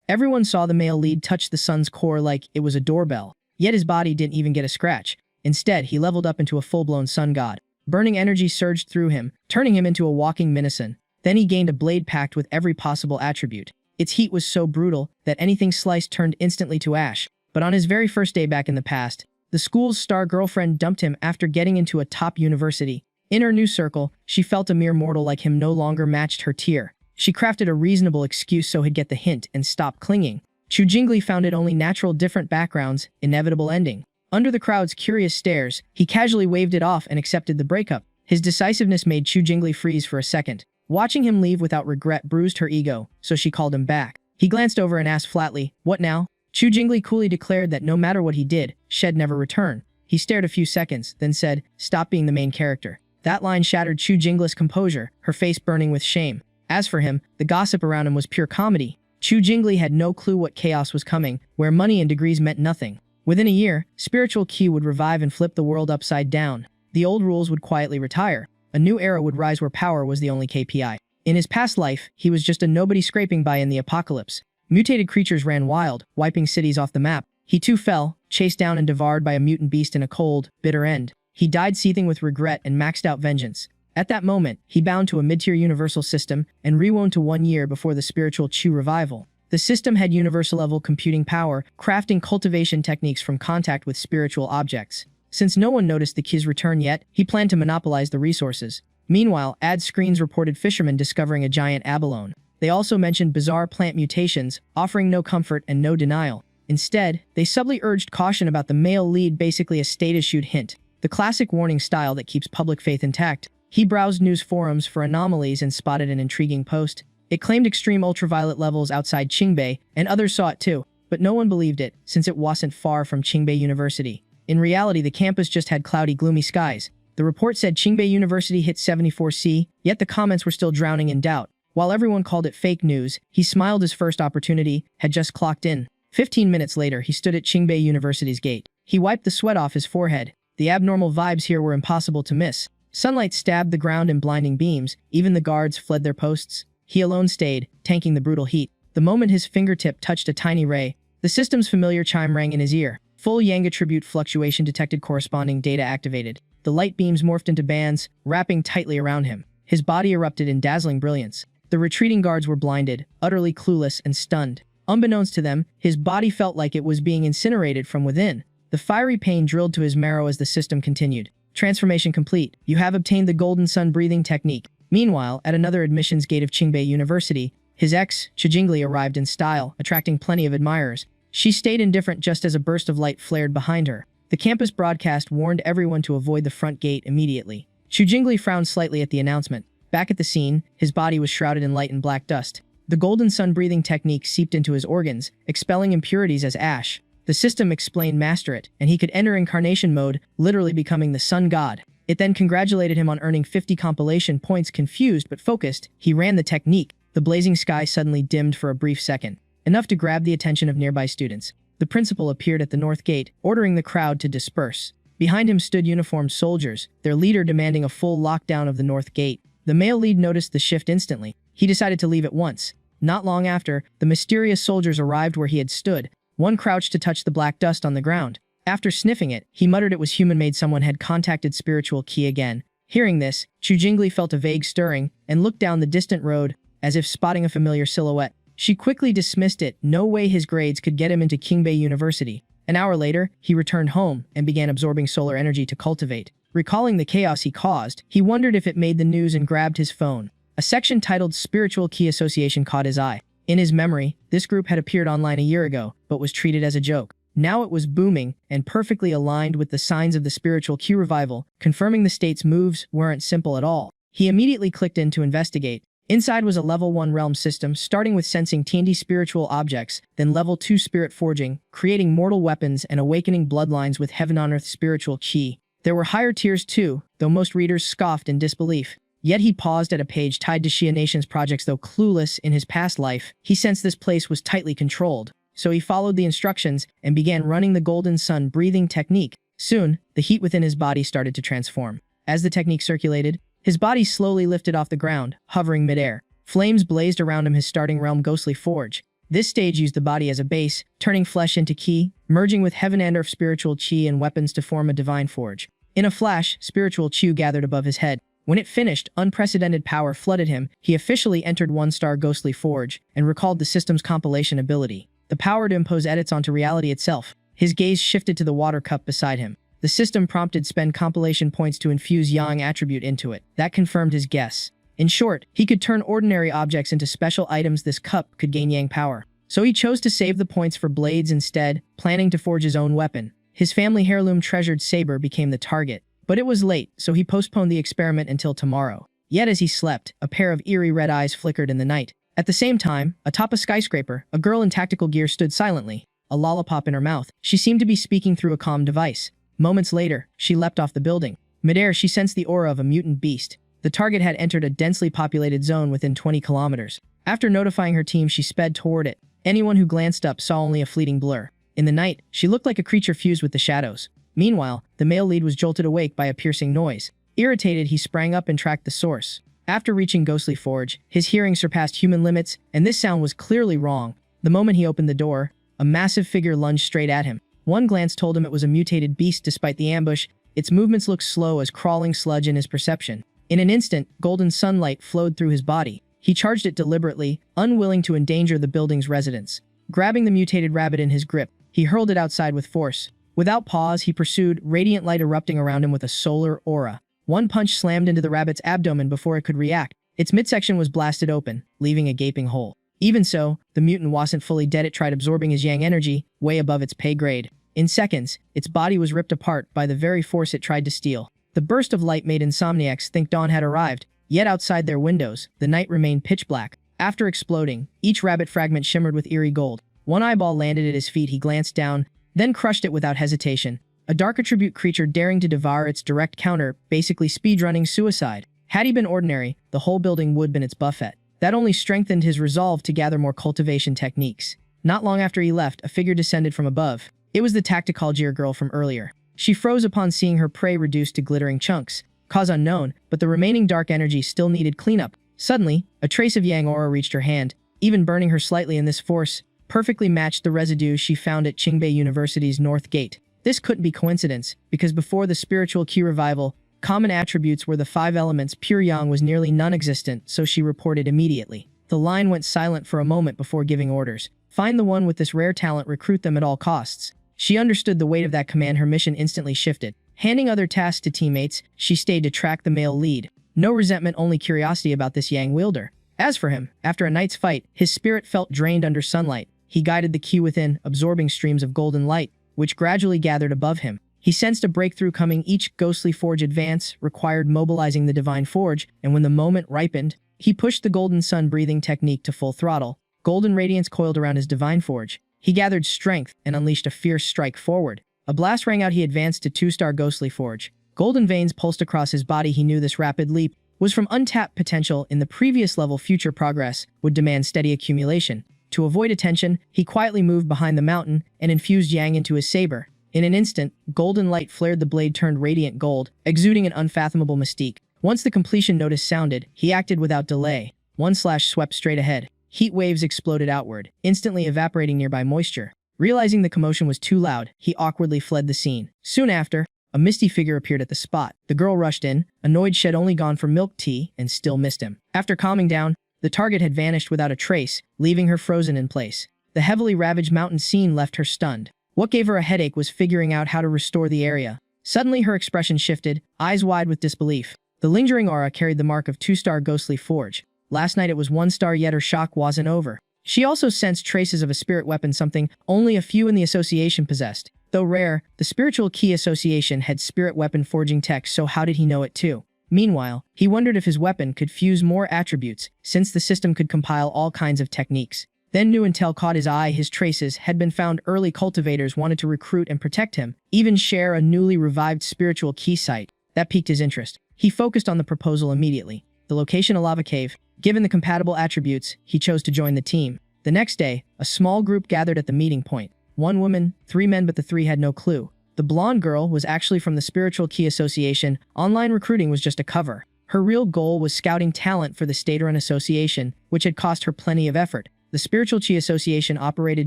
Everyone saw the male lead touch the sun's core like it was a doorbell, yet his body didn't even get a scratch. Instead, he leveled up into a full-blown sun god. Burning energy surged through him, turning him into a walking Minison. Then he gained a blade packed with every possible attribute. Its heat was so brutal that anything sliced turned instantly to ash. But on his very first day back in the past, the school's star girlfriend dumped him after getting into a top university. In her new circle, she felt a mere mortal like him no longer matched her tier. She crafted a reasonable excuse so he'd get the hint and stop clinging. Chu Jingli found it only natural different backgrounds, inevitable ending. Under the crowd's curious stares, he casually waved it off and accepted the breakup. His decisiveness made Chu Jingli freeze for a second. Watching him leave without regret bruised her ego, so she called him back. He glanced over and asked flatly, "What now?" Chu Jingli coolly declared that no matter what he did, she'd never return. He stared a few seconds, then said, "Stop being the main character." That line shattered Chu Jingli's composure, her face burning with shame. As for him, the gossip around him was pure comedy. Chu Jingli had no clue what chaos was coming, where money and degrees meant nothing. Within a year, spiritual ki would revive and flip the world upside down. The old rules would quietly retire. A new era would rise where power was the only KPI. In his past life, he was just a nobody scraping by in the apocalypse. Mutated creatures ran wild, wiping cities off the map. He too fell, chased down and devoured by a mutant beast in a cold, bitter end. He died seething with regret and maxed out vengeance. At that moment, he bound to a mid-tier universal system and rewound to 1 year before the spiritual Chu revival. The system had universal-level computing power, crafting cultivation techniques from contact with spiritual objects. Since no one noticed the Ki's return yet, he planned to monopolize the resources. Meanwhile, ad screens reported fishermen discovering a giant abalone. They also mentioned bizarre plant mutations, offering no comfort and no denial. Instead, they subtly urged caution about the male lead, basically a state-issued hint. The classic warning style that keeps public faith intact. He browsed news forums for anomalies and spotted an intriguing post. It claimed extreme ultraviolet levels outside Qingbei, and others saw it too, but no one believed it, since it wasn't far from Qingbei University. In reality, the campus just had cloudy, gloomy skies. The report said Qingbei University hit 74°C, yet the comments were still drowning in doubt. While everyone called it fake news, he smiled. His first opportunity had just clocked in. 15 minutes later, he stood at Qingbei University's gate. He wiped the sweat off his forehead. The abnormal vibes here were impossible to miss. Sunlight stabbed the ground in blinding beams. Even the guards fled their posts. He alone stayed, tanking the brutal heat. The moment his fingertip touched a tiny ray, the system's familiar chime rang in his ear. Full yang attribute fluctuation detected, corresponding data activated. The light beams morphed into bands, wrapping tightly around him. His body erupted in dazzling brilliance. The retreating guards were blinded, utterly clueless and stunned. Unbeknownst to them, his body felt like it was being incinerated from within. The fiery pain drilled to his marrow as the system continued. Transformation complete. You have obtained the golden sun breathing technique. Meanwhile, at another admissions gate of Qingbei University, his ex, Chu Jingli, arrived in style, attracting plenty of admirers. She stayed indifferent just as a burst of light flared behind her. The campus broadcast warned everyone to avoid the front gate immediately. Chu Jingli frowned slightly at the announcement. Back at the scene, his body was shrouded in light and black dust. The golden sun breathing technique seeped into his organs, expelling impurities as ash. The system explained master it, and he could enter incarnation mode, literally becoming the sun god. It then congratulated him on earning 50 compilation points. Confused but focused, he ran the technique. The blazing sky suddenly dimmed for a brief second, enough to grab the attention of nearby students. The principal appeared at the north gate, ordering the crowd to disperse. Behind him stood uniformed soldiers, their leader demanding a full lockdown of the north gate. The male lead noticed the shift instantly. He decided to leave at once. Not long after, the mysterious soldiers arrived where he had stood. One crouched to touch the black dust on the ground. After sniffing it, he muttered it was human-made. Someone had contacted spiritual ki again. Hearing this, Chu Jingli felt a vague stirring and looked down the distant road, as if spotting a familiar silhouette. She quickly dismissed it. No way his grades could get him into Qingbei University. An hour later, he returned home and began absorbing solar energy to cultivate. Recalling the chaos he caused, he wondered if it made the news and grabbed his phone. A section titled Spiritual Ki Association caught his eye. In his memory, this group had appeared online a year ago, but was treated as a joke. Now it was booming and perfectly aligned with the signs of the spiritual Ki revival, confirming the state's moves weren't simple at all. He immediately clicked in to investigate. Inside was a level 1 realm system, starting with sensing T&D spiritual objects, then level 2 spirit forging, creating mortal weapons and awakening bloodlines with heaven on earth spiritual Ki. There were higher tiers too, though most readers scoffed in disbelief. Yet he paused at a page tied to Shia Nation's projects. Though clueless in his past life, he sensed this place was tightly controlled. So he followed the instructions and began running the golden sun breathing technique. Soon, the heat within his body started to transform. As the technique circulated, his body slowly lifted off the ground, hovering midair. Flames blazed around him, his starting realm ghostly forge. This stage used the body as a base, turning flesh into ki, merging with heaven and earth spiritual chi and weapons to form a divine forge. In a flash, spiritual chi gathered above his head. When it finished, unprecedented power flooded him. He officially entered one-star ghostly forge and recalled the system's compilation ability, the power to impose edits onto reality itself. His gaze shifted to the water cup beside him. The system prompted spend compilation points to infuse yang attribute into it. That confirmed his guess. In short, he could turn ordinary objects into special items. This cup could gain yang power. So he chose to save the points for blades instead, planning to forge his own weapon. His family heirloom treasured saber became the target. But it was late, so he postponed the experiment until tomorrow. Yet as he slept, a pair of eerie red eyes flickered in the night. At the same time, atop a skyscraper, a girl in tactical gear stood silently, a lollipop in her mouth. She seemed to be speaking through a comm device. Moments later, she leapt off the building. Midair, she sensed the aura of a mutant beast. The target had entered a densely populated zone within 20 kilometers. After notifying her team, she sped toward it. Anyone who glanced up saw only a fleeting blur. In the night, she looked like a creature fused with the shadows. Meanwhile, the male lead was jolted awake by a piercing noise. Irritated, he sprang up and tracked the source. After reaching Ghostly Forge, his hearing surpassed human limits, and this sound was clearly wrong. The moment he opened the door, a massive figure lunged straight at him. One glance told him it was a mutated beast. Despite the ambush, its movements looked slow as crawling sludge in his perception. In an instant, golden sunlight flowed through his body. He charged it deliberately, unwilling to endanger the building's residents. Grabbing the mutated rabbit in his grip, he hurled it outside with force. Without pause, he pursued, radiant light erupting around him with a solar aura. One punch slammed into the rabbit's abdomen before it could react. Its midsection was blasted open, leaving a gaping hole. Even so, the mutant wasn't fully dead. It tried absorbing his yang energy, way above its pay grade. In seconds, its body was ripped apart by the very force it tried to steal. The burst of light made insomniacs think dawn had arrived, yet outside their windows, the night remained pitch black. After exploding, each rabbit fragment shimmered with eerie gold. One eyeball landed at his feet. He glanced down, then crushed it without hesitation. A dark attribute creature daring to devour its direct counter, basically speedrunning suicide. Had he been ordinary, the whole building would have been its buffet. That only strengthened his resolve to gather more cultivation techniques. Not long after he left, a figure descended from above. It was the tactical girl from earlier. She froze upon seeing her prey reduced to glittering chunks. Cause unknown, but the remaining dark energy still needed cleanup. Suddenly, a trace of yang aura reached her hand, even burning her slightly, in this force perfectly matched the residue she found at Qingbei University's North Gate. This couldn't be coincidence, because before the spiritual key revival, common attributes were the 5 elements. Pure yang was nearly non-existent, so she reported immediately. The line went silent for a moment before giving orders. Find the one with this rare talent, recruit them at all costs. She understood the weight of that command. Her mission instantly shifted. Handing other tasks to teammates, she stayed to track the male lead. No resentment, only curiosity about this yang wielder. As for him, after a night's fight, his spirit felt drained under sunlight. He guided the key within, absorbing streams of golden light, which gradually gathered above him. He sensed a breakthrough coming. Each ghostly forge advance required mobilizing the divine forge, and when the moment ripened, he pushed the golden sun breathing technique to full throttle. Golden radiance coiled around his divine forge. He gathered strength and unleashed a fierce strike forward. A blast rang out. He advanced to 2-star ghostly forge. Golden veins pulsed across his body. He knew this rapid leap was from untapped potential in the previous level. Future progress would demand steady accumulation. To avoid attention, he quietly moved behind the mountain and infused yang into his saber. In an instant, golden light flared. The blade turned radiant gold, exuding an unfathomable mystique. Once the completion notice sounded, he acted without delay. One slash swept straight ahead. Heat waves exploded outward, instantly evaporating nearby moisture. Realizing the commotion was too loud, he awkwardly fled the scene. Soon after, a misty figure appeared at the spot. The girl rushed in, annoyed she'd only gone for milk tea and still missed him. After calming down, the target had vanished without a trace, leaving her frozen in place. The heavily ravaged mountain scene left her stunned. What gave her a headache was figuring out how to restore the area. Suddenly her expression shifted, eyes wide with disbelief. The lingering aura carried the mark of 2-star ghostly forge. Last night it was 1-star, yet her shock wasn't over. She also sensed traces of a spirit weapon, something only a few in the association possessed. Though rare, the Spiritual Key Association had spirit weapon forging tech, so how did he know it too? Meanwhile, he wondered if his weapon could fuse more attributes, since the system could compile all kinds of techniques. Then new intel caught his eye. His traces had been found. Early cultivators wanted to recruit and protect him, even share a newly revived spiritual key site. That piqued his interest. He focused on the proposal immediately. The location, a lava cave. Given the compatible attributes, he chose to join the team. The next day, a small group gathered at the meeting point. 1 woman, 3 men, but the 3 had no clue. The blonde girl was actually from the Spiritual Key Association. Online recruiting was just a cover. Her real goal was scouting talent for the Stateran Association, which had cost her plenty of effort. The Spiritual Chi Association operated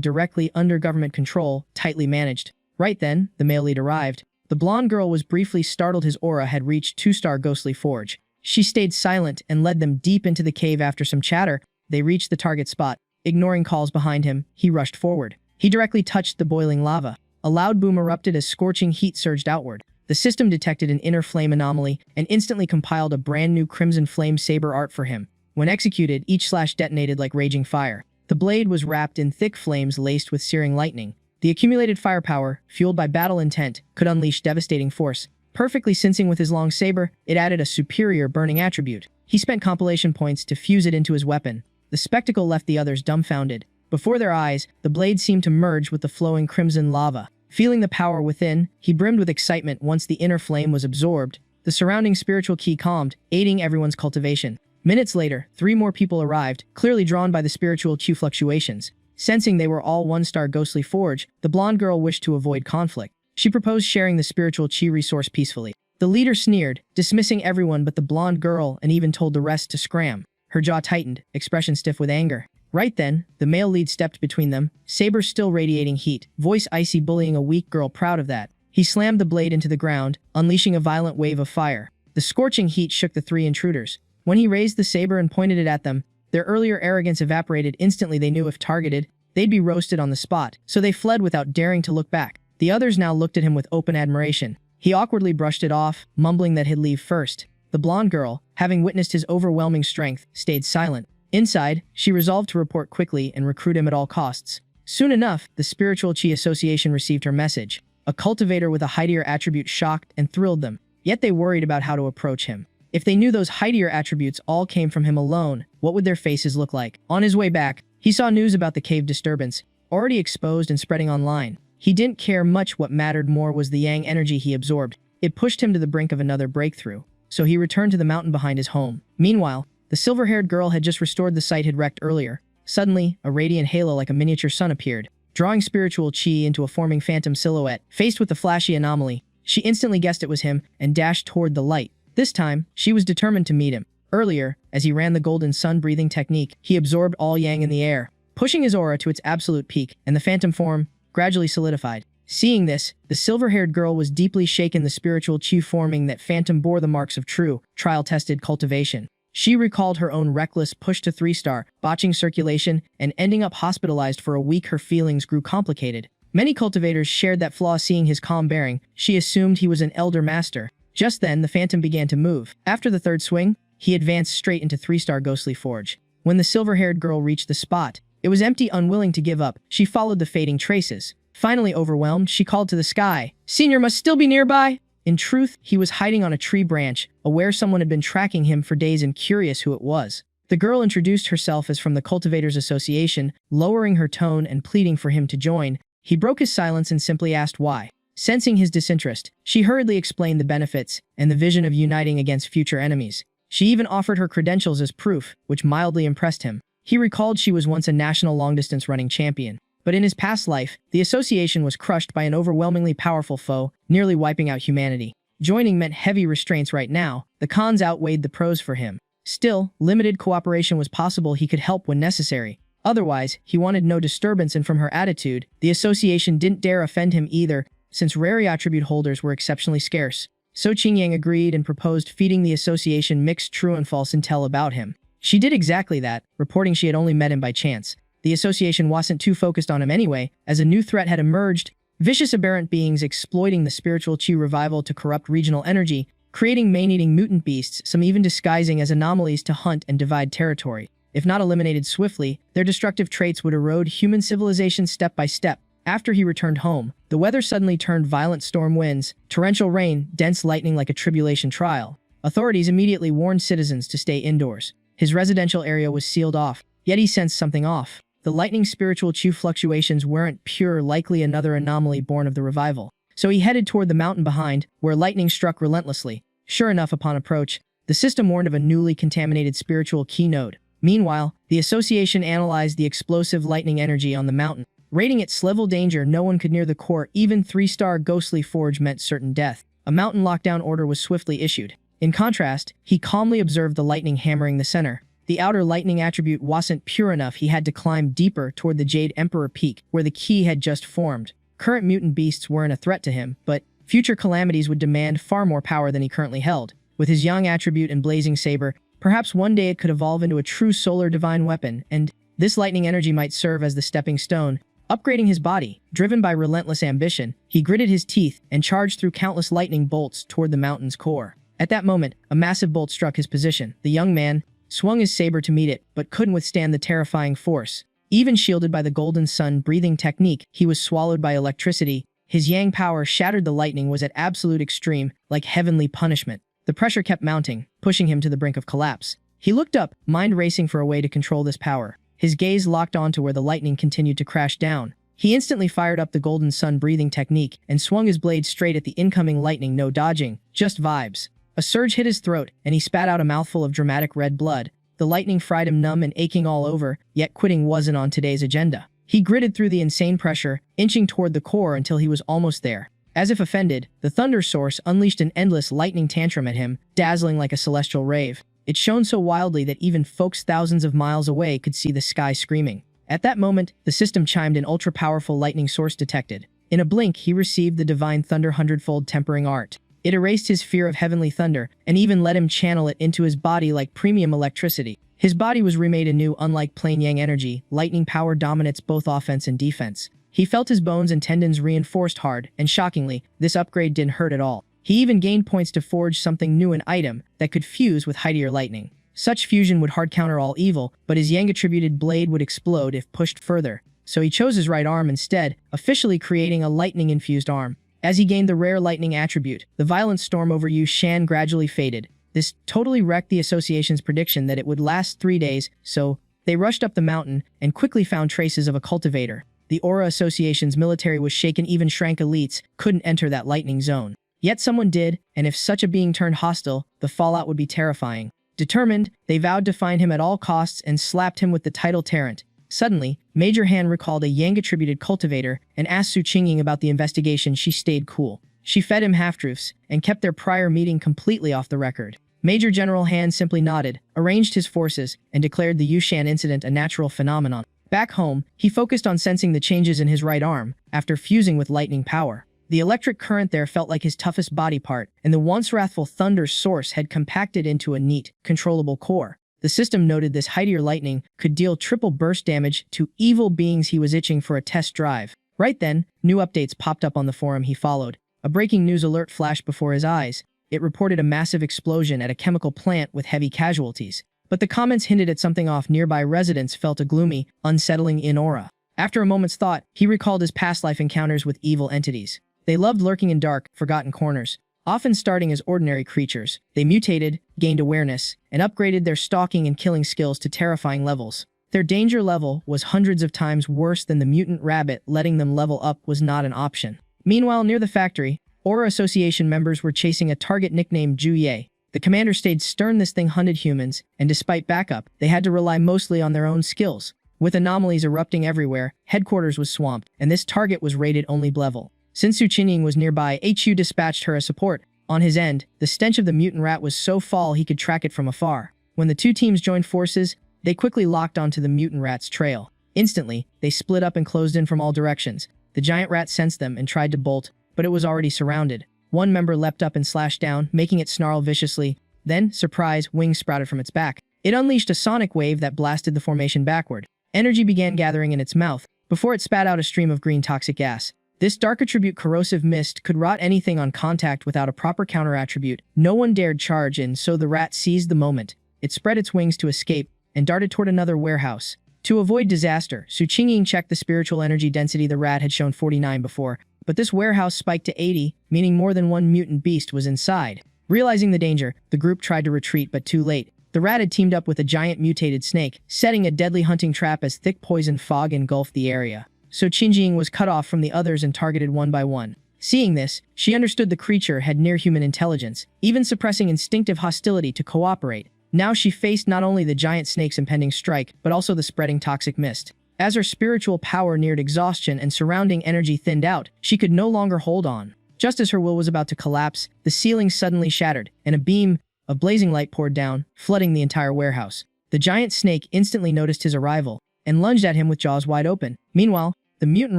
directly under government control, tightly managed. Right then, the male lead arrived. The blonde girl was briefly startled his aura had reached 2-star Ghostly Forge. She stayed silent and led them deep into the cave. After some chatter, they reached the target spot. Ignoring calls behind him, he rushed forward. He directly touched the boiling lava. A loud boom erupted as scorching heat surged outward. The system detected an inner flame anomaly and instantly compiled a brand new crimson flame saber art for him. When executed, each slash detonated like raging fire. The blade was wrapped in thick flames laced with searing lightning. The accumulated firepower, fueled by battle intent, could unleash devastating force. Perfectly syncing with his long saber, it added a superior burning attribute. He spent compilation points to fuse it into his weapon. The spectacle left the others dumbfounded. Before their eyes, the blade seemed to merge with the flowing crimson lava. Feeling the power within, he brimmed with excitement once the inner flame was absorbed. The surrounding spiritual ki calmed, aiding everyone's cultivation. Minutes later, 3 more people arrived, clearly drawn by the spiritual chi fluctuations. Sensing they were all 1-star Ghostly Forge, the blonde girl wished to avoid conflict. She proposed sharing the spiritual chi resource peacefully. The leader sneered, dismissing everyone but the blonde girl, and even told the rest to scram. Her jaw tightened, expression stiff with anger. Right then, the male lead stepped between them, saber still radiating heat, voice icy, bullying a weak girl proud of that. He slammed the blade into the ground, unleashing a violent wave of fire. The scorching heat shook the 3 intruders. When he raised the saber and pointed it at them, their earlier arrogance evaporated instantly. They knew if targeted, they'd be roasted on the spot, so they fled without daring to look back. The others now looked at him with open admiration. He awkwardly brushed it off, mumbling that he'd leave first. The blonde girl, having witnessed his overwhelming strength, stayed silent. Inside, she resolved to report quickly and recruit him at all costs. Soon enough, the Spiritual Chi Association received her message. A cultivator with a heightier attribute shocked and thrilled them, yet they worried about how to approach him. If they knew those heightier attributes all came from him alone, what would their faces look like? On his way back, he saw news about the cave disturbance, already exposed and spreading online. He didn't care much. What mattered more was the yang energy he absorbed. It pushed him to the brink of another breakthrough. So he returned to the mountain behind his home. Meanwhile, the silver-haired girl had just restored the site he'd wrecked earlier. Suddenly, a radiant halo like a miniature sun appeared, drawing spiritual chi into a forming phantom silhouette. Faced with the flashy anomaly, she instantly guessed it was him and dashed toward the light. This time, she was determined to meet him. Earlier, as he ran the golden sun breathing technique, he absorbed all yang in the air, pushing his aura to its absolute peak, and the phantom form gradually solidified. Seeing this, the silver-haired girl was deeply shaken. The spiritual chi forming that phantom bore the marks of true, trial-tested cultivation. She recalled her own reckless push to 3-star, botching circulation, and ending up hospitalized for a week. Her feelings grew complicated. Many cultivators shared that flaw. Seeing his calm bearing, she assumed he was an elder master. Just then, the phantom began to move. After the 3rd swing, he advanced straight into 3-star Ghostly Forge. When the silver-haired girl reached the spot, it was empty. Unwilling to give up, she followed the fading traces. Finally overwhelmed, she called to the sky, "Senior must still be nearby!" In truth, he was hiding on a tree branch, aware someone had been tracking him for days and curious who it was. The girl introduced herself as from the Cultivators Association, lowering her tone and pleading for him to join. He broke his silence and simply asked why. Sensing his disinterest, she hurriedly explained the benefits and the vision of uniting against future enemies. She even offered her credentials as proof, which mildly impressed him. He recalled she was once a national long-distance running champion. But in his past life, the association was crushed by an overwhelmingly powerful foe, nearly wiping out humanity. Joining meant heavy restraints. Right now, the cons outweighed the pros for him. Still, limited cooperation was possible. He could help when necessary. Otherwise, he wanted no disturbance, and from her attitude, the association didn't dare offend him either, since rare attribute holders were exceptionally scarce. So Qingyang agreed and proposed feeding the association mixed true and false intel about him. She did exactly that, reporting she had only met him by chance. The association wasn't too focused on him anyway, as a new threat had emerged: vicious aberrant beings exploiting the spiritual chi revival to corrupt regional energy, creating man-eating mutant beasts, some even disguising as anomalies to hunt and divide territory. If not eliminated swiftly, their destructive traits would erode human civilization step by step. After he returned home, the weather suddenly turned violent: storm winds, torrential rain, dense lightning like a tribulation trial. Authorities immediately warned citizens to stay indoors. His residential area was sealed off, yet he sensed something off. The lightning spiritual chi fluctuations weren't pure, likely another anomaly born of the revival. So he headed toward the mountain behind, where lightning struck relentlessly. Sure enough, upon approach, the system warned of a newly contaminated spiritual chi node. Meanwhile, the association analyzed the explosive lightning energy on the mountain, rating its level danger. No one could near the core. Even 3-star Ghostly Forge meant certain death. A mountain lockdown order was swiftly issued. In contrast, he calmly observed the lightning hammering the center. The outer lightning attribute wasn't pure enough. He had to climb deeper toward the Jade Emperor Peak, where the key had just formed. Current mutant beasts weren't a threat to him, but future calamities would demand far more power than he currently held. With his young attribute and blazing saber, perhaps one day it could evolve into a true solar divine weapon, and this lightning energy might serve as the stepping stone. Upgrading his body, driven by relentless ambition, he gritted his teeth and charged through countless lightning bolts toward the mountain's core. At that moment, a massive bolt struck his position. The young man swung his saber to meet it, but couldn't withstand the terrifying force. Even shielded by the golden sun breathing technique, he was swallowed by electricity. His yang power shattered. The lightning was at absolute extreme, like heavenly punishment. The pressure kept mounting, pushing him to the brink of collapse. He looked up, mind racing for a way to control this power. His gaze locked onto where the lightning continued to crash down. He instantly fired up the golden sun breathing technique and swung his blade straight at the incoming lightning. No dodging, just vibes. A surge hit his throat, and he spat out a mouthful of dramatic red blood. The lightning fried him numb and aching all over, yet quitting wasn't on today's agenda. He gritted through the insane pressure, inching toward the core until he was almost there. As if offended, the thunder source unleashed an endless lightning tantrum at him, dazzling like a celestial rave. It shone so wildly that even folks thousands of miles away could see the sky screaming. At that moment, the system chimed an ultra-powerful lightning source detected. In a blink, he received the divine thunder hundredfold tempering art. It erased his fear of heavenly thunder, and even let him channel it into his body like premium electricity. His body was remade anew. Unlike plain yang energy, lightning power dominates both offense and defense. He felt his bones and tendons reinforced hard, and shockingly, this upgrade didn't hurt at all. He even gained points to forge something new, an item that could fuse with mightier lightning. Such fusion would hard counter all evil, but his yang-attributed blade would explode if pushed further. So he chose his right arm instead, officially creating a lightning-infused arm. As he gained the rare lightning attribute, the violent storm over Yu Shan gradually faded. This totally wrecked the association's prediction that it would last 3 days, so they rushed up the mountain and quickly found traces of a cultivator. The Aura Association's military was shaken. Even Shrank elites couldn't enter that lightning zone. Yet someone did, and if such a being turned hostile, the fallout would be terrifying. Determined, they vowed to find him at all costs and slapped him with the title Tyrant. Suddenly, Major Han recalled a Yang-attributed cultivator and asked Su Qingying about the investigation. She stayed cool. She fed him half-truths and kept their prior meeting completely off the record. Major General Han simply nodded, arranged his forces, and declared the Yushan incident a natural phenomenon. Back home, he focused on sensing the changes in his right arm after fusing with lightning power. The electric current there felt like his toughest body part, and the once wrathful thunder source had compacted into a neat, controllable core. The system noted this mightier lightning could deal triple burst damage to evil beings. He was itching for a test drive. Right then, new updates popped up on the forum he followed. A breaking news alert flashed before his eyes. It reported a massive explosion at a chemical plant with heavy casualties. But the comments hinted at something off. Nearby residents felt a gloomy, unsettling aura. After a moment's thought, he recalled his past life encounters with evil entities. They loved lurking in dark, forgotten corners. Often starting as ordinary creatures, they mutated, gained awareness, and upgraded their stalking and killing skills to terrifying levels. Their danger level was hundreds of times worse than the mutant rabbit. Letting them level up was not an option. Meanwhile, near the factory, Aura Association members were chasing a target nicknamed Ju Ye. The commander stayed stern. This thing hunted humans, and despite backup, they had to rely mostly on their own skills. With anomalies erupting everywhere, headquarters was swamped, and this target was rated only level. Since Su Qingying was nearby, HU dispatched her as support. On his end, the stench of the mutant rat was so foul he could track it from afar. When the two teams joined forces, they quickly locked onto the mutant rat's trail. Instantly, they split up and closed in from all directions. The giant rat sensed them and tried to bolt, but it was already surrounded. One member leapt up and slashed down, making it snarl viciously. Then, surprise, wings sprouted from its back. It unleashed a sonic wave that blasted the formation backward. Energy began gathering in its mouth, before it spat out a stream of green toxic gas. This dark attribute corrosive mist could rot anything on contact without a proper counter-attribute. No one dared charge in, so the rat seized the moment. It spread its wings to escape, and darted toward another warehouse. To avoid disaster, Su Qingying checked the spiritual energy density. The rat had shown 49 before, but this warehouse spiked to 80, meaning more than one mutant beast was inside. Realizing the danger, the group tried to retreat, but too late. The rat had teamed up with a giant mutated snake, setting a deadly hunting trap as thick poison fog engulfed the area. So Qingying was cut off from the others and targeted one by one. Seeing this, she understood the creature had near-human intelligence, even suppressing instinctive hostility to cooperate. Now she faced not only the giant snake's impending strike, but also the spreading toxic mist. As her spiritual power neared exhaustion and surrounding energy thinned out, she could no longer hold on. Just as her will was about to collapse, the ceiling suddenly shattered, and a beam of blazing light poured down, flooding the entire warehouse. The giant snake instantly noticed his arrival and lunged at him with jaws wide open. Meanwhile, the mutant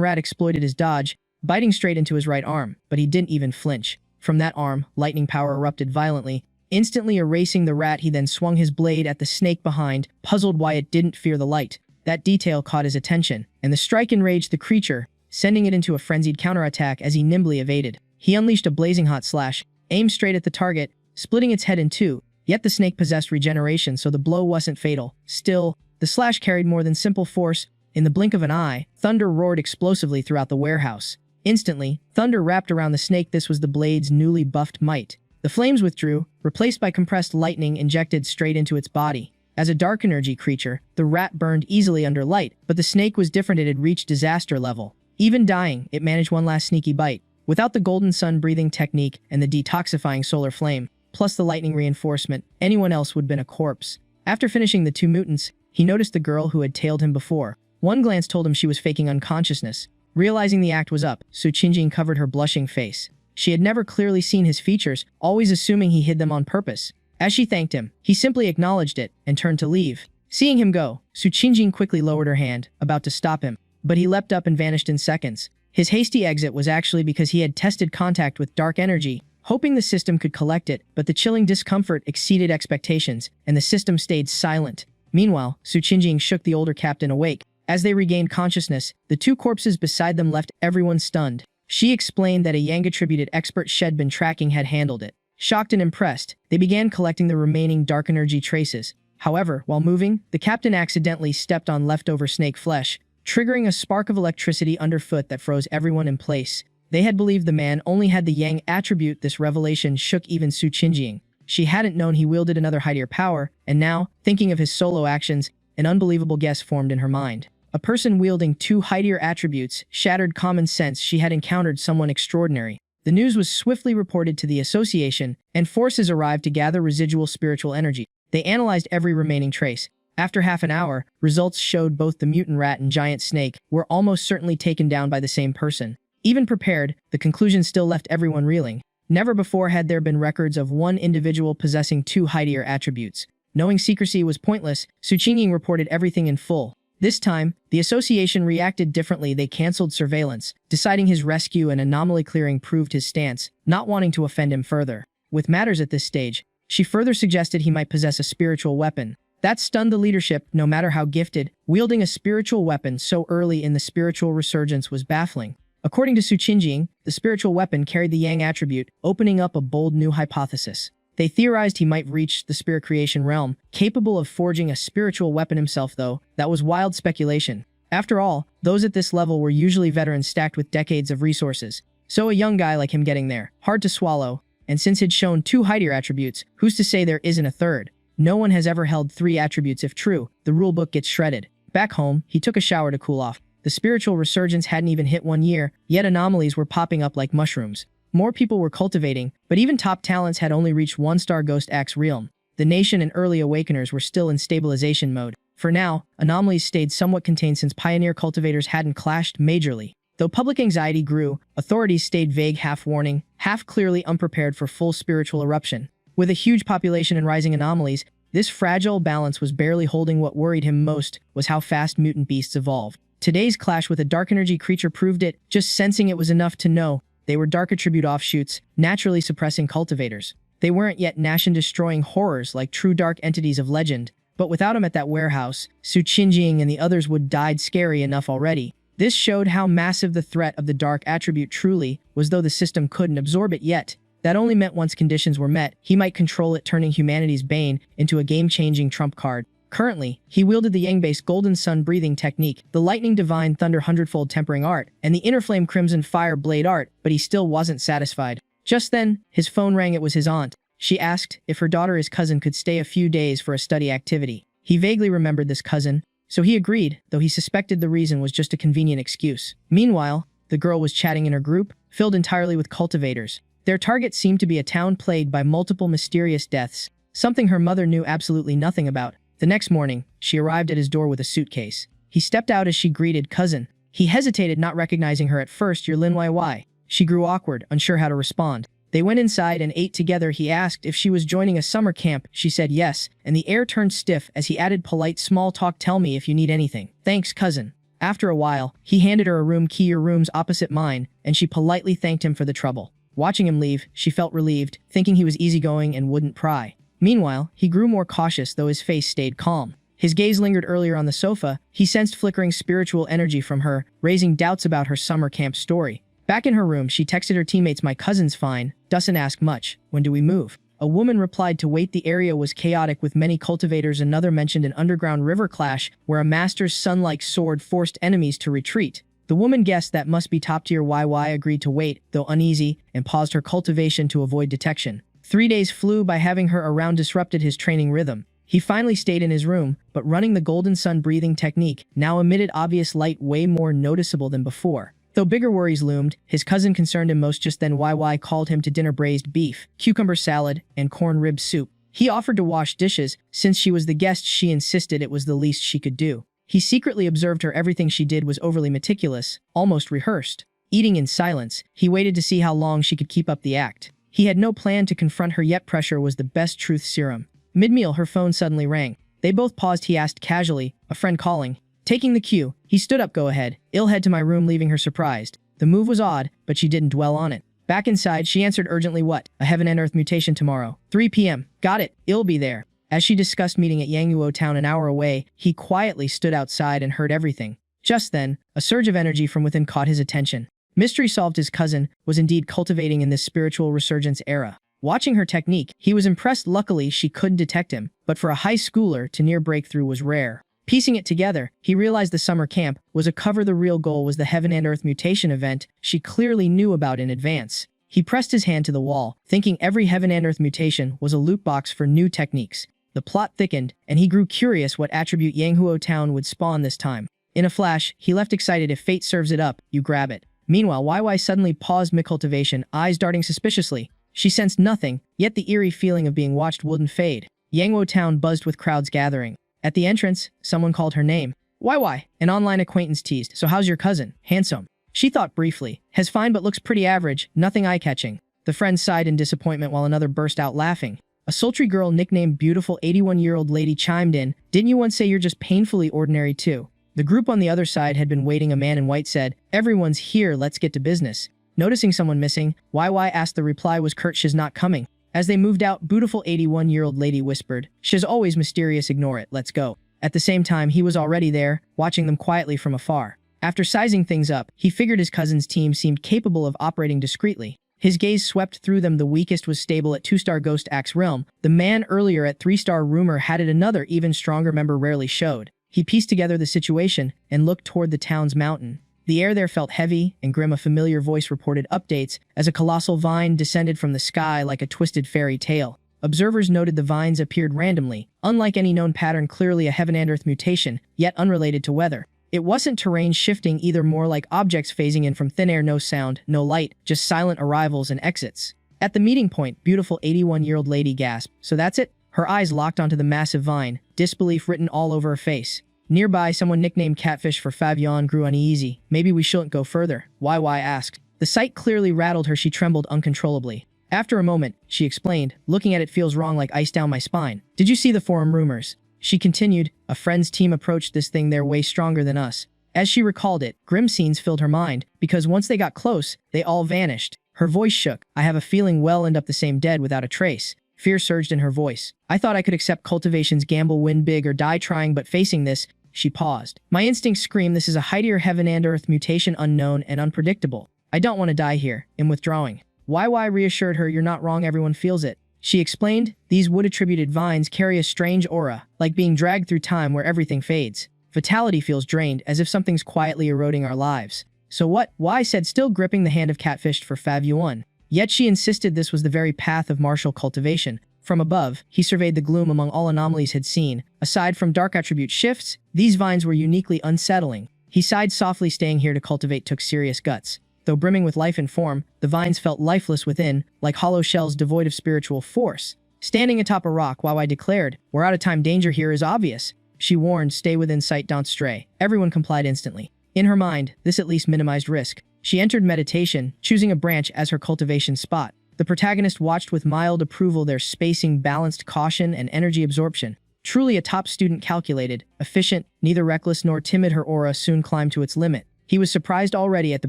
rat exploited his dodge, biting straight into his right arm, but he didn't even flinch. From that arm, lightning power erupted violently, instantly erasing the rat. He then swung his blade at the snake behind, puzzled why it didn't fear the light. That detail caught his attention, and the strike enraged the creature, sending it into a frenzied counterattack as he nimbly evaded. He unleashed a blazing hot slash, aimed straight at the target, splitting its head in two, yet the snake possessed regeneration, so the blow wasn't fatal. Still, the slash carried more than simple force. In the blink of an eye, thunder roared explosively throughout the warehouse. Instantly, thunder wrapped around the snake. This was the blade's newly buffed might. The flames withdrew, replaced by compressed lightning injected straight into its body. As a dark energy creature, the rat burned easily under light, but the snake was different. It had reached disaster level. Even dying, it managed one last sneaky bite. Without the golden sun breathing technique and the detoxifying solar flame, plus the lightning reinforcement, anyone else would have been a corpse. After finishing the two mutants, he noticed the girl who had tailed him before. One glance told him she was faking unconsciousness. Realizing the act was up, Su Qingjing covered her blushing face. She had never clearly seen his features, always assuming he hid them on purpose. As she thanked him, he simply acknowledged it and turned to leave. Seeing him go, Su Qingjing quickly lowered her hand, about to stop him, but he leapt up and vanished in seconds. His hasty exit was actually because he had tested contact with dark energy, hoping the system could collect it, but the chilling discomfort exceeded expectations, and the system stayed silent. Meanwhile, Su Qingjing shook the older captain awake. As they regained consciousness, the two corpses beside them left everyone stunned. She explained that a Yang-attributed expert she'd been tracking had handled it. Shocked and impressed, they began collecting the remaining dark energy traces. However, while moving, the captain accidentally stepped on leftover snake flesh, triggering a spark of electricity underfoot that froze everyone in place. They had believed the man only had the Yang attribute. This revelation shook even Su Qingjing. She hadn't known he wielded another higher power, and now, thinking of his solo actions, an unbelievable guess formed in her mind. A person wielding two higher attributes shattered common sense. She had encountered someone extraordinary. The news was swiftly reported to the association, and forces arrived to gather residual spiritual energy. They analyzed every remaining trace. After half an hour, results showed both the mutant rat and giant snake were almost certainly taken down by the same person. Even prepared, the conclusion still left everyone reeling. Never before had there been records of one individual possessing two higher attributes. Knowing secrecy was pointless, Su Qingjing reported everything in full. This time, the association reacted differently. They canceled surveillance, deciding his rescue and anomaly clearing proved his stance, not wanting to offend him further. With matters at this stage, she further suggested he might possess a spiritual weapon. That stunned the leadership, no matter how gifted. Wielding a spiritual weapon so early in the spiritual resurgence was baffling. According to Su Qingjing, the spiritual weapon carried the Yang attribute, opening up a bold new hypothesis. They theorized he might reach the spirit creation realm, capable of forging a spiritual weapon himself, though that was wild speculation. After all, those at this level were usually veterans stacked with decades of resources. So a young guy like him getting there, hard to swallow, and since he'd shown two higher attributes, who's to say there isn't a third? No one has ever held three attributes. If true, the rulebook gets shredded. Back home, he took a shower to cool off. The spiritual resurgence hadn't even hit 1 year, yet anomalies were popping up like mushrooms. More people were cultivating, but even top talents had only reached 1-star Ghost Axe realm. The nation and early awakeners were still in stabilization mode. For now, anomalies stayed somewhat contained since pioneer cultivators hadn't clashed majorly. Though public anxiety grew, authorities stayed vague, half warning, half clearly unprepared for full spiritual eruption. With a huge population and rising anomalies, this fragile balance was barely holding. What worried him most was how fast mutant beasts evolved. Today's clash with a dark energy creature proved it. Just sensing it was enough to know they were dark attribute offshoots, naturally suppressing cultivators. They weren't yet nation-destroying horrors like true dark entities of legend, but without him at that warehouse, Su Qingjing and the others would died scary enough already. This showed how massive the threat of the dark attribute truly was, though the system couldn't absorb it yet. That only meant once conditions were met, he might control it, turning humanity's bane into a game-changing trump card. Currently, he wielded the Yang-based Golden Sun breathing technique, the Lightning Divine Thunder Hundredfold Tempering art, and the Inner Flame Crimson Fire Blade art, but he still wasn't satisfied. Just then, his phone rang. It was his aunt. She asked if her daughter, his cousin, could stay a few days for a study activity. He vaguely remembered this cousin, so he agreed, though he suspected the reason was just a convenient excuse. Meanwhile, the girl was chatting in her group, filled entirely with cultivators. Their target seemed to be a town plagued by multiple mysterious deaths, something her mother knew absolutely nothing about. The next morning, she arrived at his door with a suitcase. He stepped out as she greeted, "Cousin." He hesitated, not recognizing her at first. "You're Lin YY." She grew awkward, unsure how to respond. They went inside and ate together. He asked if she was joining a summer camp. She said yes, and the air turned stiff as he added polite small talk. Tell me if you need anything. Thanks, cousin. After a while, he handed her a room key. Your room's opposite mine, and she politely thanked him for the trouble. Watching him leave, she felt relieved, thinking he was easygoing and wouldn't pry. Meanwhile, he grew more cautious, though his face stayed calm. His gaze lingered earlier on the sofa. He sensed flickering spiritual energy from her, raising doubts about her summer camp story. Back in her room, she texted her teammates, "My cousin's fine, doesn't ask much. When do we move?" A woman replied to wait. The area was chaotic with many cultivators. Another mentioned an underground river clash where a master's sun-like sword forced enemies to retreat. The woman guessed that must be top tier. YY agreed to wait, though uneasy, and paused her cultivation to avoid detection. 3 days flew by. Having her around disrupted his training rhythm. He finally stayed in his room, but running the golden sun breathing technique now emitted obvious light, way more noticeable than before. Though bigger worries loomed, his cousin concerned him most. Just then YY called him to dinner: braised beef, cucumber salad, and corn rib soup. He offered to wash dishes. Since she was the guest, she insisted it was the least she could do. He secretly observed her. Everything she did was overly meticulous, almost rehearsed. Eating in silence, he waited to see how long she could keep up the act. He had no plan to confront her, yet pressure was the best truth serum. Mid-meal, her phone suddenly rang. They both paused. He asked casually, "A friend calling?" Taking the cue, he stood up. "Go ahead. I'll head to my room," leaving her surprised. The move was odd, but she didn't dwell on it. Back inside, she answered urgently, "What? A heaven and earth mutation tomorrow. 3 p.m. Got it. I'll be there." As she discussed meeting at Yangluo Town an hour away, he quietly stood outside and heard everything. Just then, a surge of energy from within caught his attention. Mystery solved. His cousin was indeed cultivating in this spiritual resurgence era. Watching her technique, he was impressed. Luckily, she couldn't detect him, but for a high schooler to near breakthrough was rare. Piecing it together, he realized the summer camp was a cover. The real goal was the Heaven and Earth mutation event she clearly knew about in advance. He pressed his hand to the wall, thinking every Heaven and Earth mutation was a loot box for new techniques. The plot thickened, and he grew curious what attribute Yangluo Town would spawn this time. In a flash, he left excited. If fate serves it up, you grab it. Meanwhile, YY suddenly paused mid-cultivation, eyes darting suspiciously. She sensed nothing, yet the eerie feeling of being watched wouldn't fade. Yangluo Town buzzed with crowds gathering. At the entrance, someone called her name. YY, an online acquaintance teased, "So how's your cousin? Handsome?" She thought briefly. "Has fine but looks pretty average, nothing eye-catching." The friend sighed in disappointment while another burst out laughing. A sultry girl nicknamed Beautiful 81-year-old lady chimed in, "Didn't you once say you're just painfully ordinary too?" The group on the other side had been waiting. A man in white said, "Everyone's here, let's get to business." Noticing someone missing, YY asked. The reply was curt, "She's not coming." As they moved out, Beautiful 81-year-old lady whispered, "She's always mysterious, ignore it, let's go." At the same time, he was already there, watching them quietly from afar. After sizing things up, he figured his cousin's team seemed capable of operating discreetly. His gaze swept through them. The weakest was stable at 2-star Ghost Axe Realm. The man earlier at 3-star Rumor had it. Another, even stronger member rarely showed. He pieced together the situation and looked toward the town's mountain. The air there felt heavy and grim. A familiar voice reported updates as a colossal vine descended from the sky like a twisted fairy tale. Observers noted the vines appeared randomly, unlike any known pattern. Clearly a Heaven and Earth mutation, yet unrelated to weather. It wasn't terrain shifting either, more like objects phasing in from thin air. No sound, no light, just silent arrivals and exits. At the meeting point, Beautiful 81-year-old lady gasped, "So that's it?" Her eyes locked onto the massive vine, disbelief written all over her face. Nearby, someone nicknamed Catfish for Fabian grew uneasy. "Maybe we shouldn't go further," YY asked. The sight clearly rattled her. She trembled uncontrollably. After a moment, she explained, "Looking at it feels wrong, like ice down my spine. Did you see the forum rumors?" She continued, "A friend's team approached this thing. They're way stronger than us." As she recalled it, grim scenes filled her mind, because once they got close, they all vanished. Her voice shook. "I have a feeling we'll end up the same, dead without a trace." Fear surged in her voice. "I thought I could accept Cultivation's gamble, win big or die trying, but facing this..." She paused. "My instincts scream this is a heightier Heaven and Earth mutation, unknown and unpredictable. I don't want to die here. I'm withdrawing." YY reassured her, "You're not wrong, everyone feels it." She explained, "These wood-attributed vines carry a strange aura, like being dragged through time where everything fades. Vitality feels drained, as if something's quietly eroding our lives." "So what?" Y said, still gripping the hand of Catfish for Fav Yuan. Yet she insisted this was the very path of martial cultivation. From above, he surveyed the gloom among all anomalies had seen. Aside from dark attribute shifts, these vines were uniquely unsettling. He sighed softly. Staying here to cultivate took serious guts. Though brimming with life and form, the vines felt lifeless within, like hollow shells devoid of spiritual force. Standing atop a rock, YY declared, "We're out of time. Danger here is obvious." She warned, "Stay within sight, don't stray." Everyone complied instantly. In her mind, this at least minimized risk. She entered meditation, choosing a branch as her cultivation spot. The protagonist watched with mild approval, their spacing balanced caution and energy absorption. Truly a top student, calculated, efficient, neither reckless nor timid. Her aura soon climbed to its limit. He was surprised already at the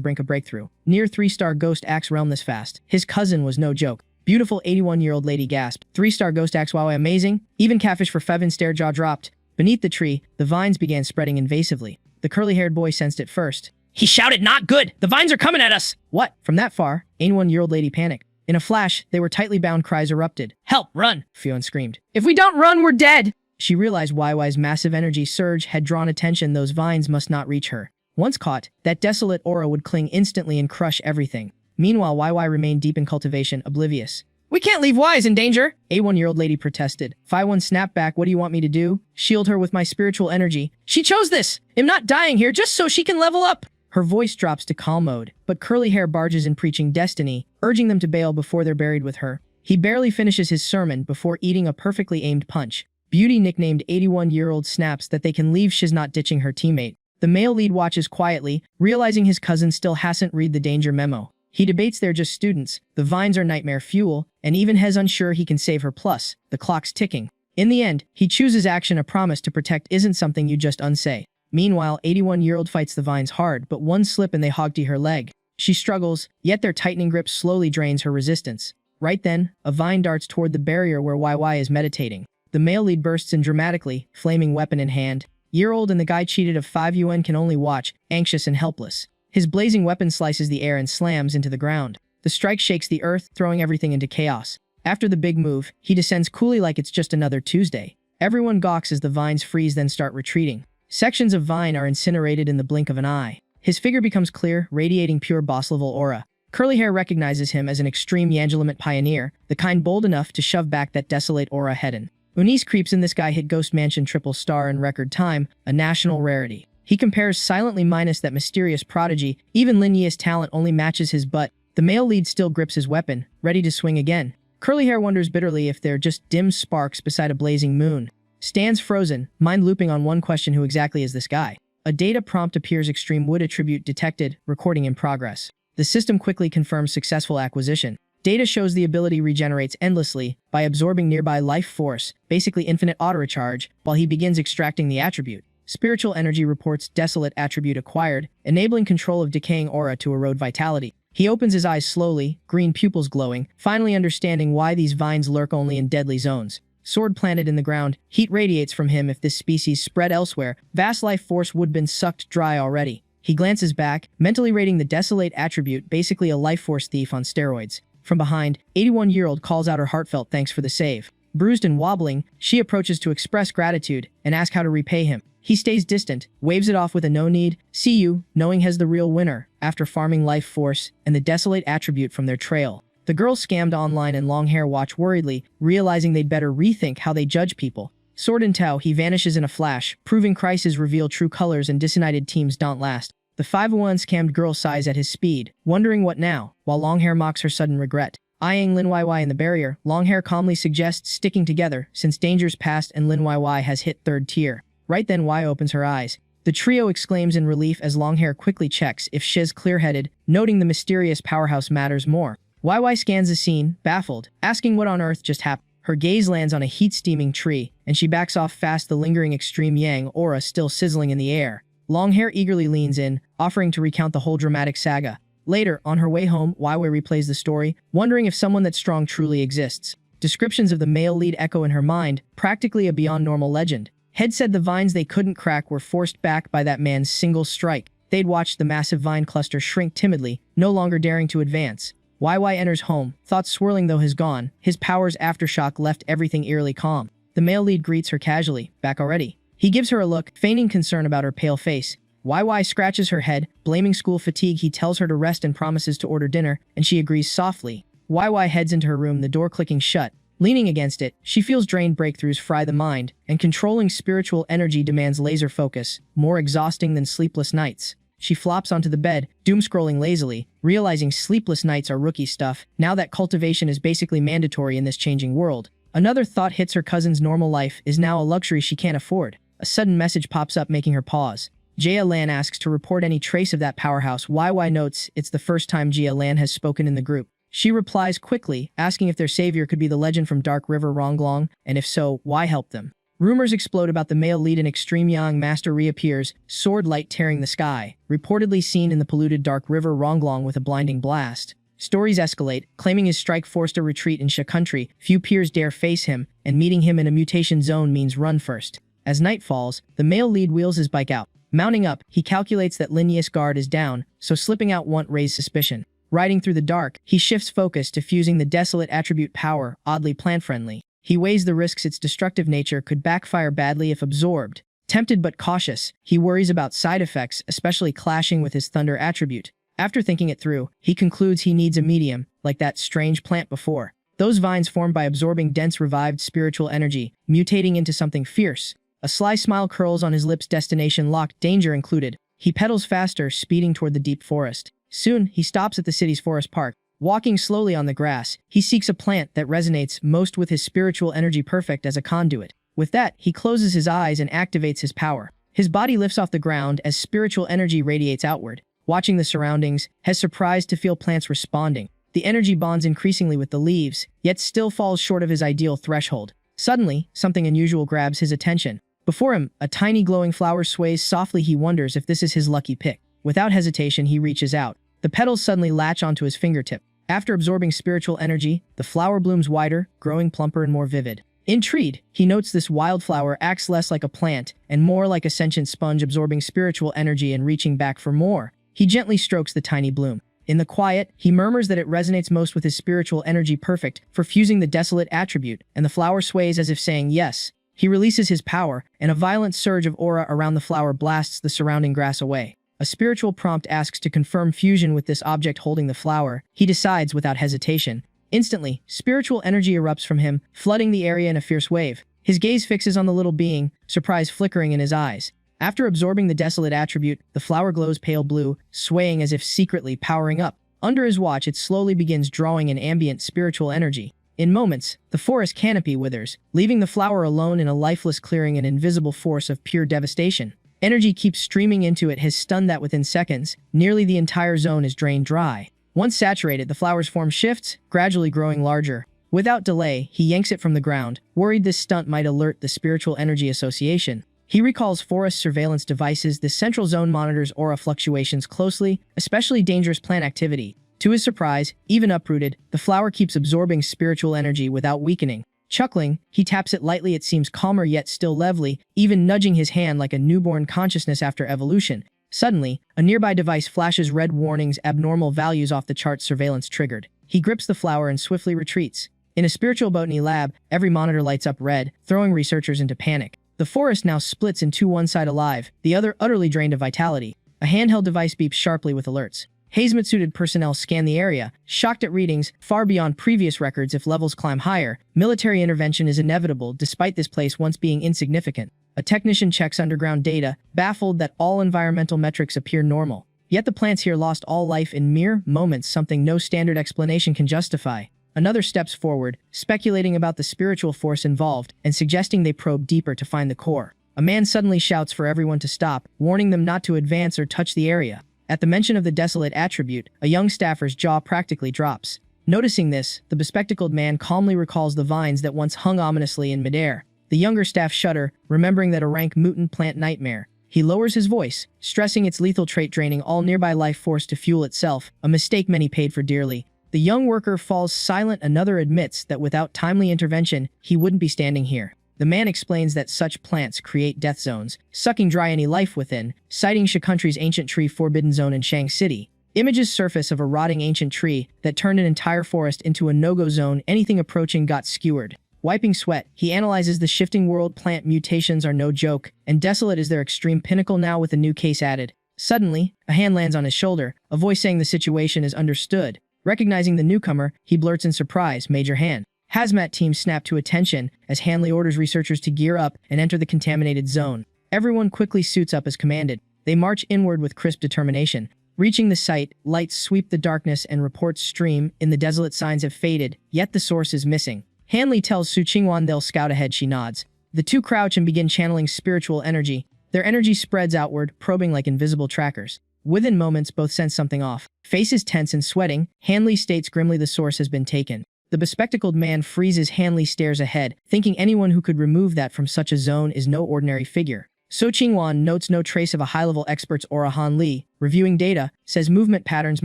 brink of breakthrough. Near 3-star ghost axe realm this fast. His cousin was no joke. Beautiful 81-year-old lady gasped. 3-star ghost axe, wow, amazing. Even catfish for Fevin stare, jaw dropped. Beneath the tree, the vines began spreading invasively. The curly-haired boy sensed it first. He shouted, not good! The vines are coming at us! What? From that far, 81-year-old lady panicked. In a flash, they were tightly bound. Cries erupted. Help! Run! Fionn screamed. If we don't run, we're dead! She realized YY's massive energy surge had drawn attention. Those vines must not reach her. Once caught, that desolate aura would cling instantly and crush everything. Meanwhile, YY remained deep in cultivation, oblivious. We can't leave Y's in danger! A 1-year-old lady protested. Phi-1 snapped back. What do you want me to do? Shield her with my spiritual energy. She chose this! I'm not dying here just so she can level up! Her voice drops to calm mode, but curly hair barges in, preaching destiny, urging them to bail before they're buried with her. He barely finishes his sermon before eating a perfectly aimed punch. Beauty, nicknamed 81-year-old, snaps that they can leave. She's not ditching her teammate. The male lead watches quietly, realizing his cousin still hasn't read the danger memo. He debates they're just students, the vines are nightmare fuel, and even has unsure he can save her. Plus, the clock's ticking. In the end, he chooses action. A promise to protect isn't something you just unsay. Meanwhile, 81-year-old fights the vines hard, but one slip and they hogtie her leg. She struggles, yet their tightening grip slowly drains her resistance. Right then, a vine darts toward the barrier where YY is meditating. The male lead bursts in dramatically, flaming weapon in hand. Year-old and the guy cheated of 5 UN can only watch, anxious and helpless. His blazing weapon slices the air and slams into the ground. The strike shakes the earth, throwing everything into chaos. After the big move, he descends coolly like it's just another Tuesday. Everyone gawks as the vines freeze then start retreating. Sections of vine are incinerated in the blink of an eye. His figure becomes clear, radiating pure boss-level aura. Curly hair recognizes him as an extreme Yangelimate pioneer, the kind bold enough to shove back that desolate aura head-in. Unis creeps in. This guy hit Ghost Mansion triple star in record time, a national rarity. He compares silently minus that mysterious prodigy. Even Linye's talent only matches his butt. The male lead still grips his weapon, ready to swing again. Curly hair wonders bitterly if they're just dim sparks beside a blazing moon. Stands frozen, mind looping on one question: who exactly is this guy? A data prompt appears. Extreme wood attribute detected, recording in progress. The system quickly confirms successful acquisition. Data shows the ability regenerates endlessly by absorbing nearby life force, basically infinite auto-recharge, while he begins extracting the attribute. Spiritual energy reports desolate attribute acquired, enabling control of decaying aura to erode vitality. He opens his eyes slowly, green pupils glowing, finally understanding why these vines lurk only in deadly zones. Sword planted in the ground, heat radiates from him. If this species spread elsewhere, vast life force would have been sucked dry already. He glances back, mentally rating the desolate attribute, basically a life force thief on steroids. From behind, 81-year-old calls out her heartfelt thanks for the save. Bruised and wobbling, she approaches to express gratitude and ask how to repay him. He stays distant, waves it off with a no need, see you, knowing he's the real winner, after farming life force and the desolate attribute from their trail. The girls scammed online and long hair watch worriedly, realizing they'd better rethink how they judge people. Sword in tow, he vanishes in a flash, proving crises reveal true colors and disunited teams don't last. The 501 scammed girl sighs at his speed, wondering what now, while long hair mocks her sudden regret. Eyeing Lin YY in the barrier, long hair calmly suggests sticking together since dangers past and Lin YY has hit 3rd tier. Right then Y opens her eyes. The trio exclaims in relief as long hair quickly checks if Shiz clear-headed, noting the mysterious powerhouse matters more. YY scans the scene, baffled, asking what on earth just happened. Her gaze lands on a heat-steaming tree, and she backs off fast, the lingering extreme yang aura still sizzling in the air. Long hair eagerly leans in, offering to recount the whole dramatic saga. Later, on her way home, YY replays the story, wondering if someone that strong truly exists. Descriptions of the male lead echo in her mind, practically a beyond normal legend. Head said the vines they couldn't crack were forced back by that man's single strike. They'd watched the massive vine cluster shrink timidly, no longer daring to advance. YY enters home, thoughts swirling though his gone. His power's aftershock left everything eerily calm. The male lead greets her casually, back already. He gives her a look, feigning concern about her pale face. YY scratches her head, blaming school fatigue. He tells her to rest and promises to order dinner, and she agrees softly. YY heads into her room, the door clicking shut. Leaning against it, she feels drained. Breakthroughs fry the mind, and controlling spiritual energy demands laser focus, more exhausting than sleepless nights. She flops onto the bed, doom-scrolling lazily, realizing sleepless nights are rookie stuff, now that cultivation is basically mandatory in this changing world. Another thought hits her. Cousin's normal life is now a luxury she can't afford. A sudden message pops up, making her pause. Jia Lan asks to report any trace of that powerhouse. YY notes it's the first time Jia Lan has spoken in the group. She replies quickly, asking if their savior could be the legend from Dark River Ronglong, and if so, why help them. Rumors explode about the male lead in Extreme Yang Master reappears, sword light tearing the sky, reportedly seen in the polluted Dark River Ronglong with a blinding blast. Stories escalate, claiming his strike forced a retreat in Sha country, few peers dare face him, and meeting him in a mutation zone means run first. As night falls, the male lead wheels his bike out. Mounting up, he calculates that Linnaeus guard is down, so slipping out won't raise suspicion. Riding through the dark, he shifts focus to fusing the desolate attribute power, oddly plant-friendly. He weighs the risks its destructive nature could backfire badly if absorbed. Tempted but cautious, he worries about side effects, especially clashing with his thunder attribute. After thinking it through, he concludes he needs a medium, like that strange plant before. Those vines form by absorbing dense revived spiritual energy, mutating into something fierce. A sly smile curls on his lips, destination locked, danger included. He pedals faster, speeding toward the deep forest. Soon, he stops at the city's forest park. Walking slowly on the grass, he seeks a plant that resonates most with his spiritual energy, perfect as a conduit. With that, he closes his eyes and activates his power. His body lifts off the ground as spiritual energy radiates outward. Watching the surroundings, has surprised to feel plants responding. The energy bonds increasingly with the leaves, yet still falls short of his ideal threshold. Suddenly, something unusual grabs his attention. Before him, a tiny glowing flower sways softly. He wonders if this is his lucky pick. Without hesitation, he reaches out. The petals suddenly latch onto his fingertip. After absorbing spiritual energy, the flower blooms wider, growing plumper and more vivid. Intrigued, he notes this wildflower acts less like a plant and more like a sentient sponge, absorbing spiritual energy and reaching back for more. He gently strokes the tiny bloom. In the quiet, he murmurs that it resonates most with his spiritual energy, perfect for fusing the desolate attribute, and the flower sways as if saying yes. He releases his power, and a violent surge of aura around the flower blasts the surrounding grass away. A spiritual prompt asks to confirm fusion with this object holding the flower. He decides without hesitation. Instantly, spiritual energy erupts from him, flooding the area in a fierce wave. His gaze fixes on the little being, surprise flickering in his eyes. After absorbing the desolate attribute, the flower glows pale blue, swaying as if secretly powering up. Under his watch, it slowly begins drawing an ambient spiritual energy. In moments, the forest canopy withers, leaving the flower alone in a lifeless clearing, an invisible force of pure devastation. Energy keeps streaming into it, has stunned that within seconds, nearly the entire zone is drained dry. Once saturated, the flower's form shifts, gradually growing larger. Without delay, he yanks it from the ground, worried this stunt might alert the Spiritual Energy Association. He recalls forest surveillance devices. The central zone monitors aura fluctuations closely, especially dangerous plant activity. To his surprise, even uprooted, the flower keeps absorbing spiritual energy without weakening. Chuckling, he taps it lightly. It seems calmer yet still lively, even nudging his hand like a newborn consciousness after evolution. Suddenly, a nearby device flashes red warnings, abnormal values off the chart, surveillance triggered. He grips the flower and swiftly retreats. In a spiritual botany lab, every monitor lights up red, throwing researchers into panic. The forest now splits in two, one side alive, the other utterly drained of vitality. A handheld device beeps sharply with alerts. Hazmat-suited personnel scan the area, shocked at readings far beyond previous records. If levels climb higher, military intervention is inevitable despite this place once being insignificant. A technician checks underground data, baffled that all environmental metrics appear normal. Yet the plants here lost all life in mere moments, something no standard explanation can justify. Another steps forward, speculating about the spiritual force involved and suggesting they probe deeper to find the core. A man suddenly shouts for everyone to stop, warning them not to advance or touch the area. At the mention of the desolate attribute, a young staffer's jaw practically drops. Noticing this, the bespectacled man calmly recalls the vines that once hung ominously in midair. The younger staff shudder, remembering that a rank mutant plant nightmare. He lowers his voice, stressing its lethal trait, draining all nearby life force to fuel itself, a mistake many paid for dearly. The young worker falls silent. Another admits that without timely intervention, he wouldn't be standing here. The man explains that such plants create death zones, sucking dry any life within, citing Sha country's ancient tree forbidden zone in Shang City. Images surface of a rotting ancient tree that turned an entire forest into a no-go zone. Anything approaching got skewered. Wiping sweat, he analyzes the shifting world. Plant mutations are no joke, and desolate is their extreme pinnacle, now with a new case added. Suddenly, a hand lands on his shoulder, a voice saying the situation is understood. Recognizing the newcomer, he blurts in surprise, "Major Han." Hazmat teams snap to attention as Hanley orders researchers to gear up and enter the contaminated zone. Everyone quickly suits up as commanded. They march inward with crisp determination. Reaching the site, lights sweep the darkness and reports stream in. The desolate signs have faded, yet the source is missing. Hanley tells Su Qingwan they'll scout ahead. She nods. The two crouch and begin channeling spiritual energy. Their energy spreads outward, probing like invisible trackers. Within moments, both sense something off. Faces tense and sweating, Hanley states grimly the source has been taken. The bespectacled man freezes. Hanley stares ahead, thinking anyone who could remove that from such a zone is no ordinary figure. So Qingwan notes no trace of a high-level expert's aura. Hanley, reviewing data, says movement patterns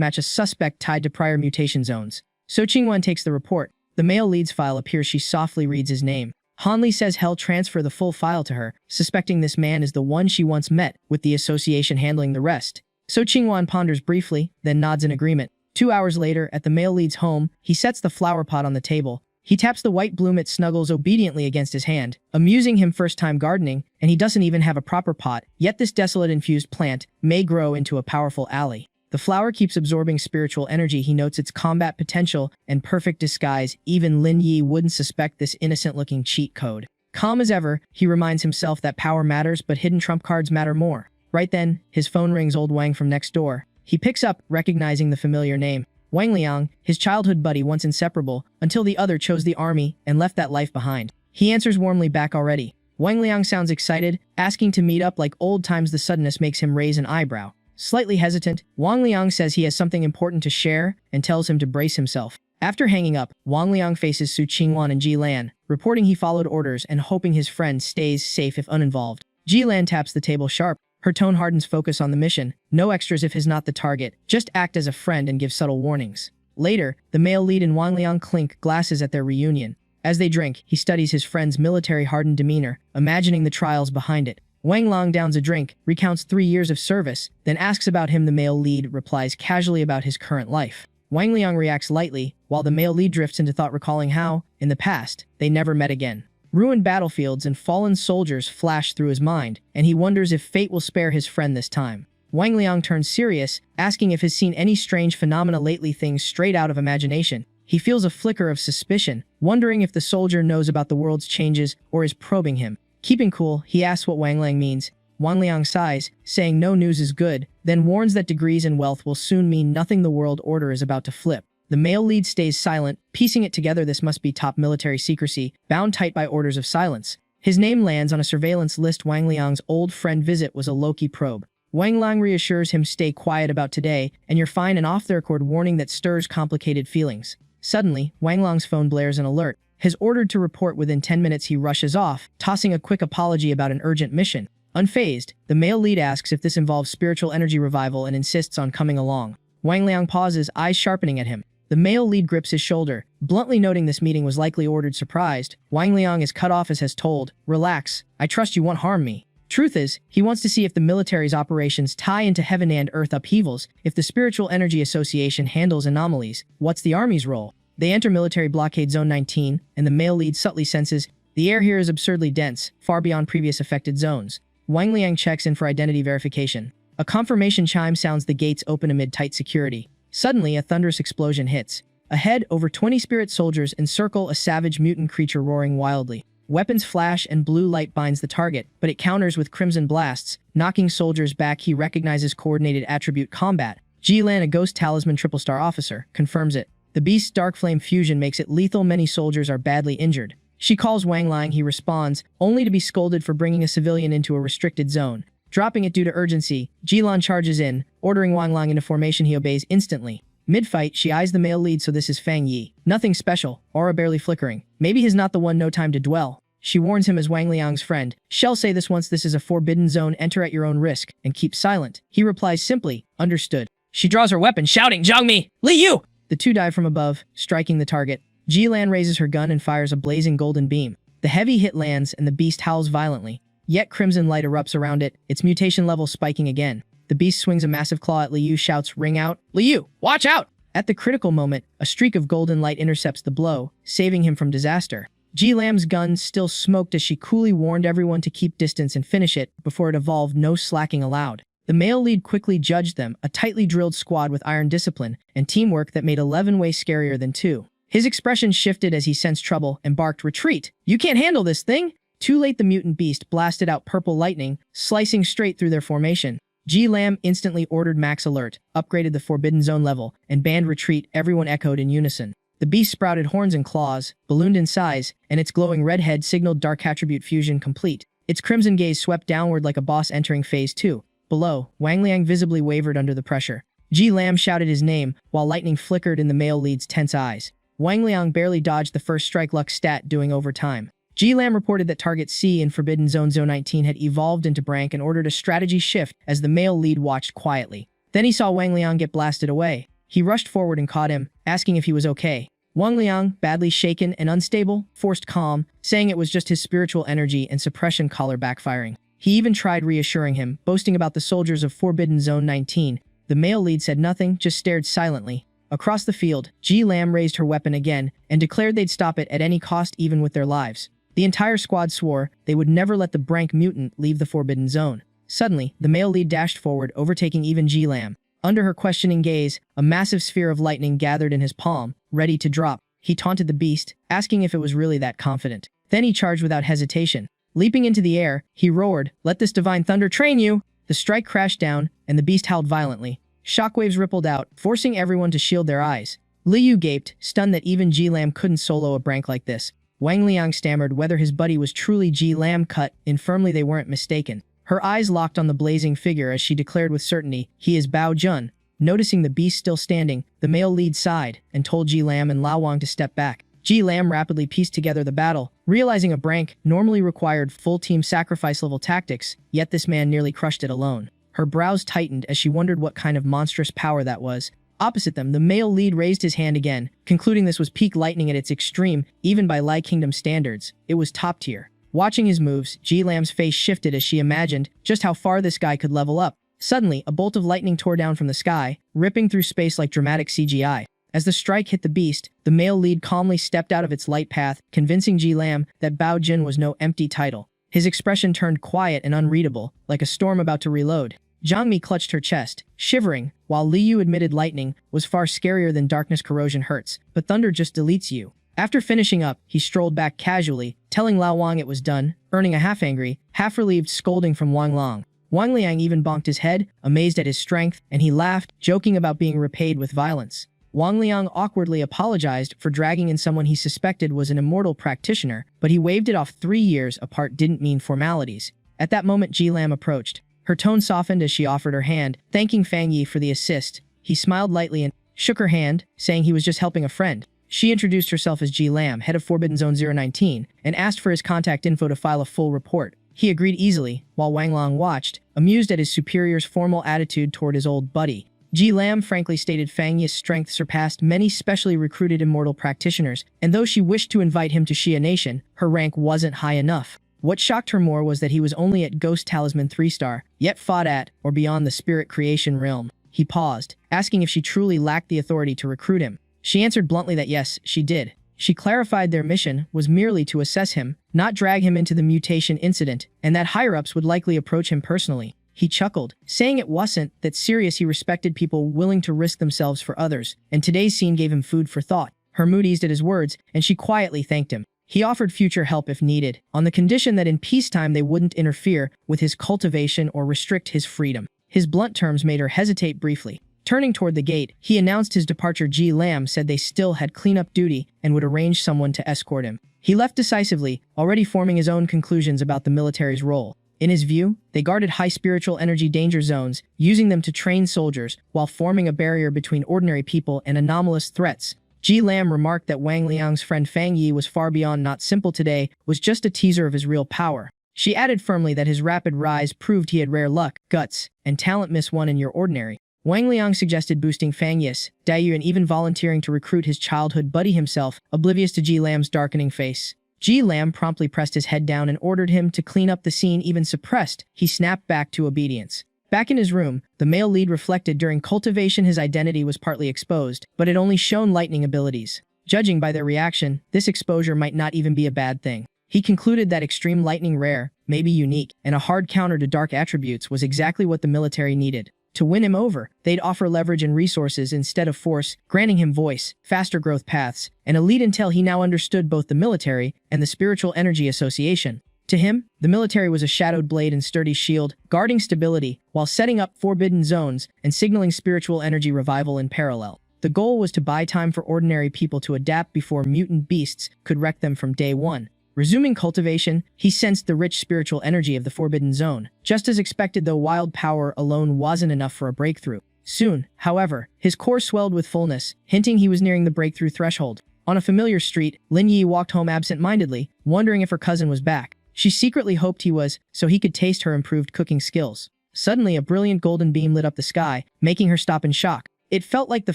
match a suspect tied to prior mutation zones. So Qingwan takes the report. The male lead's file appears. She softly reads his name. Hanley says he'll transfer the full file to her, suspecting this man is the one she once met, with the association handling the rest. So Qingwan ponders briefly, then nods in agreement. 2 hours later, at the male lead's home, he sets the flower pot on the table. He taps the white bloom. It snuggles obediently against his hand, amusing him first-time gardening, and he doesn't even have a proper pot, yet this desolate infused plant may grow into a powerful ally. The flower keeps absorbing spiritual energy. He notes its combat potential and perfect disguise. Even Lin Yi wouldn't suspect this innocent-looking cheat code. Calm as ever, he reminds himself that power matters, but hidden trump cards matter more. Right then, his phone rings. Old Wang from next door. He picks up, recognizing the familiar name. Wang Liang, his childhood buddy, once inseparable, until the other chose the army and left that life behind. He answers warmly back already. Wang Liang sounds excited, asking to meet up like old times. The suddenness makes him raise an eyebrow. Slightly hesitant, Wang Liang says he has something important to share and tells him to brace himself. After hanging up, Wang Liang faces Su Qingwan and Ji Lan, reporting he followed orders and hoping his friend stays safe if uninvolved. Ji Lan taps the table sharp. Her tone hardens focus on the mission. No extras if he's not the target. Just act as a friend and give subtle warnings. Later, the male lead and Wang Liang clink glasses at their reunion. As they drink, he studies his friend's military-hardened demeanor, imagining the trials behind it. Wang Liang downs a drink, recounts 3 years of service, then asks about him. The male lead replies casually about his current life. Wang Liang reacts lightly, while the male lead drifts into thought, recalling how, in the past, they never met again. Ruined battlefields and fallen soldiers flash through his mind, and he wonders if fate will spare his friend this time. Wang Liang turns serious, asking if he's seen any strange phenomena lately, things straight out of imagination. He feels a flicker of suspicion, wondering if the soldier knows about the world's changes or is probing him. Keeping cool, he asks what Wang Liang means. Wang Liang sighs, saying no news is good, then warns that degrees and wealth will soon mean nothing. The world order is about to flip. The male lead stays silent, piecing it together. This must be top military secrecy, bound tight by orders of silence. His name lands on a surveillance list. Wang Liang's old friend visit was a low-key probe. Wang Liang reassures him stay quiet about today, and you're fine, an off-the-record warning that stirs complicated feelings. Suddenly, Wang Liang's phone blares an alert. He's ordered to report within 10 minutes. He rushes off, tossing a quick apology about an urgent mission. Unfazed, the male lead asks if this involves spiritual energy revival and insists on coming along. Wang Liang pauses, eyes sharpening at him. The male lead grips his shoulder, bluntly noting this meeting was likely ordered. Surprised, Wang Liang is cut off as has told, "Relax, I trust you won't harm me." Truth is, he wants to see if the military's operations tie into heaven and earth upheavals. If the Spiritual Energy Association handles anomalies, what's the army's role? They enter military blockade zone 19, and the male lead subtly senses the air here is absurdly dense, far beyond previous affected zones. Wang Liang checks in for identity verification. A confirmation chime sounds. The gates open amid tight security. Suddenly, a thunderous explosion hits. Ahead, over 20 spirit soldiers encircle a savage mutant creature roaring wildly. Weapons flash and blue light binds the target, but it counters with crimson blasts, knocking soldiers back. He recognizes coordinated attribute combat. Ji Lan, a ghost talisman triple-star officer, confirms it. The beast's dark flame fusion makes it lethal. Many soldiers are badly injured. She calls Wang Liang. He responds, only to be scolded for bringing a civilian into a restricted zone. Dropping it due to urgency, Ji Lan charges in, ordering Wang Liang into formation. He obeys instantly. Mid-fight, she eyes the male lead. So this is Fang Yi. Nothing special, aura barely flickering. Maybe he's not the one. No time to dwell. She warns him as Wang Liang's friend. Shall say this once. This is a forbidden zone. Enter at your own risk, and keep silent. He replies simply, understood. She draws her weapon, shouting, Zhang Mi! Li Yu! The two dive from above, striking the target. Ji Lan raises her gun and fires a blazing golden beam. The heavy hit lands, and the beast howls violently. Yet crimson light erupts around it, its mutation level spiking again. The beast swings a massive claw at Li Yu, shouts, ring out, Li Yu, watch out! At the critical moment, a streak of golden light intercepts the blow, saving him from disaster. Ji Lam's gun still smoked as she coolly warned everyone to keep distance and finish it before it evolved. No slacking allowed. The male lead quickly judged them, a tightly drilled squad with iron discipline and teamwork that made 11 way scarier than 2. His expression shifted as he sensed trouble and barked, retreat! You can't handle this thing! Too late, the mutant beast blasted out purple lightning, slicing straight through their formation. Ji Lam instantly ordered max alert, upgraded the forbidden zone level, and banned retreat. Everyone echoed in unison. The beast sprouted horns and claws, ballooned in size, and its glowing red head signaled dark attribute fusion complete. Its crimson gaze swept downward like a boss entering phase 2. below, Wang Liang visibly wavered under the pressure. Ji Lam shouted his name, while lightning flickered in the male lead's tense eyes. Wang Liang barely dodged the first strike luck stat doing overtime. Ji Lam reported that Target C in Forbidden Zone 19 had evolved into Brank and ordered a strategy shift as the male lead watched quietly. Then he saw Wang Liang get blasted away. He rushed forward and caught him, asking if he was okay. Wang Liang, badly shaken and unstable, forced calm, saying it was just his spiritual energy and suppression collar backfiring. He even tried reassuring him, boasting about the soldiers of Forbidden Zone 19. The male lead said nothing, just stared silently. Across the field, Ji Lam raised her weapon again and declared they'd stop it at any cost, even with their lives. The entire squad swore they would never let the Brank mutant leave the Forbidden Zone. Suddenly, the male lead dashed forward, overtaking even Ji Lam. Under her questioning gaze, a massive sphere of lightning gathered in his palm, ready to drop. He taunted the beast, asking if it was really that confident. Then he charged without hesitation. Leaping into the air, he roared, "Let this divine thunder train you!" The strike crashed down, and the beast howled violently. Shockwaves rippled out, forcing everyone to shield their eyes. Liu gaped, stunned that even Ji Lam couldn't solo a Brank like this. Wang Liang stammered whether his buddy was truly Ji Lam, cut in firmly they weren't mistaken. Her eyes locked on the blazing figure as she declared with certainty, "He is Bao Jun." Noticing the beast still standing, the male lead sighed and told Ji Lam and Lao Wang to step back. Ji Lam rapidly pieced together the battle, realizing a Brank normally required full team sacrifice-level tactics, yet this man nearly crushed it alone. Her brows tightened as she wondered what kind of monstrous power that was. Opposite them, the male lead raised his hand again, concluding this was peak lightning at its extreme, even by Lai Kingdom standards. It was top tier. Watching his moves, Ji Lam's face shifted as she imagined just how far this guy could level up. Suddenly, a bolt of lightning tore down from the sky, ripping through space like dramatic CGI. As the strike hit the beast, the male lead calmly stepped out of its light path, convincing Ji Lam that Bao Jin was no empty title. His expression turned quiet and unreadable, like a storm about to reload. Zhang Mi clutched her chest, shivering, while Liu admitted lightning was far scarier than darkness. Corrosion hurts, but thunder just deletes you. After finishing up, he strolled back casually, telling Lao Wang it was done, earning a half-angry, half-relieved scolding from Wang Lang. Wang Liang even bonked his head, amazed at his strength, and he laughed, joking about being repaid with violence. Wang Liang awkwardly apologized for dragging in someone he suspected was an immortal practitioner, but he waved it off. 3 years apart didn't mean formalities. At that moment, Ji Lam approached. Her tone softened as she offered her hand, thanking Fang Yi for the assist. He smiled lightly and shook her hand, saying he was just helping a friend. She introduced herself as Ji Lam, head of Forbidden Zone 019, and asked for his contact info to file a full report. He agreed easily, while Wang Lang watched, amused at his superior's formal attitude toward his old buddy. Ji Lam frankly stated Fang Yi's strength surpassed many specially recruited immortal practitioners, and though she wished to invite him to Xia Nation, her rank wasn't high enough. What shocked her more was that he was only at Ghost Talisman 3-star, yet fought at, or beyond the spirit creation realm. He paused, asking if she truly lacked the authority to recruit him. She answered bluntly that yes, she did. She clarified their mission was merely to assess him, not drag him into the mutation incident, and that higher-ups would likely approach him personally. He chuckled, saying it wasn't that serious. He respected people willing to risk themselves for others, and today's scene gave him food for thought. Her mood eased at his words, and she quietly thanked him. He offered future help if needed, on the condition that in peacetime they wouldn't interfere with his cultivation or restrict his freedom. His blunt terms made her hesitate briefly. Turning toward the gate, he announced his departure. Ji Lam said they still had cleanup duty and would arrange someone to escort him. He left decisively, already forming his own conclusions about the military's role. In his view, they guarded high spiritual energy danger zones, using them to train soldiers while forming a barrier between ordinary people and anomalous threats. Ji Lam remarked that Wang Liang's friend Fang Yi was far beyond not simple today, was just a teaser of his real power. She added firmly that his rapid rise proved he had rare luck, guts, and talent. Miss one in your ordinary. Wang Liang suggested boosting Fang Yi's, Dayu, and even volunteering to recruit his childhood buddy himself, oblivious to Ji Lam's darkening face. Ji Lam promptly pressed his head down and ordered him to clean up the scene. Even suppressed, he snapped back to obedience. Back in his room, the male lead reflected during cultivation his identity was partly exposed, but it only shown lightning abilities. Judging by their reaction, this exposure might not even be a bad thing. He concluded that extreme lightning rare, maybe unique, and a hard counter to dark attributes was exactly what the military needed. To win him over, they'd offer leverage and resources instead of force, granting him voice, faster growth paths, and elite intel. He now understood both the military and the spiritual energy association. To him, the military was a shadowed blade and sturdy shield, guarding stability while setting up forbidden zones and signaling spiritual energy revival in parallel. The goal was to buy time for ordinary people to adapt before mutant beasts could wreck them from day one. Resuming cultivation, he sensed the rich spiritual energy of the Forbidden Zone. Just as expected, though, wild power alone wasn't enough for a breakthrough. Soon, however, his core swelled with fullness, hinting he was nearing the breakthrough threshold. On a familiar street, Lin Yi walked home absent-mindedly, wondering if her cousin was back. She secretly hoped he was, so he could taste her improved cooking skills. Suddenly, a brilliant golden beam lit up the sky, making her stop in shock. It felt like the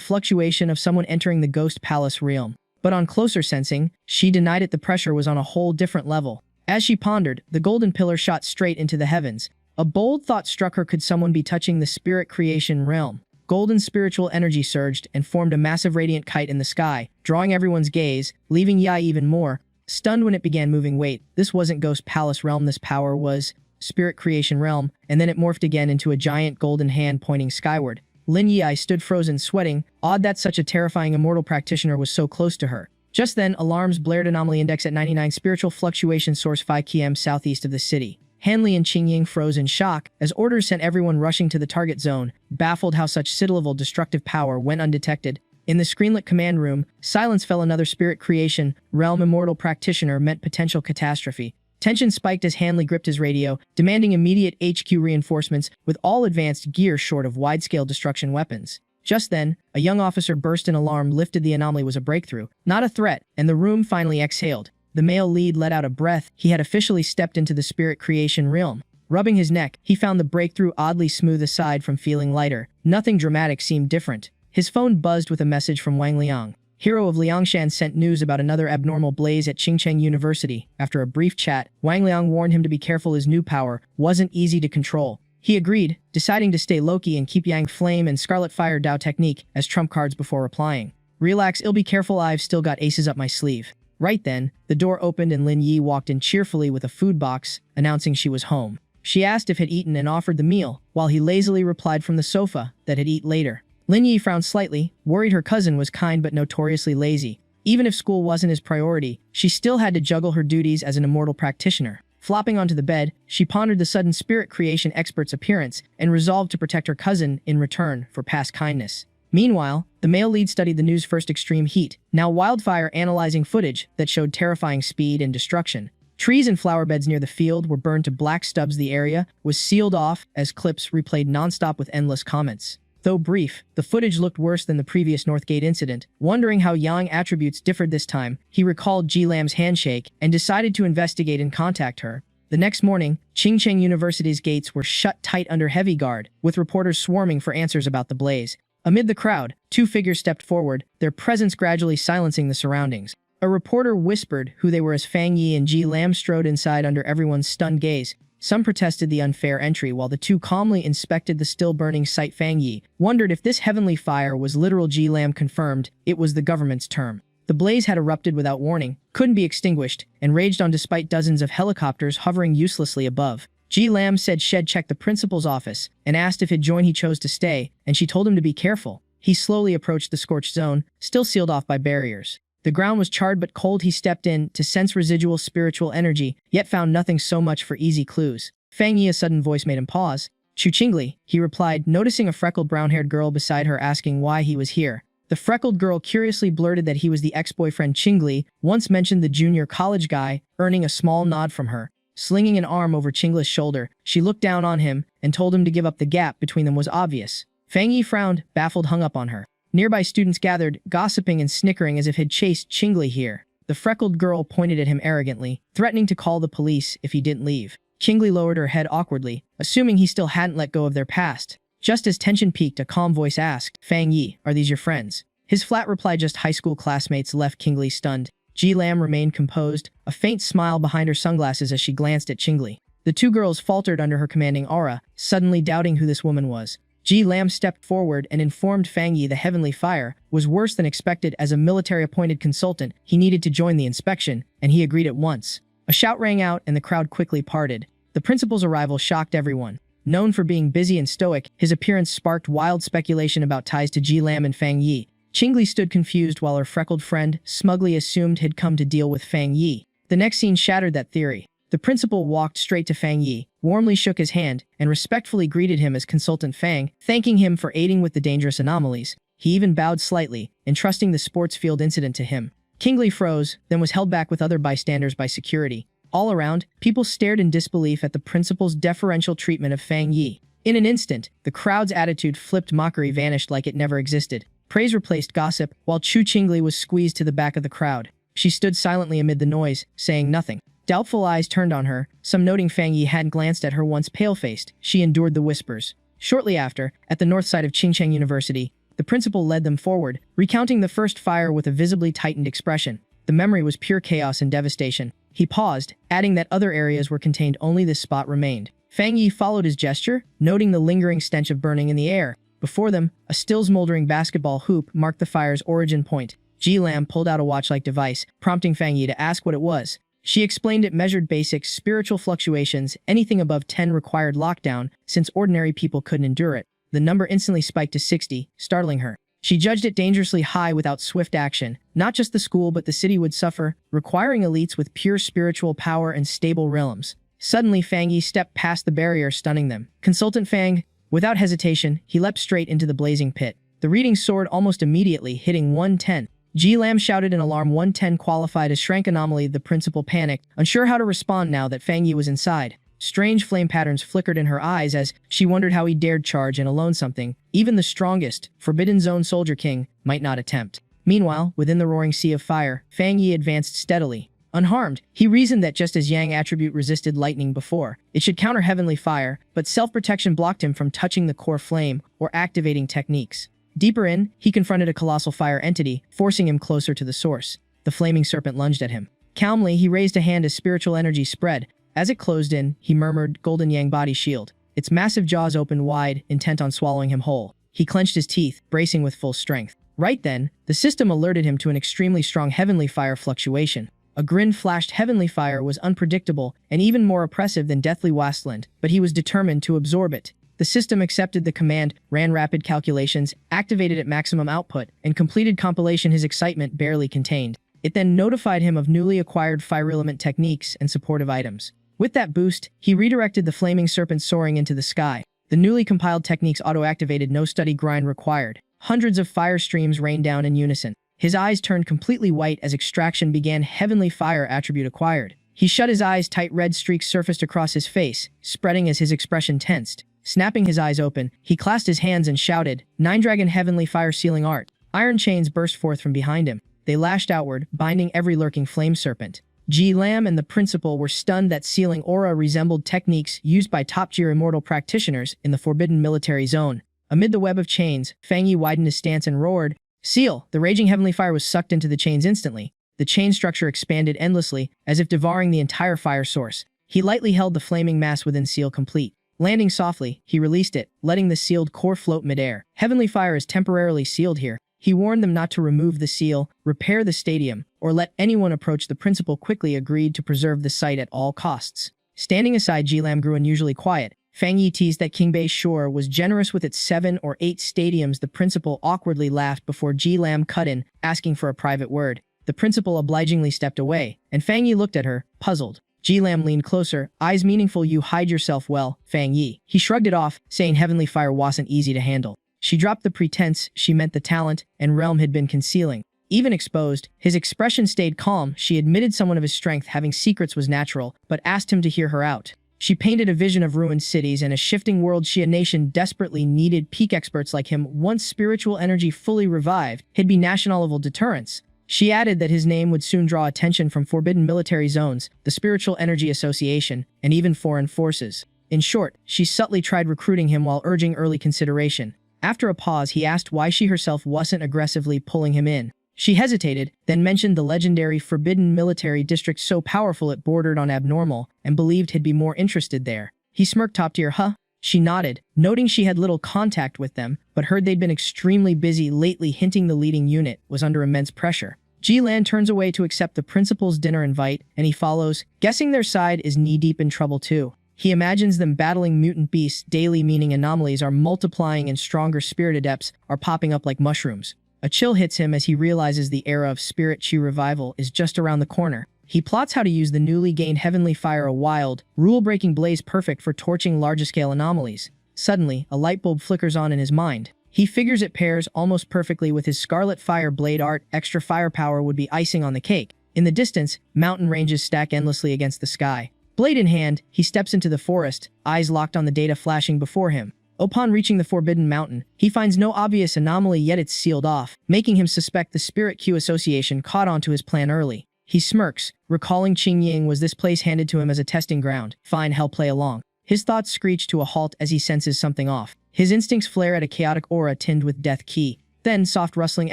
fluctuation of someone entering the Ghost Palace realm. But on closer sensing, she denied it. The pressure was on a whole different level. As she pondered, the golden pillar shot straight into the heavens. A bold thought struck her: could someone be touching the spirit creation realm? Golden spiritual energy surged and formed a massive radiant kite in the sky, drawing everyone's gaze, leaving Yi even more stunned when it began moving. Wait, this wasn't Ghost Palace realm, this power was spirit creation realm, and then it morphed again into a giant golden hand pointing skyward. Lin Yi stood frozen, sweating. Odd that such a terrifying immortal practitioner was so close to her. Just then, alarms blared. Anomaly index at 99. Spiritual fluctuation source 5 km southeast of the city. Hanli and Qingying froze in shock as orders sent everyone rushing to the target zone, baffled how such level destructive power went undetected. In the screenlit command room, silence fell. Another spirit creation realm immortal practitioner meant potential catastrophe. Tension spiked as Hanley gripped his radio, demanding immediate HQ reinforcements with all advanced gear short of wide-scale destruction weapons. Just then, a young officer burst in alarm. Lifted the anomaly was a breakthrough, not a threat, and the room finally exhaled. The male lead let out a breath. He had officially stepped into the spirit creation realm. Rubbing his neck, he found the breakthrough oddly smooth. Aside from feeling lighter, nothing dramatic seemed different. His phone buzzed with a message from Wang Liang. Hero of Liangshan sent news about another abnormal blaze at Qingcheng University. After a brief chat, Wang Liang warned him to be careful. His new power wasn't easy to control. He agreed, deciding to stay low-key and keep Yang Flame and Scarlet Fire Dao technique as trump cards before replying. Relax, I'll be careful, I've still got aces up my sleeve. Right then, the door opened and Lin Yi walked in cheerfully with a food box, announcing she was home. She asked if he'd eaten and offered the meal, while he lazily replied from the sofa that he'd eat later. Lin Yi frowned slightly, worried her cousin was kind but notoriously lazy. Even if school wasn't his priority, she still had to juggle her duties as an immortal practitioner. Flopping onto the bed, she pondered the sudden spirit creation expert's appearance and resolved to protect her cousin in return for past kindness. Meanwhile, the male lead studied the news. First, extreme heat, now wildfire, analyzing footage that showed terrifying speed and destruction. Trees and flower beds near the field were burned to black stubs. The area was sealed off as clips replayed nonstop with endless comments. Though brief, the footage looked worse than the previous Northgate incident. Wondering how Yang attributes differed this time, he recalled Ji Lam's handshake and decided to investigate and contact her. The next morning, Qingcheng University's gates were shut tight under heavy guard, with reporters swarming for answers about the blaze. Amid the crowd, two figures stepped forward, their presence gradually silencing the surroundings. A reporter whispered who they were as Fang Yi and Ji Lam strode inside under everyone's stunned gaze. Some protested the unfair entry while the two calmly inspected the still-burning site. Fang Yi wondered if this heavenly fire was literal. Ji Lam confirmed it was the government's term. The blaze had erupted without warning, couldn't be extinguished, and raged on despite dozens of helicopters hovering uselessly above. Ji Lam said she'd checked the principal's office and asked if he'd join. He chose to stay, and she told him to be careful. He slowly approached the scorched zone, still sealed off by barriers. The ground was charred but cold. He stepped in to sense residual spiritual energy, yet found nothing. So much for easy clues. Fang Yi, a sudden voice made him pause. Chu Qingli, he replied, noticing a freckled brown-haired girl beside her asking why he was here. The freckled girl curiously blurted that he was the ex-boyfriend Qingli once mentioned, the junior college guy, earning a small nod from her. Slinging an arm over Qingli's shoulder, she looked down on him and told him to give up. The gap between them was obvious. Fang Yi frowned, baffled, hung up on her. Nearby students gathered, gossiping and snickering as if he'd chased Qingli here. The freckled girl pointed at him arrogantly, threatening to call the police if he didn't leave. Qingli lowered her head awkwardly, assuming he still hadn't let go of their past. Just as tension peaked, a calm voice asked, Fang Yi, are these your friends? His flat reply, just high school classmates, left Qingli stunned. Ji Lam remained composed, a faint smile behind her sunglasses as she glanced at Qingli. The two girls faltered under her commanding aura, suddenly doubting who this woman was. Ji Lam stepped forward and informed Fang Yi the heavenly fire was worse than expected. As a military-appointed consultant, he needed to join the inspection, and he agreed at once. A shout rang out and the crowd quickly parted. The principal's arrival shocked everyone. Known for being busy and stoic, his appearance sparked wild speculation about ties to Ji Lam and Fang Yi. Qingli stood confused while her freckled friend smugly assumed he'd come to deal with Fang Yi. The next scene shattered that theory. The principal walked straight to Fang Yi, warmly shook his hand, and respectfully greeted him as Consultant Fang, thanking him for aiding with the dangerous anomalies. He even bowed slightly, entrusting the sports field incident to him. Kingsley froze, then was held back with other bystanders by security. All around, people stared in disbelief at the principal's deferential treatment of Fang Yi. In an instant, the crowd's attitude flipped, mockery vanished like it never existed. Praise replaced gossip, while Chu Qingli was squeezed to the back of the crowd. She stood silently amid the noise, saying nothing. Doubtful eyes turned on her, some noting Fang Yi hadn't glanced at her once pale-faced. She endured the whispers. Shortly after, at the north side of Qingcheng University, the principal led them forward, recounting the first fire with a visibly tightened expression. The memory was pure chaos and devastation. He paused, adding that other areas were contained, only this spot remained. Fang Yi followed his gesture, noting the lingering stench of burning in the air. Before them, a still smoldering basketball hoop marked the fire's origin point. Ji Lam pulled out a watch-like device, prompting Fang Yi to ask what it was. She explained it measured basic spiritual fluctuations. Anything above 10 required lockdown, since ordinary people couldn't endure it. The number instantly spiked to 60, startling her. She judged it dangerously high without swift action. Not just the school but the city would suffer, requiring elites with pure spiritual power and stable realms. Suddenly, Fang Yi stepped past the barrier, stunning them. Consultant Fang. Without hesitation, he leapt straight into the blazing pit. The reading soared almost immediately, hitting 110. Ji Lam shouted in alarm. 110 qualified as shrank anomaly. The principal panicked, unsure how to respond now that Fang Yi was inside. Strange flame patterns flickered in her eyes as she wondered how he dared charge in alone, something even the strongest, Forbidden Zone Soldier King might not attempt. Meanwhile, within the roaring sea of fire, Fang Yi advanced steadily. Unharmed, he reasoned that just as Yang attribute resisted lightning before, it should counter heavenly fire, but self-protection blocked him from touching the core flame or activating techniques. Deeper in, he confronted a colossal fire entity, forcing him closer to the source. The flaming serpent lunged at him. Calmly, he raised a hand as spiritual energy spread. As it closed in, he murmured, "Golden Yang body shield." Its massive jaws opened wide, intent on swallowing him whole. He clenched his teeth, bracing with full strength. Right then, the system alerted him to an extremely strong heavenly fire fluctuation. A grin flashed. Heavenly fire was unpredictable and even more oppressive than deathly wasteland, but he was determined to absorb it. The system accepted the command, ran rapid calculations, activated at maximum output, and completed compilation. His excitement barely contained. It then notified him of newly acquired fire element techniques and supportive items. With that boost, he redirected the flaming serpent soaring into the sky. The newly compiled techniques auto-activated, no study grind required. Hundreds of fire streams rained down in unison. His eyes turned completely white as extraction began. Heavenly fire attribute acquired. He shut his eyes tight. Red streaks surfaced across his face, spreading as his expression tensed. Snapping his eyes open, he clasped his hands and shouted, "Nine Dragon Heavenly Fire Sealing Art." Iron chains burst forth from behind him. They lashed outward, binding every lurking flame serpent. Ji Lam and the principal were stunned. That sealing aura resembled techniques used by top-tier immortal practitioners in the Forbidden Military Zone. Amid the web of chains, Fang Yi widened his stance and roared, "Seal!" The raging heavenly fire was sucked into the chains instantly. The chain structure expanded endlessly, as if devouring the entire fire source. He lightly held the flaming mass within seal complete. Landing softly, he released it, letting the sealed core float midair. Heavenly fire is temporarily sealed here. He warned them not to remove the seal, repair the stadium, or let anyone approach. The principal quickly agreed to preserve the site at all costs. Standing aside, Ji Lam grew unusually quiet. Fang Yi teased that Qingbei Shore was generous with its 7 or 8 stadiums. The principal awkwardly laughed before Ji Lam cut in, asking for a private word. The principal obligingly stepped away, and Fang Yi looked at her, puzzled. Ji Lam leaned closer, eyes meaningful. "You hide yourself well, Fang Yi." He shrugged it off, saying heavenly fire wasn't easy to handle. She dropped the pretense. She meant the talent and realm had been concealing. Even exposed, his expression stayed calm. She admitted someone of his strength having secrets was natural, but asked him to hear her out. She painted a vision of ruined cities and a shifting world. A nation desperately needed peak experts like him. Once spiritual energy fully revived, he'd be national-level deterrence. She added that his name would soon draw attention from forbidden military zones, the Spiritual Energy Association, and even foreign forces. In short, she subtly tried recruiting him while urging early consideration. After a pause, he asked why she herself wasn't aggressively pulling him in. She hesitated, then mentioned the legendary Forbidden Military District, so powerful it bordered on abnormal, and believed he'd be more interested there. He smirked. "Top tier, huh?" She nodded, noting she had little contact with them, but heard they'd been extremely busy lately, hinting the leading unit was under immense pressure. Ji Lan turns away to accept the principal's dinner invite, and he follows, guessing their side is knee-deep in trouble too. He imagines them battling mutant beasts daily, meaning anomalies are multiplying and stronger spirit adepts are popping up like mushrooms. A chill hits him as he realizes the era of spirit chi revival is just around the corner. He plots how to use the newly gained heavenly fire, a wild, rule-breaking blaze perfect for torching large-scale anomalies. Suddenly, a light bulb flickers on in his mind. He figures it pairs almost perfectly with his scarlet fire blade art. Extra firepower would be icing on the cake. In the distance, mountain ranges stack endlessly against the sky. Blade in hand, he steps into the forest, eyes locked on the data flashing before him. Upon reaching the forbidden mountain, he finds no obvious anomaly, yet it's sealed off, making him suspect the Spirit Q Association caught on to his plan early. He smirks, recalling Qingying was this place handed to him as a testing ground. Fine, hell, play along. His thoughts screech to a halt as he senses something off. His instincts flare at a chaotic aura tinged with death key. Then soft rustling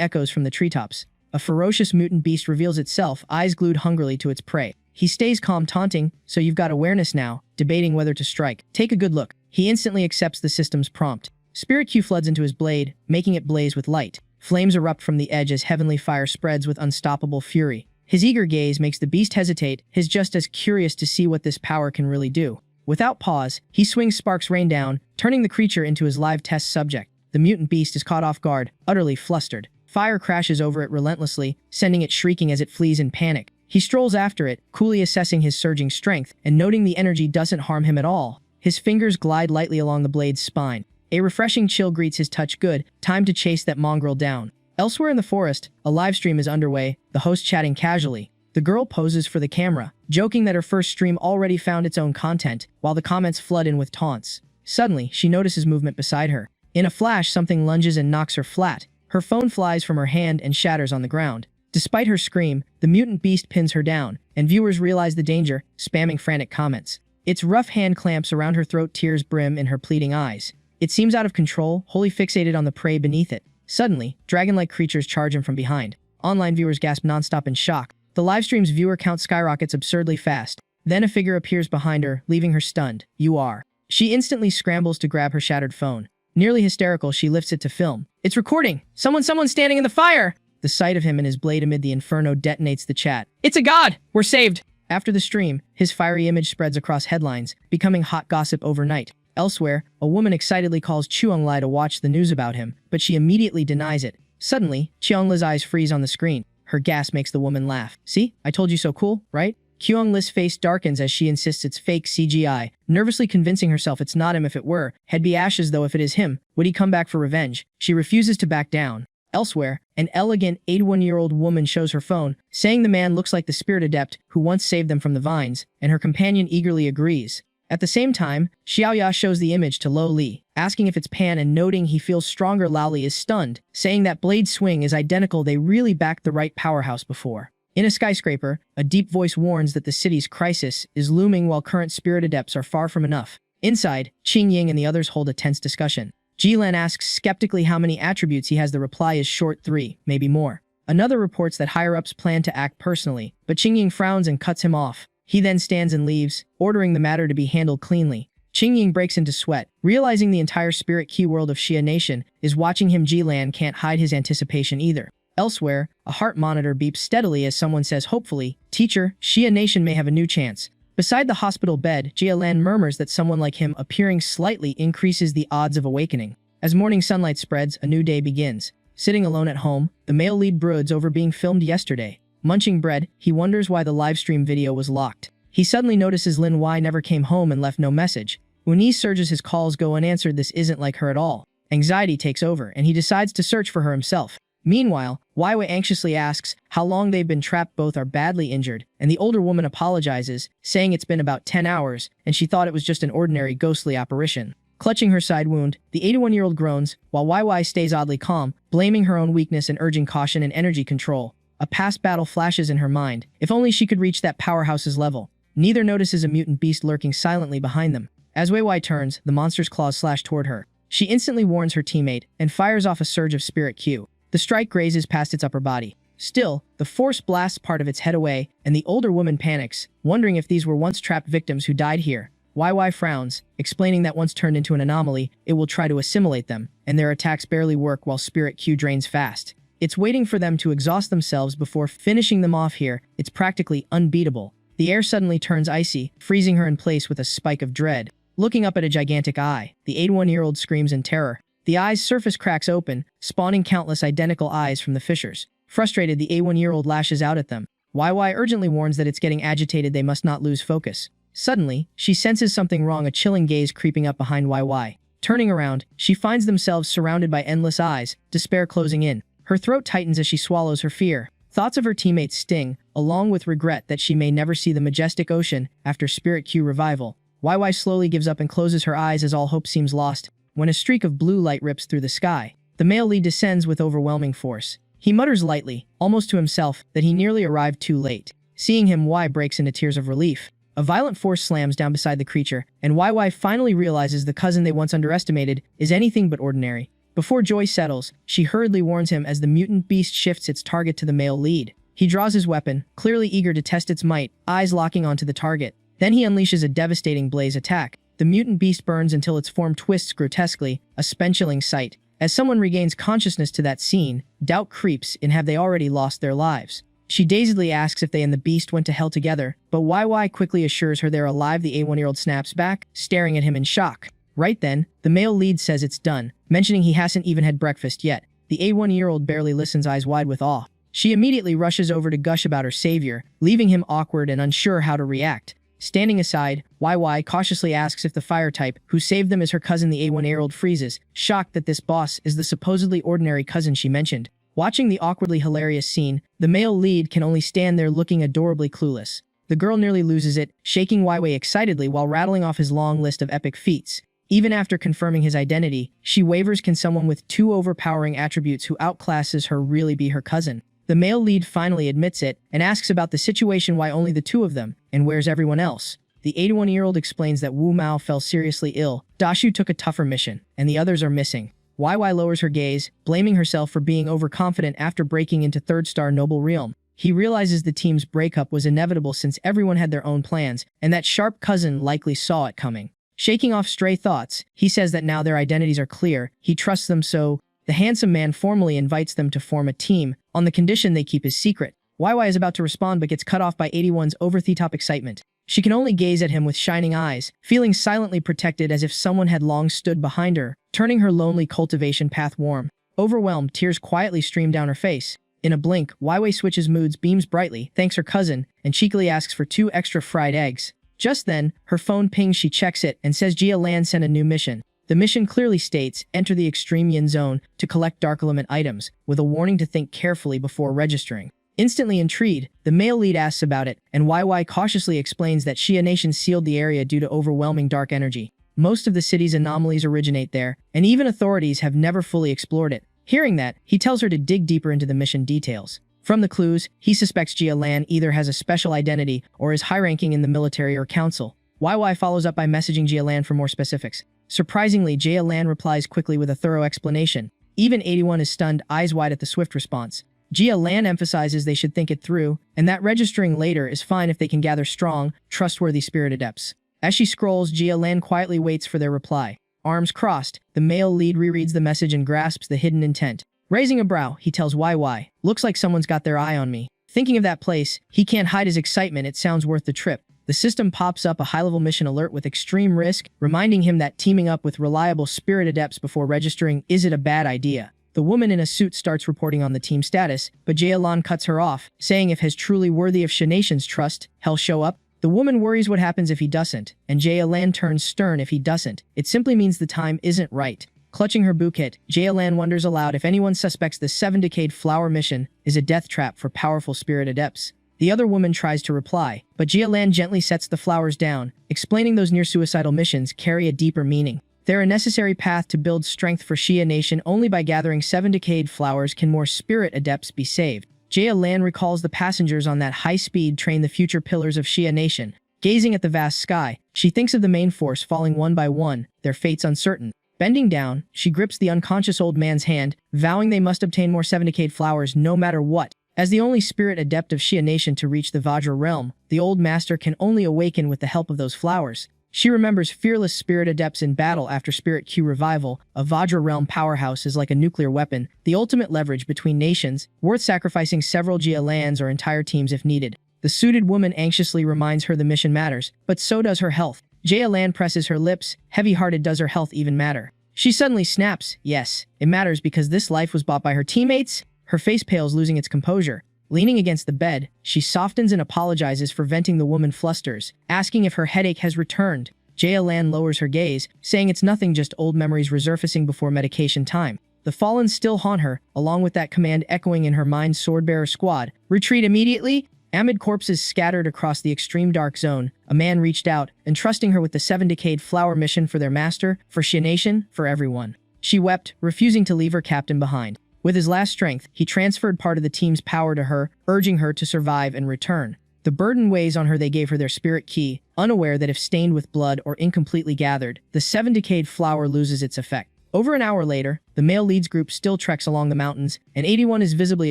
echoes from the treetops. A ferocious mutant beast reveals itself, eyes glued hungrily to its prey. He stays calm, taunting, "So you've got awareness now," debating whether to strike. Take a good look. He instantly accepts the system's prompt. Spirit Q floods into his blade, making it blaze with light. Flames erupt from the edge as heavenly fire spreads with unstoppable fury. His eager gaze makes the beast hesitate, his just as curious to see what this power can really do. Without pause, he swings sparks rain down, turning the creature into his live test subject. The mutant beast is caught off guard, utterly flustered. Fire crashes over it relentlessly, sending it shrieking as it flees in panic. He strolls after it, coolly assessing his surging strength, and noting the energy doesn't harm him at all. His fingers glide lightly along the blade's spine. A refreshing chill greets his touch. Good, time to chase that mongrel down. Elsewhere in the forest, a livestream is underway, the host chatting casually. The girl poses for the camera, joking that her first stream already found its own content, while the comments flood in with taunts. Suddenly, she notices movement beside her. In a flash, something lunges and knocks her flat. Her phone flies from her hand and shatters on the ground. Despite her scream, the mutant beast pins her down, and viewers realize the danger, spamming frantic comments. Its rough hand clamps around her throat, tears brim in her pleading eyes. It seems out of control, wholly fixated on the prey beneath it. Suddenly, dragon-like creatures charge him from behind. Online viewers gasp nonstop in shock. The livestream's viewer count skyrockets absurdly fast. Then a figure appears behind her, leaving her stunned. "You are." She instantly scrambles to grab her shattered phone. Nearly hysterical, she lifts it to film. "It's recording! Someone's standing in the fire!" The sight of him and his blade amid the inferno detonates the chat. "It's a god! We're saved!" After the stream, his fiery image spreads across headlines, becoming hot gossip overnight. Elsewhere, a woman excitedly calls Chuanglai to watch the news about him, but she immediately denies it. Suddenly, Chuanglai's eyes freeze on the screen. Her gasp makes the woman laugh. "See? I told you so, cool, right?" Chuanglai's face darkens as she insists it's fake CGI, nervously convincing herself it's not him. If it were, he'd be ashes, though. If it is him, would he come back for revenge? She refuses to back down. Elsewhere, an elegant 81-year-old woman shows her phone, saying the man looks like the spirit adept who once saved them from the vines, and her companion eagerly agrees. At the same time, Xiaoya shows the image to Lo Li, asking if it's Pan and noting he feels stronger. Lao Li is stunned, saying that blade swing is identical. They really backed the right powerhouse before. In a skyscraper, a deep voice warns that the city's crisis is looming while current spirit adepts are far from enough. Inside, Qingying and the others hold a tense discussion. Jilan asks skeptically how many attributes he has. The reply is short: 3, maybe more. Another reports that higher-ups plan to act personally, but Qingying frowns and cuts him off. He then stands and leaves, ordering the matter to be handled cleanly. Qingying breaks into sweat, realizing the entire spirit key world of Xia Nation is watching him. Jilan can't hide his anticipation either. Elsewhere, a heart monitor beeps steadily as someone says hopefully, "Teacher, Xia Nation may have a new chance." Beside the hospital bed, Jialan murmurs that someone like him appearing slightly increases the odds of awakening. As morning sunlight spreads, a new day begins. Sitting alone at home, the male lead broods over being filmed yesterday. Munching bread, he wonders why the livestream video was locked. He suddenly notices Lin Y never came home and left no message. Uni surges, his calls go unanswered. This isn't like her at all. Anxiety takes over, and he decides to search for her himself. Meanwhile, Weiwei anxiously asks how long they've been trapped. Both are badly injured, and the older woman apologizes, saying it's been about 10 hours, and she thought it was just an ordinary ghostly apparition. Clutching her side wound, the 81-year-old groans, while Weiwei stays oddly calm, blaming her own weakness and urging caution and energy control. A past battle flashes in her mind. If only she could reach that powerhouse's level. Neither notices a mutant beast lurking silently behind them. As Weiwei turns, the monster's claws slash toward her. She instantly warns her teammate, and fires off a surge of spirit Q. The strike grazes past its upper body. Still, the force blasts part of its head away, and the older woman panics, wondering if these were once trapped victims who died here. YY frowns, explaining that once turned into an anomaly, it will try to assimilate them, and their attacks barely work while Spirit Q drains fast. It's waiting for them to exhaust themselves before finishing them off here. It's practically unbeatable. The air suddenly turns icy, freezing her in place with a spike of dread. Looking up at a gigantic eye, the 81-year-old screams in terror. The eye's surface cracks open, spawning countless identical eyes from the fissures. Frustrated, the 81-year-old lashes out at them. YY urgently warns that it's getting agitated. They must not lose focus. Suddenly, she senses something wrong, a chilling gaze creeping up behind YY. Turning around, she finds themselves surrounded by endless eyes, despair closing in. Her throat tightens as she swallows her fear. Thoughts of her teammates sting, along with regret that she may never see the majestic ocean after Spirit Q revival. YY slowly gives up and closes her eyes as all hope seems lost, when a streak of blue light rips through the sky. The male lead descends with overwhelming force. He mutters lightly, almost to himself, that he nearly arrived too late. Seeing him, Y breaks into tears of relief. A violent force slams down beside the creature, and YY finally realizes the cousin they once underestimated is anything but ordinary. Before joy settles, she hurriedly warns him as the mutant beast shifts its target to the male lead. He draws his weapon, clearly eager to test its might, eyes locking onto the target. Then he unleashes a devastating blaze attack. The mutant beast burns until its form twists grotesquely, a spell-chilling sight. As someone regains consciousness to that scene, doubt creeps in have they already lost their lives. She dazedly asks if they and the beast went to hell together, but YY quickly assures her they're alive. The A1-year-old snaps back, staring at him in shock. Right then, the male lead says it's done, mentioning he hasn't even had breakfast yet. The A1-year-old barely listens, eyes wide with awe. She immediately rushes over to gush about her savior, leaving him awkward and unsure how to react. Standing aside, YY cautiously asks if the fire type who saved them is her cousin. The A1-year-old freezes, shocked that this boss is the supposedly ordinary cousin she mentioned. Watching the awkwardly hilarious scene, the male lead can only stand there looking adorably clueless. The girl nearly loses it, shaking YY excitedly while rattling off his long list of epic feats. Even after confirming his identity, she wavers. Can someone with two overpowering attributes who outclasses her really be her cousin? The male lead finally admits it, and asks about the situation, why only the two of them, and where's everyone else? The 81-year-old explains that Wu Mao fell seriously ill, Dashu took a tougher mission, and the others are missing. YY lowers her gaze, blaming herself for being overconfident after breaking into Third Star Noble Realm. He realizes the team's breakup was inevitable since everyone had their own plans, and that sharp cousin likely saw it coming. Shaking off stray thoughts, he says that now their identities are clear, he trusts them, so the handsome man formally invites them to form a team, on the condition they keep his secret. YY is about to respond but gets cut off by 81's over-the-top excitement. She can only gaze at him with shining eyes, feeling silently protected as if someone had long stood behind her, turning her lonely cultivation path warm. Overwhelmed, tears quietly stream down her face. In a blink, YY switches moods, beams brightly, thanks her cousin, and cheekily asks for 2 extra fried eggs. Just then, her phone pings. She checks it and says Jia Lan sent a new mission. The mission clearly states, enter the extreme yin zone to collect dark element items, with a warning to think carefully before registering. Instantly intrigued, the male lead asks about it, and YY cautiously explains that Xia Nation sealed the area due to overwhelming dark energy. Most of the city's anomalies originate there, and even authorities have never fully explored it. Hearing that, he tells her to dig deeper into the mission details. From the clues, he suspects Jia Lan either has a special identity or is high-ranking in the military or council. YY follows up by messaging Jia Lan for more specifics. Surprisingly, Jia Lan replies quickly with a thorough explanation. Even 81 is stunned, eyes wide at the swift response. Jia Lan emphasizes they should think it through, and that registering later is fine if they can gather strong, trustworthy spirit adepts. As she scrolls, Jia Lan quietly waits for their reply. Arms crossed, the male lead rereads the message and grasps the hidden intent. Raising a brow, he tells YY, looks like someone's got their eye on me. Thinking of that place, he can't hide his excitement. It sounds worth the trip. The system pops up a high-level mission alert with extreme risk, reminding him that teaming up with reliable spirit adepts before registering isn't a bad idea. The woman in a suit starts reporting on the team status, but Jia Lan cuts her off, saying if he's truly worthy of Xia Nation's trust, he'll show up. The woman worries what happens if he doesn't, and Jia Lan turns stern if he doesn't. It simply means the time isn't right. Clutching her bouquet, Jia Lan wonders aloud if anyone suspects the 7-decade flower mission is a death trap for powerful spirit adepts. The other woman tries to reply, but Jia Lan gently sets the flowers down, explaining those near-suicidal missions carry a deeper meaning. They're a necessary path to build strength for Xia Nation. Only by gathering 7-decade flowers can more spirit adepts be saved. Jia Lan recalls the passengers on that high-speed train, the future pillars of Xia Nation. Gazing at the vast sky, she thinks of the main force falling one by one, their fates uncertain. Bending down, she grips the unconscious old man's hand, vowing they must obtain more 7-decade flowers no matter what. As the only spirit adept of Xia Nation to reach the Vajra realm, the old master can only awaken with the help of those flowers. She remembers fearless spirit adepts in battle after Spirit Q revival. A Vajra realm powerhouse is like a nuclear weapon, the ultimate leverage between nations, worth sacrificing several Jia Lans or entire teams if needed. The suited woman anxiously reminds her the mission matters, but so does her health. Jia Lan presses her lips, heavy-hearted. Does her health even matter? She suddenly snaps, yes, it matters because this life was bought by her teammates. Her face pales, losing its composure. Leaning against the bed, she softens and apologizes for venting. The woman flusters, asking if her headache has returned. Lan lowers her gaze, saying it's nothing, just old memories resurfacing before medication time. The fallen still haunt her, along with that command echoing in her mind's swordbearer squad. Retreat immediately! Amid corpses scattered across the extreme dark zone, a man reached out, entrusting her with the 7-decade flower mission for their master, for Xia Nation, for everyone. She wept, refusing to leave her captain behind. With his last strength, he transferred part of the team's power to her, urging her to survive and return. The burden weighs on her. They gave her their spirit key, unaware that if stained with blood or incompletely gathered, the 7-decade flower loses its effect. Over an hour later, the male leads group still treks along the mountains, and 81 is visibly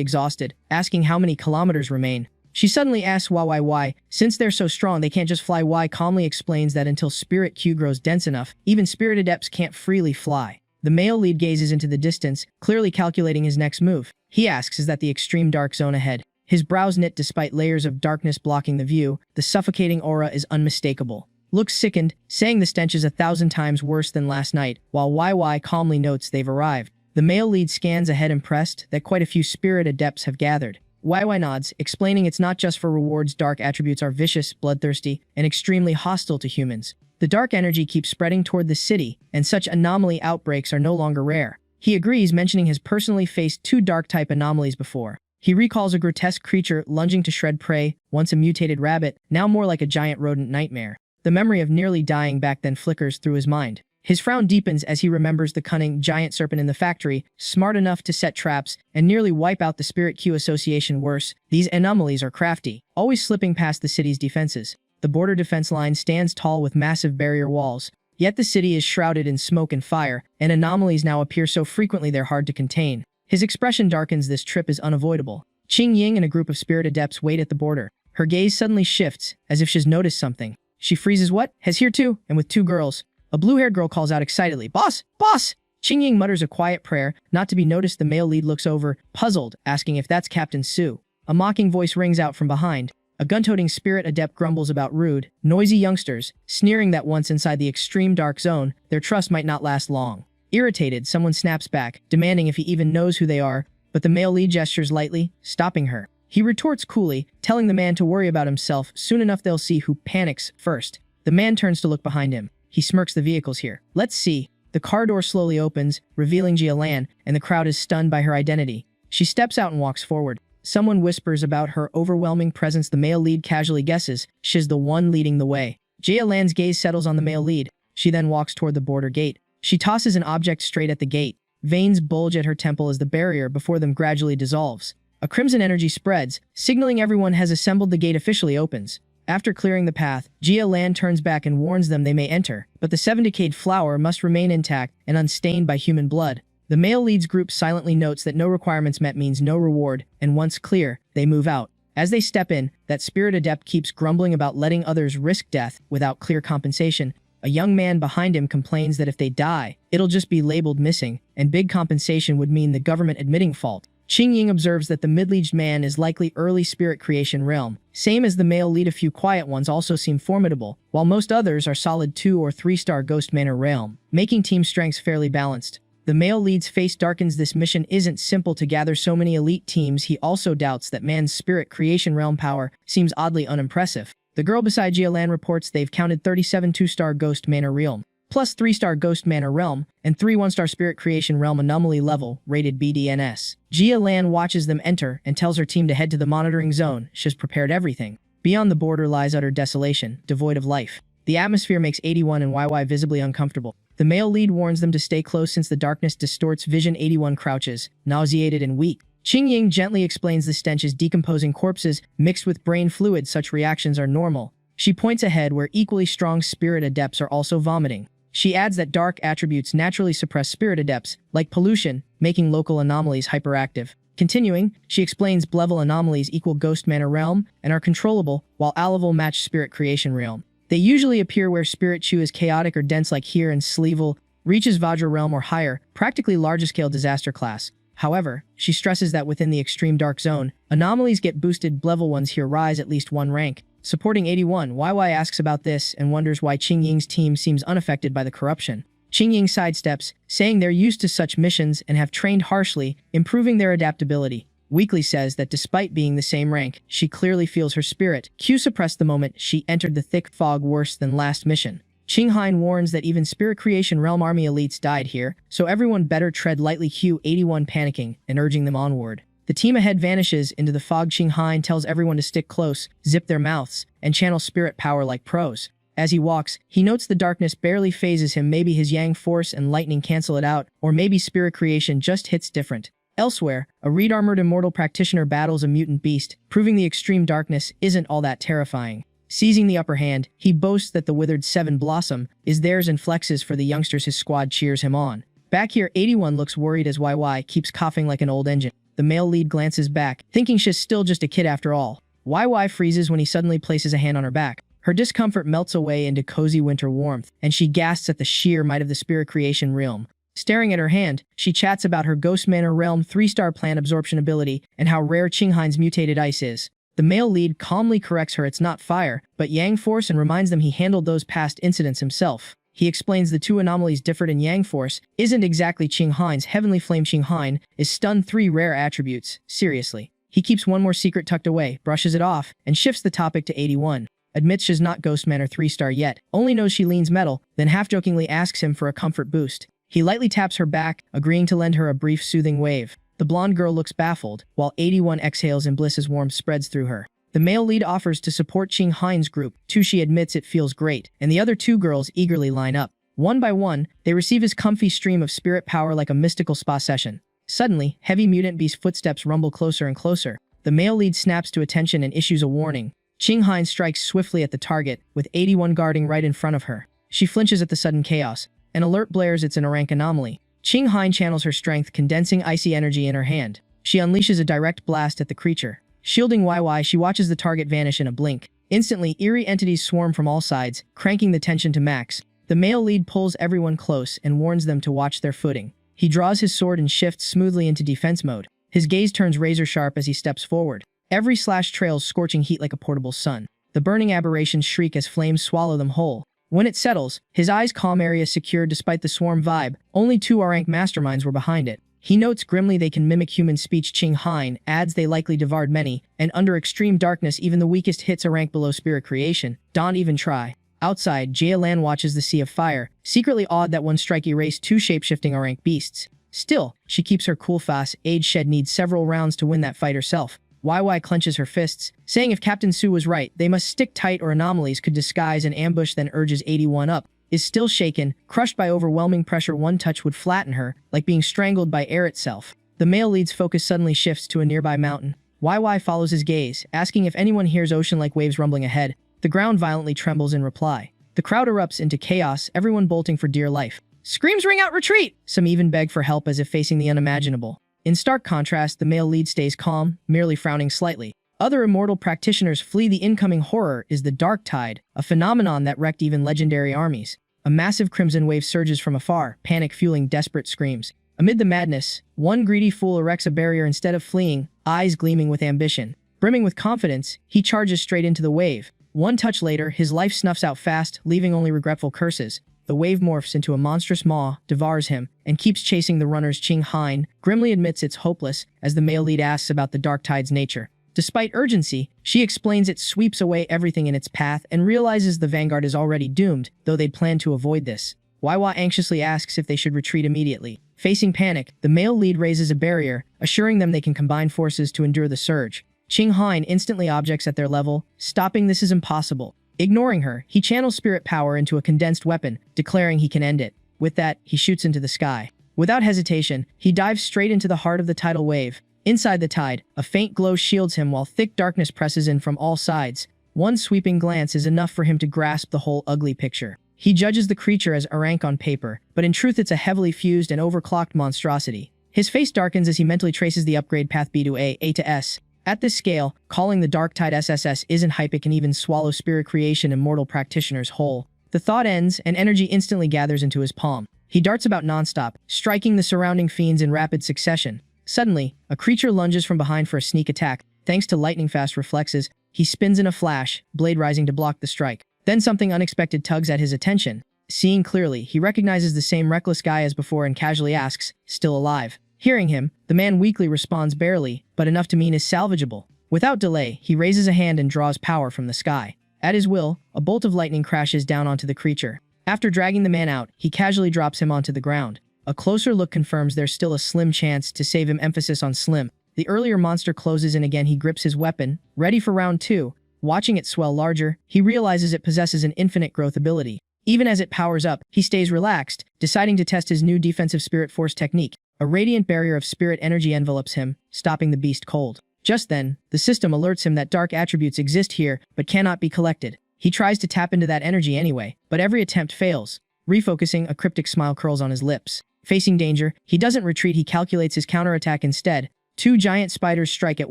exhausted, asking how many kilometers remain. She suddenly asks why, since they're so strong they can't just fly. Y calmly explains that until spirit Q grows dense enough, even spirit adepts can't freely fly. The male lead gazes into the distance, clearly calculating his next move. He asks, is that the extreme dark zone ahead? His brows knit despite layers of darkness blocking the view. The suffocating aura is unmistakable. Looks sickened, saying the stench is 1,000 times worse than last night, while YY calmly notes they've arrived. The male lead scans ahead, impressed that quite a few spirit adepts have gathered. YY nods, explaining it's not just for rewards. Dark attributes are vicious, bloodthirsty, and extremely hostile to humans. The dark energy keeps spreading toward the city, and such anomaly outbreaks are no longer rare. He agrees, mentioning his personally faced 2 dark-type anomalies before. He recalls a grotesque creature lunging to shred prey, once a mutated rabbit, now more like a giant rodent nightmare. The memory of nearly dying back then flickers through his mind. His frown deepens as he remembers the cunning giant serpent in the factory, smart enough to set traps and nearly wipe out the Spirit Q Association. Worse, these anomalies are crafty, always slipping past the city's defenses. The border defense line stands tall with massive barrier walls, yet the city is shrouded in smoke and fire, and anomalies now appear so frequently they're hard to contain. His expression darkens. This trip is unavoidable. Qing Ying and a group of spirit adepts wait at the border. Her gaze suddenly shifts, as if she's noticed something. She freezes. What? Has here too? And with 2 girls. A blue-haired girl calls out excitedly, "Boss! Boss!" Qing Ying mutters a quiet prayer, not to be noticed. The male lead looks over, puzzled, asking if that's Captain Su. A mocking voice rings out from behind. A gun-toting spirit adept grumbles about rude, noisy youngsters, sneering that once inside the extreme dark zone, their trust might not last long. Irritated, someone snaps back, demanding if he even knows who they are, but the male lead gestures lightly, stopping her. He retorts coolly, telling the man to worry about himself. Soon enough they'll see who panics first. The man turns to look behind him. He smirks. The vehicle's here. Let's see. The car door slowly opens, revealing Lan, and the crowd is stunned by her identity. She steps out and walks forward. Someone whispers about her overwhelming presence. The male lead casually guesses she's the one leading the way. Lan's gaze settles on the male lead. She then walks toward the border gate. She tosses an object straight at the gate. Veins bulge at her temple as the barrier before them gradually dissolves. A crimson energy spreads, signaling everyone has assembled. The gate officially opens. After clearing the path, Lan turns back and warns them they may enter, but the 7-decade flower must remain intact and unstained by human blood. The male leads group silently notes that no requirements met means no reward, and once clear, they move out. As they step in, that spirit adept keeps grumbling about letting others risk death without clear compensation. A young man behind him complains that if they die, it'll just be labeled missing, and big compensation would mean the government admitting fault. Qing Ying observes that the middle-aged man is likely early spirit creation realm. Same as the male lead, a few quiet ones also seem formidable, while most others are solid 2- or 3-star ghost manor realm, making team strengths fairly balanced. The male lead's face darkens. This mission isn't simple to gather so many elite teams. He also doubts that man's spirit creation realm power seems oddly unimpressive. The girl beside Lan reports they've counted 37 2-star ghost manor realm, plus 3-star ghost manor realm, and 3 1-star spirit creation realm anomaly level, rated BDNS. Lan watches them enter and tells her team to head to the monitoring zone. She's prepared everything. Beyond the border lies utter desolation, devoid of life. The atmosphere makes 81 and YY visibly uncomfortable. The male lead warns them to stay close since the darkness distorts vision. 81 crouches, nauseated and weak. Qing Ying gently explains the stench is decomposing corpses mixed with brain fluid. Such reactions are normal. She points ahead where equally strong spirit adepts are also vomiting. She adds that dark attributes naturally suppress spirit adepts, like pollution, making local anomalies hyperactive. Continuing, she explains level anomalies equal ghost manor realm and are controllable, while level match spirit creation realm. They usually appear where spirit chew is chaotic or dense, like here, and sleevel reaches Vajra realm or higher, practically larger-scale disaster class. However, she stresses that within the extreme dark zone, anomalies get boosted. Level ones here rise at least 1 rank. Supporting 81, YY asks about this and wonders why Qing Ying's team seems unaffected by the corruption. Qing Ying sidesteps, saying they're used to such missions and have trained harshly, improving their adaptability. Weekly says that despite being the same rank, she clearly feels her spirit Q suppressed the moment she entered the thick fog worse than last mission. Qinghine warns that even Spirit Creation Realm Army elites died here, so everyone better tread lightly. Q81 panicking and urging them onward. The team ahead vanishes into the fog. Qinghine tells everyone to stick close, zip their mouths, and channel spirit power like pros. As he walks, he notes the darkness barely phases him. Maybe his yang force and lightning cancel it out, or maybe Spirit Creation just hits different. Elsewhere, a reed-armored immortal practitioner battles a mutant beast, proving the extreme darkness isn't all that terrifying. Seizing the upper hand, he boasts that the withered Seven Blossom is theirs and flexes for the youngsters. His squad cheers him on. Back here, 81 looks worried as YY keeps coughing like an old engine. The male lead glances back, thinking she's still just a kid after all. YY freezes when he suddenly places a hand on her back. Her discomfort melts away into cozy winter warmth, and she gasps at the sheer might of the Spirit Creation realm. Staring at her hand, she chats about her Ghost Manor Realm 3-star plant absorption ability and how rare Qinghine's mutated ice is. The male lead calmly corrects her it's not fire, but yang force, and reminds them he handled those past incidents himself. He explains the two anomalies differed in yang force isn't exactly Qinghine's heavenly flame. Qinghine is stun 3 rare attributes. Seriously. He keeps one more secret tucked away, brushes it off, and shifts the topic to 81. Admits she's not Ghost Manor 3-star yet, only knows she leans metal, then half-jokingly asks him for a comfort boost. He lightly taps her back, agreeing to lend her a brief soothing wave. The blonde girl looks baffled, while 81 exhales and bliss as warmth spreads through her. The male lead offers to support Qinghine's group, too. She admits it feels great, and the other 2 girls eagerly line up. One by one, they receive his comfy stream of spirit power like a mystical spa session. Suddenly, heavy mutant beast footsteps rumble closer and closer. The male lead snaps to attention and issues a warning. Qinghine strikes swiftly at the target, with 81 guarding right in front of her. She flinches at the sudden chaos. An alert blares. It's an rank anomaly. Qinghine channels her strength, condensing icy energy in her hand. She unleashes a direct blast at the creature. Shielding YY, she watches the target vanish in a blink. Instantly, eerie entities swarm from all sides, cranking the tension to max. The male lead pulls everyone close and warns them to watch their footing. He draws his sword and shifts smoothly into defense mode. His gaze turns razor-sharp as he steps forward. Every slash trails scorching heat like a portable sun. The burning aberrations shriek as flames swallow them whole. When it settles, his eyes calm, area secure despite the swarm vibe. Only 2 R-rank masterminds were behind it. He notes grimly they can mimic human speech. Qinghine adds they likely devoured many, and under extreme darkness even the weakest hits a rank below Spirit Creation. Don't even try. Outside, Yahello watches the sea of fire, secretly awed that one strike erased 2 shape-shifting R-rank beasts. Still, she keeps her cool. Fast. Age Shed needs several rounds to win that fight herself. YY clenches her fists, saying if Captain Su was right, they must stick tight or anomalies could disguise an ambush. Then urges 81 up. Is still shaken, crushed by overwhelming pressure. One touch would flatten her, like being strangled by air itself. The male lead's focus suddenly shifts to a nearby mountain. YY follows his gaze, asking if anyone hears ocean-like waves rumbling ahead. The ground violently trembles in reply. The crowd erupts into chaos, everyone bolting for dear life. Screams ring out, retreat! Some even beg for help as if facing the unimaginable. In stark contrast, the male lead stays calm, merely frowning slightly. Other immortal practitioners flee. The incoming horror is the Dark Tide, a phenomenon that wrecked even legendary armies. A massive crimson wave surges from afar, panic fueling desperate screams. Amid the madness, one greedy fool erects a barrier instead of fleeing, eyes gleaming with ambition. Brimming with confidence, he charges straight into the wave. One touch later, his life snuffs out fast, leaving only regretful curses. The wave morphs into a monstrous maw, devours him, and keeps chasing the runners. Qinghine grimly admits it's hopeless as the male lead asks about the Dark Tide's nature. Despite urgency, she explains it sweeps away everything in its path and realizes the vanguard is already doomed, though they'd planned to avoid this. YY anxiously asks if they should retreat immediately. Facing panic, the male lead raises a barrier, assuring them they can combine forces to endure the surge. Qinghine instantly objects at their level, stopping this is impossible. Ignoring her, he channels spirit power into a condensed weapon, declaring he can end it. With that, he shoots into the sky. Without hesitation, he dives straight into the heart of the tidal wave. Inside the tide, a faint glow shields him while thick darkness presses in from all sides. One sweeping glance is enough for him to grasp the whole ugly picture. He judges the creature as a rank on paper, but in truth it's a heavily fused and overclocked monstrosity. His face darkens as he mentally traces the upgrade path B to A to S. At this scale, calling the Dark Tide SSS isn't hype. It can even swallow Spirit Creation immortal practitioners whole. The thought ends, and energy instantly gathers into his palm. He darts about nonstop, striking the surrounding fiends in rapid succession. Suddenly, a creature lunges from behind for a sneak attack. Thanks to lightning-fast reflexes, he spins in a flash, blade rising to block the strike. Then something unexpected tugs at his attention. Seeing clearly, he recognizes the same reckless guy as before and casually asks, "Still alive?" Hearing him, the man weakly responds barely, but enough to mean is salvageable. Without delay, he raises a hand and draws power from the sky. At his will, a bolt of lightning crashes down onto the creature. After dragging the man out, he casually drops him onto the ground. A closer look confirms there's still a slim chance to save him, emphasis on slim. The earlier monster closes in again. He grips his weapon, ready for round 2. Watching it swell larger, he realizes it possesses an infinite growth ability. Even as it powers up, he stays relaxed, deciding to test his new defensive spirit force technique. A radiant barrier of spirit energy envelops him, stopping the beast cold. Just then, the system alerts him that dark attributes exist here, but cannot be collected. He tries to tap into that energy anyway, but every attempt fails. Refocusing, a cryptic smile curls on his lips. Facing danger, he doesn't retreat. He calculates his counterattack instead. 2 giant spiders strike at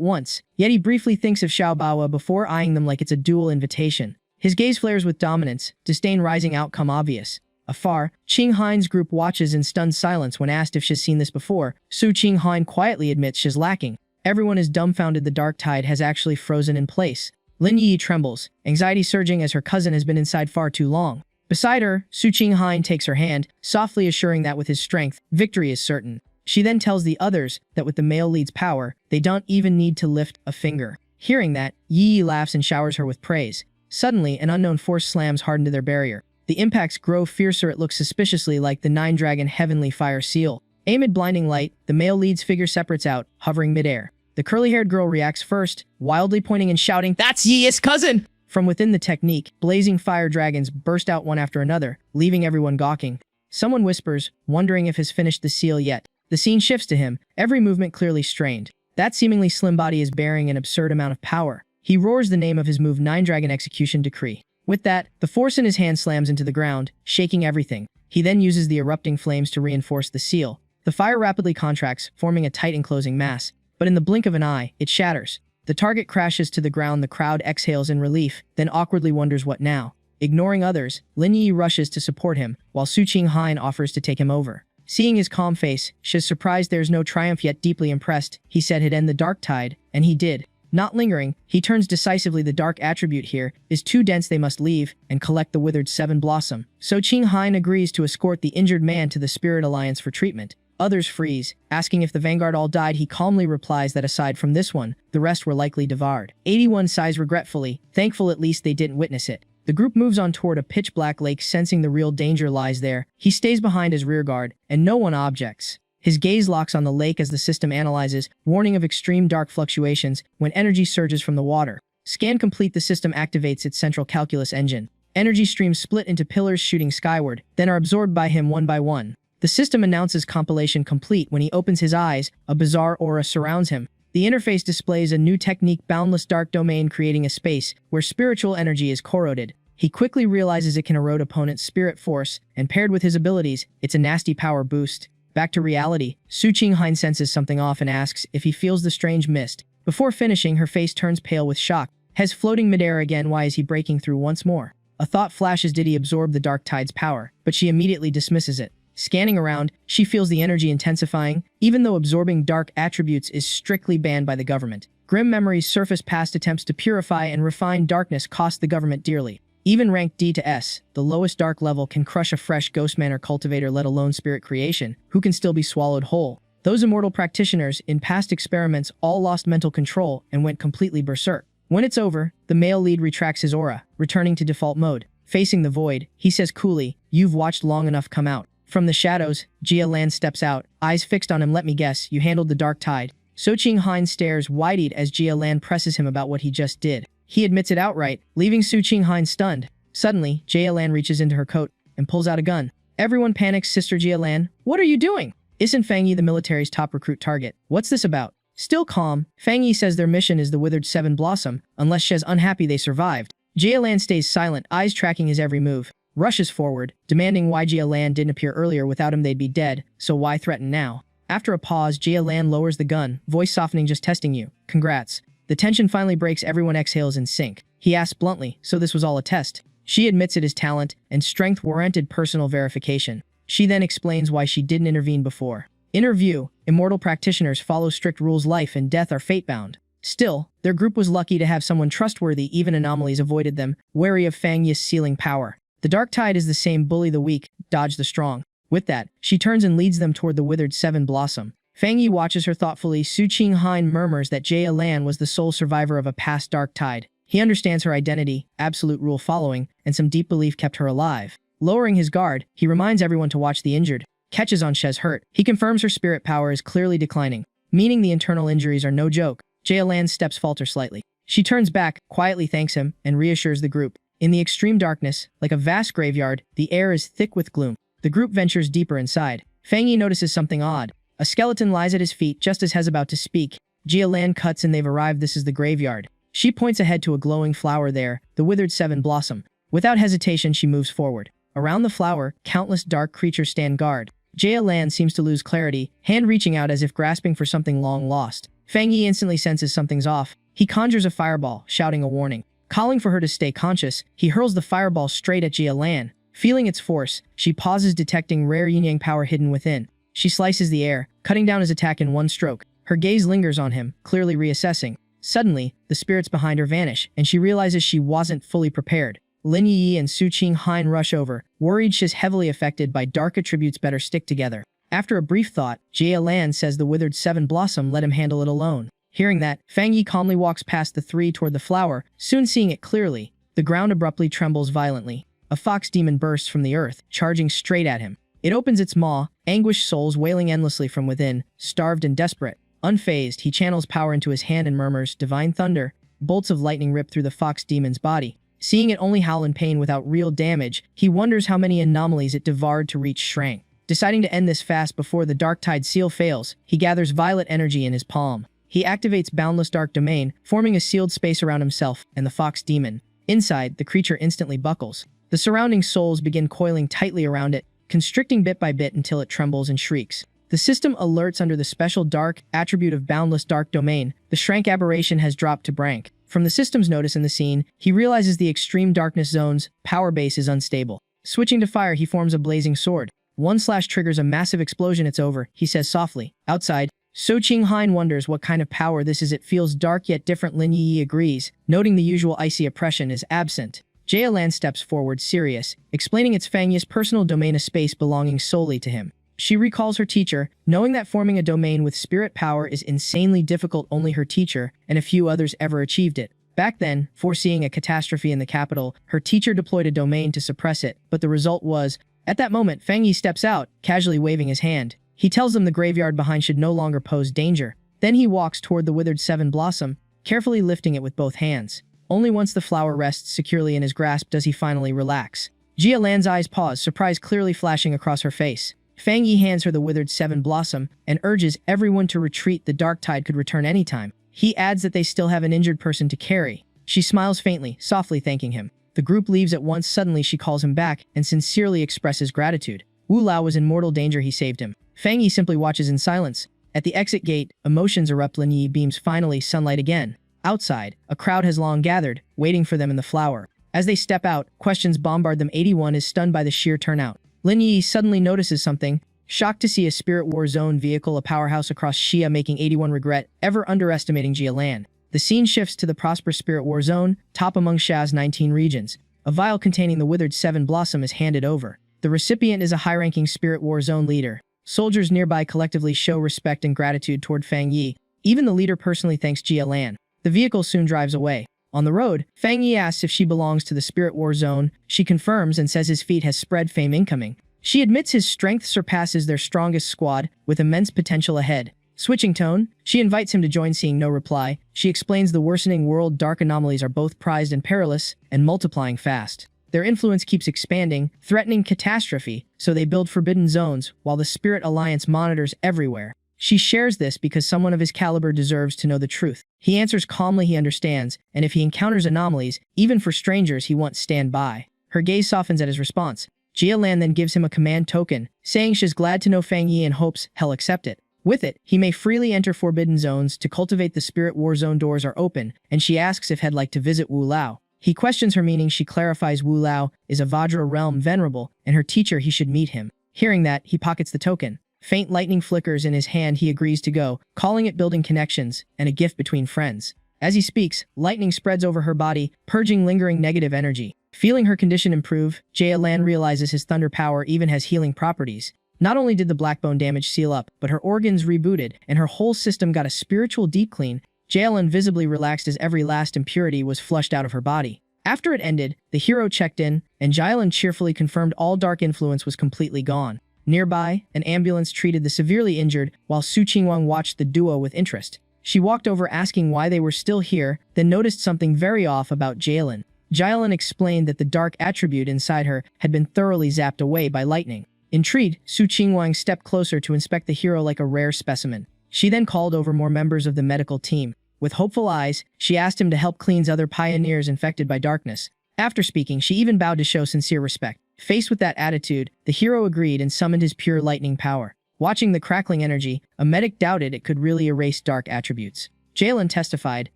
once, yet he briefly thinks of Xiaobaoa before eyeing them like it's a dual invitation. His gaze flares with dominance, disdain rising, outcome obvious. Afar, Qinghain's group watches in stunned silence. When asked if she's seen this before, Su Qinghain quietly admits she's lacking. Everyone is dumbfounded. The dark tide has actually frozen in place. Lin Yi trembles, anxiety surging as her cousin has been inside far too long. Beside her, Su Qinghain takes her hand, softly assuring that with his strength, victory is certain. She then tells the others that with the male lead's power, they don't even need to lift a finger. Hearing that, Yi laughs and showers her with praise. Suddenly, an unknown force slams hard into their barrier. The impacts grow fiercer. It looks suspiciously like the 9-dragon heavenly fire seal. Amid blinding light, the male lead's figure separates out, hovering midair. The curly-haired girl reacts first, wildly pointing and shouting, "That's Yi's cousin!" From within the technique, blazing fire dragons burst out one after another, leaving everyone gawking. Someone whispers, wondering if he's finished the seal yet. The scene shifts to him, every movement clearly strained. That seemingly slim body is bearing an absurd amount of power. He roars the name of his move, 9-dragon execution decree. With that, the force in his hand slams into the ground, shaking everything. He then uses the erupting flames to reinforce the seal. The fire rapidly contracts, forming a tight enclosing mass. But in the blink of an eye, it shatters. The target crashes to the ground. The crowd exhales in relief, then awkwardly wonders what now. Ignoring others, Lin Yi rushes to support him, while Su Qinghain offers to take him over. Seeing his calm face, she's surprised there's no triumph yet. Deeply impressed, he said he'd end the dark tide, and he did. Not lingering, he turns decisively. The dark attribute here is too dense. They must leave and collect the withered 7 blossom. So Qinghain agrees to escort the injured man to the Spirit Alliance for treatment. Others freeze, asking if the vanguard all died. He calmly replies that aside from this one, the rest were likely devoured. 81 sighs regretfully, thankful at least they didn't witness it. The group moves on toward a pitch-black lake, sensing the real danger lies there. He stays behind as rearguard, and no one objects. His gaze locks on the lake as the system analyzes, warning of extreme dark fluctuations when energy surges from the water. Scan complete. The system activates its central calculus engine. Energy streams split into pillars shooting skyward, then are absorbed by him one by one. The system announces compilation complete. When he opens his eyes, a bizarre aura surrounds him. The interface displays a new technique, boundless dark domain, creating a space where spiritual energy is corroded. He quickly realizes it can erode opponent's spirit force, and paired with his abilities, it's a nasty power boost. Back to reality, Su Qinghain senses something off and asks if he feels the strange mist. Before finishing, her face turns pale with shock. Hez floating midair again. Why is he breaking through once more? A thought flashes. Did he absorb the dark tide's power? But she immediately dismisses it. Scanning around, she feels the energy intensifying, even though absorbing dark attributes is strictly banned by the government. Grim memories surface. Past attempts to purify and refine darkness cost the government dearly. Even ranked D to S, the lowest dark level can crush a fresh ghostman or cultivator, let alone spirit creation, who can still be swallowed whole. Those immortal practitioners, in past experiments, all lost mental control and went completely berserk. When it's over, the male lead retracts his aura, returning to default mode. Facing the void, he says coolly, "You've watched long enough, come out." From the shadows, Jia Lan steps out, eyes fixed on him. "Let me guess, you handled the dark tide." So Qinghain stares wide-eyed as Jia Lan presses him about what he just did. He admits it outright, leaving Su Qinghain stunned. Suddenly, Jia Lan reaches into her coat and pulls out a gun. Everyone panics. "Sister Jia Lan, what are you doing?" "Isn't Fang Yi the military's top recruit target? What's this about?" Still calm, Fang Yi says their mission is the withered 7 blossom, unless she's unhappy they survived. Jia Lan stays silent, eyes tracking his every move. Rushes forward, demanding why Jia Lan didn't appear earlier. Without him they'd be dead, so why threaten now? After a pause, Jia Lan lowers the gun, voice softening. "Just testing you. Congrats." The tension finally breaks. Everyone exhales in sync. He asks bluntly, "So this was all a test?" She admits it is talent, and strength warranted personal verification. She then explains why she didn't intervene before. In her view, immortal practitioners follow strict rules. Life and death are fate-bound. Still, their group was lucky to have someone trustworthy. Even anomalies avoided them, wary of Fang Yi's sealing power. The dark tide is the same. Bully the weak, dodge the strong. With that, she turns and leads them toward the withered 7 blossom. Fang Yi watches her thoughtfully. Su Qinghain murmurs that Jia Lan was the sole survivor of a past dark tide. He understands her identity, absolute rule following, and some deep belief kept her alive. Lowering his guard, he reminds everyone to watch the injured, catches on She's hurt. He confirms her spirit power is clearly declining, meaning the internal injuries are no joke. Yahello's steps falter slightly. She turns back, quietly thanks him, and reassures the group. In the extreme darkness, like a vast graveyard, the air is thick with gloom. The group ventures deeper inside. Fang Yi notices something odd. A skeleton lies at his feet just as Hez about to speak. Yahello cuts and they've arrived. This is the graveyard. She points ahead to a glowing flower there, the withered seven blossom. Without hesitation, she moves forward. Around the flower, countless dark creatures stand guard. Yahello seems to lose clarity, hand reaching out as if grasping for something long lost. Fang Yi instantly senses something's off. He conjures a fireball, shouting a warning. Calling for her to stay conscious, he hurls the fireball straight at Yahello. Feeling its force, she pauses, detecting rare yin-yang power hidden within. She slices the air, cutting down his attack in one stroke. Her gaze lingers on him, clearly reassessing. Suddenly, the spirits behind her vanish, and she realizes she wasn't fully prepared. Lin Yi and Su Qinghan rush over, worried she's heavily affected by dark attributes. Better stick together. After a brief thought, Yahello says the withered seven blossom let him handle it alone. Hearing that, Fang Yi calmly walks past the three toward the flower, soon seeing it clearly. The ground abruptly trembles violently. A fox demon bursts from the earth, charging straight at him. It opens its maw, anguished souls wailing endlessly from within, starved and desperate. Unfazed, he channels power into his hand and murmurs, "Divine thunder." Bolts of lightning rip through the fox demon's body. Seeing it only howl in pain without real damage, he wonders how many anomalies it devoured to reach strength. Deciding to end this fast before the Dark Tide seal fails, he gathers violet energy in his palm. He activates Boundless Dark Domain, forming a sealed space around himself and the fox demon. Inside, the creature instantly buckles. The surrounding souls begin coiling tightly around it, constricting bit by bit until it trembles and shrieks. The system alerts under the special dark attribute of Boundless Dark Domain. The Shrank aberration has dropped to Brank. From the system's notice in the scene, he realizes the extreme darkness zone's power base is unstable. Switching to fire, he forms a blazing sword. One slash triggers a massive explosion. It's over, he says softly. Outside, Su Qinghan wonders what kind of power this is. It feels dark yet different. Lin Yi agrees, noting the usual icy oppression is absent. Yahello steps forward, serious, explaining it's Fang Yi's personal domain, a space belonging solely to him. She recalls her teacher, knowing that forming a domain with spirit power is insanely difficult. Only her teacher and a few others ever achieved it. Back then, foreseeing a catastrophe in the capital, her teacher deployed a domain to suppress it, but the result was, at that moment, Fang Yi steps out, casually waving his hand. He tells them the graveyard behind should no longer pose danger. Then he walks toward the withered seven blossom, carefully lifting it with both hands. Only once the flower rests securely in his grasp does he finally relax. Yahello's eyes pause, surprise clearly flashing across her face. Fang Yi hands her the withered seven blossom and urges everyone to retreat. The dark tide could return anytime. He adds that they still have an injured person to carry. She smiles faintly, softly thanking him. The group leaves at once. Suddenly she calls him back and sincerely expresses gratitude. Wu Lao was in mortal danger, he saved him. Fang Yi simply watches in silence. At the exit gate, emotions erupt. Lin Yi beams finally, sunlight again. Outside, a crowd has long gathered, waiting for them in the flower. As they step out, questions bombard them. 81 is stunned by the sheer turnout. Lin Yi suddenly notices something, shocked to see a Spirit War Zone vehicle, a powerhouse across Xia, making 81 regret ever underestimating Yahello. The scene shifts to the prosperous Spirit War Zone, top among Xia's 19 regions. A vial containing the withered seven blossom is handed over. The recipient is a high-ranking Spirit War Zone leader. Soldiers nearby collectively show respect and gratitude toward Fang Yi. Even the leader personally thanks Yahello. The vehicle soon drives away. On the road, Fang Yi asks if she belongs to the Spirit War Zone. She confirms and says his feat has spread fame incoming. She admits his strength surpasses their strongest squad, with immense potential ahead. Switching tone, she invites him to join. Seeing no reply, she explains the worsening world. Dark anomalies are both prized and perilous, and multiplying fast. Their influence keeps expanding, threatening catastrophe, so they build forbidden zones, while the Spirit Alliance monitors everywhere. She shares this because someone of his caliber deserves to know the truth. He answers calmly he understands, and if he encounters anomalies, even for strangers, he won't stand by. Her gaze softens at his response. Yahello then gives him a command token, saying she's glad to know Fang Yi and hopes he'll accept it. With it, he may freely enter forbidden zones to cultivate. The Spirit War Zone doors are open, and she asks if he'd like to visit Wu Lao. He questions her meaning. She clarifies Wu Lao is a Vajra realm venerable, and her teacher, he should meet him. Hearing that, he pockets the token. Faint lightning flickers in his hand. He agrees to go, calling it building connections and a gift between friends. As he speaks, lightning spreads over her body, purging lingering negative energy. Feeling her condition improve, Yahello realizes his thunder power even has healing properties. Not only did the blackbone damage seal up, but her organs rebooted, and her whole system got a spiritual deep clean. Yahello visibly relaxed as every last impurity was flushed out of her body. After it ended, the hero checked in, and Yahello cheerfully confirmed all dark influence was completely gone. Nearby, an ambulance treated the severely injured, while Su Qingyang watched the duo with interest. She walked over asking why they were still here, then noticed something very off about Yahello. Yahello explained that the dark attribute inside her had been thoroughly zapped away by lightning. Intrigued, Su Qingyang stepped closer to inspect the hero like a rare specimen. She then called over more members of the medical team. With hopeful eyes, she asked him to help cleanse other pioneers infected by darkness. After speaking, she even bowed to show sincere respect. Faced with that attitude, the hero agreed and summoned his pure lightning power. Watching the crackling energy, a medic doubted it could really erase dark attributes. Yahello testified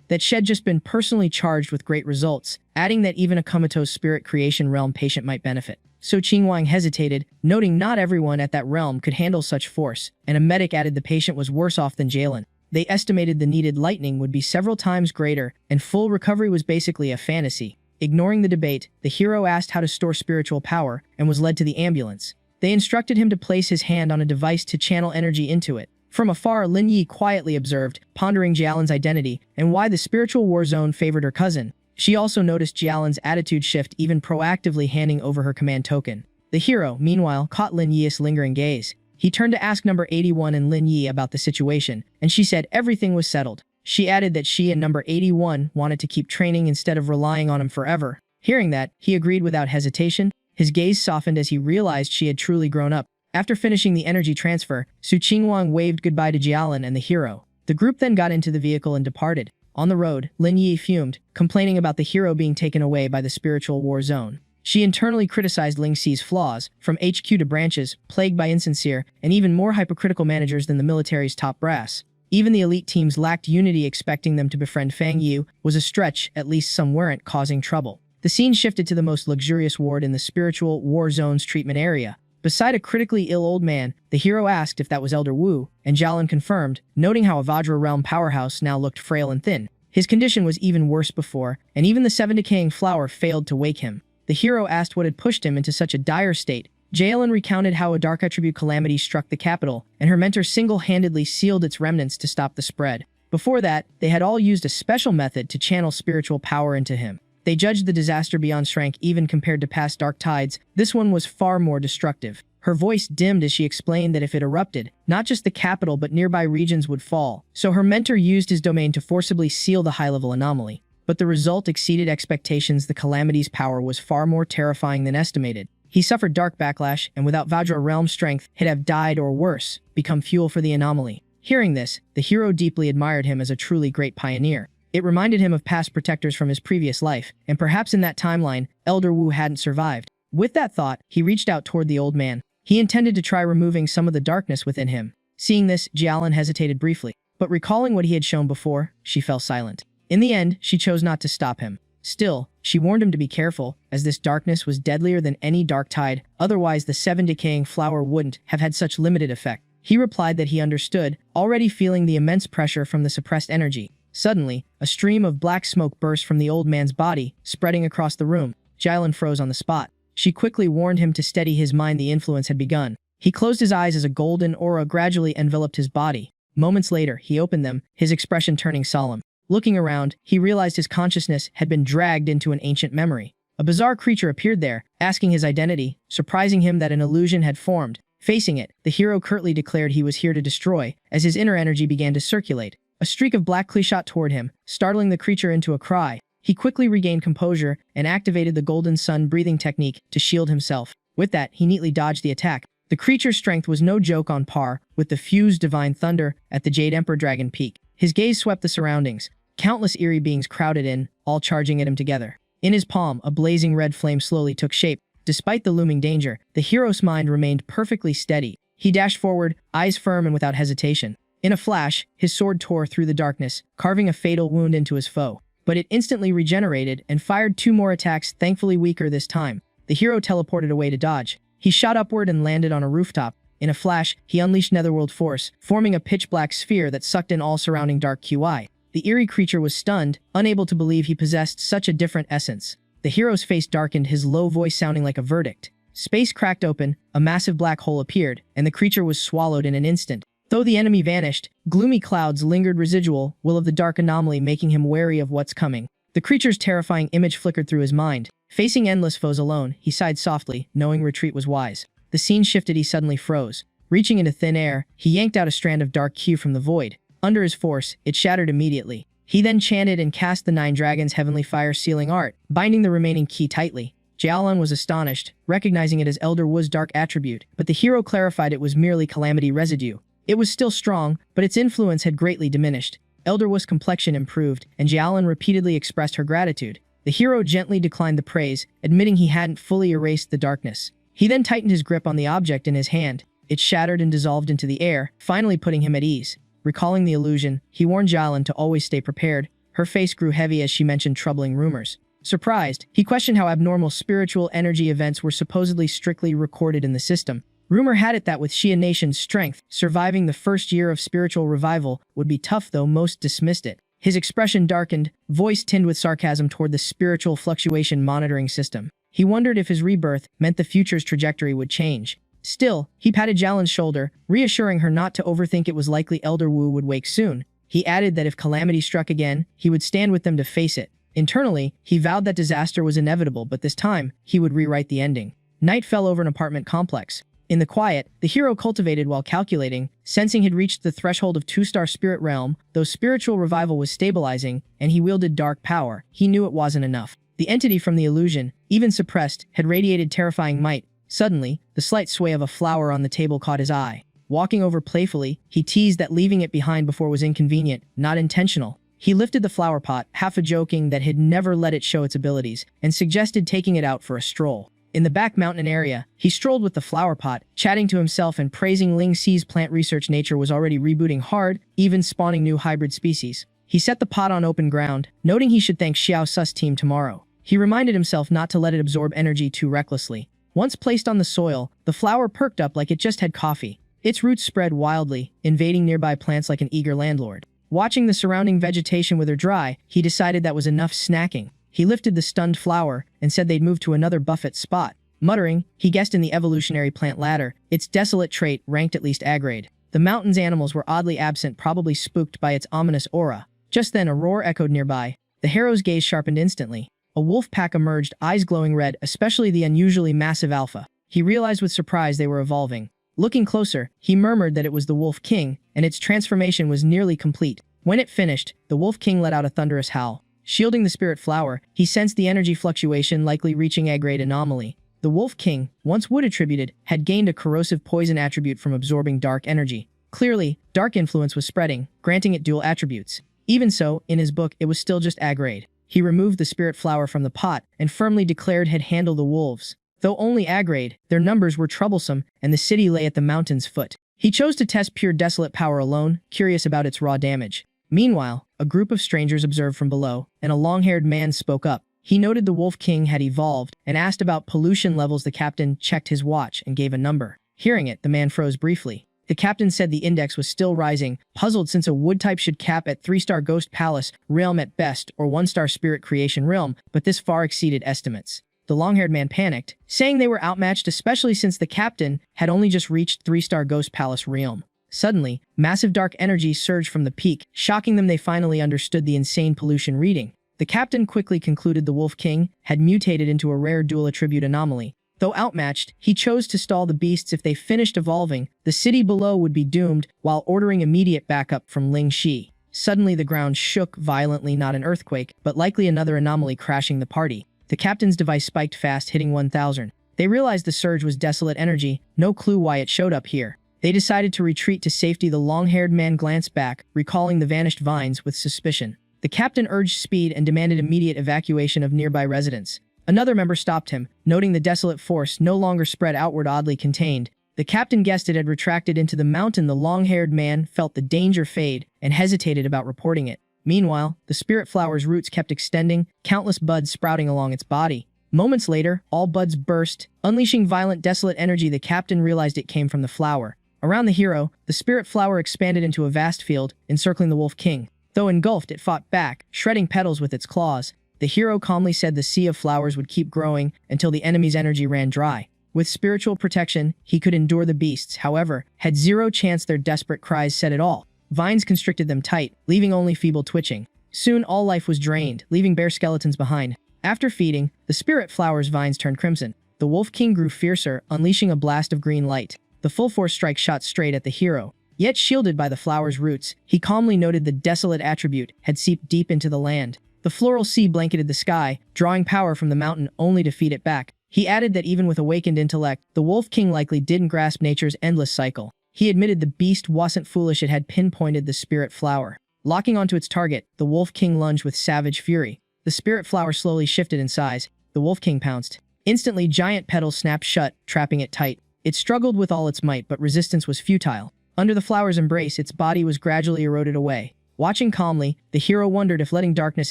that she had just been personally charged with great results, adding that even a comatose spirit creation realm patient might benefit. So Qingyang hesitated, noting not everyone at that realm could handle such force, and a medic added the patient was worse off than Yahello. They estimated the needed lightning would be several times greater, and full recovery was basically a fantasy. Ignoring the debate, the hero asked how to store spiritual power, and was led to the ambulance. They instructed him to place his hand on a device to channel energy into it. From afar, Lin Yi quietly observed, pondering Yahello's identity, and why the spiritual war zone favored her cousin. She also noticed Yahello's attitude shift, even proactively handing over her command token. The hero, meanwhile, caught Lin Yi's lingering gaze. He turned to ask number 81 and Lin Yi about the situation, and she said everything was settled. She added that she and number 81 wanted to keep training instead of relying on him forever. Hearing that, he agreed without hesitation. His gaze softened as he realized she had truly grown up. After finishing the energy transfer, Su Qingyang waved goodbye to Yahello and the hero. The group then got into the vehicle and departed. On the road, Lin Yi fumed, complaining about the hero being taken away by the spiritual war zone. She internally criticized Ling Xi's flaws, from HQ to branches, plagued by insincere, and even more hypocritical managers than the military's top brass. Even the elite teams lacked unity. Expecting them to befriend Fang Yu was a stretch, at least some weren't causing trouble. The scene shifted to the most luxurious ward in the spiritual war zone's treatment area. Beside a critically ill old man, the hero asked if that was Elder Wu, and Yahello confirmed, noting how a Vajra realm powerhouse now looked frail and thin. His condition was even worse before, and even the 7 decaying flower failed to wake him. The hero asked what had pushed him into such a dire state. Yahello recounted how a dark attribute calamity struck the capital, and her mentor single-handedly sealed its remnants to stop the spread. Before that, they had all used a special method to channel spiritual power into him. They judged the disaster beyond strength. Even compared to past dark tides, this one was far more destructive. Her voice dimmed as she explained that if it erupted, not just the capital but nearby regions would fall, so her mentor used his domain to forcibly seal the high-level anomaly. But the result exceeded expectations. The calamity's power was far more terrifying than estimated. He suffered dark backlash, and without Vajra realm strength, he'd have died or worse, become fuel for the anomaly. Hearing this, the hero deeply admired him as a truly great pioneer. It reminded him of past protectors from his previous life, and perhaps in that timeline, Elder Wu hadn't survived. With that thought, he reached out toward the old man. He intended to try removing some of the darkness within him. Seeing this, Yahello hesitated briefly, but recalling what he had shown before, she fell silent. In the end, she chose not to stop him. Still, she warned him to be careful, as this darkness was deadlier than any dark tide, otherwise the 7 decaying flower wouldn't have had such limited effect. He replied that he understood, already feeling the immense pressure from the suppressed energy. Suddenly, a stream of black smoke burst from the old man's body, spreading across the room. Yahello froze on the spot. She quickly warned him to steady his mind. The influence had begun. He closed his eyes as a golden aura gradually enveloped his body. Moments later, he opened them, his expression turning solemn. Looking around, he realized his consciousness had been dragged into an ancient memory. A bizarre creature appeared there, asking his identity, surprising him that an illusion had formed. Facing it, the hero curtly declared he was here to destroy, as his inner energy began to circulate. A streak of black clay shot toward him, startling the creature into a cry. He quickly regained composure and activated the golden sun breathing technique to shield himself. With that, he neatly dodged the attack. The creature's strength was no joke, on par with the fused divine thunder at the Jade Emperor Dragon Peak. His gaze swept the surroundings. Countless eerie beings crowded in, all charging at him together. In his palm, a blazing red flame slowly took shape. Despite the looming danger, the hero's mind remained perfectly steady. He dashed forward, eyes firm and without hesitation. In a flash, his sword tore through the darkness, carving a fatal wound into his foe. But it instantly regenerated and fired 2 more attacks, thankfully weaker this time. The hero teleported away to dodge. He shot upward and landed on a rooftop. In a flash, he unleashed netherworld force, forming a pitch-black sphere that sucked in all surrounding dark QI. The eerie creature was stunned, unable to believe he possessed such a different essence. The hero's face darkened, his low voice sounding like a verdict. Space cracked open, a massive black hole appeared, and the creature was swallowed in an instant. Though the enemy vanished, gloomy clouds lingered, residual will of the dark anomaly, making him wary of what's coming. The creature's terrifying image flickered through his mind. Facing endless foes alone, he sighed softly, knowing retreat was wise. The scene shifted, he suddenly froze. Reaching into thin air, he yanked out a strand of dark Q from the void. Under his force, it shattered immediately. He then chanted and cast the 9 dragons' heavenly fire sealing art, binding the remaining key tightly. Yahello was astonished, recognizing it as Elder Wu's dark attribute, but the hero clarified it was merely calamity residue. It was still strong, but its influence had greatly diminished. Elder Wu's complexion improved, and Yahello repeatedly expressed her gratitude. The hero gently declined the praise, admitting he hadn't fully erased the darkness. He then tightened his grip on the object in his hand. It shattered and dissolved into the air, finally putting him at ease. Recalling the illusion, he warned Yahello to always stay prepared. Her face grew heavy as she mentioned troubling rumors. Surprised, he questioned how abnormal spiritual energy events were supposedly strictly recorded in the system. Rumor had it that with Shia Nation's strength, surviving the first year of spiritual revival would be tough, though most dismissed it. His expression darkened, voice tinged with sarcasm toward the spiritual fluctuation monitoring system. He wondered if his rebirth meant the future's trajectory would change. Still, he patted Yahello's shoulder, reassuring her not to overthink. It was likely Elder Wu would wake soon. He added that if calamity struck again, he would stand with them to face it. Internally, he vowed that disaster was inevitable, but this time, he would rewrite the ending. Night fell over an apartment complex. In the quiet, the hero cultivated while calculating, sensing he'd reached the threshold of 2-star spirit realm. Though spiritual revival was stabilizing, and he wielded dark power, he knew it wasn't enough. The entity from the illusion, even suppressed, had radiated terrifying might. Suddenly, the slight sway of a flower on the table caught his eye. Walking over playfully, he teased that leaving it behind before was inconvenient, not intentional. He lifted the flower pot, half-joking that he'd never let it show its abilities, and suggested taking it out for a stroll. In the back mountain area, he strolled with the flower pot, chatting to himself and praising Ling Xi's plant research. Nature was already rebooting hard, even spawning new hybrid species. He set the pot on open ground, noting he should thank Xiao Su's team tomorrow. He reminded himself not to let it absorb energy too recklessly. Once placed on the soil, the flower perked up like it just had coffee. Its roots spread wildly, invading nearby plants like an eager landlord. Watching the surrounding vegetation wither dry, he decided that was enough snacking. He lifted the stunned flower and said they'd move to another buffet spot. Muttering, he guessed in the evolutionary plant ladder, its desolate trait ranked at least A-grade. The mountain's animals were oddly absent, probably spooked by its ominous aura. Just then a roar echoed nearby. The hero's gaze sharpened instantly. A wolf pack emerged, eyes glowing red, especially the unusually massive alpha. He realized with surprise they were evolving. Looking closer, he murmured that it was the Wolf King, and its transformation was nearly complete. When it finished, the Wolf King let out a thunderous howl. Shielding the spirit flower, he sensed the energy fluctuation likely reaching A-grade anomaly. The Wolf King, once wood attributed, had gained a corrosive poison attribute from absorbing dark energy. Clearly, dark influence was spreading, granting it dual attributes. Even so, in his book, it was still just A-grade. He removed the spirit flower from the pot and firmly declared he'd handle the wolves. Though only A-grade, their numbers were troublesome, and the city lay at the mountain's foot. He chose to test pure desolate power alone, curious about its raw damage. Meanwhile, a group of strangers observed from below, and a long-haired man spoke up. He noted the Wolf King had evolved and asked about pollution levels. The captain checked his watch and gave a number. Hearing it, the man froze briefly. The captain said the index was still rising, puzzled since a wood type should cap at 3-star Ghost Palace realm at best or 1-star Spirit Creation realm, but this far exceeded estimates. The long-haired man panicked, saying they were outmatched, especially since the captain had only just reached 3-star Ghost Palace realm. Suddenly, massive dark energy surged from the peak, shocking them. They finally understood the insane pollution reading. The captain quickly concluded the Wolf King had mutated into a rare dual attribute anomaly. Though outmatched, he chose to stall the beasts. If they finished evolving, the city below would be doomed, while ordering immediate backup from Ling Xi. Suddenly the ground shook violently, not an earthquake, but likely another anomaly crashing the party. The captain's device spiked fast, hitting 1,000. They realized the surge was desolate energy, no clue why it showed up here. They decided to retreat to safety. The long-haired man glanced back, recalling the vanished vines with suspicion. The captain urged speed and demanded immediate evacuation of nearby residents. Another member stopped him, noting the desolate force no longer spread outward, oddly contained. The captain guessed it had retracted into the mountain. The long-haired man felt the danger fade and hesitated about reporting it. Meanwhile, the spirit flower's roots kept extending, countless buds sprouting along its body. Moments later, all buds burst, unleashing violent desolate energy. The captain realized it came from the flower. Around the hero, the spirit flower expanded into a vast field, encircling the Wolf King. Though engulfed, it fought back, shredding petals with its claws. The hero calmly said the sea of flowers would keep growing until the enemy's energy ran dry. With spiritual protection, he could endure the beasts, however, had zero chance. Their desperate cries said it all. Vines constricted them tight, leaving only feeble twitching. Soon all life was drained, leaving bare skeletons behind. After feeding, the spirit flower's vines turned crimson. The Wolf King grew fiercer, unleashing a blast of green light. The full-force strike shot straight at the hero. Yet shielded by the flower's roots, he calmly noted the desolate attribute had seeped deep into the land. The floral sea blanketed the sky, drawing power from the mountain only to feed it back. He added that even with awakened intellect, the Wolf King likely didn't grasp nature's endless cycle. He admitted the beast wasn't foolish, it had pinpointed the spirit flower. Locking onto its target, the Wolf King lunged with savage fury. The spirit flower slowly shifted in size. The Wolf King pounced. Instantly, giant petals snapped shut, trapping it tight. It struggled with all its might, but resistance was futile. Under the flower's embrace, its body was gradually eroded away. Watching calmly, the hero wondered if letting darkness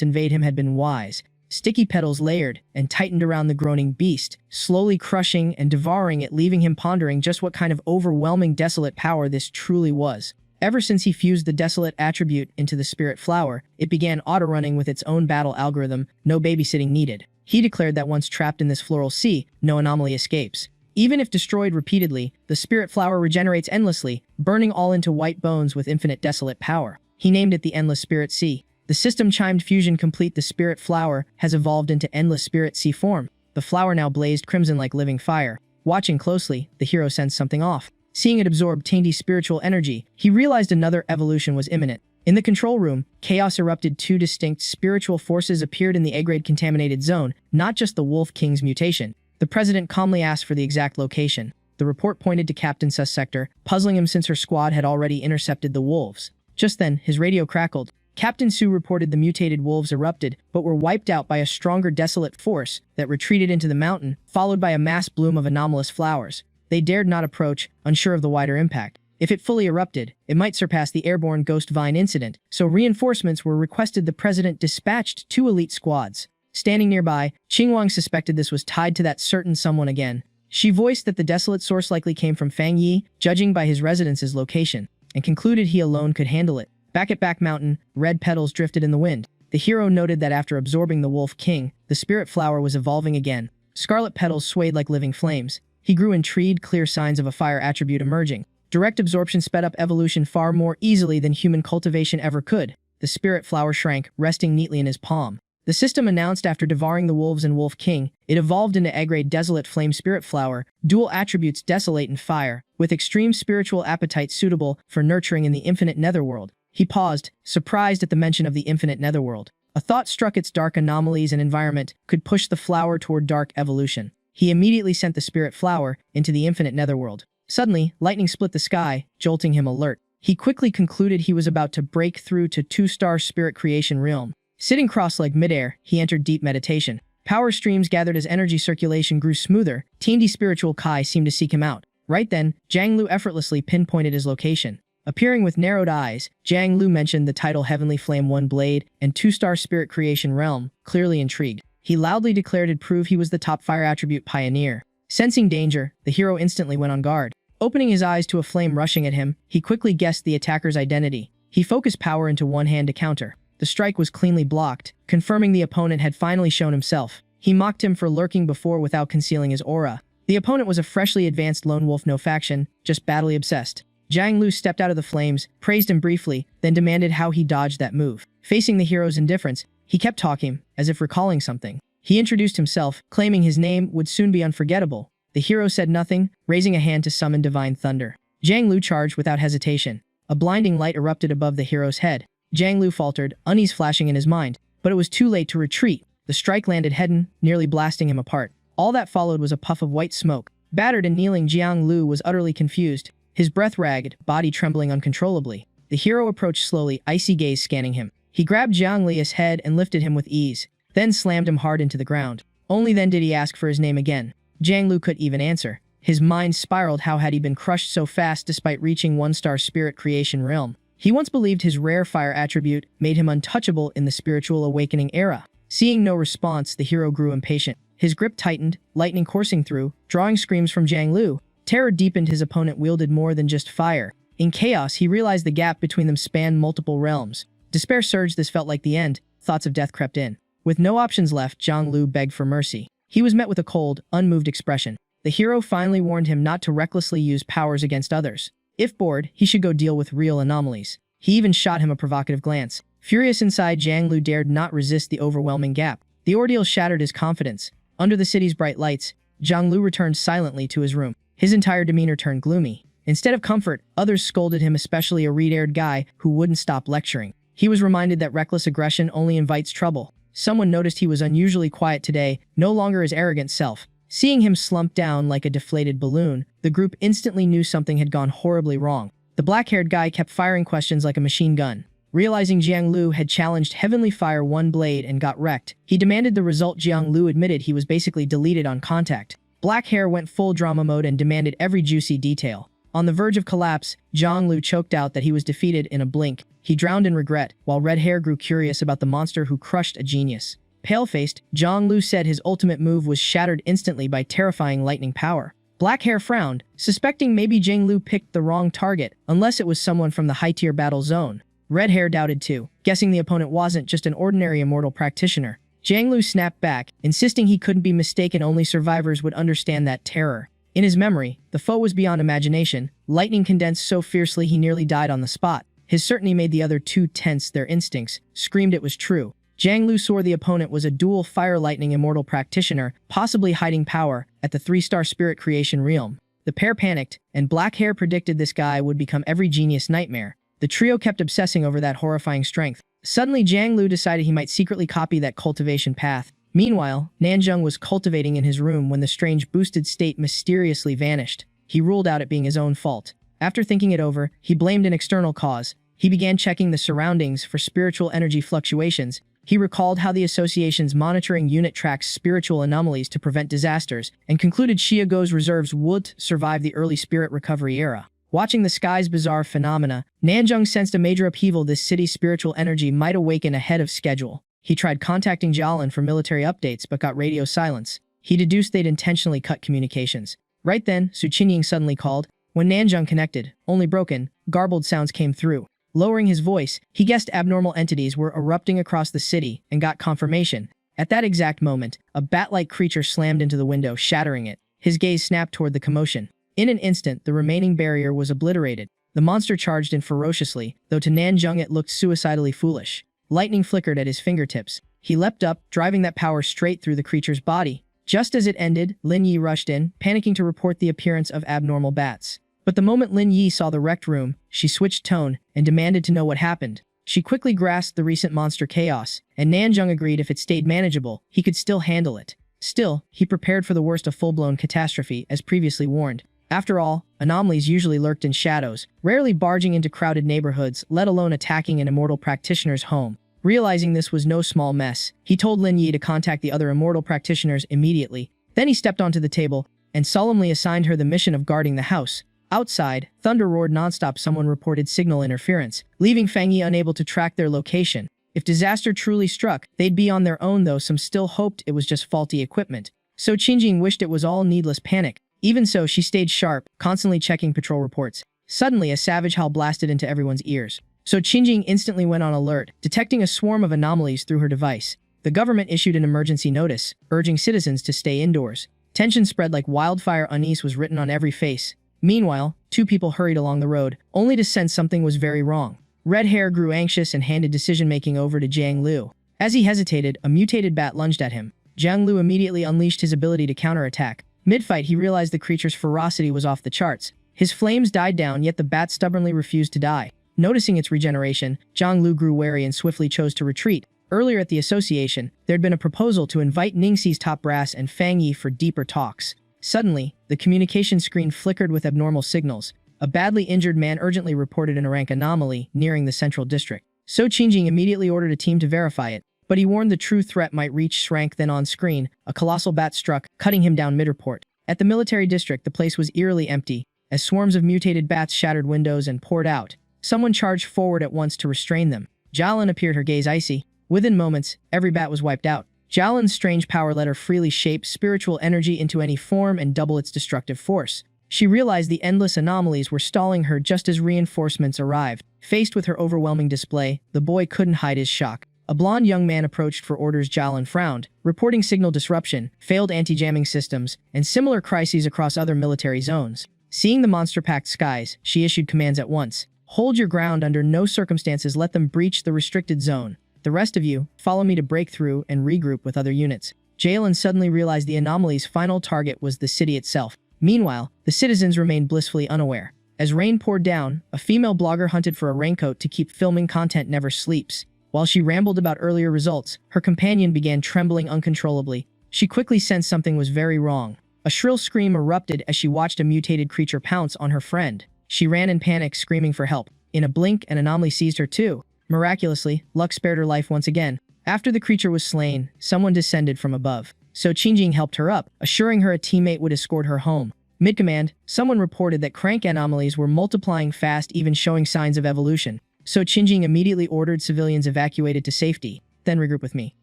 invade him had been wise. Sticky petals layered and tightened around the groaning beast, slowly crushing and devouring it, leaving him pondering just what kind of overwhelming desolate power this truly was. Ever since he fused the desolate attribute into the spirit flower, it began auto-running with its own battle algorithm, no babysitting needed. He declared that once trapped in this floral sea, no anomaly escapes. Even if destroyed repeatedly, the spirit flower regenerates endlessly, burning all into white bones with infinite desolate power. He named it the Endless Spirit Sea. The system chimed fusion complete. The spirit flower has evolved into Endless Spirit Sea form. The flower now blazed crimson like living fire. Watching closely, the hero sensed something off. Seeing it absorb tainty spiritual energy, he realized another evolution was imminent. In the control room, chaos erupted. Two distinct spiritual forces appeared in the A-grade contaminated zone, not just the Wolf King's mutation. The president calmly asked for the exact location. The report pointed to Captain Su's sector, puzzling him since her squad had already intercepted the wolves. Just then, his radio crackled. Captain Su reported the mutated wolves erupted, but were wiped out by a stronger desolate force that retreated into the mountain, followed by a mass bloom of anomalous flowers. They dared not approach, unsure of the wider impact. If it fully erupted, it might surpass the airborne ghost vine incident, so reinforcements were requested. The president dispatched 2 elite squads. Standing nearby, Qingwang suspected this was tied to that certain someone again. She voiced that the desolate source likely came from Fang Yi, judging by his residence's location, and concluded he alone could handle it. Back at Back Mountain, red petals drifted in the wind. The hero noted that after absorbing the Wolf King, the spirit flower was evolving again. Scarlet petals swayed like living flames. He grew intrigued, clear signs of a fire attribute emerging. Direct absorption sped up evolution far more easily than human cultivation ever could. The spirit flower shrank, resting neatly in his palm. The system announced after devouring the wolves and Wolf King, it evolved into A-grade desolate flame spirit flower, dual attributes desolate and fire, with extreme spiritual appetite suitable for nurturing in the infinite netherworld. He paused, surprised at the mention of the infinite netherworld. A thought struck. Its dark anomalies and environment could push the flower toward dark evolution. He immediately sent the spirit flower into the infinite netherworld. Suddenly, lightning split the sky, jolting him alert. He quickly concluded he was about to break through to 2-star spirit creation realm. Sitting cross-legged midair, he entered deep meditation. Power streams gathered as energy circulation grew smoother. Teeny spiritual Kai seemed to seek him out. Right then, Jiang Lu effortlessly pinpointed his location. Appearing with narrowed eyes, Jiang Lu mentioned the title Heavenly Flame 1 Blade and 2-star Spirit Creation Realm, clearly intrigued. He loudly declared it'd prove he was the top fire attribute pioneer. Sensing danger, the hero instantly went on guard. Opening his eyes to a flame rushing at him, he quickly guessed the attacker's identity. He focused power into one hand to counter. The strike was cleanly blocked, confirming the opponent had finally shown himself. He mocked him for lurking before without concealing his aura. The opponent was a freshly advanced lone wolf, no faction, just battle obsessed. Jiang Lu stepped out of the flames, praised him briefly, then demanded how he dodged that move. Facing the hero's indifference, he kept talking, as if recalling something. He introduced himself, claiming his name would soon be unforgettable. The hero said nothing, raising a hand to summon divine thunder. Jiang Lu charged without hesitation. A blinding light erupted above the hero's head. Jiang Lu faltered, unease flashing in his mind, but it was too late to retreat. The strike landed head-on, nearly blasting him apart. All that followed was a puff of white smoke. Battered and kneeling, Jiang Lu was utterly confused, his breath ragged, body trembling uncontrollably. The hero approached slowly, icy gaze scanning him. He grabbed Jiang Li's head and lifted him with ease, then slammed him hard into the ground. Only then did he ask for his name again. Jiang Lu couldn't even answer. His mind spiraled. How had he been crushed so fast despite reaching 1-star spirit creation realm? He once believed his rare fire attribute made him untouchable in the spiritual awakening era. Seeing no response, the hero grew impatient. His grip tightened, lightning coursing through, drawing screams from Jiang Lu. Terror deepened. His opponent wielded more than just fire. In chaos, he realized the gap between them spanned multiple realms. Despair surged. This felt like the end. Thoughts of death crept in. With no options left, Jiang Lu begged for mercy. He was met with a cold, unmoved expression. The hero finally warned him not to recklessly use powers against others. If bored, he should go deal with real anomalies. He even shot him a provocative glance. Furious inside, Jiang Lu dared not resist the overwhelming gap. The ordeal shattered his confidence. Under the city's bright lights, Jiang Lu returned silently to his room. His entire demeanor turned gloomy. Instead of comfort, others scolded him, especially a red-haired guy who wouldn't stop lecturing. He was reminded that reckless aggression only invites trouble. Someone noticed he was unusually quiet today, no longer his arrogant self. Seeing him slump down like a deflated balloon, the group instantly knew something had gone horribly wrong. The black-haired guy kept firing questions like a machine gun. Realizing Jiang Lu had challenged Heavenly Fire one blade and got wrecked, he demanded the result. Jiang Lu admitted he was basically deleted on contact. Black Hair went full drama mode and demanded every juicy detail. On the verge of collapse, Jiang Lu choked out that he was defeated in a blink. He drowned in regret, while Red Hair grew curious about the monster who crushed a genius. Pale-faced, Jiang Lu said his ultimate move was shattered instantly by terrifying lightning power. Black Hair frowned, suspecting maybe Jiang Lu picked the wrong target, unless it was someone from the high-tier battle zone. Red Hair doubted too, guessing the opponent wasn't just an ordinary immortal practitioner. Jiang Lu snapped back, insisting he couldn't be mistaken. Only survivors would understand that terror. In his memory, the foe was beyond imagination. Lightning condensed so fiercely he nearly died on the spot. His certainty made the other two tense their instincts, screamed it was true. Jiang Lu swore the opponent was a dual fire-lightning immortal practitioner, possibly hiding power at the 3-star spirit creation realm. The pair panicked, and Black Hair predicted this guy would become every genius nightmare. The trio kept obsessing over that horrifying strength. Suddenly, Jiang Lu decided he might secretly copy that cultivation path. Meanwhile, Nanjung was cultivating in his room when the strange boosted state mysteriously vanished. He ruled out it being his own fault. After thinking it over, he blamed an external cause. He began checking the surroundings for spiritual energy fluctuations. He recalled how the association's monitoring unit tracks spiritual anomalies to prevent disasters, and concluded Xiaogo's reserves would survive the early spirit recovery era. Watching the sky's bizarre phenomena, Nanjung sensed a major upheaval. This city's spiritual energy might awaken ahead of schedule. He tried contacting Jialin for military updates but got radio silence. He deduced they'd intentionally cut communications. Right then, Su Qinying suddenly called. When Nanjung connected, only broken, garbled sounds came through. Lowering his voice, he guessed abnormal entities were erupting across the city and got confirmation. At that exact moment, a bat-like creature slammed into the window, shattering it. His gaze snapped toward the commotion. In an instant, the remaining barrier was obliterated. The monster charged in ferociously, though to Nanjung it looked suicidally foolish. Lightning flickered at his fingertips. He leapt up, driving that power straight through the creature's body. Just as it ended, Lin Yi rushed in, panicking to report the appearance of abnormal bats. But the moment Lin Yi saw the wrecked room, she switched tone and demanded to know what happened. She quickly grasped the recent monster chaos, and Nanjung agreed if it stayed manageable, he could still handle it. Still, he prepared for the worst, a full-blown catastrophe, as previously warned. After all, anomalies usually lurked in shadows, rarely barging into crowded neighborhoods, let alone attacking an immortal practitioner's home. Realizing this was no small mess, he told Lin Yi to contact the other immortal practitioners immediately. Then he stepped onto the table and solemnly assigned her the mission of guarding the house. Outside, thunder roared nonstop. Someone reported signal interference, leaving Fang Yi unable to track their location. If disaster truly struck, they'd be on their own, though some still hoped it was just faulty equipment. So Qingjing wished it was all needless panic. Even so, she stayed sharp, constantly checking patrol reports. Suddenly, a savage howl blasted into everyone's ears. So Qingjing instantly went on alert, detecting a swarm of anomalies through her device. The government issued an emergency notice, urging citizens to stay indoors. Tension spread like wildfire. Unease was written on every face. Meanwhile, two people hurried along the road, only to sense something was very wrong. Red Hair grew anxious and handed decision-making over to Jiang Lu. As he hesitated, a mutated bat lunged at him. Jiang Lu immediately unleashed his ability to counterattack. Mid-fight, he realized the creature's ferocity was off the charts. His flames died down, yet the bat stubbornly refused to die. Noticing its regeneration, Jiang Lu grew wary and swiftly chose to retreat. Earlier at the association, there'd been a proposal to invite Ningxi's top brass and Fang Yi for deeper talks. Suddenly, the communication screen flickered with abnormal signals. A badly injured man urgently reported an rank anomaly nearing the central district. So Qingjing immediately ordered a team to verify it, but he warned the true threat might reach Shrank. Then on screen, a colossal bat struck, cutting him down mid-report. At the military district, the place was eerily empty, as swarms of mutated bats shattered windows and poured out. Someone charged forward at once to restrain them. Jialin appeared, her gaze icy. Within moments, every bat was wiped out. Jialin's strange power let her freely shape spiritual energy into any form and double its destructive force. She realized the endless anomalies were stalling her just as reinforcements arrived. Faced with her overwhelming display, the boy couldn't hide his shock. A blonde young man approached for orders. Jialin frowned, reporting signal disruption, failed anti-jamming systems, and similar crises across other military zones. Seeing the monster-packed skies, she issued commands at once. Hold your ground. Under no circumstances let them breach the restricted zone. The rest of you, follow me to break through and regroup with other units. Yahello suddenly realized the anomalies' final target was the city itself. Meanwhile, the citizens remained blissfully unaware. As rain poured down, a female blogger hunted for a raincoat to keep filming content never sleeps. While she rambled about earlier results, her companion began trembling uncontrollably. She quickly sensed something was very wrong. A shrill scream erupted as she watched a mutated creature pounce on her friend. She ran in panic, screaming for help. In a blink, an anomaly seized her too. Miraculously, luck spared her life once again. After the creature was slain, someone descended from above. So Qingjing helped her up, assuring her a teammate would escort her home. Mid-command, someone reported that crank anomalies were multiplying fast, even showing signs of evolution. So Qingjing immediately ordered civilians evacuated to safety. Then regroup with me.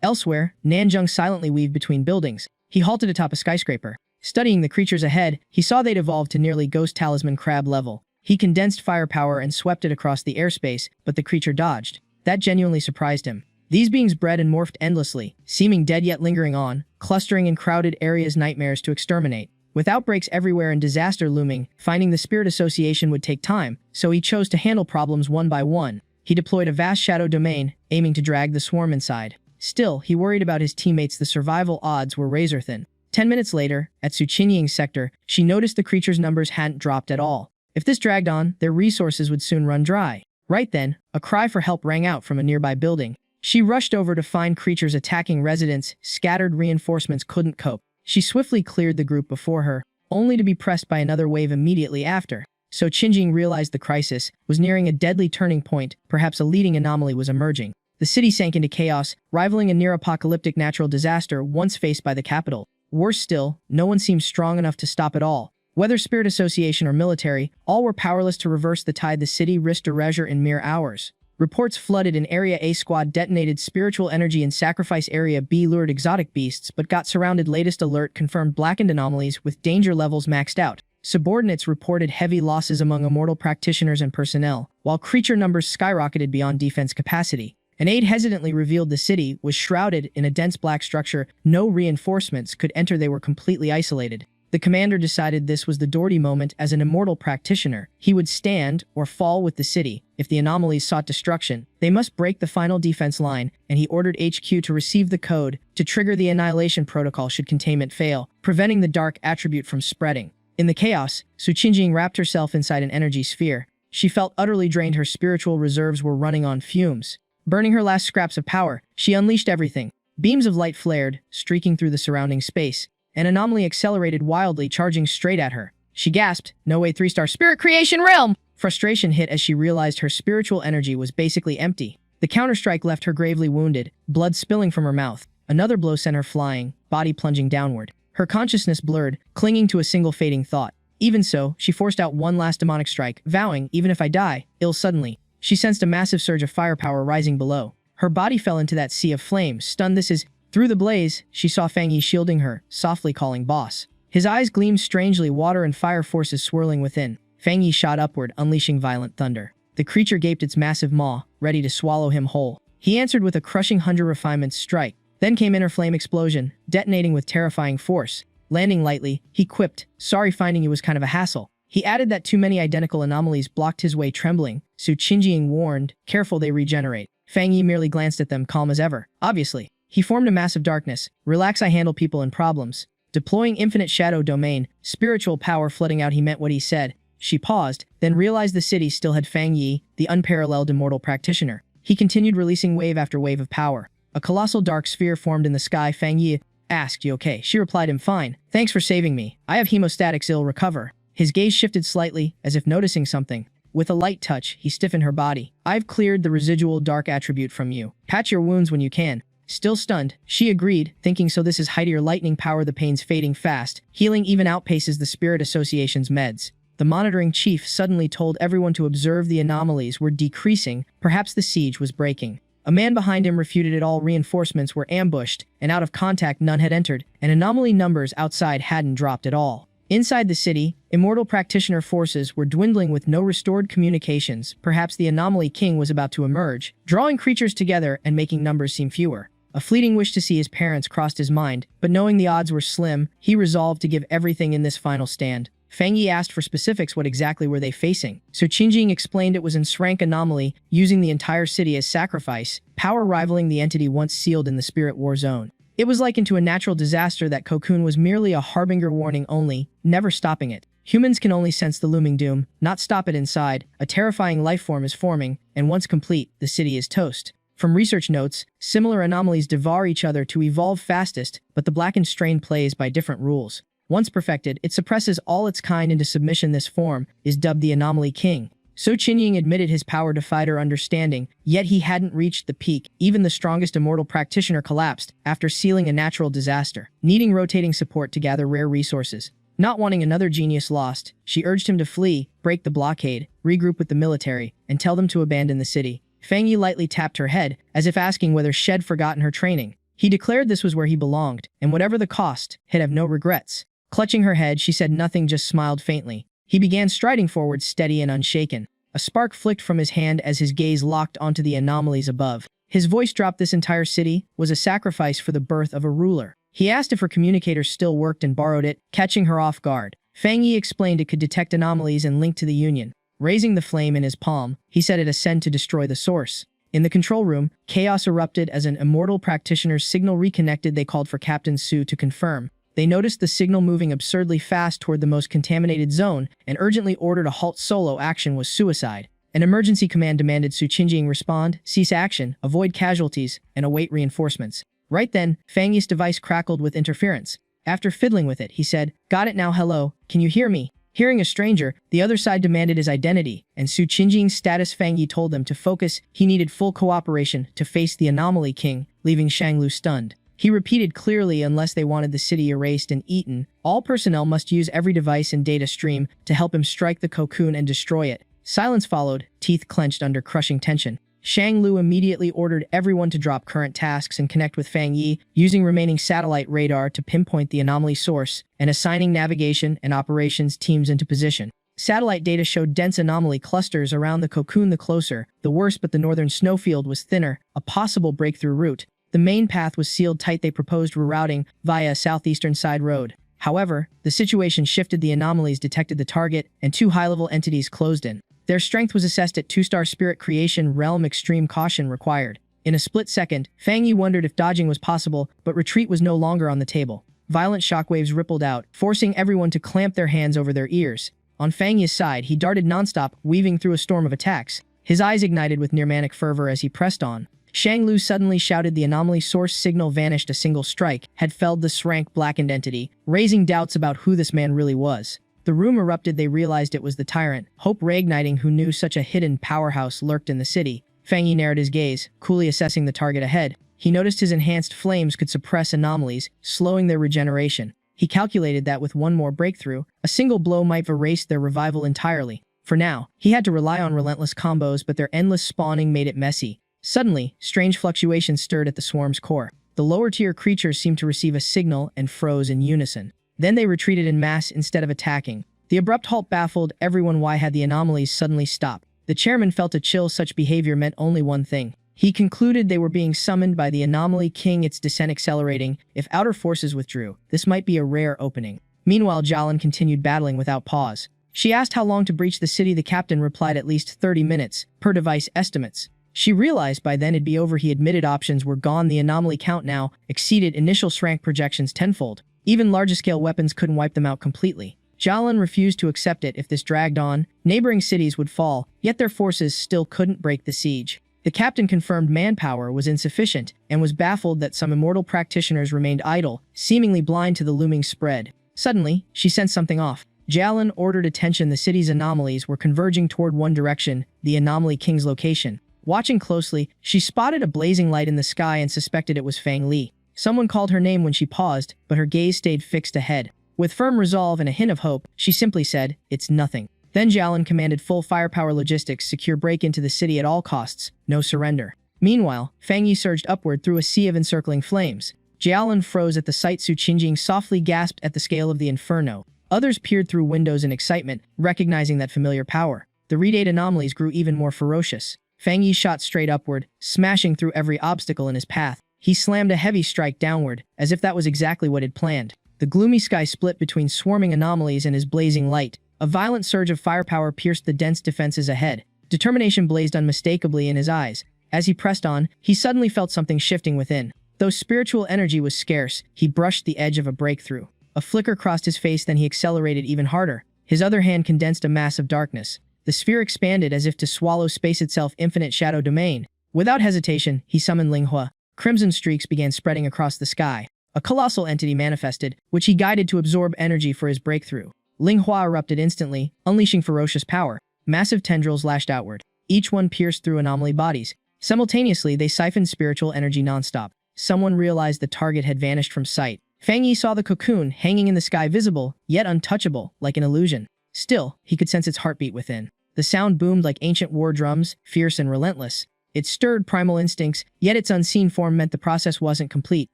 Elsewhere, Nanjung silently weaved between buildings. He halted atop a skyscraper. Studying the creatures ahead, he saw they'd evolved to nearly ghost talisman crab level. He condensed firepower and swept it across the airspace, but the creature dodged. That genuinely surprised him. These beings bred and morphed endlessly, seeming dead yet lingering on, clustering in crowded areas, nightmares to exterminate. With outbreaks everywhere and disaster looming, finding the spirit association would take time, so he chose to handle problems one by one. He deployed a vast shadow domain, aiming to drag the swarm inside. Still, he worried about his teammates. The survival odds were razor-thin. 10 minutes later, at Su Qinying's sector, she noticed the creature's numbers hadn't dropped at all. If this dragged on, their resources would soon run dry. Right then, a cry for help rang out from a nearby building. She rushed over to find creatures attacking residents. Scattered reinforcements couldn't cope. She swiftly cleared the group before her, only to be pressed by another wave immediately after. So Qingjing realized the crisis was nearing a deadly turning point. Perhaps a leading anomaly was emerging. The city sank into chaos, rivaling a near-apocalyptic natural disaster once faced by the capital. Worse still, no one seemed strong enough to stop it all. Whether spirit association or military, all were powerless to reverse the tide. The city risked erasure in mere hours. Reports flooded in Area A. Squad detonated spiritual energy in Sacrifice Area B. Lured exotic beasts but got surrounded. Latest alert confirmed blackened anomalies with danger levels maxed out. Subordinates reported heavy losses among immortal practitioners and personnel, while creature numbers skyrocketed beyond defense capacity. An aide hesitantly revealed the city was shrouded in a dense black structure. No reinforcements could enter. They were completely isolated. The commander decided this was the Doherty moment. As an immortal practitioner, he would stand or fall with the city. If the anomalies sought destruction, they must break the final defense line, and he ordered HQ to receive the code to trigger the annihilation protocol should containment fail, preventing the dark attribute from spreading. In the chaos, Su Qinying wrapped herself inside an energy sphere. She felt utterly drained. Her spiritual reserves were running on fumes. Burning her last scraps of power, she unleashed everything. Beams of light flared, streaking through the surrounding space. An anomaly accelerated wildly, charging straight at her. She gasped, "No way, 3-star spirit creation realm!" Frustration hit as she realized her spiritual energy was basically empty. The counterstrike left her gravely wounded, blood spilling from her mouth. Another blow sent her flying, body plunging downward. Her consciousness blurred, clinging to a single fading thought. Even so, she forced out one last demonic strike, vowing, "Even if I die, ill." Suddenly, she sensed a massive surge of firepower rising below. Her body fell into that sea of flames, stunned. This is... Through the blaze, she saw Fang Yi shielding her, softly calling boss. His eyes gleamed strangely, water and fire forces swirling within. Fang Yi shot upward, unleashing violent thunder. The creature gaped its massive maw, ready to swallow him whole. He answered with a crushing 100 refinements strike. Then came inner flame explosion, detonating with terrifying force. Landing lightly, he quipped, "Sorry, finding you was kind of a hassle." He added that too many identical anomalies blocked his way, trembling. Su Qinying warned, "Careful, they regenerate." Fang Yi merely glanced at them, calm as ever. Obviously. He formed a massive darkness. "Relax, I handle people and problems." Deploying infinite shadow domain, spiritual power flooding out, he meant what he said. She paused, then realized the city still had Fang Yi, the unparalleled immortal practitioner. He continued releasing wave after wave of power. A colossal dark sphere formed in the sky. Fang Yi asked, "You okay?" She replied, "I'm fine. Thanks for saving me. I have hemostatics, I'll recover." His gaze shifted slightly, as if noticing something. With a light touch, he stiffened her body. "I've cleared the residual dark attribute from you. Patch your wounds when you can." Still stunned, she agreed, thinking, so this is Heidi or lightning power. The pain's fading fast. Healing even outpaces the Spirit Association's meds. The monitoring chief suddenly told everyone to observe the anomalies were decreasing. Perhaps the siege was breaking. A man behind him refuted it all. Reinforcements were ambushed, and out of contact none had entered, and anomaly numbers outside hadn't dropped at all. Inside the city, immortal practitioner forces were dwindling with no restored communications. Perhaps the anomaly king was about to emerge, drawing creatures together and making numbers seem fewer. A fleeting wish to see his parents crossed his mind, but knowing the odds were slim, he resolved to give everything in this final stand. Fang Yi asked for specifics. What exactly were they facing? So Qingjing explained it was an rank anomaly, using the entire city as sacrifice, power rivaling the entity once sealed in the spirit war zone. It was likened to a natural disaster. That cocoon was merely a harbinger warning only, never stopping it. Humans can only sense the looming doom, not stop it inside. A terrifying life form is forming, and once complete, the city is toast. From research notes, similar anomalies devour each other to evolve fastest, but the blackened strain plays by different rules. Once perfected, it suppresses all its kind into submission. This form is dubbed the Anomaly King. So Qinying admitted his power defied her understanding, yet he hadn't reached the peak. Even the strongest immortal practitioner collapsed after sealing a natural disaster, needing rotating support to gather rare resources. Not wanting another genius lost, she urged him to flee, break the blockade, regroup with the military, and tell them to abandon the city. Fang Yi lightly tapped her head, as if asking whether she'd forgotten her training. He declared this was where he belonged, and whatever the cost, he'd have no regrets. Clutching her head, she said nothing, just smiled faintly. He began striding forward, steady and unshaken. A spark flicked from his hand as his gaze locked onto the anomalies above. His voice dropped. This entire city was a sacrifice for the birth of a ruler. He asked if her communicator still worked and borrowed it, catching her off guard. Fang Yi explained it could detect anomalies and link to the Union. Raising the flame in his palm, he said it ascend to destroy the source. In the control room, chaos erupted as an immortal practitioner's signal reconnected. They called for Captain Su to confirm. They noticed the signal moving absurdly fast toward the most contaminated zone and urgently ordered a halt. Solo action was suicide. An emergency command demanded Su Qingjing respond, cease action, avoid casualties, and await reinforcements. Right then, Fang Yi's device crackled with interference. After fiddling with it, he said, "Got it now, hello, can you hear me?" Hearing a stranger, the other side demanded his identity, and Su Qingjing's status. Fang Yi told them to focus. He needed full cooperation to face the Anomaly King, leaving Shanglu stunned. He repeated clearly, unless they wanted the city erased and eaten, all personnel must use every device and data stream to help him strike the cocoon and destroy it. Silence followed, teeth clenched under crushing tension. Shang Lu immediately ordered everyone to drop current tasks and connect with Fang Yi, using remaining satellite radar to pinpoint the anomaly source, and assigning navigation and operations teams into position. Satellite data showed dense anomaly clusters around the cocoon. The closer, the worse, but the northern snowfield was thinner, a possible breakthrough route. The main path was sealed tight. They proposed rerouting via a southeastern side road. However, the situation shifted. The anomalies detected the target, and two high-level entities closed in. Their strength was assessed at 2-star spirit creation realm. Extreme caution required. In a split second, Fang Yi wondered if dodging was possible, but retreat was no longer on the table. Violent shockwaves rippled out, forcing everyone to clamp their hands over their ears. On Fang Yi's side, he darted nonstop, weaving through a storm of attacks. His eyes ignited with near-manic fervor as he pressed on. Shang Lu suddenly shouted. The anomaly source signal vanished. A single strike had felled the rank blackened entity, raising doubts about who this man really was. The room erupted. They realized it was the tyrant, hope reigniting, who knew such a hidden powerhouse lurked in the city. Fang Yi narrowed his gaze, coolly assessing the target ahead. He noticed his enhanced flames could suppress anomalies, slowing their regeneration. He calculated that with one more breakthrough, a single blow might erase their revival entirely. For now, he had to rely on relentless combos, but their endless spawning made it messy. Suddenly, strange fluctuations stirred at the swarm's core. The lower-tier creatures seemed to receive a signal and froze in unison. Then they retreated in mass instead of attacking. The abrupt halt baffled everyone. Why had the anomalies suddenly stopped? The chairman felt a chill. Such behavior meant only one thing. He concluded they were being summoned by the Anomaly King, its descent accelerating. If outer forces withdrew, this might be a rare opening. Meanwhile, Jalin continued battling without pause. She asked how long to breach the city. The captain replied at least 30 minutes, per device estimates. She realized by then it'd be over. He admitted options were gone. The anomaly count now exceeded initial rank projections tenfold. Even larger-scale weapons couldn't wipe them out completely. Jalin refused to accept it. If this dragged on, neighboring cities would fall, yet their forces still couldn't break the siege. The captain confirmed manpower was insufficient and was baffled that some immortal practitioners remained idle, seemingly blind to the looming spread. Suddenly, she sensed something off. Jalin ordered attention. The city's anomalies were converging toward one direction, the Anomaly King's location. Watching closely, she spotted a blazing light in the sky and suspected it was Fang Li. Someone called her name when she paused, but her gaze stayed fixed ahead. With firm resolve and a hint of hope, she simply said, "It's nothing." Then Jalin commanded full firepower logistics, secure break into the city at all costs, no surrender. Meanwhile, Fang Yi surged upward through a sea of encircling flames. Jalin froze at the sight. Su Qingjing softly gasped at the scale of the inferno. Others peered through windows in excitement, recognizing that familiar power. The redate anomalies grew even more ferocious. Fang Yi shot straight upward, smashing through every obstacle in his path. He slammed a heavy strike downward, as if that was exactly what he'd planned. The gloomy sky split between swarming anomalies and his blazing light. A violent surge of firepower pierced the dense defenses ahead. Determination blazed unmistakably in his eyes. As he pressed on, he suddenly felt something shifting within. Though spiritual energy was scarce, he brushed the edge of a breakthrough. A flicker crossed his face, then he accelerated even harder. His other hand condensed a mass of darkness. The sphere expanded as if to swallow space itself, infinite shadow domain. Without hesitation, he summoned Linghua. Crimson streaks began spreading across the sky. A colossal entity manifested, which he guided to absorb energy for his breakthrough. Linghua erupted instantly, unleashing ferocious power. Massive tendrils lashed outward. Each one pierced through anomaly bodies. Simultaneously, they siphoned spiritual energy nonstop. Someone realized the target had vanished from sight. Fang Yi saw the cocoon hanging in the sky, visible, yet untouchable, like an illusion. Still, he could sense its heartbeat within. The sound boomed like ancient war drums, fierce and relentless. It stirred primal instincts, yet its unseen form meant the process wasn't complete.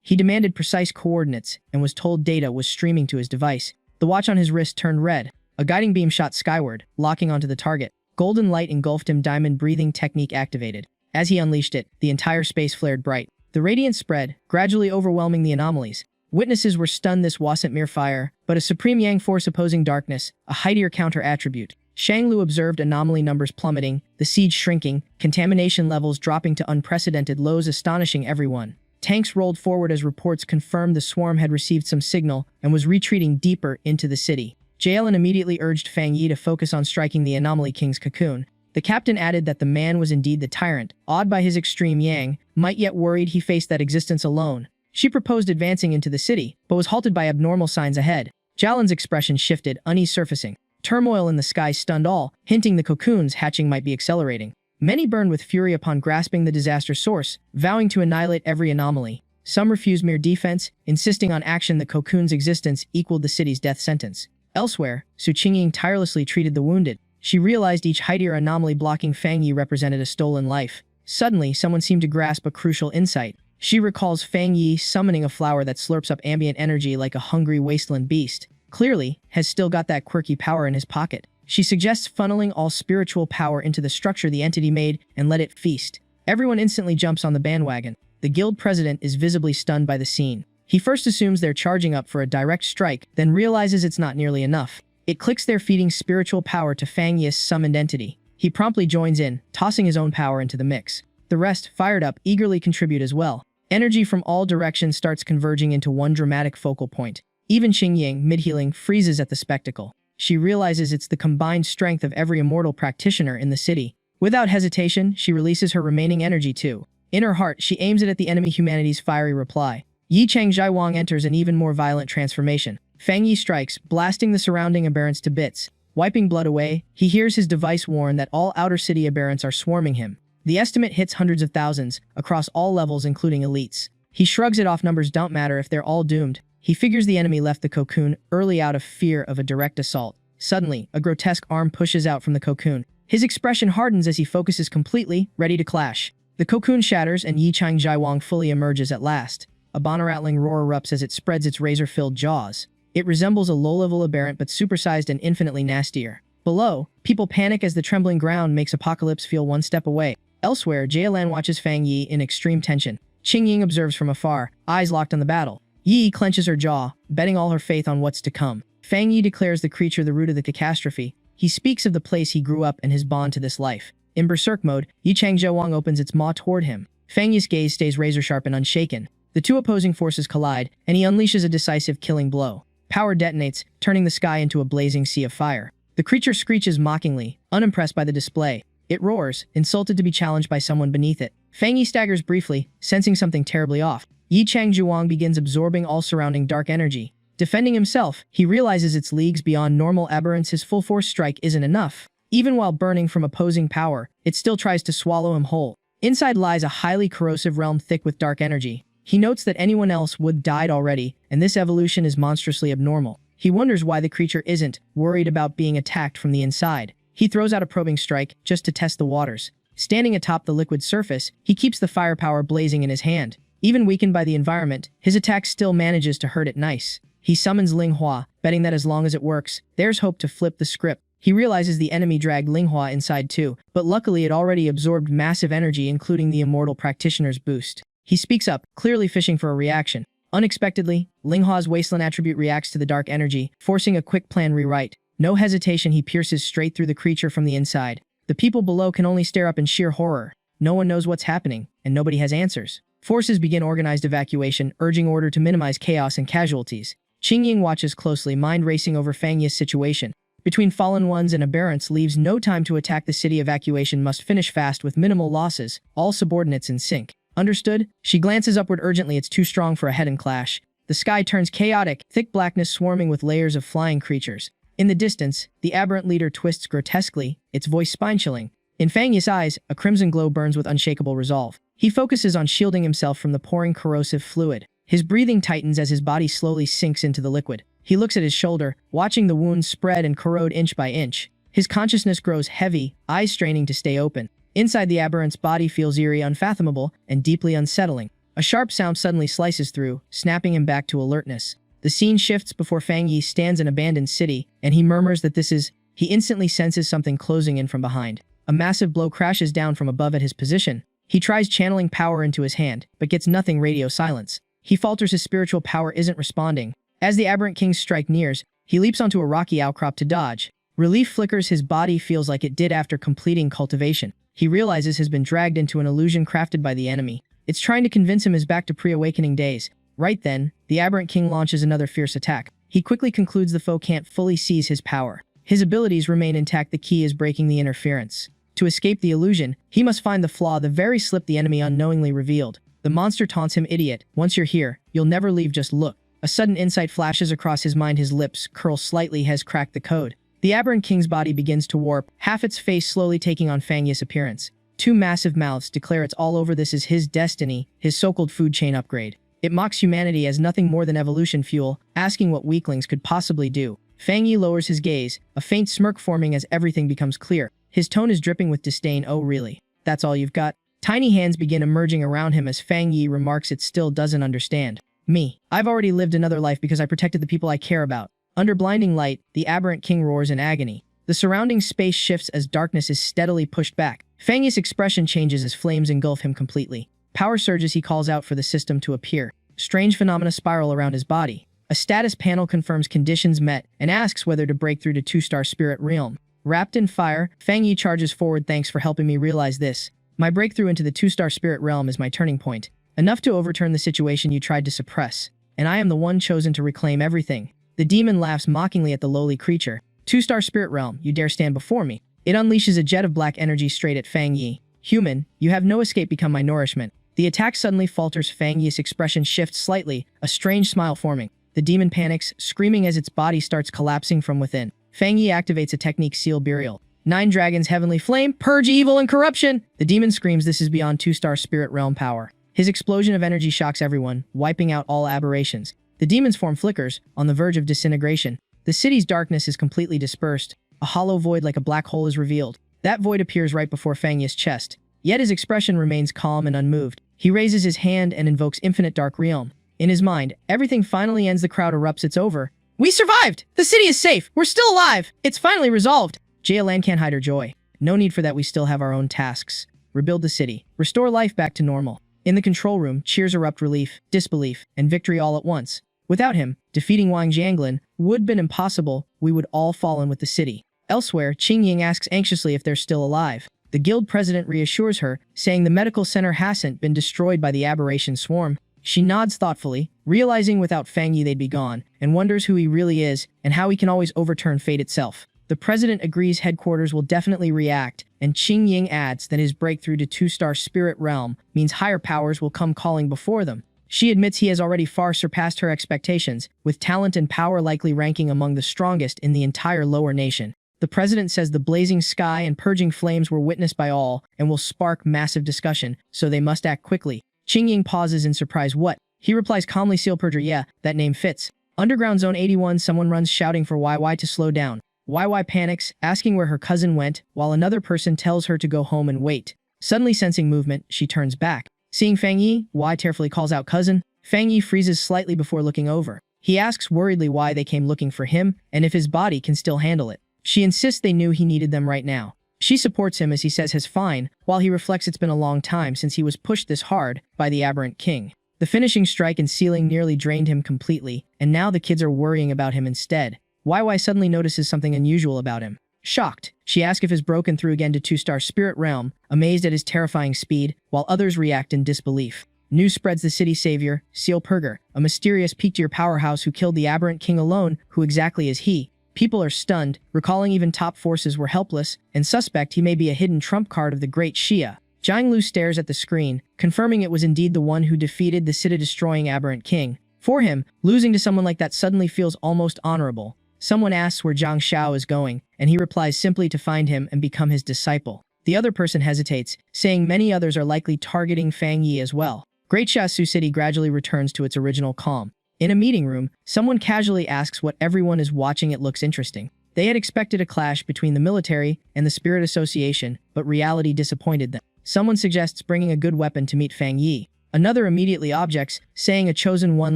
He demanded precise coordinates, and was told data was streaming to his device. The watch on his wrist turned red. A guiding beam shot skyward, locking onto the target. Golden light engulfed him, diamond breathing technique activated. As he unleashed it, the entire space flared bright. The radiance spread, gradually overwhelming the anomalies. Witnesses were stunned. This wasn't mere fire, but a supreme yang force opposing darkness, a heightier counter-attribute. Shanglu observed anomaly numbers plummeting, the siege shrinking, contamination levels dropping to unprecedented lows, astonishing everyone. Tanks rolled forward as reports confirmed the swarm had received some signal and was retreating deeper into the city. Yahello immediately urged Fang Yi to focus on striking the Anomaly King's cocoon. The captain added that the man was indeed the tyrant, awed by his extreme yang, might yet worried he faced that existence alone. She proposed advancing into the city, but was halted by abnormal signs ahead. Jalan's expression shifted, unease surfacing. Turmoil in the sky stunned all, hinting the cocoon's hatching might be accelerating. Many burned with fury upon grasping the disaster source, vowing to annihilate every anomaly. Some refused mere defense, insisting on action. The cocoon's existence equaled the city's death sentence. Elsewhere, Su Qingying tirelessly treated the wounded. She realized each heightier anomaly blocking Fang Yi represented a stolen life. Suddenly, someone seemed to grasp a crucial insight. She recalls Fang Yi summoning a flower that slurps up ambient energy like a hungry wasteland beast. Clearly, has still got that quirky power in his pocket. She suggests funneling all spiritual power into the structure the entity made and let it feast. Everyone instantly jumps on the bandwagon. The guild president is visibly stunned by the scene. He first assumes they're charging up for a direct strike, then realizes it's not nearly enough. It clicks they're feeding spiritual power to Fang Yi's summoned entity. He promptly joins in, tossing his own power into the mix. The rest, fired up, eagerly contribute as well. Energy from all directions starts converging into one dramatic focal point. Even Qingying, mid-healing, freezes at the spectacle. She realizes it's the combined strength of every immortal practitioner in the city. Without hesitation, she releases her remaining energy too. In her heart, she aims it at the enemy humanity's fiery reply. Yi Chang Zhaiwang enters an even more violent transformation. Fang Yi strikes, blasting the surrounding aberrants to bits. Wiping blood away, he hears his device warn that all outer city aberrants are swarming him. The estimate hits hundreds of thousands, across all levels including elites. He shrugs it off. Numbers don't matter if they're all doomed. He figures the enemy left the cocoon early out of fear of a direct assault. Suddenly, a grotesque arm pushes out from the cocoon. His expression hardens as he focuses completely, ready to clash. The cocoon shatters and Yi Chang Zhaiwang fully emerges at last. A bone-rattling roar erupts as it spreads its razor-filled jaws. It resembles a low-level aberrant but supersized and infinitely nastier. Below, people panic as the trembling ground makes apocalypse feel one step away. Elsewhere, Jalan watches Fang Yi in extreme tension. Qingying observes from afar, eyes locked on the battle. Yi clenches her jaw, betting all her faith on what's to come. Fang Yi declares the creature the root of the catastrophe. He speaks of the place he grew up and his bond to this life. In berserk mode, Yi Chang Zhouwang opens its maw toward him. Fang Yi's gaze stays razor-sharp and unshaken. The two opposing forces collide, and he unleashes a decisive killing blow. Power detonates, turning the sky into a blazing sea of fire. The creature screeches mockingly, unimpressed by the display. It roars, insulted to be challenged by someone beneath it. Fang Yi staggers briefly, sensing something terribly off. Yi Chang Zhuang begins absorbing all surrounding dark energy. Defending himself, he realizes it's leagues beyond normal aberrance. His full force strike isn't enough. Even while burning from opposing power, it still tries to swallow him whole. Inside lies a highly corrosive realm thick with dark energy. He notes that anyone else would died already, and this evolution is monstrously abnormal. He wonders why the creature isn't worried about being attacked from the inside. He throws out a probing strike just to test the waters. Standing atop the liquid surface, he keeps the firepower blazing in his hand. Even weakened by the environment, his attack still manages to hurt it nice. He summons Linghua, betting that as long as it works, there's hope to flip the script. He realizes the enemy dragged Linghua inside too, but luckily it already absorbed massive energy including the immortal practitioner's boost. He speaks up, clearly fishing for a reaction. Unexpectedly, Linghua's wasteland attribute reacts to the dark energy, forcing a quick plan rewrite. No hesitation, he pierces straight through the creature from the inside. The people below can only stare up in sheer horror. No one knows what's happening, and nobody has answers. Forces begin organized evacuation, urging order to minimize chaos and casualties. Qingying watches closely, mind racing over Fang Yi's situation. Between fallen ones and aberrants leaves no time to attack the city. Evacuation must finish fast with minimal losses, all subordinates in sync. Understood? She glances upward urgently. It's too strong for a head-on clash. The sky turns chaotic, thick blackness swarming with layers of flying creatures. In the distance, the aberrant leader twists grotesquely, its voice spine-chilling. In Fang Yi's eyes, a crimson glow burns with unshakable resolve. He focuses on shielding himself from the pouring corrosive fluid. His breathing tightens as his body slowly sinks into the liquid. He looks at his shoulder, watching the wound spread and corrode inch by inch. His consciousness grows heavy, eyes straining to stay open. Inside, the aberrant's body feels eerie, unfathomable, and deeply unsettling. A sharp sound suddenly slices through, snapping him back to alertness. The scene shifts before Fang Yi stands in an abandoned city, and he murmurs that this is... He instantly senses something closing in from behind. A massive blow crashes down from above at his position. He tries channeling power into his hand, but gets nothing. Radio silence. He falters. His spiritual power isn't responding. As the aberrant king's strike nears, he leaps onto a rocky outcrop to dodge. Relief flickers. His body feels like it did after completing cultivation. He realizes has been dragged into an illusion crafted by the enemy. It's trying to convince him he's back to pre-awakening days. Right then, the aberrant king launches another fierce attack. He quickly concludes the foe can't fully seize his power. His abilities remain intact. The key is breaking the interference. To escape the illusion, he must find the flaw, the very slip the enemy unknowingly revealed. The monster taunts him, "Idiot, once you're here, you'll never leave, just look." A sudden insight flashes across his mind. His lips curl slightly. Has cracked the code. The aberrant king's body begins to warp, half its face slowly taking on Fang Yi's appearance. Two massive mouths declare it's all over. This is his destiny, his so-called food chain upgrade. It mocks humanity as nothing more than evolution fuel, asking what weaklings could possibly do. Fang Yi lowers his gaze, a faint smirk forming as everything becomes clear. His tone is dripping with disdain. "Oh really? That's all you've got?" Tiny hands begin emerging around him as Fang Yi remarks it still doesn't understand. "Me. I've already lived another life because I protected the people I care about." Under blinding light, the aberrant king roars in agony. The surrounding space shifts as darkness is steadily pushed back. Fang Yi's expression changes as flames engulf him completely. Power surges. He calls out for the system to appear. Strange phenomena spiral around his body. A status panel confirms conditions met and asks whether to break through to 2-star spirit realm. Wrapped in fire, Fang Yi charges forward. "Thanks for helping me realize this. My breakthrough into the 2-star spirit realm is my turning point. Enough to overturn the situation you tried to suppress. And I am the one chosen to reclaim everything." The demon laughs mockingly at the lowly creature. 2-star spirit realm, you dare stand before me? It unleashes a jet of black energy straight at Fang Yi. "Human, you have no escape. Become my nourishment." The attack suddenly falters. Fang Yi's expression shifts slightly, a strange smile forming. The demon panics, screaming as its body starts collapsing from within. Fang Yi activates a technique, Seal Burial. 9 dragons, heavenly flame, purge evil and corruption! The demon screams. This is beyond 2-star spirit realm power. His explosion of energy shocks everyone, wiping out all aberrations. The demon's form flickers, on the verge of disintegration. The city's darkness is completely dispersed. A hollow void like a black hole is revealed. That void appears right before Fang Yi's chest. Yet his expression remains calm and unmoved. He raises his hand and invokes infinite dark realm. In his mind, everything finally ends. The crowd erupts. It's over. "We survived! The city is safe! We're still alive! It's finally resolved!" Yahello can't hide her joy. "No need for that. We still have our own tasks. Rebuild the city. Restore life back to normal." In the control room, cheers erupt. Relief, disbelief, and victory all at once. Without him, defeating Wang Jianglin would been impossible. We would all fallen with the city. Elsewhere, Qingying asks anxiously if they're still alive. The guild president reassures her, saying the medical center hasn't been destroyed by the aberration swarm. She nods thoughtfully, realizing without Fang Yi they'd be gone, and wonders who he really is and how he can always overturn fate itself. The president agrees headquarters will definitely react, and Qingying adds that his breakthrough to 2-star spirit realm means higher powers will come calling before them. She admits he has already far surpassed her expectations, with talent and power likely ranking among the strongest in the entire lower nation. The president says the blazing sky and purging flames were witnessed by all and will spark massive discussion, so they must act quickly. Qingying pauses in surprise. "What?" He replies calmly, "Seal Purger, yeah, that name fits." Underground Zone 81, someone runs shouting for YY to slow down. YY panics, asking where her cousin went, while another person tells her to go home and wait. Suddenly sensing movement, she turns back. Seeing Fang Yi, Y tearfully calls out, "Cousin." Fang Yi freezes slightly before looking over. He asks worriedly why they came looking for him, and if his body can still handle it. She insists they knew he needed them right now. She supports him as he says he's fine, while he reflects it's been a long time since he was pushed this hard by the aberrant king. The finishing strike and sealing nearly drained him completely, and now the kids are worrying about him instead. YY suddenly notices something unusual about him. Shocked, she asks if he's broken through again to 2-star spirit realm, amazed at his terrifying speed, while others react in disbelief. News spreads the city savior, Sealpurger, a mysterious peak-tier powerhouse who killed the aberrant king alone. Who exactly is he? People are stunned, recalling even top forces were helpless, and suspect he may be a hidden trump card of the great Xia. Jianglu stares at the screen, confirming it was indeed the one who defeated the city-destroying aberrant king. For him, losing to someone like that suddenly feels almost honorable. Someone asks where Zhang Xiao is going, and he replies simply to find him and become his disciple. The other person hesitates, saying many others are likely targeting Fang Yi as well. Great Xiasu City gradually returns to its original calm. In a meeting room, someone casually asks what everyone is watching. It looks interesting. They had expected a clash between the military and the Spirit Association, but reality disappointed them. Someone suggests bringing a good weapon to meet Fang Yi. Another immediately objects, saying a chosen one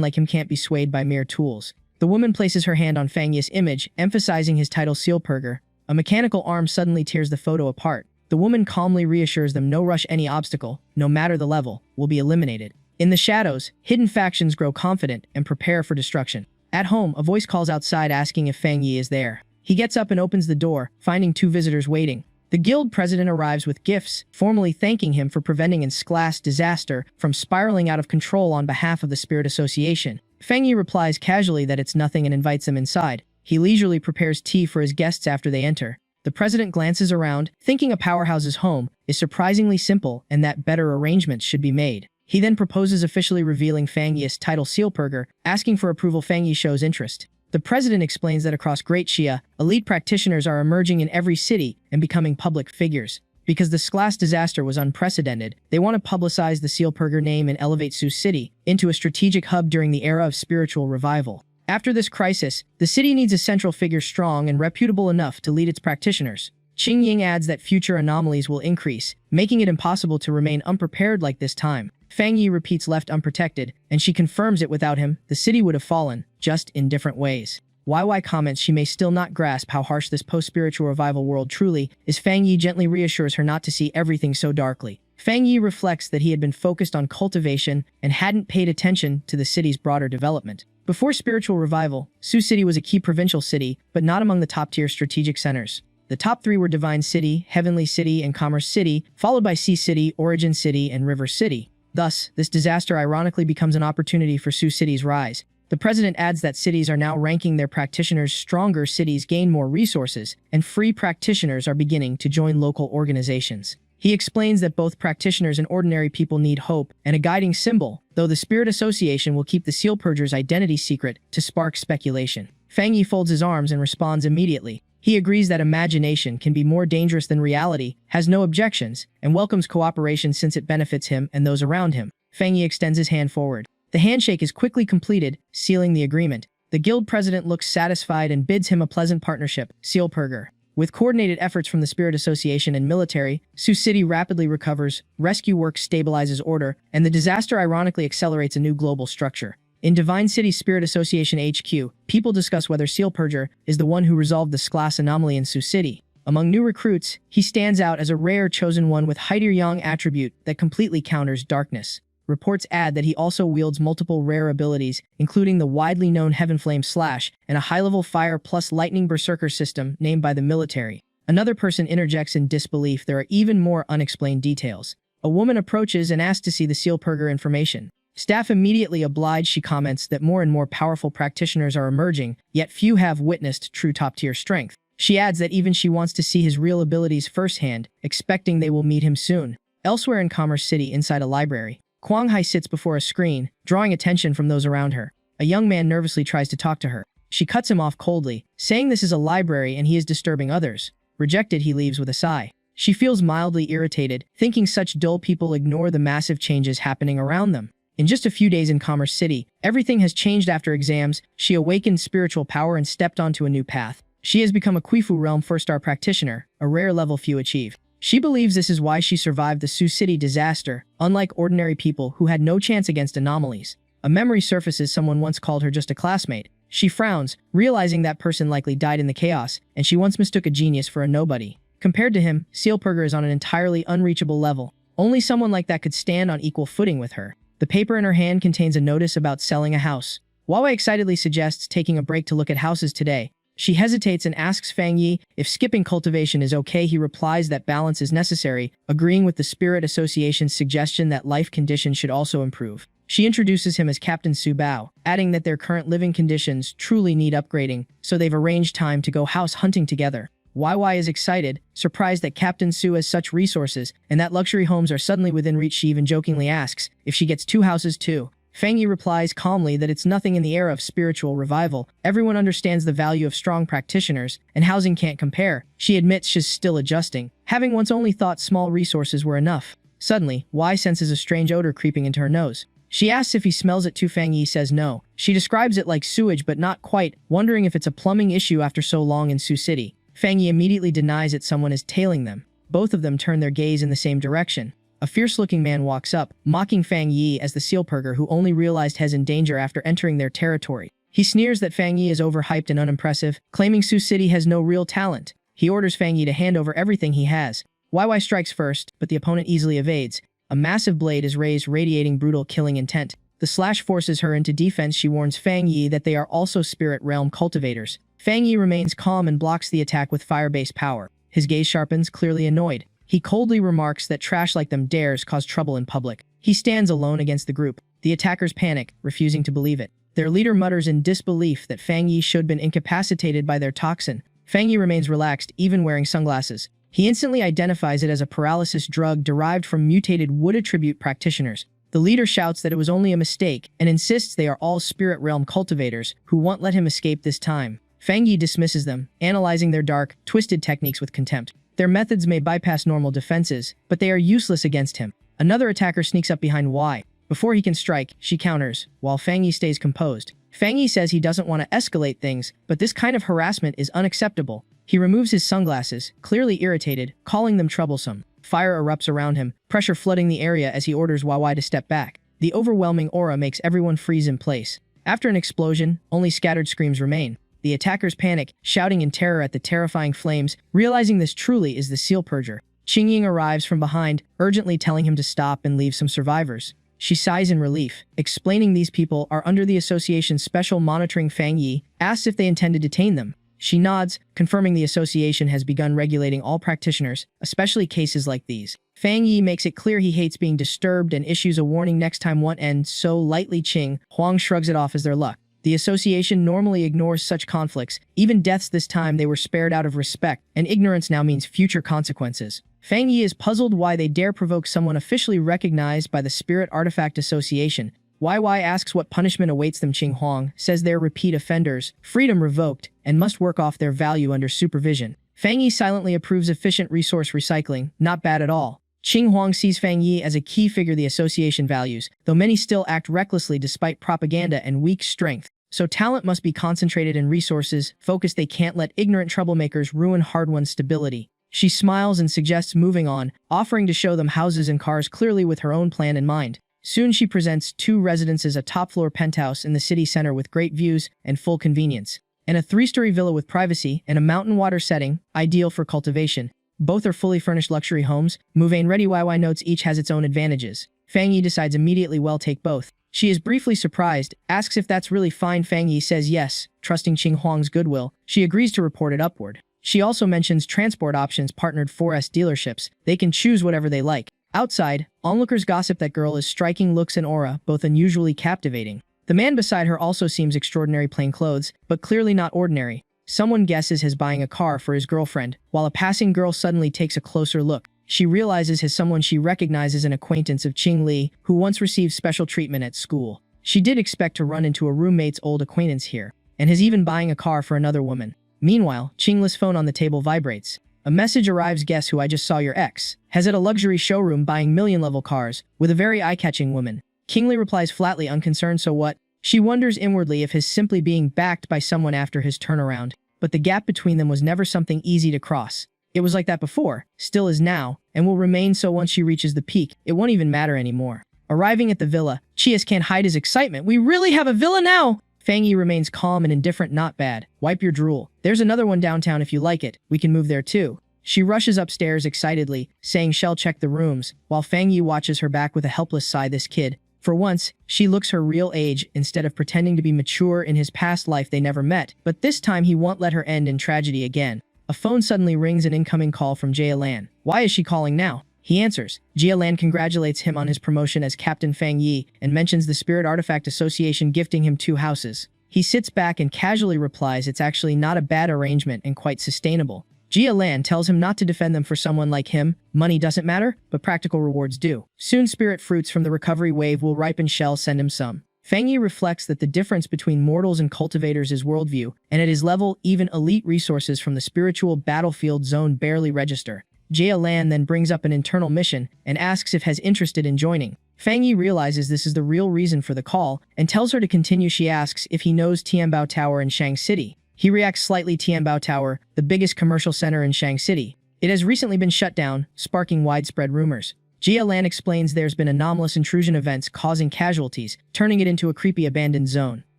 like him can't be swayed by mere tools. The woman places her hand on Fang Yi's image, emphasizing his title Sealpurger. A mechanical arm suddenly tears the photo apart. The woman calmly reassures them no rush, any obstacle, no matter the level, will be eliminated. In the shadows, hidden factions grow confident and prepare for destruction. At home, a voice calls outside asking if Fang Yi is there. He gets up and opens the door, finding 2 visitors waiting. The guild president arrives with gifts, formally thanking him for preventing an class disaster from spiraling out of control on behalf of the Spirit Association. Fang Yi replies casually that it's nothing and invites them inside. He leisurely prepares tea for his guests after they enter. The president glances around, thinking a powerhouse's home is surprisingly simple and that better arrangements should be made. He then proposes officially revealing Fang Yi's title Sealpurger, asking for approval. Fang Yi shows interest. The president explains that across Great Xia, elite practitioners are emerging in every city and becoming public figures. Because the class disaster was unprecedented, they want to publicize the Sealpurger name and elevate Sioux City into a strategic hub during the era of spiritual revival. After this crisis, the city needs a central figure strong and reputable enough to lead its practitioners. Qing Ying adds that future anomalies will increase, making it impossible to remain unprepared like this time. Fang Yi repeats left unprotected, and she confirms it without him, the city would have fallen, just in different ways. YY comments she may still not grasp how harsh this post-spiritual revival world truly is. Fang Yi gently reassures her not to see everything so darkly. Fang Yi reflects that he had been focused on cultivation and hadn't paid attention to the city's broader development. Before spiritual revival, Sioux City was a key provincial city, but not among the top-tier strategic centers. The top 3 were Divine City, Heavenly City, and Commerce City, followed by Sea City, Origin City, and River City. Thus, this disaster ironically becomes an opportunity for Sioux City's rise. The president adds that cities are now ranking their practitioners. Stronger cities gain more resources, and free practitioners are beginning to join local organizations. He explains that both practitioners and ordinary people need hope and a guiding symbol, though the Spirit Association will keep the Sealpurger's identity secret to spark speculation. Fang Yi folds his arms and responds immediately. He agrees that imagination can be more dangerous than reality, has no objections, and welcomes cooperation since it benefits him and those around him. Fang Yi extends his hand forward. The handshake is quickly completed, sealing the agreement. The guild president looks satisfied and bids him a pleasant partnership. Sealpurger. With coordinated efforts from the Spirit Association and military, Sioux City rapidly recovers, rescue work stabilizes order, and the disaster ironically accelerates a new global structure. In Divine City's Spirit Association HQ, people discuss whether Sealpurger is the one who resolved the class anomaly in Sioux City. Among new recruits, he stands out as a rare chosen one with Haidir Yang attribute that completely counters darkness. Reports add that he also wields multiple rare abilities, including the widely known Heaven Flame Slash and a high-level Fire plus Lightning Berserker system named by the military. Another person interjects in disbelief. There are even more unexplained details. A woman approaches and asks to see the Sealpurger information. Staff immediately oblige. She comments that more and more powerful practitioners are emerging, yet few have witnessed true top-tier strength. She adds that even she wants to see his real abilities firsthand, expecting they will meet him soon. Elsewhere in Commerce City, inside a library, Quang Hai sits before a screen, drawing attention from those around her. A young man nervously tries to talk to her. She cuts him off coldly, saying this is a library and he is disturbing others. Rejected, he leaves with a sigh. She feels mildly irritated, thinking such dull people ignore the massive changes happening around them. In just a few days in Commerce City, everything has changed. After exams, she awakened spiritual power and stepped onto a new path. She has become a Qifu Realm 4-star practitioner, a rare level few achieve. She believes this is why she survived the Sioux City disaster, unlike ordinary people who had no chance against anomalies. A memory surfaces. Someone once called her just a classmate. She frowns, realizing that person likely died in the chaos, and she once mistook a genius for a nobody. Compared to him, Sealpurger is on an entirely unreachable level. Only someone like that could stand on equal footing with her. The paper in her hand contains a notice about selling a house. Huawei excitedly suggests taking a break to look at houses today. She hesitates and asks Fang Yi if skipping cultivation is okay. He replies that balance is necessary, agreeing with the Spirit Association's suggestion that life conditions should also improve. She introduces him as Captain Su Bao, adding that their current living conditions truly need upgrading, so they've arranged time to go house hunting together. YY is excited, surprised that Captain Su has such resources, and that luxury homes are suddenly within reach. She even jokingly asks if she gets 2 houses too. Fang Yi replies calmly that it's nothing in the era of spiritual revival. Everyone understands the value of strong practitioners, and housing can't compare. She admits she's still adjusting, having once only thought small resources were enough. Suddenly, Y senses a strange odor creeping into her nose. She asks if he smells it too. Fang Yi says no. She describes it like sewage but not quite, wondering if it's a plumbing issue after so long in Sioux City. Fang Yi immediately denies that someone is tailing them. Both of them turn their gaze in the same direction. A fierce-looking man walks up, mocking Fang Yi as the sealpurger who only realized he's in danger after entering their territory. He sneers that Fang Yi is overhyped and unimpressive, claiming Sioux City has no real talent. He orders Fang Yi to hand over everything he has. YY strikes first, but the opponent easily evades. A massive blade is raised, radiating brutal killing intent. The slash forces her into defense. She warns Fang Yi that they are also spirit realm cultivators. Fang Yi remains calm and blocks the attack with fire-based power. His gaze sharpens, clearly annoyed. He coldly remarks that trash like them dares cause trouble in public. He stands alone against the group. The attackers panic, refusing to believe it. Their leader mutters in disbelief that Fang Yi should have been incapacitated by their toxin. Fang Yi remains relaxed, even wearing sunglasses. He instantly identifies it as a paralysis drug derived from mutated wood attribute practitioners. The leader shouts that it was only a mistake and insists they are all spirit realm cultivators who won't let him escape this time. Fang Yi dismisses them, analyzing their dark, twisted techniques with contempt. Their methods may bypass normal defenses, but they are useless against him. Another attacker sneaks up behind Y. Before he can strike, she counters, while Fang Yi stays composed. Fang Yi says he doesn't want to escalate things, but this kind of harassment is unacceptable. He removes his sunglasses, clearly irritated, calling them troublesome. Fire erupts around him, pressure flooding the area as he orders YY to step back. The overwhelming aura makes everyone freeze in place. After an explosion, only scattered screams remain. The attackers panic, shouting in terror at the terrifying flames, realizing this truly is the seal purger. Qingying arrives from behind, urgently telling him to stop and leave some survivors. She sighs in relief, explaining these people are under the association's special monitoring. Fang Yi asks if they intend to detain them. She nods, confirming the association has begun regulating all practitioners, especially cases like these. Fang Yi makes it clear he hates being disturbed and issues a warning next time one ends so lightly. Qing Huang shrugs it off as their luck. The association normally ignores such conflicts, even deaths. This time they were spared out of respect, and ignorance now means future consequences. Fang Yi is puzzled why they dare provoke someone officially recognized by the Spirit Artifact Association. YY asks what punishment awaits them. Qing Huang says they're repeat offenders, freedom revoked, and must work off their value under supervision. Fang Yi silently approves efficient resource recycling, not bad at all. Qing Huang sees Fang Yi as a key figure the association values, though many still act recklessly despite propaganda and weak strength. So talent must be concentrated and resources focused. They can't let ignorant troublemakers ruin hard-won stability. She smiles and suggests moving on, offering to show them houses and cars, clearly with her own plan in mind. Soon she presents 2 residences, a top-floor penthouse in the city center with great views and full convenience, and a 3-story villa with privacy and a mountain water setting, ideal for cultivation. Both are fully furnished luxury homes, move-in-ready. YY notes each has its own advantages. Fang Yi decides immediately well take both. She is briefly surprised, asks if that's really fine. Fang Yi says yes, trusting Qing Huang's goodwill. She agrees to report it upward. She also mentions transport options, partnered 4S dealerships. They can choose whatever they like. Outside, onlookers gossip that girl is striking looks and aura, both unusually captivating. The man beside her also seems extraordinary, plain clothes, but clearly not ordinary. Someone guesses he's buying a car for his girlfriend, while a passing girl suddenly takes a closer look. She realizes he's someone she recognizes, an acquaintance of Qing Li, who once received special treatment at school. She did expect to run into a roommate's old acquaintance here, and is even buying a car for another woman. Meanwhile, Qing Li's phone on the table vibrates. A message arrives. Guess who I just saw? Your ex has at a luxury showroom buying million-level cars with a very eye-catching woman. Qing Li replies flatly, unconcerned. So what? She wonders inwardly if he's simply being backed by someone after his turnaround. But the gap between them was never something easy to cross. It was like that before, still is now, and will remain so once she reaches the peak. It won't even matter anymore. Arriving at the villa, Chias can't hide his excitement. We really have a villa now! Fang Yi remains calm and indifferent. Not bad. Wipe your drool. There's another one downtown if you like it. We can move there too. She rushes upstairs excitedly, saying she'll check the rooms, while Fang Yi watches her back with a helpless sigh. This kid. For once, she looks her real age instead of pretending to be mature in his past life they never met, but this time he won't let her end in tragedy again. A phone suddenly rings, an incoming call from Yahello. Why is she calling now? He answers. Yahello congratulates him on his promotion as Captain Fang Yi and mentions the Spirit Artifact Association gifting him 2 houses. He sits back and casually replies it's actually not a bad arrangement and quite sustainable. Yahello tells him not to defend them for someone like him. Money doesn't matter, but practical rewards do. Soon spirit fruits from the recovery wave will ripen. Shall send him some. Fang Yi reflects that the difference between mortals and cultivators is worldview, and at his level, even elite resources from the spiritual battlefield zone barely register. Yahello then brings up an internal mission and asks if has interested in joining. Fang Yi realizes this is the real reason for the call and tells her to continue. She asks if he knows Tianbao Tower in Shang City. He reacts slightly. Tianbao Tower, the biggest commercial center in Shang City. It has recently been shut down, sparking widespread rumors. Yahello explains there's been anomalous intrusion events causing casualties, turning it into a creepy abandoned zone.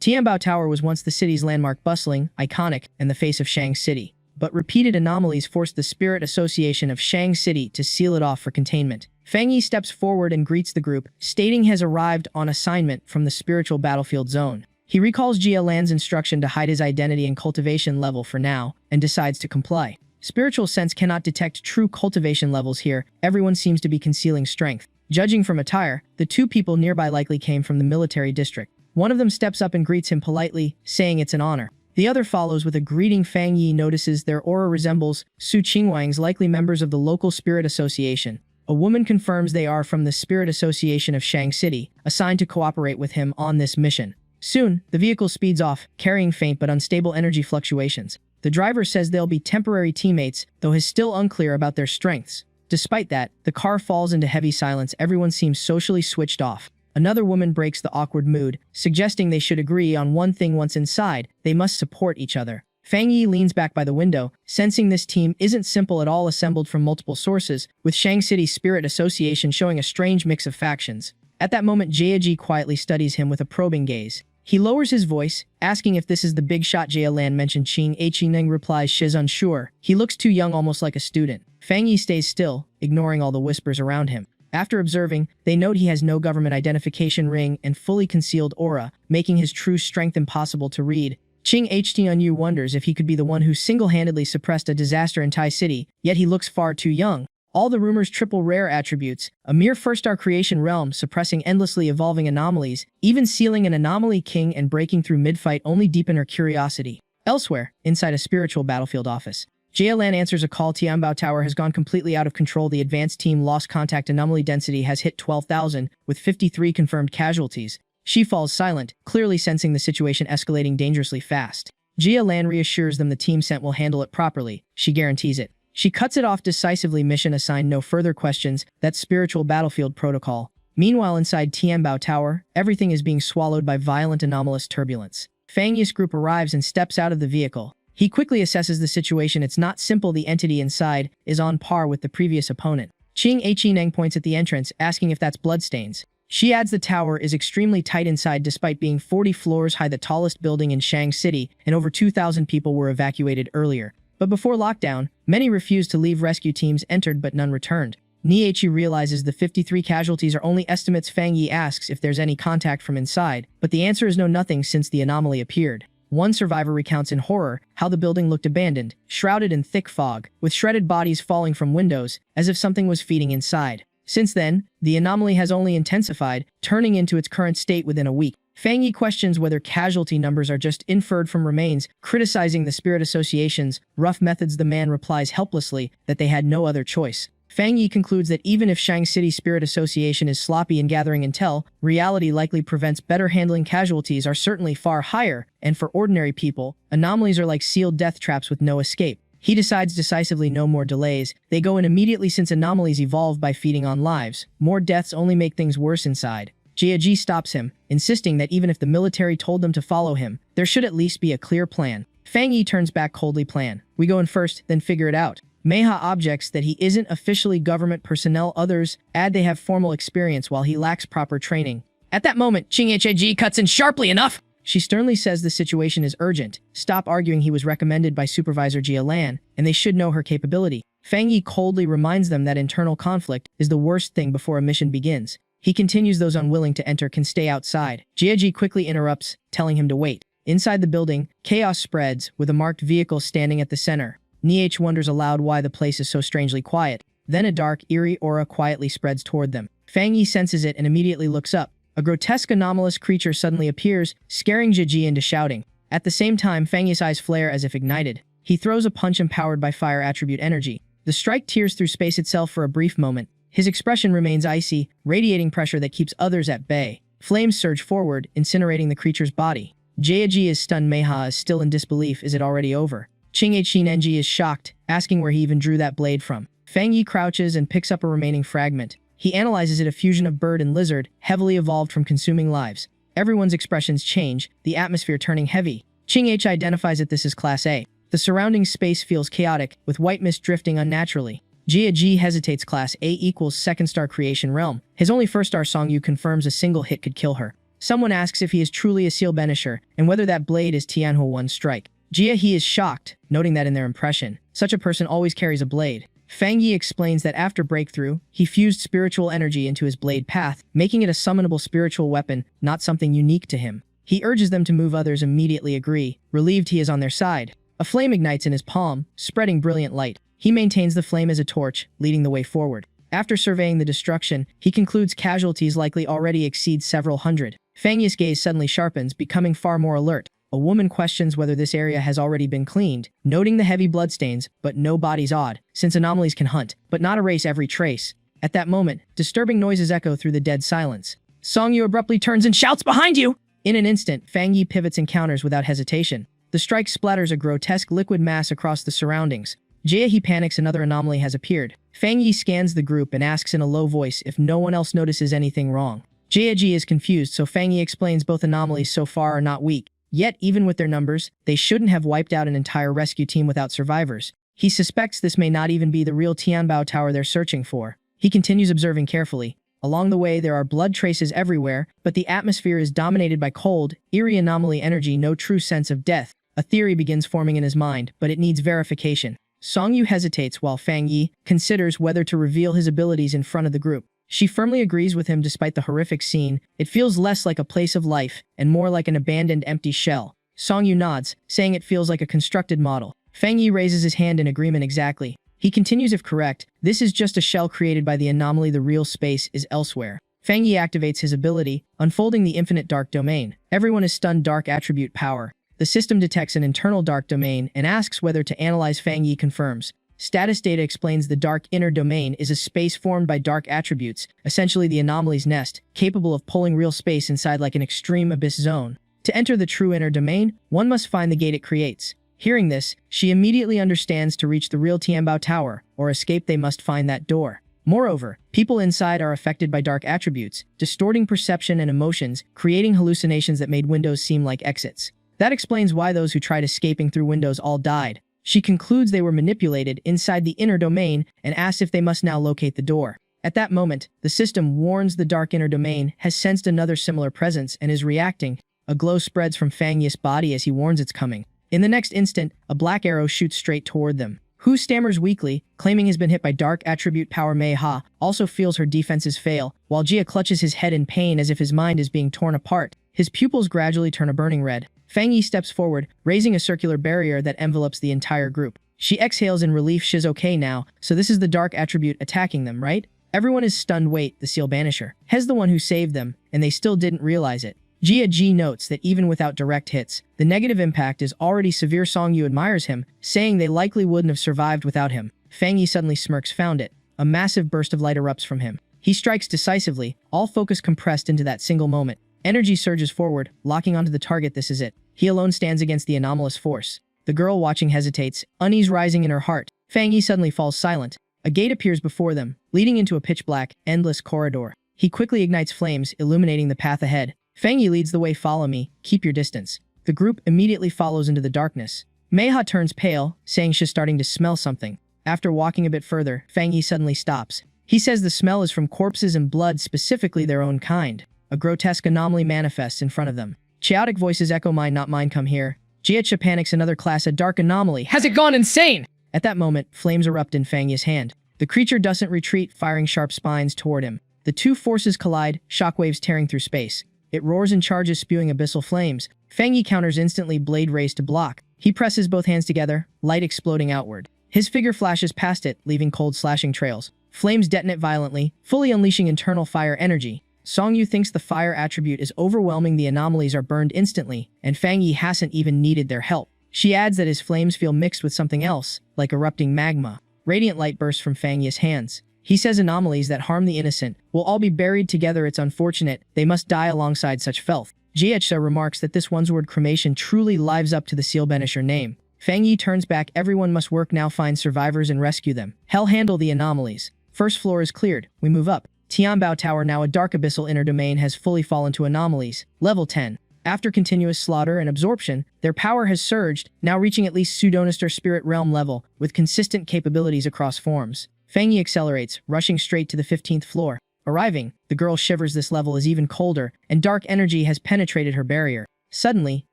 Tianbao Tower was once the city's landmark, bustling, iconic, and the face of Shang City. But repeated anomalies forced the Spirit Association of Shang City to seal it off for containment. Fang Yi steps forward and greets the group, stating he has arrived on assignment from the spiritual battlefield zone. He recalls Yahello's instruction to hide his identity and cultivation level for now, and decides to comply. Spiritual sense cannot detect true cultivation levels here. Everyone seems to be concealing strength. Judging from attire, the 2 people nearby likely came from the military district. One of them steps up and greets him politely, saying it's an honor. The other follows with a greeting. Fang Yi notices their aura resembles Su Qingwang's, likely members of the local spirit association. A woman confirms they are from the Spirit Association of Shang City, assigned to cooperate with him on this mission. Soon, the vehicle speeds off, carrying faint but unstable energy fluctuations. The driver says they'll be temporary teammates, though is still unclear about their strengths. Despite that, the car falls into heavy silence. Everyone seems socially switched off. Another woman breaks the awkward mood, suggesting they should agree on one thing. Once inside, they must support each other. Fang Yi leans back by the window, sensing this team isn't simple at all, assembled from multiple sources, with Shang City Spirit Association showing a strange mix of factions. At that moment, Jiaji quietly studies him with a probing gaze. He lowers his voice, asking if this is the big shot Yahello mentioned. Qing replies she's unsure. He looks too young, almost like a student. Fang Yi stays still, ignoring all the whispers around him. After observing, they note he has no government identification ring and fully concealed aura, making his true strength impossible to read. Qing wonders if he could be the one who single-handedly suppressed a disaster in Tai City, yet he looks far too young. All the rumors triple rare attributes, a mere first-star creation realm suppressing endlessly evolving anomalies, even sealing an anomaly king and breaking through mid-fight only deepen her curiosity. Elsewhere, inside a spiritual battlefield office, Yahello answers a call. Tianbao Tower has gone completely out of control. The advanced team lost contact. Anomaly density has hit 12,000, with 53 confirmed casualties. She falls silent, clearly sensing the situation escalating dangerously fast. Yahello reassures them the team sent will handle it properly. She guarantees it. She cuts it off decisively. Mission assigned, no further questions. That's spiritual battlefield protocol. Meanwhile, inside Tianbao Tower, everything is being swallowed by violent anomalous turbulence. Fang Yi's group arrives and steps out of the vehicle. He quickly assesses the situation. It's not simple. The entity inside is on par with the previous opponent. Qing points at the entrance, asking if that's bloodstains. She adds the tower is extremely tight inside despite being 40 floors high, the tallest building in Shang City, and over 2,000 people were evacuated earlier. But before lockdown, many refused to leave. Rescue teams entered but none returned. Niechi realizes the 53 casualties are only estimates. Fang Yi asks if there's any contact from inside, but the answer is no, nothing since the anomaly appeared. One survivor recounts in horror how the building looked abandoned, shrouded in thick fog, with shredded bodies falling from windows, as if something was feeding inside. Since then, the anomaly has only intensified, turning into its current state within a week. Fang Yi questions whether casualty numbers are just inferred from remains, criticizing the Spirit Association's rough methods. The man replies helplessly that they had no other choice. Fang Yi concludes that even if Shang City Spirit Association is sloppy in gathering intel, reality likely prevents better handling. Casualties are certainly far higher, and for ordinary people, anomalies are like sealed death traps with no escape. He decides decisively no more delays. They go in immediately since anomalies evolve by feeding on lives. More deaths only make things worse inside. Jiaji stops him, insisting that even if the military told them to follow him, there should at least be a clear plan. Fang Yi turns back coldly. Plan. We go in first, then figure it out. Meha objects that he isn't officially government personnel. Others add they have formal experience while he lacks proper training. At that moment, Qing cuts in sharply. Enough! She sternly says the situation is urgent. Stop arguing. He was recommended by Supervisor Yahello, and they should know her capability. Fang Yi coldly reminds them that internal conflict is the worst thing before a mission begins. He continues those unwilling to enter can stay outside. Jia quickly interrupts, telling him to wait. Inside the building, chaos spreads, with a marked vehicle standing at the center. Nih wonders aloud why the place is so strangely quiet. Then a dark, eerie aura quietly spreads toward them. Fang Yi senses it and immediately looks up. A grotesque anomalous creature suddenly appears, scaring Jia into shouting. At the same time, Fang Yi's eyes flare as if ignited. He throws a punch empowered by fire attribute energy. The strike tears through space itself for a brief moment. His expression remains icy, radiating pressure that keeps others at bay. Flames surge forward, incinerating the creature's body. Jia is stunned. Meiha is still in disbelief. Is it already over? Qingxinenji is shocked, asking where he even drew that blade from. Fang Yi crouches and picks up a remaining fragment. He analyzes it, a fusion of bird and lizard, heavily evolved from consuming lives. Everyone's expressions change, the atmosphere turning heavy. Qingh identifies it this as Class A. The surrounding space feels chaotic, with white mist drifting unnaturally. Jia hesitates. Class A equals second star creation realm. His only first star Songyu confirms a single hit could kill her. Someone asks if he is truly a seal banisher, and whether that blade is Tianhua 1's strike. Jia is shocked, noting that in their impression, such a person always carries a blade. Fang Yi explains that after breakthrough, he fused spiritual energy into his blade path, making it a summonable spiritual weapon, not something unique to him. He urges them to move. Others immediately agree, relieved he is on their side. A flame ignites in his palm, spreading brilliant light. He maintains the flame as a torch, leading the way forward. After surveying the destruction, he concludes casualties likely already exceed several hundred. Fang Yi's gaze suddenly sharpens, becoming far more alert. A woman questions whether this area has already been cleaned, noting the heavy bloodstains, but no bodies. Odd, since anomalies can hunt, but not erase every trace. At that moment, disturbing noises echo through the dead silence. Songyu abruptly turns and shouts, "Behind you!" In an instant, Fang Yi pivots and counters without hesitation. The strike splatters a grotesque liquid mass across the surroundings. Jia panics. Another anomaly has appeared. Fang Yi scans the group and asks in a low voice if no one else notices anything wrong. Jia is confused, so Fang Yi explains both anomalies so far are not weak. Yet, even with their numbers, they shouldn't have wiped out an entire rescue team without survivors. He suspects this may not even be the real Tianbao Tower they're searching for. He continues observing carefully. Along the way, there are blood traces everywhere, but the atmosphere is dominated by cold, eerie anomaly energy, no true sense of death. A theory begins forming in his mind, but it needs verification. Songyu hesitates while Fang Yi considers whether to reveal his abilities in front of the group. She firmly agrees with him despite the horrific scene. It feels less like a place of life and more like an abandoned empty shell. Songyu nods, saying it feels like a constructed model. Fang Yi raises his hand in agreement. Exactly. He continues, if correct, this is just a shell created by the anomaly. The real space is elsewhere. Fang Yi activates his ability, unfolding the infinite dark domain. Everyone is stunned. Dark attribute power. The system detects an internal dark domain and asks whether to analyze. Fang Yi confirms. Status data explains the dark inner domain is a space formed by dark attributes, essentially the anomaly's nest, capable of pulling real space inside like an extreme abyss zone. To enter the true inner domain, one must find the gate it creates. Hearing this, she immediately understands to reach the real Tianbao Tower, or escape they must find that door. Moreover, people inside are affected by dark attributes, distorting perception and emotions, creating hallucinations that made windows seem like exits. That explains why those who tried escaping through windows all died. She concludes they were manipulated inside the inner domain and asks if they must now locate the door. At that moment, the system warns the dark inner domain has sensed another similar presence and is reacting. A glow spreads from Fang Yi's body as he warns it's coming. In the next instant, a black arrow shoots straight toward them. Hu stammers weakly, claiming he's been hit by dark attribute power. Mei Ha also feels her defenses fail, while Jia clutches his head in pain as if his mind is being torn apart. His pupils gradually turn a burning red. Fang Yi steps forward, raising a circular barrier that envelopes the entire group. She exhales in relief. She's okay now, so this is the dark attribute attacking them, right? Everyone is stunned. Wait, the seal banisher. Hez the one who saved them, and they still didn't realize it. Jia notes that even without direct hits, the negative impact is already severe. Songyu admires him, saying they likely wouldn't have survived without him. Fang Yi suddenly smirks. Found it. A massive burst of light erupts from him. He strikes decisively, all focus compressed into that single moment. Energy surges forward, locking onto the target. This is it. He alone stands against the anomalous force. The girl watching hesitates, unease rising in her heart. Fang Yi suddenly falls silent. A gate appears before them, leading into a pitch-black, endless corridor. He quickly ignites flames, illuminating the path ahead. Fang Yi leads the way. Follow me, keep your distance. The group immediately follows into the darkness. Meiha turns pale, saying she's starting to smell something. After walking a bit further, Fang Yi suddenly stops. He says the smell is from corpses and blood, specifically their own kind. A grotesque anomaly manifests in front of them. Chaotic voices echo, mine not mine, come here. Jia panics. Another class, a dark anomaly. Has it gone insane? At that moment, flames erupt in Fang Yi's hand. The creature doesn't retreat, firing sharp spines toward him. The two forces collide, shockwaves tearing through space. It roars and charges, spewing abyssal flames. Fang Yi counters instantly, blade raised to block. He presses both hands together, light exploding outward. His figure flashes past it, leaving cold slashing trails. Flames detonate violently, fully unleashing internal fire energy. Song Yu thinks the fire attribute is overwhelming, the anomalies are burned instantly, and Fang Yi hasn't even needed their help. She adds that his flames feel mixed with something else, like erupting magma. Radiant light bursts from Fang Yi's hands. He says anomalies that harm the innocent will all be buried together. It's unfortunate, they must die alongside such filth. Jiechsa remarks that this one-word cremation truly lives up to the seal banisher name. Fang Yi turns back, everyone must work now, find survivors and rescue them. Hell handle the anomalies. First floor is cleared, we move up. Tianbao Tower, now a dark abyssal inner domain, has fully fallen to anomalies. Level 10. After continuous slaughter and absorption, their power has surged, now reaching at least pseudonister spirit realm level, with consistent capabilities across forms. Fang Yi accelerates, rushing straight to the 15th floor. Arriving, the girl shivers. This level is even colder, and dark energy has penetrated her barrier. Suddenly,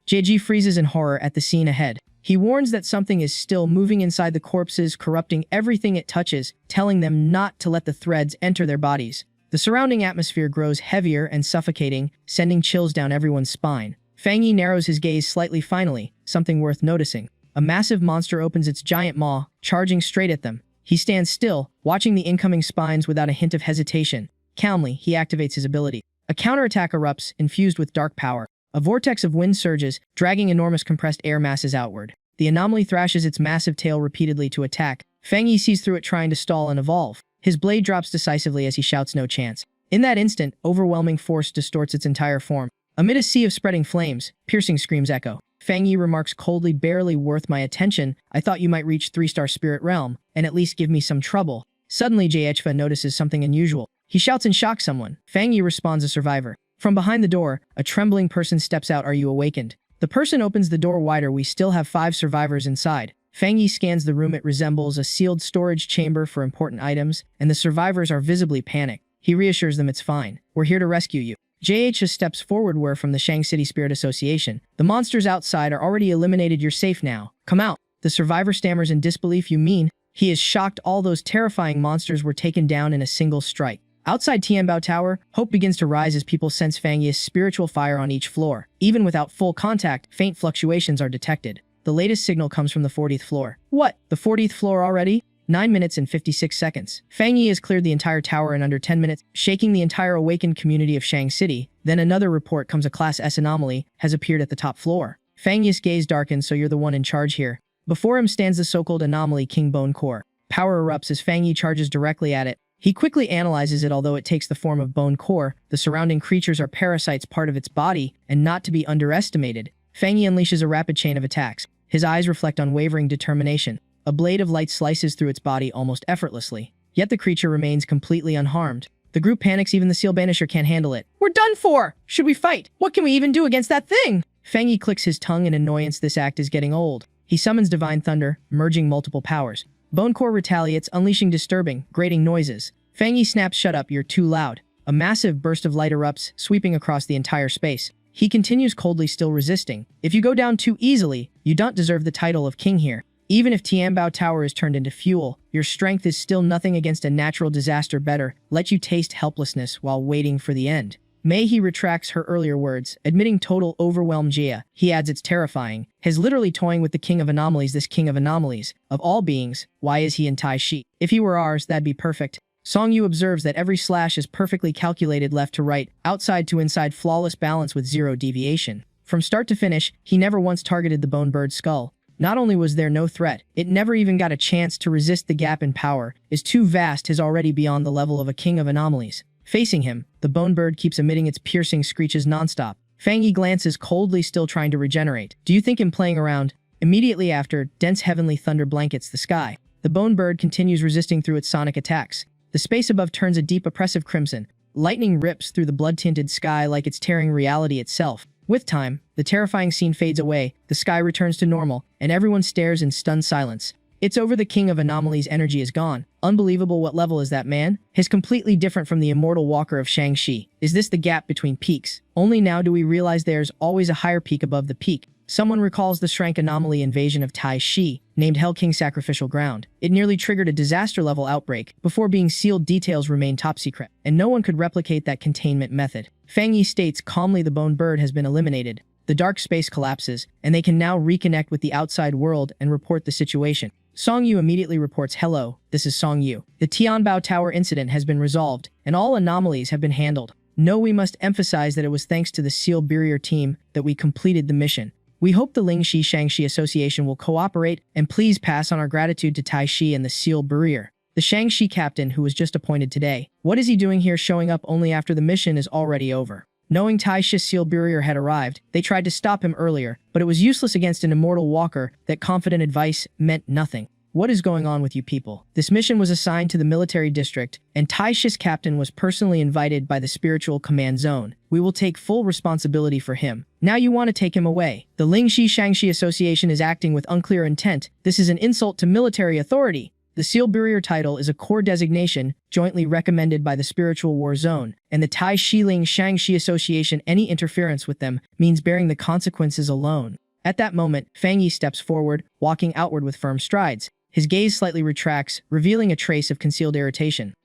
Jieji freezes in horror at the scene ahead. He warns that something is still moving inside the corpses, corrupting everything it touches, telling them not to let the threads enter their bodies. The surrounding atmosphere grows heavier and suffocating, sending chills down everyone's spine. Fang Yi narrows his gaze slightly. Finally, something worth noticing. A massive monster opens its giant maw, charging straight at them. He stands still, watching the incoming spines without a hint of hesitation. Calmly, he activates his ability. A counterattack erupts, infused with dark power. A vortex of wind surges, dragging enormous compressed air masses outward. The anomaly thrashes its massive tail repeatedly to attack. Fang Yi sees through it, trying to stall and evolve. His blade drops decisively as he shouts, "No chance." In that instant, overwhelming force distorts its entire form. Amid a sea of spreading flames, piercing screams echo. Fang Yi remarks coldly, "Barely worth my attention. I thought you might reach 3-star spirit realm, and at least give me some trouble." Suddenly, Jiechfa notices something unusual. He shouts and shocks someone. Fang Yi responds, "A survivor." From behind the door, a trembling person steps out. "Are you awakened?" The person opens the door wider. "We still have 5 survivors inside." Fang Yi scans the room. It resembles a sealed storage chamber for important items, and the survivors are visibly panicked. He reassures them, "It's fine. We're here to rescue you." JH steps forward. "We're from the Shang City Spirit Association. The monsters outside are already eliminated. You're safe now. Come out." The survivor stammers in disbelief. "You mean?" He is shocked. All those terrifying monsters were taken down in a single strike. Outside Tianbao Tower, hope begins to rise as people sense Fang Yi's spiritual fire on each floor. Even without full contact, faint fluctuations are detected. The latest signal comes from the 40th floor. What? The 40th floor already? 9 minutes and 56 seconds. Fang Yi has cleared the entire tower in under 10 minutes, shaking the entire awakened community of Shang City. Then another report comes. A Class S anomaly has appeared at the top floor. Fang Yi's gaze darkens. "So you're the one in charge here." Before him stands the so-called anomaly, King Bone Core. Power erupts as Fang Yi charges directly at it. He quickly analyzes it. Although it takes the form of Bone Core, the surrounding creatures are parasites, part of its body, and not to be underestimated. Fang Yi unleashes a rapid chain of attacks. His eyes reflect unwavering determination. A blade of light slices through its body almost effortlessly. Yet the creature remains completely unharmed. The group panics. Even the Seal Banisher can't handle it. "We're done for! Should we fight? What can we even do against that thing?" Fang Yi clicks his tongue in annoyance. This act is getting old. He summons Divine Thunder, merging multiple powers. Bone Core retaliates, unleashing disturbing, grating noises. Fang Yi snaps, "Shut up, you're too loud." A massive burst of light erupts, sweeping across the entire space. He continues coldly, still resisting. "If you go down too easily, you don't deserve the title of king here. Even if Tianbao Tower is turned into fuel, your strength is still nothing against a natural disaster. Better let you taste helplessness while waiting for the end." Mei He retracts her earlier words, admitting total overwhelm. Jia, he adds, "It's terrifying. He's literally toying with the king of anomalies. This king of anomalies, of all beings, why is he in Tai Shi? If he were ours, that'd be perfect." Song Yu observes that every slash is perfectly calculated, left to right, outside to inside, flawless balance with zero deviation. From start to finish, he never once targeted the bone bird's skull. Not only was there no threat, it never even got a chance to resist. The gap in power is too vast, is already beyond the level of a king of anomalies. Facing him, the bone bird keeps emitting its piercing screeches nonstop. Fang Yi glances coldly, still trying to regenerate. "Do you think I'm playing around?" Immediately after, dense heavenly thunder blankets the sky. The bone bird continues resisting through its sonic attacks. The space above turns a deep oppressive crimson. Lightning rips through the blood-tinted sky like it's tearing reality itself. With time, the terrifying scene fades away, the sky returns to normal, and everyone stares in stunned silence. It's over. The king of anomalies' energy is gone. Unbelievable. What level is that man? He's completely different from the immortal walker of Shang-Chi. Is this the gap between peaks? Only now do we realize there's always a higher peak above the peak. Someone recalls the Shrank anomaly invasion of Tai Shi, named Hell King Sacrificial Ground. It nearly triggered a disaster-level outbreak. Before being sealed, details remain top secret, and no one could replicate that containment method. Fang Yi states calmly the bone bird has been eliminated. The dark space collapses, and they can now reconnect with the outside world and report the situation. Song Yu immediately reports, "Hello, this is Song Yu. The Tianbao Tower incident has been resolved, and all anomalies have been handled. No, we must emphasize that it was thanks to the Seal Barrier team that we completed the mission. We hope the Lingxi Shangxi Association will cooperate, and please pass on our gratitude to Tai Shi and the Seal Barrier. The Shangxi captain who was just appointed today. What is he doing here showing up only after the mission is already over?" Knowing Tai Shi's Seal Barrier had arrived, they tried to stop him earlier, but it was useless against an immortal walker. That confident advice meant nothing. What is going on with you people? This mission was assigned to the military district, and Tai Shi's captain was personally invited by the spiritual command zone. We will take full responsibility for him. Now you want to take him away. The Lingxi Shangxi Association is acting with unclear intent. This is an insult to military authority. The Seal Barrier title is a core designation jointly recommended by the Spiritual War Zone, and the Tai Shiling Shangxi Association. Any interference with them means bearing the consequences alone. At that moment, Fang Yi steps forward, walking outward with firm strides. His gaze slightly retracts, revealing a trace of concealed irritation.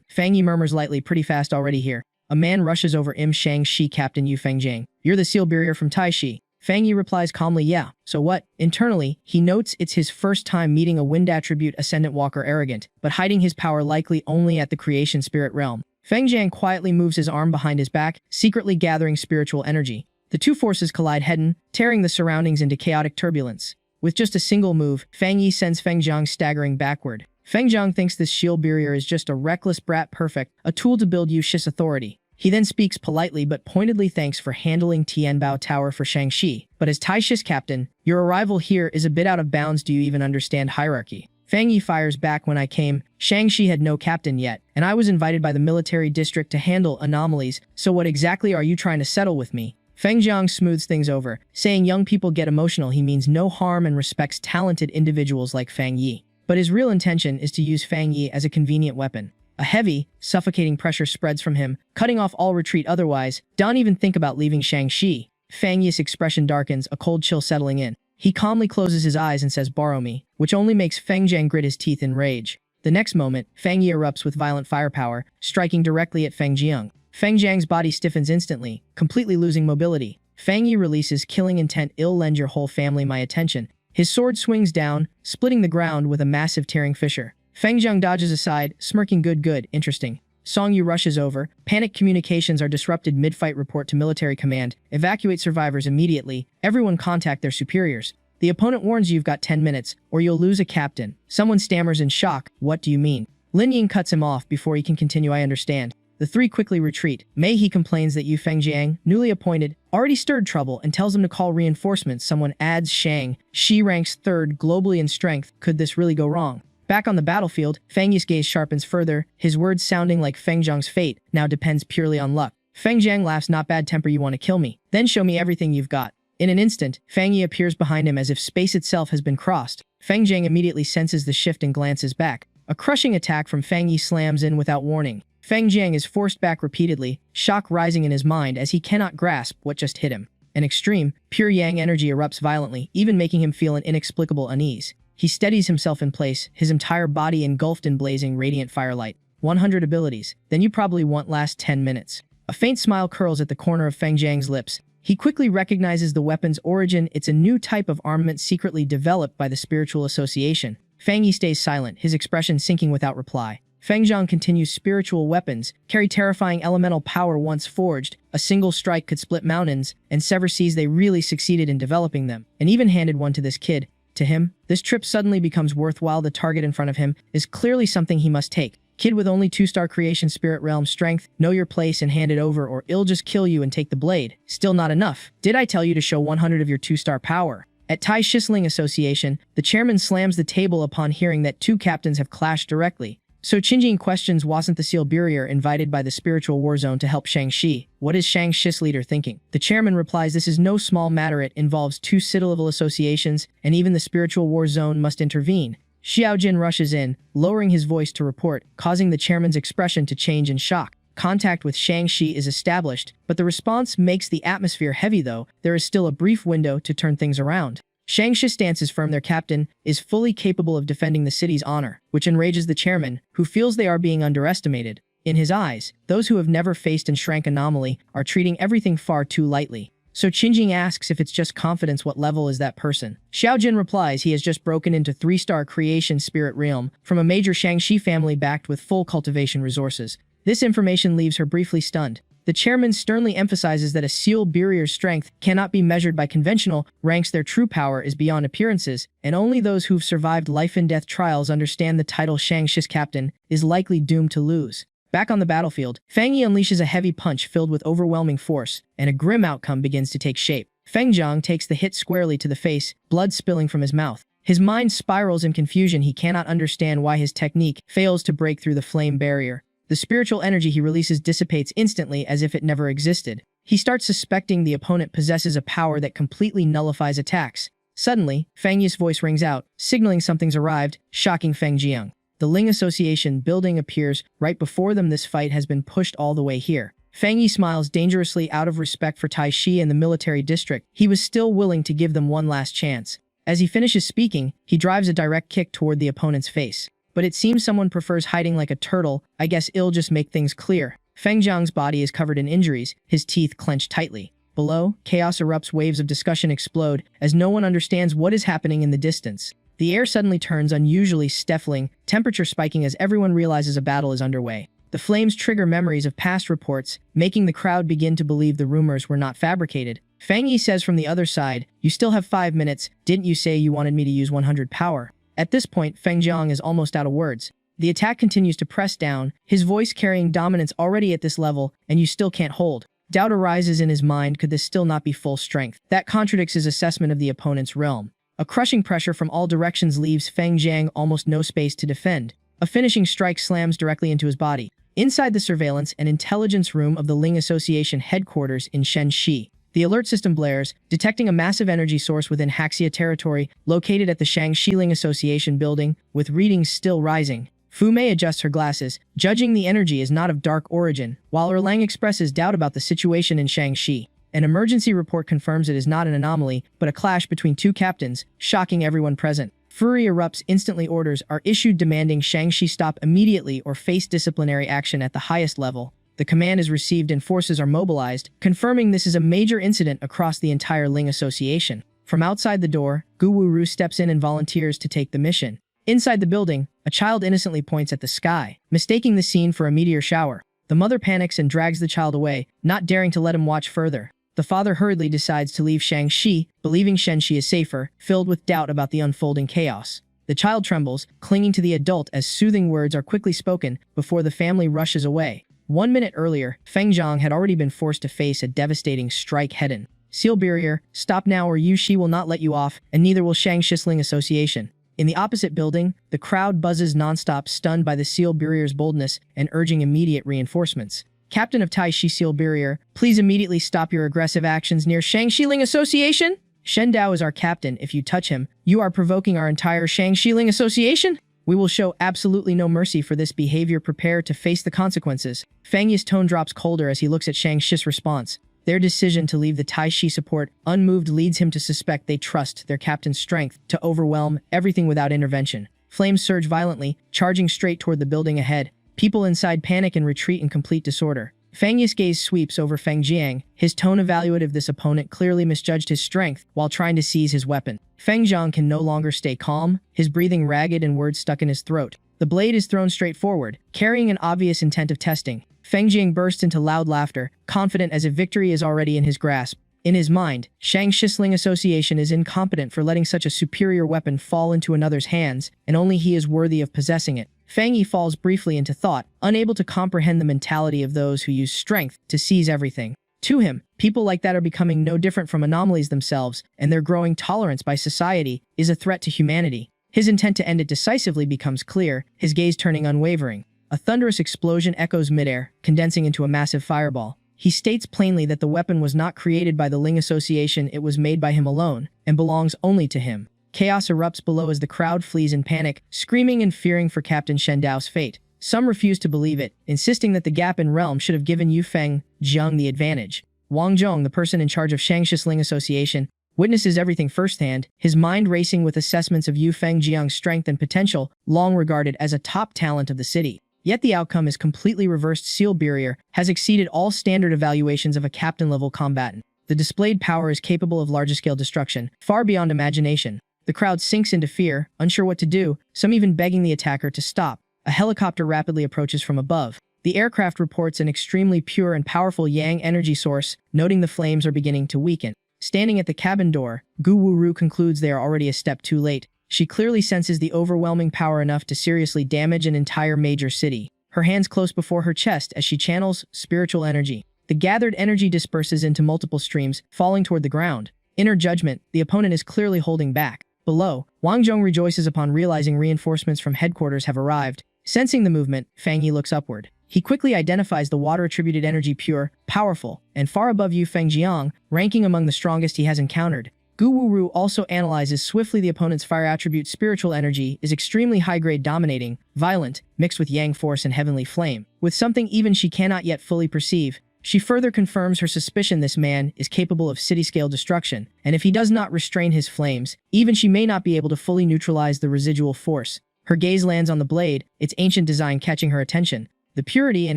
Fang Yi murmurs lightly, "Pretty fast already here." A man rushes over Shangxi Captain Yu Fengjiang. "You're the Seal Barrier from Tai Shi." Fang Yi replies calmly, "Yeah, so what?" Internally, he notes it's his first time meeting a wind attribute ascendant walker arrogant, but hiding his power likely only at the creation spirit realm. Feng Jiang quietly moves his arm behind his back, secretly gathering spiritual energy. The two forces collide head-on, tearing the surroundings into chaotic turbulence. With just a single move, Fang Yi sends Feng Jiang staggering backward. Feng Jiang thinks this shield barrier is just a reckless brat perfect, a tool to build Yushi's authority. He then speaks politely but pointedly thanks for handling Tianbao Tower for Shangxi. But as Tai Shi's captain, your arrival here is a bit out of bounds. Do you even understand hierarchy? Fang Yi fires back. When I came, Shangxi had no captain yet, and I was invited by the military district to handle anomalies, so what exactly are you trying to settle with me? Feng Jiang smooths things over, saying young people get emotional. He means no harm and respects talented individuals like Fang Yi. But his real intention is to use Fang Yi as a convenient weapon. A heavy, suffocating pressure spreads from him, cutting off all retreat otherwise. Don't even think about leaving Shangxi. Fang Yi's expression darkens, a cold chill settling in. He calmly closes his eyes and says, "Borrow me," which only makes Feng Jiang grit his teeth in rage. The next moment, Fang Yi erupts with violent firepower, striking directly at Feng Jiang. Feng Jiang's body stiffens instantly, completely losing mobility. Fang Yi releases killing intent. "I'll lend your whole family my attention." His sword swings down, splitting the ground with a massive tearing fissure. Feng Jiang dodges aside, smirking. Good, interesting. Song Yu rushes over. Panic communications are disrupted mid-fight. Report to military command. Evacuate survivors immediately. Everyone contact their superiors. The opponent warns you've got 10 minutes, or you'll lose a captain. Someone stammers in shock. What do you mean? Lin Ying cuts him off before he can continue. I understand. The three quickly retreat. Mei He complains that Yu Fengjiang, newly appointed, already stirred trouble and tells him to call reinforcements. Someone adds Shang. She ranks third globally in strength. Could this really go wrong? Back on the battlefield, Fang Yi's gaze sharpens further, his words sounding like Feng Jiang's fate now depends purely on luck. Feng Jiang laughs. Not bad temper. You want to kill me? Then show me everything you've got. In an instant, Fang Yi appears behind him as if space itself has been crossed. Feng Jiang immediately senses the shift and glances back. A crushing attack from Fang Yi slams in without warning. Feng Jiang is forced back repeatedly, shock rising in his mind as he cannot grasp what just hit him. An extreme, pure yang energy erupts violently, even making him feel an inexplicable unease. He steadies himself in place, his entire body engulfed in blazing, radiant firelight. 100 abilities. Then you probably won't last 10 minutes. A faint smile curls at the corner of Feng Jiang's lips. He quickly recognizes the weapon's origin. It's a new type of armament secretly developed by the Spiritual Association. Fang Yi stays silent, his expression sinking without reply. Feng Jiang continues. Spiritual weapons carry terrifying elemental power once forged. A single strike could split mountains and sever seas. They really succeeded in developing them, and even handed one to this kid. To him, this trip suddenly becomes worthwhile. The target in front of him is clearly something he must take. Kid with only 2-star creation spirit realm strength, know your place and hand it over, or I'll just kill you and take the blade. Still not enough. Did I tell you to show 100 of your 2-star power? At Tai Shisling Association, the chairman slams the table upon hearing that two captains have clashed directly. So Qinjing questions, wasn't the Seal Barrier invited by the Spiritual War Zone to help Shangxi? What is Shangxi's leader thinking? The chairman replies, this is no small matter. It involves 2 city-level associations, and even the Spiritual War Zone must intervene. Xiao Jin rushes in, lowering his voice to report, causing the chairman's expression to change in shock. Contact with Shang-Chi is established, but the response makes the atmosphere heavy though. There is still a brief window to turn things around. Shang-Chi stands firm. Their captain is fully capable of defending the city's honor, which enrages the chairman, who feels they are being underestimated. In his eyes, those who have never faced and shrank anomaly are treating everything far too lightly. So Qinjing asks if it's just confidence. What level is that person? Xiaojin replies he has just broken into 3-star creation spirit realm from a major Shang-Chi family backed with full cultivation resources. This information leaves her briefly stunned. The chairman sternly emphasizes that a seal barrier's strength cannot be measured by conventional ranks. Their true power is beyond appearances, and only those who've survived life-and-death trials understand the title. Shang-Chi's captain is likely doomed to lose. Back on the battlefield, Feng Yi unleashes a heavy punch filled with overwhelming force, and a grim outcome begins to take shape. Feng Zhang takes the hit squarely to the face, blood spilling from his mouth. His mind spirals in confusion. He cannot understand why his technique fails to break through the flame barrier. The spiritual energy he releases dissipates instantly as if it never existed. He starts suspecting the opponent possesses a power that completely nullifies attacks. Suddenly, Feng Yi's voice rings out, signaling something's arrived, shocking Feng Jiang. The Ling Association building appears right before them. This fight has been pushed all the way here. Feng Yi smiles dangerously. Out of respect for Tai Shi and the military district, he was still willing to give them one last chance. As he finishes speaking, he drives a direct kick toward the opponent's face. But it seems someone prefers hiding like a turtle. I guess it'll just make things clear. Feng Zhang's body is covered in injuries, his teeth clenched tightly. Below, chaos erupts. Waves of discussion explode as no one understands what is happening in the distance. The air suddenly turns unusually stifling, temperature spiking as everyone realizes a battle is underway. The flames trigger memories of past reports, making the crowd begin to believe the rumors were not fabricated. Feng Yi says from the other side, "You still have 5 minutes. Didn't you say you wanted me to use 100 power?" At this point, Feng Jiang is almost out of words. The attack continues to press down, his voice carrying dominance. Already at this level, and you still can't hold. Doubt arises in his mind. Could this still not be full strength? That contradicts his assessment of the opponent's realm. A crushing pressure from all directions leaves Feng Jiang almost no space to defend. A finishing strike slams directly into his body. Inside the surveillance and intelligence room of the Ling Association headquarters in Shenxi, the alert system blares, detecting a massive energy source within Haxia territory located at the Shangxi Ling Association building, with readings still rising. Fu Mei adjusts her glasses, judging the energy is not of dark origin, while Erlang expresses doubt about the situation in Shangxi. An emergency report confirms it is not an anomaly, but a clash between 2 captains, shocking everyone present. Fury erupts. Instantly orders are issued demanding Shangxi stop immediately or face disciplinary action at the highest level. The command is received and forces are mobilized, confirming this is a major incident across the entire Ling Association. From outside the door, Gu Wuru steps in and volunteers to take the mission. Inside the building, a child innocently points at the sky, mistaking the scene for a meteor shower. The mother panics and drags the child away, not daring to let him watch further. The father hurriedly decides to leave Shangxi, believing Shenxi is safer, filled with doubt about the unfolding chaos. The child trembles, clinging to the adult as soothing words are quickly spoken before the family rushes away. 1 minute earlier, Feng Zhang had already been forced to face a devastating strike head-on. Seal barrier, stop now or Yu Shi will not let you off, and neither will Shangxi Ling Association. In the opposite building, the crowd buzzes nonstop, stunned by the seal barrier's boldness and urging immediate reinforcements. Captain of Tai Shi Seal Barrier, please immediately stop your aggressive actions near Shangxi Ling Association? Shen Dao is our captain. If you touch him, you are provoking our entire Shangxi Ling Association. We will show absolutely no mercy for this behavior. Prepare to face the consequences. Feng Yi's tone drops colder as he looks at Shangxi's response. Their decision to leave the Tai Shi support unmoved leads him to suspect they trust their captain's strength to overwhelm everything without intervention. Flames surge violently, charging straight toward the building ahead. People inside panic and retreat in complete disorder. Feng Yi's gaze sweeps over Feng Jiang, his tone evaluative. This opponent clearly misjudged his strength while trying to seize his weapon. Feng Zhang can no longer stay calm, his breathing ragged and words stuck in his throat. The blade is thrown straight forward, carrying an obvious intent of testing. Feng Jiang bursts into loud laughter, confident as if victory is already in his grasp. In his mind, Shangxi Ling Association is incompetent for letting such a superior weapon fall into another's hands, and only he is worthy of possessing it. Feng Yi falls briefly into thought, unable to comprehend the mentality of those who use strength to seize everything. To him, people like that are becoming no different from anomalies themselves, and their growing tolerance by society is a threat to humanity. His intent to end it decisively becomes clear, his gaze turning unwavering. A thunderous explosion echoes midair, condensing into a massive fireball. He states plainly that the weapon was not created by the Ling Association, it was made by him alone, and belongs only to him. Chaos erupts below as the crowd flees in panic, screaming and fearing for Captain Shen Dao's fate. Some refuse to believe it, insisting that the gap in realm should have given Yufeng Jiang the advantage. Wang Zhong, the person in charge of Shangshi Sling Association, witnesses everything firsthand, his mind racing with assessments of Yufeng Jiang's strength and potential, long regarded as a top talent of the city. Yet the outcome is completely reversed. Seal Barrier has exceeded all standard evaluations of a captain-level combatant. The displayed power is capable of large-scale destruction, far beyond imagination. The crowd sinks into fear, unsure what to do, some even begging the attacker to stop. A helicopter rapidly approaches from above. The aircraft reports an extremely pure and powerful yang energy source, noting the flames are beginning to weaken. Standing at the cabin door, Gu Wuru concludes they are already a step too late. She clearly senses the overwhelming power enough to seriously damage an entire major city. Her hands close before her chest as she channels spiritual energy. The gathered energy disperses into multiple streams, falling toward the ground. In her judgment, the opponent is clearly holding back. Below, Wang Zhong rejoices upon realizing reinforcements from headquarters have arrived. Sensing the movement, Fang Yi looks upward. He quickly identifies the water-attributed energy pure, powerful, and far above Yufeng Jiang, ranking among the strongest he has encountered. Gu Wuru also analyzes swiftly the opponent's fire attribute. Spiritual energy is extremely high-grade, dominating, violent, mixed with yang force and heavenly flame. With something even she cannot yet fully perceive, she further confirms her suspicion this man is capable of city-scale destruction, and if he does not restrain his flames, even she may not be able to fully neutralize the residual force. Her gaze lands on the blade, its ancient design catching her attention. The purity and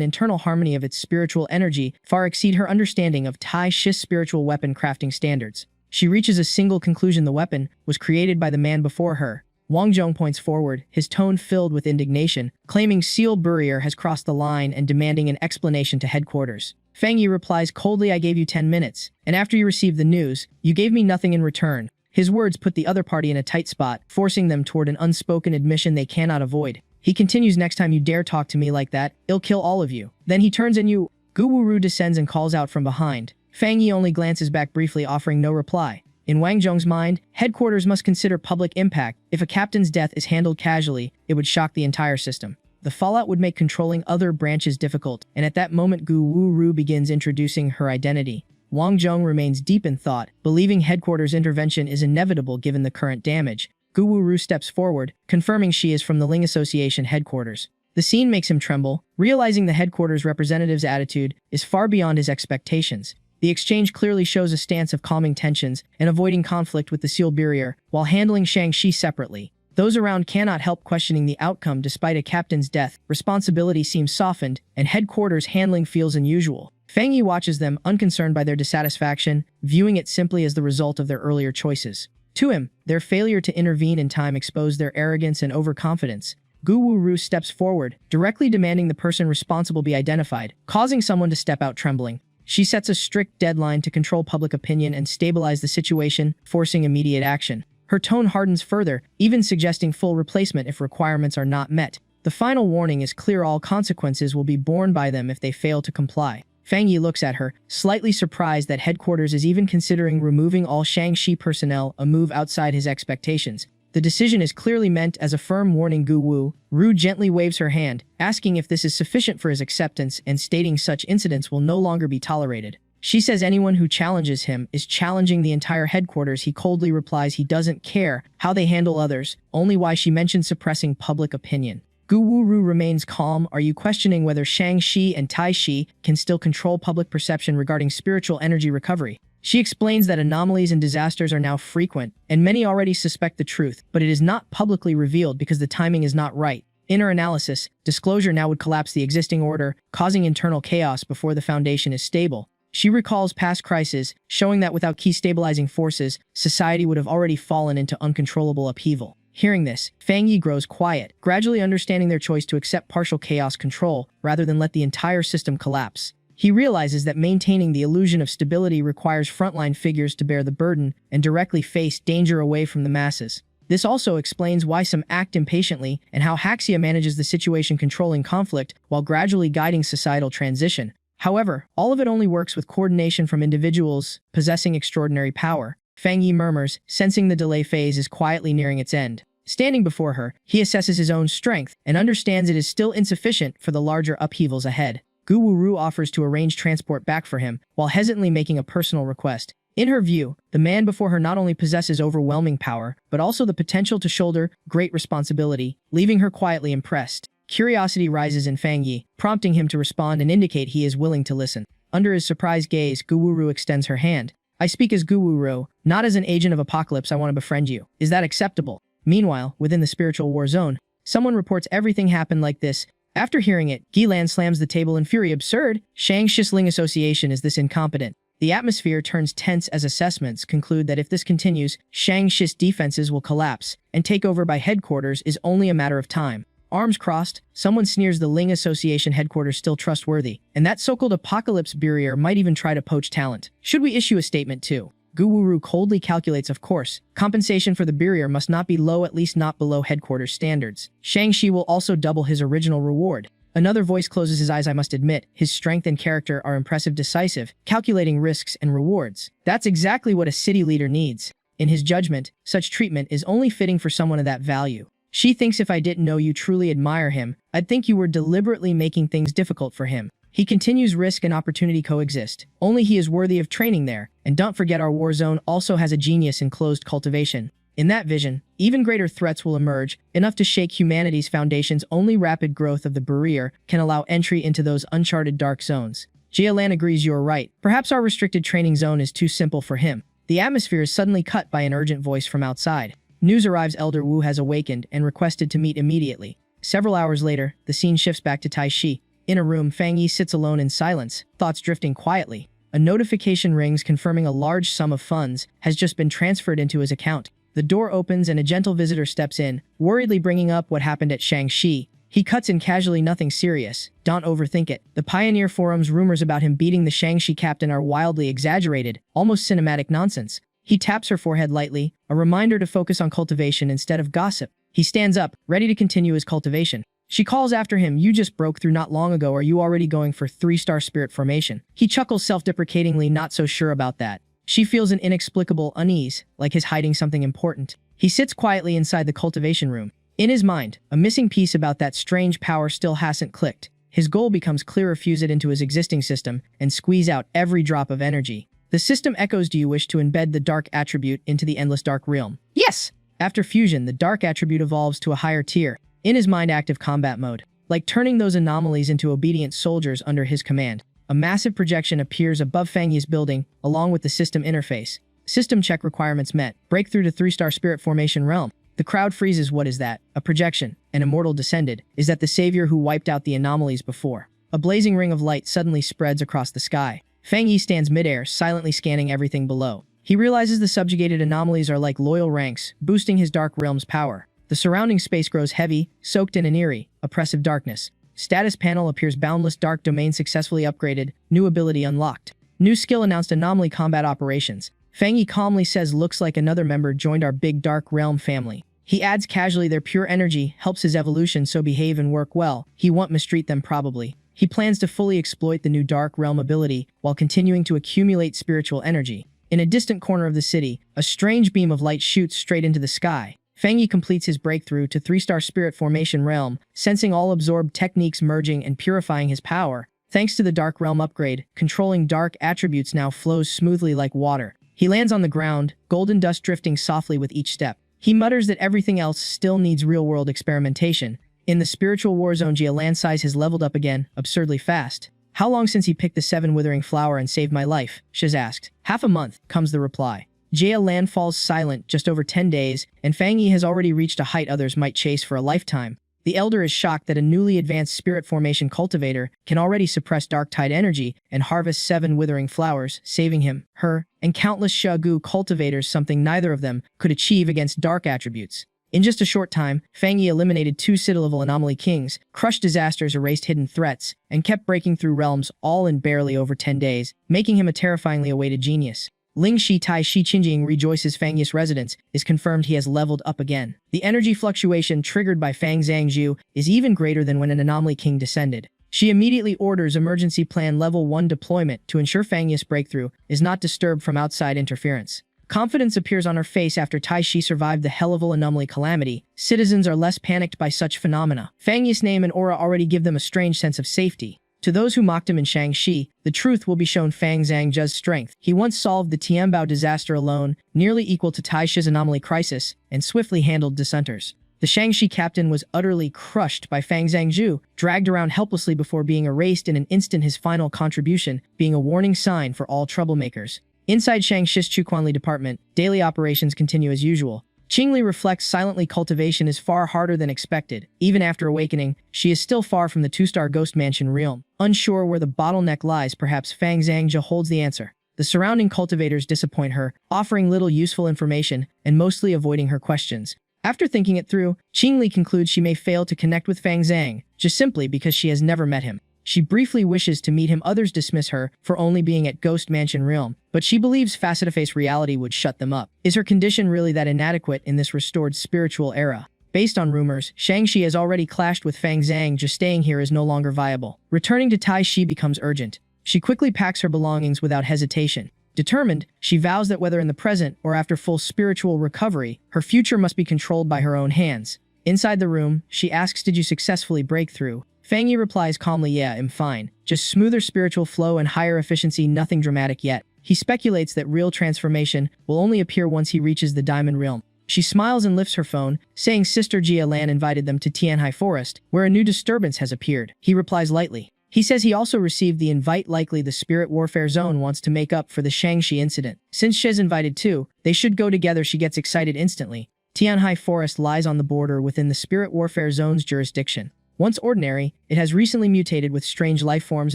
internal harmony of its spiritual energy far exceed her understanding of Tai Shi's spiritual weapon crafting standards. She reaches a single conclusion: the weapon was created by the man before her. Wang Zhong points forward, his tone filled with indignation, claiming Seal Barrier has crossed the line and demanding an explanation to headquarters. Fang Yi replies coldly, I gave you 10 minutes, and after you received the news, you gave me nothing in return. His words put the other party in a tight spot, forcing them toward an unspoken admission they cannot avoid. He continues, next time you dare talk to me like that, I'll kill all of you. Then he turns and you. Gu Wuru descends and calls out from behind. Fang Yi only glances back briefly, offering no reply. In Wang Zhong's mind, headquarters must consider public impact. If a captain's death is handled casually, it would shock the entire system. The fallout would make controlling other branches difficult, and at that moment Gu Wuru begins introducing her identity. Wang Zhong remains deep in thought, believing headquarters' intervention is inevitable given the current damage. Gu Wuru steps forward, confirming she is from the Ling Association headquarters. The scene makes him tremble, realizing the headquarters representative's attitude is far beyond his expectations. The exchange clearly shows a stance of calming tensions and avoiding conflict with the Seal Barrier, while handling Shang-Chi separately. Those around cannot help questioning the outcome. Despite a captain's death, responsibility seems softened, and headquarters' handling feels unusual. Fang Yi watches them, unconcerned by their dissatisfaction, viewing it simply as the result of their earlier choices. To him, their failure to intervene in time exposed their arrogance and overconfidence. Gu Wuru steps forward, directly demanding the person responsible be identified, causing someone to step out trembling. She sets a strict deadline to control public opinion and stabilize the situation, forcing immediate action. Her tone hardens further, even suggesting full replacement if requirements are not met. The final warning is clear: all consequences will be borne by them if they fail to comply. Fang Yi looks at her, slightly surprised that headquarters is even considering removing all Shang-Chi personnel, a move outside his expectations. The decision is clearly meant as a firm warning. Gu Wuru gently waves her hand, asking if this is sufficient for his acceptance and stating such incidents will no longer be tolerated. She says anyone who challenges him is challenging the entire headquarters. He coldly replies he doesn't care how they handle others, only why she mentioned suppressing public opinion. Gu Wuru remains calm. Are you questioning whether Shang-Chi and Tai Shi can still control public perception regarding spiritual energy recovery? She explains that anomalies and disasters are now frequent, and many already suspect the truth, but it is not publicly revealed because the timing is not right. In her analysis, disclosure now would collapse the existing order, causing internal chaos before the foundation is stable. She recalls past crises, showing that without key stabilizing forces, society would have already fallen into uncontrollable upheaval. Hearing this, Fang Yi grows quiet, gradually understanding their choice to accept partial chaos control rather than let the entire system collapse. He realizes that maintaining the illusion of stability requires frontline figures to bear the burden and directly face danger away from the masses. This also explains why some act impatiently and how Haxia manages the situation, controlling conflict while gradually guiding societal transition. However, all of it only works with coordination from individuals possessing extraordinary power. Fang Yi murmurs, sensing the delay phase is quietly nearing its end. Standing before her, he assesses his own strength and understands it is still insufficient for the larger upheavals ahead. Gu Wuru offers to arrange transport back for him, while hesitantly making a personal request. In her view, the man before her not only possesses overwhelming power, but also the potential to shoulder great responsibility, leaving her quietly impressed. Curiosity rises in Fang Yi, prompting him to respond and indicate he is willing to listen. Under his surprised gaze, Guwuru extends her hand. I speak as Guwuru, not as an agent of Apocalypse. I want to befriend you. Is that acceptable? Meanwhile, within the spiritual war zone, someone reports everything happened like this. After hearing it, Gilan slams the table in fury. Absurd! Shang Shisling Association is this incompetent. The atmosphere turns tense as assessments conclude that if this continues, Shang Shi's defenses will collapse, and takeover by headquarters is only a matter of time. Arms crossed, someone sneers the Ling Association headquarters still trustworthy, and that so-called Apocalypse barrier might even try to poach talent. Should we issue a statement too? Guwuru coldly calculates, of course. Compensation for the barrier must not be low, at least not below headquarters standards. Shang-Chi will also double his original reward. Another voice closes his eyes. I must admit, his strength and character are impressive, decisive, calculating risks and rewards. That's exactly what a city leader needs. In his judgment, such treatment is only fitting for someone of that value. She thinks if I didn't know you truly admire him, I'd think you were deliberately making things difficult for him. He continues, risk and opportunity coexist. Only he is worthy of training there. And don't forget, our war zone also has a genius in closed cultivation. In that vision, even greater threats will emerge, enough to shake humanity's foundations. Only rapid growth of the barrier can allow entry into those uncharted dark zones. Jialan agrees, you're right. Perhaps our restricted training zone is too simple for him. The atmosphere is suddenly cut by an urgent voice from outside. News arrives, Elder Wu has awakened and requested to meet immediately. Several hours later, the scene shifts back to Tai Shi. In a room, Fang Yi sits alone in silence, thoughts drifting quietly. A notification rings confirming a large sum of funds has just been transferred into his account. The door opens and a gentle visitor steps in, worriedly bringing up what happened at Shang-Chi. He cuts in casually, nothing serious. Don't overthink it. The Pioneer Forum's rumors about him beating the Shang-Chi captain are wildly exaggerated, almost cinematic nonsense. He taps her forehead lightly, a reminder to focus on cultivation instead of gossip. He stands up, ready to continue his cultivation. She calls after him, you just broke through not long ago. Are you already going for 3-star spirit formation? He chuckles self-deprecatingly, not so sure about that. She feels an inexplicable unease, like he's hiding something important. He sits quietly inside the cultivation room. In his mind, a missing piece about that strange power still hasn't clicked. His goal becomes clearer: fuse it into his existing system and squeeze out every drop of energy. The system echoes, do you wish to embed the dark attribute into the endless dark realm? Yes! After fusion, the dark attribute evolves to a higher tier. In his mind, active combat mode. Like turning those anomalies into obedient soldiers under his command. A massive projection appears above Fang Yi's building, along with the system interface. System check requirements met. Breakthrough to 3-star spirit formation realm. The crowd freezes. What is that? A projection. An immortal descended. Is that the savior who wiped out the anomalies before? A blazing ring of light suddenly spreads across the sky. Fang Yi stands midair, silently scanning everything below. He realizes the subjugated anomalies are like loyal ranks, boosting his dark realm's power. The surrounding space grows heavy, soaked in an eerie, oppressive darkness. Status panel appears, boundless dark domain successfully upgraded, new ability unlocked. New skill announced, anomaly combat operations. Fang Yi calmly says, looks like another member joined our big dark realm family. He adds casually, their pure energy helps his evolution, so behave and work well. He won't mistreat them probably. He plans to fully exploit the new dark realm ability while continuing to accumulate spiritual energy. In a distant corner of the city, a strange beam of light shoots straight into the sky. Fang Yi completes his breakthrough to 3-star spirit formation realm, sensing all absorbed techniques merging and purifying his power. Thanks to the dark realm upgrade, controlling dark attributes now flows smoothly like water. He lands on the ground, golden dust drifting softly with each step. He mutters that everything else still needs real-world experimentation. In the spiritual war zone, Jialan's size has leveled up again, absurdly fast. How long since he picked the 7 withering flower and saved my life? Shiz asked. Half a month, comes the reply. Jialan falls silent, just over 10 days, and Fang Yi has already reached a height others might chase for a lifetime. The elder is shocked that a newly advanced spirit formation cultivator can already suppress dark tide energy and harvest 7 withering flowers, saving him, her, and countless Shagu cultivators, something neither of them could achieve against dark attributes. In just a short time, Fang Yi eliminated 2 citadel anomaly kings, crushed disasters, erased hidden threats, and kept breaking through realms, all in barely over 10 days, making him a terrifyingly awaited genius. Ling Shi Tai Shi Qinjing rejoices Fang Yi's residence is confirmed he has leveled up again. The energy fluctuation triggered by Fang Zhangzhu is even greater than when an anomaly king descended. She immediately orders emergency plan level 1 deployment to ensure Fang Yi's breakthrough is not disturbed from outside interference. Confidence appears on her face after Tai Shi survived the hell-level anomaly calamity. Citizens are less panicked by such phenomena. Fang Yi's name and aura already give them a strange sense of safety. To those who mocked him in Shang-Chi, the truth will be shown. Fang Zhangzhu's strength. He once solved the Tianbao disaster alone, nearly equal to Tai Shi's anomaly crisis, and swiftly handled dissenters. The Shangxi captain was utterly crushed by Fang Zhangju, dragged around helplessly before being erased in an instant, his final contribution being a warning sign for all troublemakers. Inside Shangxi's Chuquanli department, daily operations continue as usual. Qingli reflects silently. Cultivation is far harder than expected. Even after awakening, she is still far from the 2-star Ghost Mansion realm. Unsure where the bottleneck lies, perhaps Fang Zhangju holds the answer. The surrounding cultivators disappoint her, offering little useful information and mostly avoiding her questions. After thinking it through, Qingli concludes she may fail to connect with Fang Zhang, just simply because she has never met him. She briefly wishes to meet him. Others dismiss her for only being at Ghost Mansion realm, but she believes face-to-face reality would shut them up. Is her condition really that inadequate in this restored spiritual era? Based on rumors, Shangxi has already clashed with Fang Zhang. Just staying here is no longer viable. Returning to Taishi becomes urgent. She quickly packs her belongings without hesitation. Determined, she vows that whether in the present or after full spiritual recovery, her future must be controlled by her own hands. Inside the room, she asks, "Did you successfully break through?" Fang Yi replies calmly, "Yeah, I'm fine. Just smoother spiritual flow and higher efficiency, nothing dramatic yet." He speculates that real transformation will only appear once he reaches the Diamond Realm. She smiles and lifts her phone, saying Sister Jia Lan invited them to Tianhai Forest, where a new disturbance has appeared. He replies lightly. He says he also received the invite. Likely the Spirit Warfare Zone wants to make up for the Shangxi incident. Since She's invited too, they should go together. She gets excited instantly. Tianhai Forest lies on the border within the Spirit Warfare Zone's jurisdiction. Once ordinary, it has recently mutated with strange life forms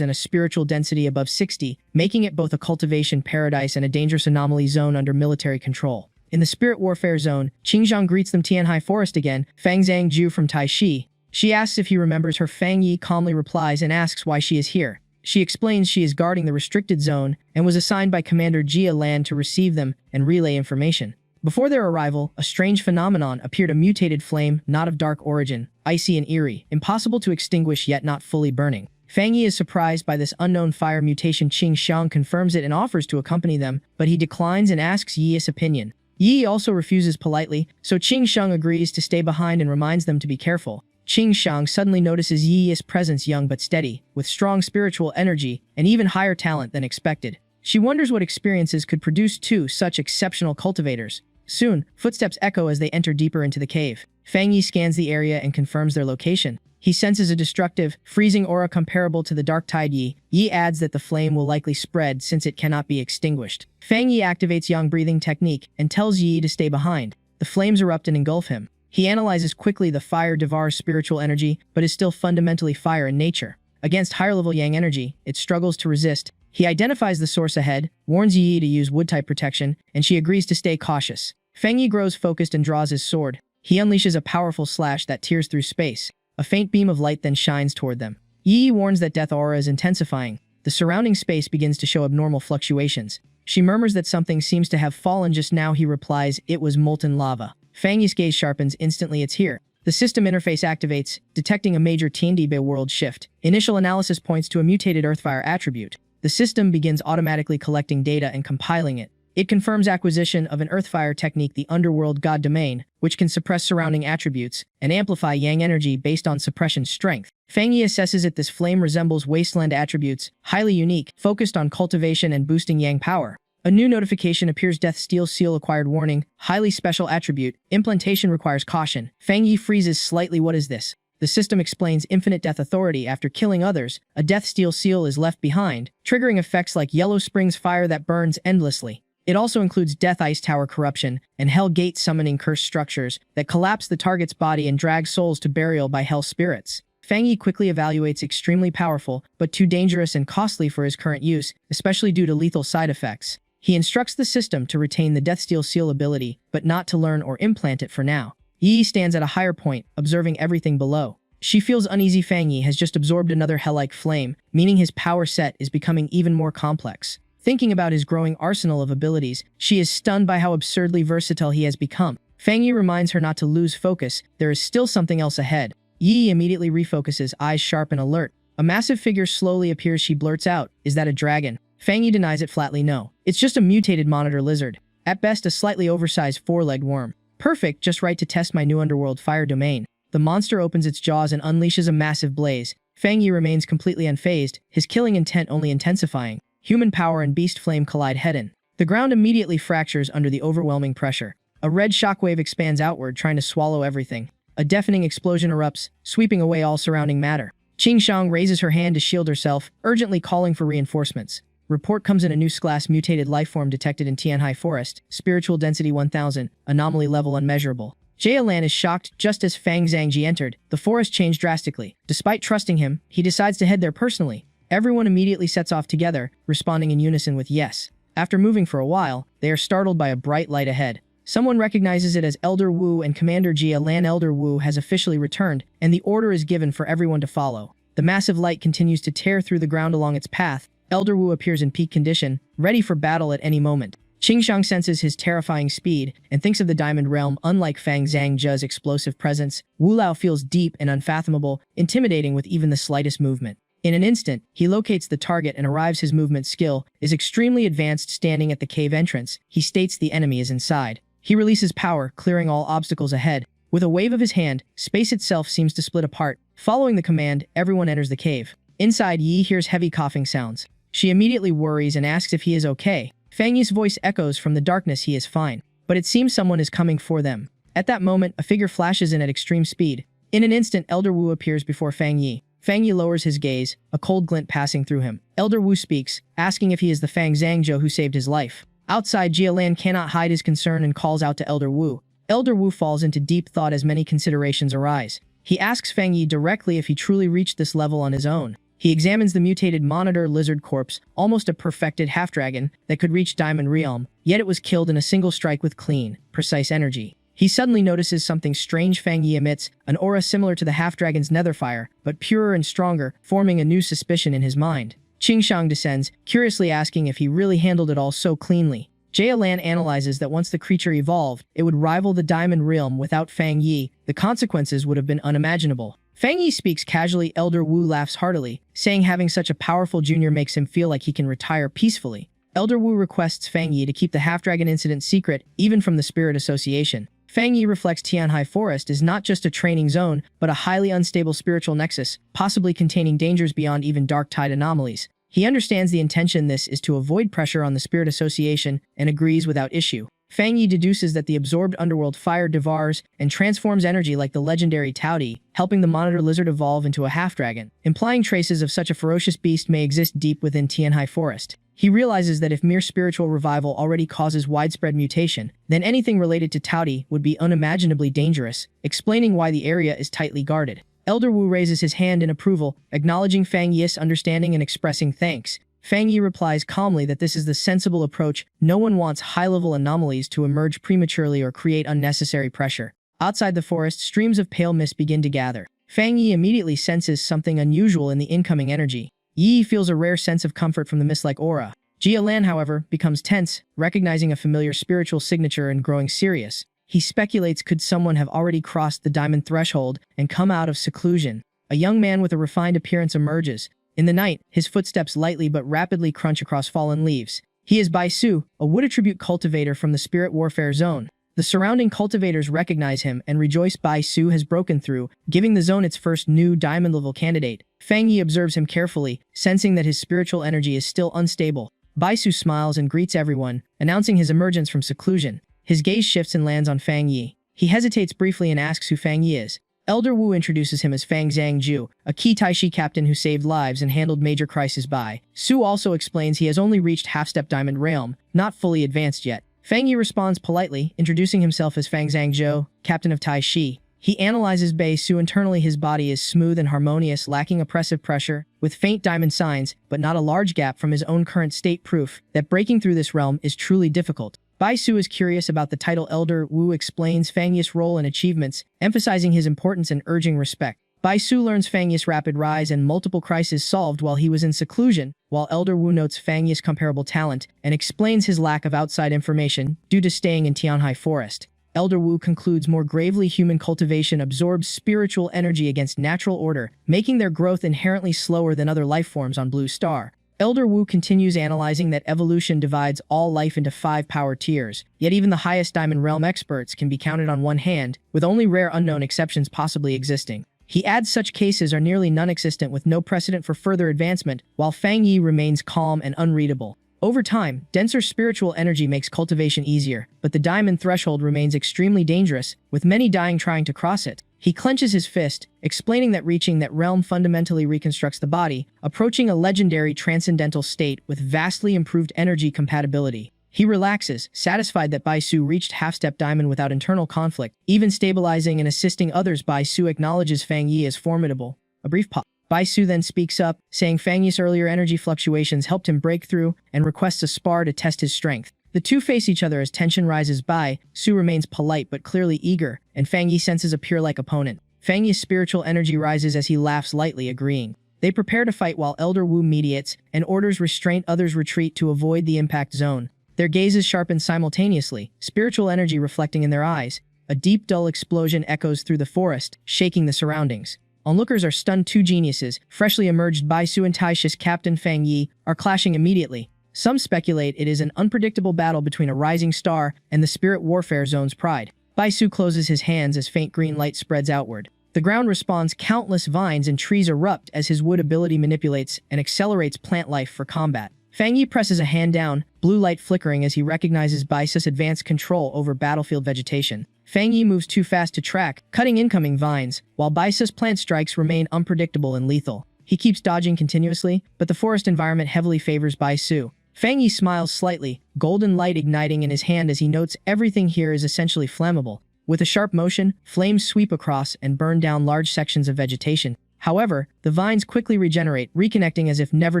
and a spiritual density above 60, making it both a cultivation paradise and a dangerous anomaly zone under military control. In the Spirit Warfare Zone, Qingzhang greets them. Tianhai Forest again, Fang Zhangju from Taishi. She asks if he remembers her. Fang Yi calmly replies and asks why she is here. She explains she is guarding the restricted zone and was assigned by Commander Jia Lan to receive them and relay information. Before their arrival, a strange phenomenon appeared, a mutated flame, not of dark origin, icy and eerie, impossible to extinguish yet not fully burning. Fang Yi is surprised by this unknown fire mutation. Qing Xiang confirms it and offers to accompany them, but he declines and asks Yi's opinion. Yi also refuses politely, so Qing Xiang agrees to stay behind and reminds them to be careful. Qing Xiang suddenly notices Yi's presence, young but steady, with strong spiritual energy and even higher talent than expected. She wonders what experiences could produce two such exceptional cultivators. Soon, footsteps echo as they enter deeper into the cave. Fang Yi scans the area and confirms their location. He senses a destructive, freezing aura comparable to the Dark Tide Yi. Yi adds that the flame will likely spread since it cannot be extinguished. Fang Yi activates Yang breathing technique and tells Yi to stay behind. The flames erupt and engulf him. He analyzes quickly. The fire devours spiritual energy, but is still fundamentally fire in nature. Against higher-level Yang energy, it struggles to resist. He identifies the source ahead, warns Yi to use wood-type protection, and she agrees to stay cautious. Fang Yi grows focused and draws his sword. He unleashes a powerful slash that tears through space. A faint beam of light then shines toward them. Yi warns that death aura is intensifying. The surrounding space begins to show abnormal fluctuations. She murmurs that something seems to have fallen just now. He replies, "It was molten lava." Fang Yi's gaze sharpens. Instantly, it's here. The system interface activates, detecting a major TNDB world shift. Initial analysis points to a mutated Earthfire attribute. The system begins automatically collecting data and compiling it. It confirms acquisition of an Earthfire technique, the Underworld God Domain, which can suppress surrounding attributes and amplify Yang energy based on suppression strength. Fang Yi assesses it. This flame resembles wasteland attributes, highly unique, focused on cultivation and boosting Yang power. A new notification appears. Death Steel Seal acquired. Warning, highly special attribute. Implantation requires caution. Fang Yi freezes slightly. What is this? The system explains infinite death authority. After killing others, a Death Steel Seal is left behind, triggering effects like Yellow Springs fire that burns endlessly. It also includes Death Ice Tower corruption and Hell Gate summoning cursed structures that collapse the target's body and drag souls to burial by hell spirits. Fang Yi quickly evaluates extremely powerful, but too dangerous and costly for his current use, especially due to lethal side effects. He instructs the system to retain the Deathsteel Seal ability, but not to learn or implant it for now. Yi stands at a higher point, observing everything below. She feels uneasy. Fang Yi has just absorbed another hell-like flame, meaning his power set is becoming even more complex. Thinking about his growing arsenal of abilities, she is stunned by how absurdly versatile he has become. Fang Yi reminds her not to lose focus. There is still something else ahead. Yi immediately refocuses, eyes sharp and alert. A massive figure slowly appears. She blurts out, "Is that a dragon?" Fang Yi denies it flatly. "No. It's just a mutated monitor lizard. At best, a slightly oversized four-legged worm. Perfect, just right to test my new underworld fire domain." The monster opens its jaws and unleashes a massive blaze. Fang Yi remains completely unfazed, his killing intent only intensifying. Human power and beast flame collide head-on. The ground immediately fractures under the overwhelming pressure. A red shockwave expands outward, trying to swallow everything. A deafening explosion erupts, sweeping away all surrounding matter. Qingshang raises her hand to shield herself, urgently calling for reinforcements. Report comes in: a new class mutated lifeform detected in Tianhai Forest, spiritual density 1000, anomaly level unmeasurable. Yahello is shocked. Just as Fang Zhangji entered, the forest changed drastically. Despite trusting him, he decides to head there personally. Everyone immediately sets off together, responding in unison with yes. After moving for a while, they are startled by a bright light ahead. Someone recognizes it as Elder Wu, and Commander Yahello. Elder Wu has officially returned, and the order is given for everyone to follow. The massive light continues to tear through the ground along its path. Elder Wu appears in peak condition, ready for battle at any moment. Qingshang senses his terrifying speed and thinks of the Diamond Realm. Unlike Fang Zhangji's explosive presence, Wu Lao feels deep and unfathomable, intimidating with even the slightest movement. In an instant, he locates the target and arrives. His movement skill is extremely advanced. Standing at the cave entrance, he states the enemy is inside. He releases power, clearing all obstacles ahead. With a wave of his hand, space itself seems to split apart. Following the command, everyone enters the cave. Inside, Yi hears heavy coughing sounds. She immediately worries and asks if he is okay. Fang Yi's voice echoes from the darkness: he is fine. But it seems someone is coming for them. At that moment, a figure flashes in at extreme speed. In an instant, Elder Wu appears before Fang Yi. Fang Yi lowers his gaze, a cold glint passing through him. Elder Wu speaks, asking if he is the Fang Zhangji who saved his life. Outside, Yahello cannot hide his concern and calls out to Elder Wu. Elder Wu falls into deep thought as many considerations arise. He asks Fang Yi directly if he truly reached this level on his own. He examines the mutated monitor lizard corpse, almost a perfected half-dragon that could reach Diamond Realm, yet it was killed in a single strike with clean, precise energy. He suddenly notices something strange. Fang Yi emits an aura similar to the half-dragon's netherfire, but purer and stronger, forming a new suspicion in his mind. Qingshang descends, curiously asking if he really handled it all so cleanly. Yahello analyzes that once the creature evolved, it would rival the Diamond Realm. Without Fang Yi, the consequences would have been unimaginable. Fang Yi speaks casually. Elder Wu laughs heartily, saying having such a powerful junior makes him feel like he can retire peacefully. Elder Wu requests Fang Yi to keep the half-dragon incident secret, even from the Spirit Association. Fang Yi reflects Tianhai Forest is not just a training zone, but a highly unstable spiritual nexus, possibly containing dangers beyond even dark tide anomalies. He understands the intention this is to avoid pressure on the Spirit Association and agrees without issue. Fang Yi deduces that the absorbed underworld fire devours and transforms energy like the legendary Taudi, helping the monitor lizard evolve into a half-dragon, implying traces of such a ferocious beast may exist deep within Tianhai Forest. He realizes that if mere spiritual revival already causes widespread mutation, then anything related to Taudi would be unimaginably dangerous, explaining why the area is tightly guarded. Elder Wu raises his hand in approval, acknowledging Fang Yi's understanding and expressing thanks. Fang Yi replies calmly that this is the sensible approach. No one wants high-level anomalies to emerge prematurely or create unnecessary pressure. Outside the forest, streams of pale mist begin to gather. Fang Yi immediately senses something unusual in the incoming energy. Yi feels a rare sense of comfort from the mist-like aura. Yahello, however, becomes tense, recognizing a familiar spiritual signature and growing serious. He speculates, could someone have already crossed the diamond threshold and come out of seclusion? A young man with a refined appearance emerges. In the night, his footsteps lightly but rapidly crunch across fallen leaves. He is Bai Su, a wood attribute cultivator from the Spirit Warfare Zone. The surrounding cultivators recognize him and rejoice Bai Su has broken through, giving the zone its first new diamond-level candidate. Fang Yi observes him carefully, sensing that his spiritual energy is still unstable. Bai Su smiles and greets everyone, announcing his emergence from seclusion. His gaze shifts and lands on Fang Yi. He hesitates briefly and asks who Fang Yi is. Elder Wu introduces him as Fang Zhangji, a key Taishi captain who saved lives and handled major crises. Bai Su also explains he has only reached half-step Diamond Realm, not fully advanced yet. Fang Yi responds politely, introducing himself as Fang Zhangji, captain of Taishi. He analyzes Bai Su internally. His body is smooth and harmonious, lacking oppressive pressure, with faint diamond signs, but not a large gap from his own current state, proof that breaking through this realm is truly difficult. Bai Su is curious about the title. Elder Wu explains Fang Yi's role and achievements, emphasizing his importance and urging respect. Bai Su learns Fang Yi's rapid rise and multiple crises solved while he was in seclusion, while Elder Wu notes Fang Yi's comparable talent and explains his lack of outside information due to staying in Tianhai Forest. Elder Wu concludes more gravely, human cultivation absorbs spiritual energy against natural order, making their growth inherently slower than other life forms on Blue Star. Elder Wu continues analyzing that evolution divides all life into 5 power tiers, yet even the highest Diamond Realm experts can be counted on one hand, with only rare unknown exceptions possibly existing. He adds such cases are nearly non-existent with no precedent for further advancement, while Fang Yi remains calm and unreadable. Over time, denser spiritual energy makes cultivation easier, but the diamond threshold remains extremely dangerous, with many dying trying to cross it. He clenches his fist, explaining that reaching that realm fundamentally reconstructs the body, approaching a legendary transcendental state with vastly improved energy compatibility. He relaxes, satisfied that Bai Su reached half-step diamond without internal conflict, even stabilizing and assisting others. Bai Su acknowledges Fang Yi as formidable. A brief pause. Bai Su then speaks up, saying Fang Yi's earlier energy fluctuations helped him break through, and requests a spar to test his strength. The two face each other as tension rises. Bai Su remains polite but clearly eager, and Fang Yi senses a peer-like opponent. Fang Yi's spiritual energy rises as he laughs lightly, agreeing. They prepare to fight while Elder Wu mediates and orders restraint. Others retreat to avoid the impact zone. Their gazes sharpen simultaneously, spiritual energy reflecting in their eyes. A deep, dull explosion echoes through the forest, shaking the surroundings. Onlookers are stunned. Two geniuses, freshly emerged Bai Su and Taishi's captain Fang Yi, are clashing immediately. Some speculate it is an unpredictable battle between a rising star and the spirit warfare zone's pride. Bai Su closes his hands as faint green light spreads outward. The ground responds. Countless vines and trees erupt as his wood ability manipulates and accelerates plant life for combat. Fang Yi presses a hand down, blue light flickering as he recognizes Bai Su's advanced control over battlefield vegetation. Fang Yi moves too fast to track, cutting incoming vines, while Bai Su's plant strikes remain unpredictable and lethal. He keeps dodging continuously, but the forest environment heavily favors Bai Su. Fang Yi smiles slightly, golden light igniting in his hand as he notes everything here is essentially flammable. With a sharp motion, flames sweep across and burn down large sections of vegetation. However, the vines quickly regenerate, reconnecting as if never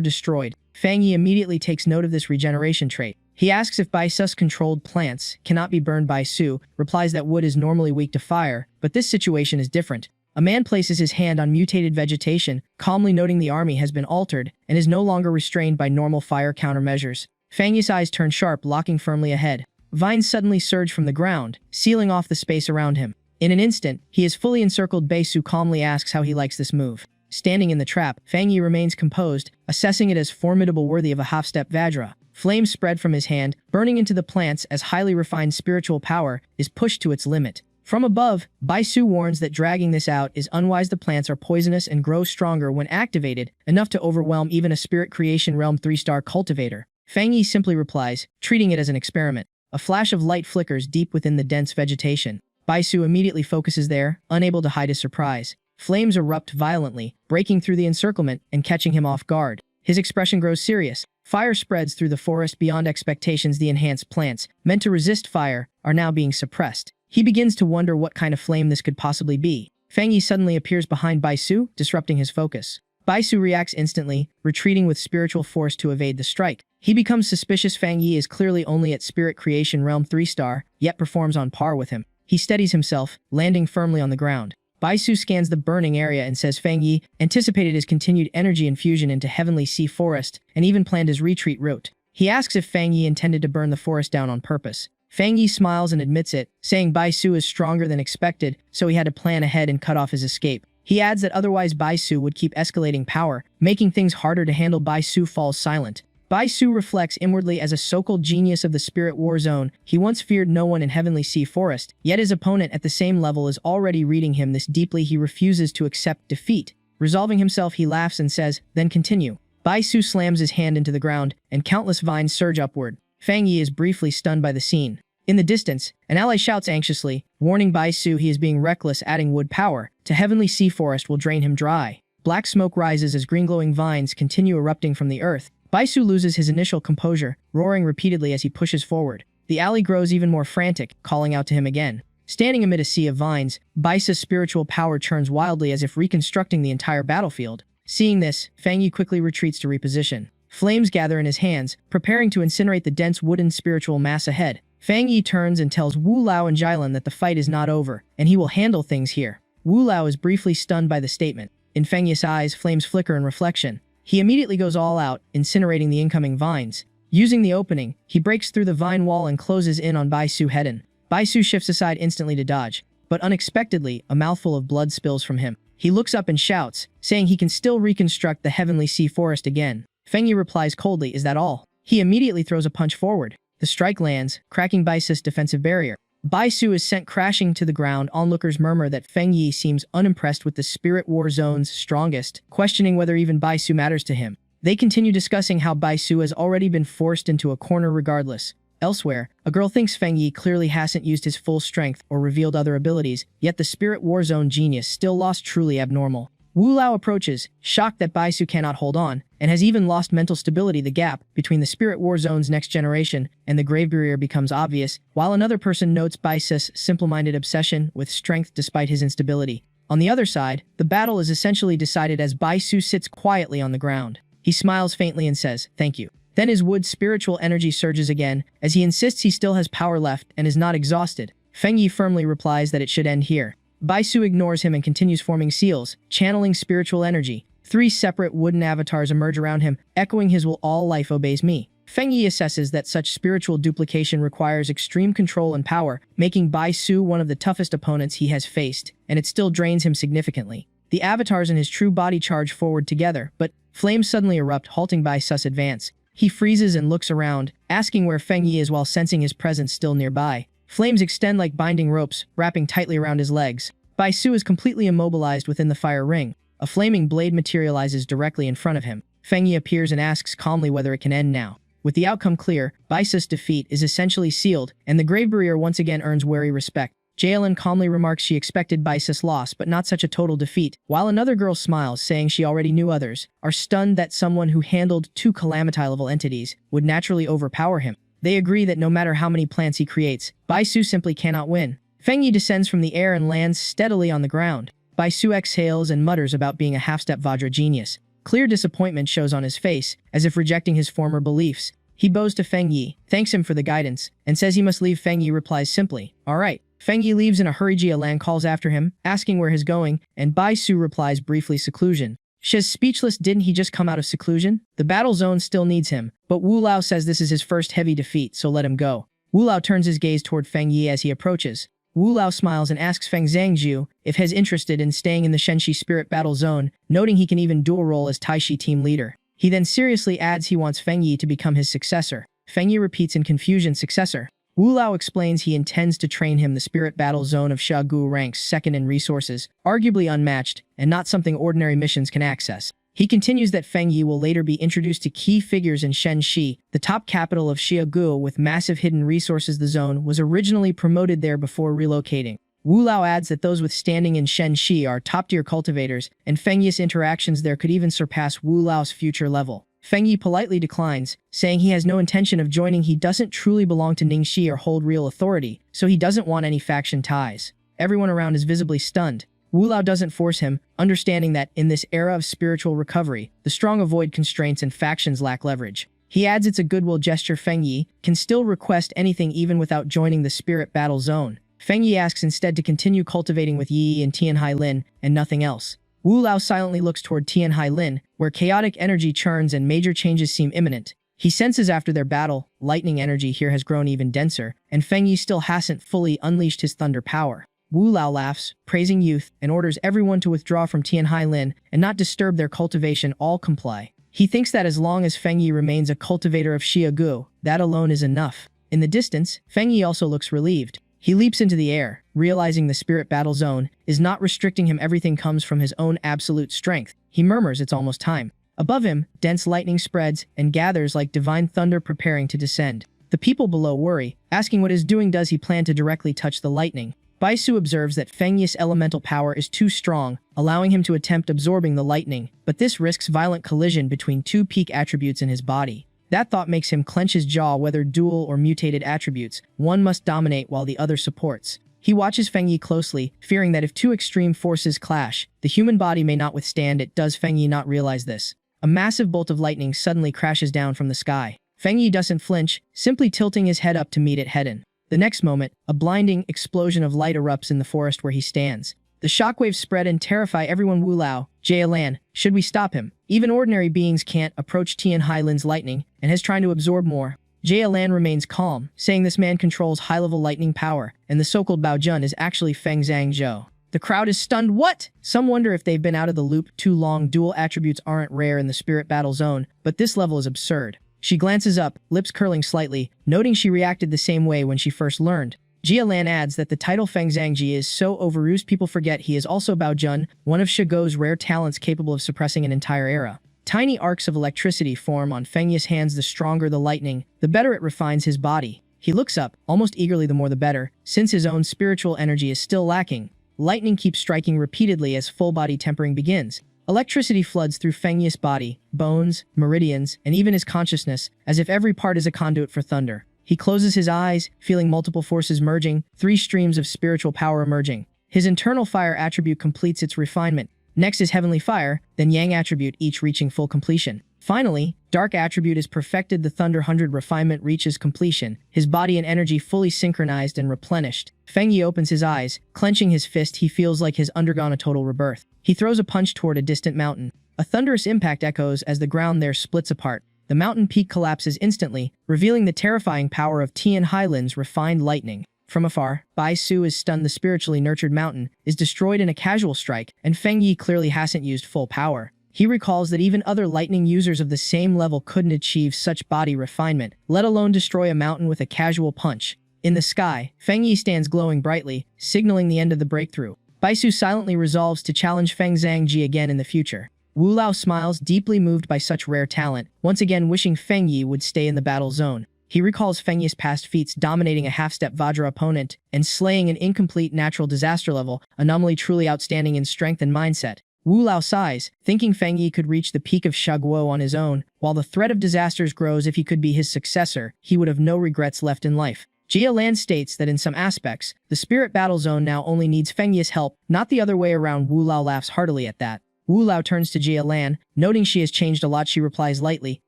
destroyed. Fang Yi immediately takes note of this regeneration trait. He asks if Bai Su's controlled plants cannot be burned. Bai Su replies that wood is normally weak to fire, but this situation is different. A man places his hand on mutated vegetation, calmly noting the army has been altered and is no longer restrained by normal fire countermeasures. Fang Yi's eyes turn sharp, locking firmly ahead. Vines suddenly surge from the ground, sealing off the space around him. In an instant, he is fully encircled. Bai Su calmly asks how he likes this move. Standing in the trap, Fang Yi remains composed, assessing it as formidable, worthy of a half-step Vajra. Flames spread from his hand, burning into the plants as highly refined spiritual power is pushed to its limit. From above, Bai Su warns that dragging this out is unwise. The plants are poisonous and grow stronger when activated, enough to overwhelm even a spirit creation realm 3-star cultivator. Fang Yi simply replies, treating it as an experiment. A flash of light flickers deep within the dense vegetation. Bai Su immediately focuses there, unable to hide his surprise. Flames erupt violently, breaking through the encirclement and catching him off guard. His expression grows serious. Fire spreads through the forest beyond expectations. The enhanced plants, meant to resist fire, are now being suppressed. He begins to wonder what kind of flame this could possibly be. Fang Yi suddenly appears behind Bai Su, disrupting his focus. Bai Su reacts instantly, retreating with spiritual force to evade the strike. He becomes suspicious. Fang Yi is clearly only at Spirit Creation Realm 3-star, yet performs on par with him. He steadies himself, landing firmly on the ground. Bai Su scans the burning area and says Fang Yi anticipated his continued energy infusion into Heavenly Sea Forest and even planned his retreat route. He asks if Fang Yi intended to burn the forest down on purpose. Fang Yi smiles and admits it, saying Bai Su is stronger than expected, so he had to plan ahead and cut off his escape. He adds that otherwise Bai Su would keep escalating power, making things harder to handle. Bai Su falls silent. Bai Su reflects inwardly. As a so-called genius of the Spirit War Zone, he once feared no one in Heavenly Sea Forest, yet his opponent at the same level is already reading him this deeply. He refuses to accept defeat. Resolving himself, he laughs and says, then continue. Bai Su slams his hand into the ground, and countless vines surge upward. Fang Yi is briefly stunned by the scene. In the distance, an ally shouts anxiously, warning Bai Su he is being reckless. Adding wood power to Heavenly Sea Forest will drain him dry. Black smoke rises as green glowing vines continue erupting from the earth. Bai Su loses his initial composure, roaring repeatedly as he pushes forward. The ally grows even more frantic, calling out to him again. Standing amid a sea of vines, Bai Su's spiritual power churns wildly as if reconstructing the entire battlefield. Seeing this, Fang Yi quickly retreats to reposition. Flames gather in his hands, preparing to incinerate the dense wooden spiritual mass ahead. Fang Yi turns and tells Wu Lao and Jailan that the fight is not over, and he will handle things here. Wu Lao is briefly stunned by the statement. In Fang Yi's eyes, flames flicker in reflection. He immediately goes all out, incinerating the incoming vines. Using the opening, he breaks through the vine wall and closes in on Bai Su head-on. Bai Su shifts aside instantly to dodge, but unexpectedly, a mouthful of blood spills from him. He looks up and shouts, saying he can still reconstruct the Heavenly Sea Forest again. Fang Yi replies coldly, is that all? He immediately throws a punch forward. The strike lands, cracking Bai Su's defensive barrier. Bai Su is sent crashing to the ground. Onlookers murmur that Fang Yi seems unimpressed with the Spirit War Zone's strongest, questioning whether even Bai Su matters to him. They continue discussing how Bai Su has already been forced into a corner regardless. Elsewhere, a girl thinks Feng Yi clearly hasn't used his full strength or revealed other abilities, yet the Spirit War Zone genius still lost truly abnormal. Wu Lao approaches, shocked that Baisu cannot hold on, and has even lost mental stability. The gap between the Spirit War Zone's next generation and the Grave Barrier becomes obvious, while another person notes Baisu's simple-minded obsession with strength despite his instability. On the other side, the battle is essentially decided as Baisu sits quietly on the ground. He smiles faintly and says, "Thank you." Then his wood's spiritual energy surges again, as he insists he still has power left and is not exhausted. Feng Yi firmly replies that it should end here. Baisu ignores him and continues forming seals, channeling spiritual energy. 3 separate wooden avatars emerge around him, echoing his "Will all life obeys me." Feng Yi assesses that such spiritual duplication requires extreme control and power, making Baisu one of the toughest opponents he has faced, and it still drains him significantly. The avatars and his true body charge forward together, but flames suddenly erupt, halting Baisu's advance. He freezes and looks around, asking where Feng Yi is while sensing his presence still nearby. Flames extend like binding ropes, wrapping tightly around his legs. Baisu is completely immobilized within the fire ring. A flaming blade materializes directly in front of him. Feng Yi appears and asks calmly whether it can end now. With the outcome clear, Baisu's defeat is essentially sealed, and the Grave Barrier once again earns wary respect. Yahello calmly remarks she expected Baisu's loss, but not such a total defeat, while another girl smiles, saying she already knew others are stunned that someone who handled 2 calamity-level entities would naturally overpower him. They agree that no matter how many plants he creates, Baisu simply cannot win. Feng Yi descends from the air and lands steadily on the ground. Baisu exhales and mutters about being a half-step Vajra genius. Clear disappointment shows on his face, as if rejecting his former beliefs. He bows to Feng Yi, thanks him for the guidance, and says he must leave. Feng Yi replies simply, "All right." Feng Yi leaves in a hurry. Yahello calls after him, asking where he's going, and Baisu replies briefly, "Seclusion." She's speechless. Didn't he just come out of seclusion? The battle zone still needs him, but Wu Lao says this is his first heavy defeat, so let him go. Wu Lao turns his gaze toward Feng Yi as he approaches. Wu Lao smiles and asks Feng Zhangjiu if he's interested in staying in the Shenxi Spirit Battle Zone, noting he can even dual role as Taishi team leader. He then seriously adds he wants Feng Yi to become his successor. Feng Yi repeats in confusion, "Successor?" Wu Lao explains he intends to train him. The Spirit Battle Zone of Xiaogu ranks 2nd in resources, arguably unmatched, and not something ordinary missions can access. He continues that Feng Yi will later be introduced to key figures in Shenxi, the top capital of Xiaogu with massive hidden resources. The zone was originally promoted there before relocating. Wu Lao adds that those with standing in Shenxi are top-tier cultivators, and Feng Yi's interactions there could even surpass Wu Lao's future level. Feng Yi politely declines, saying he has no intention of joining. He doesn't truly belong to Ningxi or hold real authority, so he doesn't want any faction ties. Everyone around is visibly stunned. Wu Lao doesn't force him, understanding that, in this era of spiritual recovery, the strong avoid constraints and factions lack leverage. He adds it's a goodwill gesture. Feng Yi can still request anything even without joining the Spirit Battle Zone. Feng Yi asks instead to continue cultivating with Yi and Tianhai Lin, and nothing else. Wu Lao silently looks toward Tianhai Lin, where chaotic energy churns and major changes seem imminent. He senses after their battle, lightning energy here has grown even denser, and Feng Yi still hasn't fully unleashed his thunder power. Wu Lao laughs, praising youth, and orders everyone to withdraw from Tianhai Lin and not disturb their cultivation. All comply. He thinks that as long as Feng Yi remains a cultivator of Xiaogu, that alone is enough. In the distance, Feng Yi also looks relieved. He leaps into the air, realizing the Spirit Battle Zone is not restricting him. Everything comes from his own absolute strength. He murmurs it's almost time. Above him, dense lightning spreads and gathers like divine thunder preparing to descend. The people below worry, asking what he's doing. Does he plan to directly touch the lightning? Baisu observes that Feng Yi's elemental power is too strong, allowing him to attempt absorbing the lightning, but this risks violent collision between 2 peak attributes in his body. That thought makes him clench his jaw. Whether dual or mutated attributes, one must dominate while the other supports. He watches Feng Yi closely, fearing that if 2 extreme forces clash, the human body may not withstand it. Does Feng Yi not realize this? A massive bolt of lightning suddenly crashes down from the sky. Feng Yi doesn't flinch, simply tilting his head up to meet it head-on. The next moment, a blinding explosion of light erupts in the forest where he stands. The shockwaves spread and terrify everyone. Wu Lao, Yahello, should we stop him? Even ordinary beings can't approach Tianhai Lin's lightning, and has trying to absorb more. Yahello remains calm, saying this man controls high-level lightning power, and the so-called Baojun is actually Feng Zhangzhou. The crowd is stunned. What? Some wonder if they've been out of the loop too long. Dual attributes aren't rare in the Spirit Battle Zone, but this level is absurd. She glances up, lips curling slightly, noting she reacted the same way when she first learned. Yahello adds that the title Feng Zhangji is so overused people forget he is also Baojun, one of Shigo's rare talents capable of suppressing an entire era. Tiny arcs of electricity form on Feng Yi's hands. The stronger the lightning, the better it refines his body. He looks up, almost eagerly the more the better, since his own spiritual energy is still lacking. Lightning keeps striking repeatedly as full-body tempering begins. Electricity floods through Fengyi's body, bones, meridians, and even his consciousness, as if every part is a conduit for thunder. He closes his eyes, feeling multiple forces merging, 3 streams of spiritual power emerging. His internal fire attribute completes its refinement. Next is heavenly fire, then yang attribute, each reaching full completion. Finally, dark attribute is perfected. The thunder 100 refinement reaches completion, his body and energy fully synchronized and replenished. Fengyi opens his eyes, clenching his fist. He feels like he's undergone a total rebirth. He throws a punch toward a distant mountain. A thunderous impact echoes as the ground there splits apart. The mountain peak collapses instantly, revealing the terrifying power of Tian Highland's refined lightning. From afar, Bai Su is stunned. The spiritually nurtured mountain is destroyed in a casual strike, and Fengyi clearly hasn't used full power. He recalls that even other lightning users of the same level couldn't achieve such body refinement, let alone destroy a mountain with a casual punch. In the sky, Fengyi stands glowing brightly, signaling the end of the breakthrough. Bai Su silently resolves to challenge Feng Zhangji again in the future. Wu Lao smiles, deeply moved by such rare talent, once again wishing Fengyi would stay in the battle zone. He recalls Fengyi's past feats, dominating a half-step Vajra opponent and slaying an incomplete natural disaster level, anomaly truly outstanding in strength and mindset. Wu Lao sighs, thinking Fengyi could reach the peak of Shaguo on his own. While the threat of disasters grows, if he could be his successor, he would have no regrets left in life. Jia Lan states that in some aspects, the spirit battle zone now only needs Fengyi's help, not the other way around. Wu Lao laughs heartily at that. Wu Lao turns to Jia Lan, noting she has changed a lot. She replies lightly,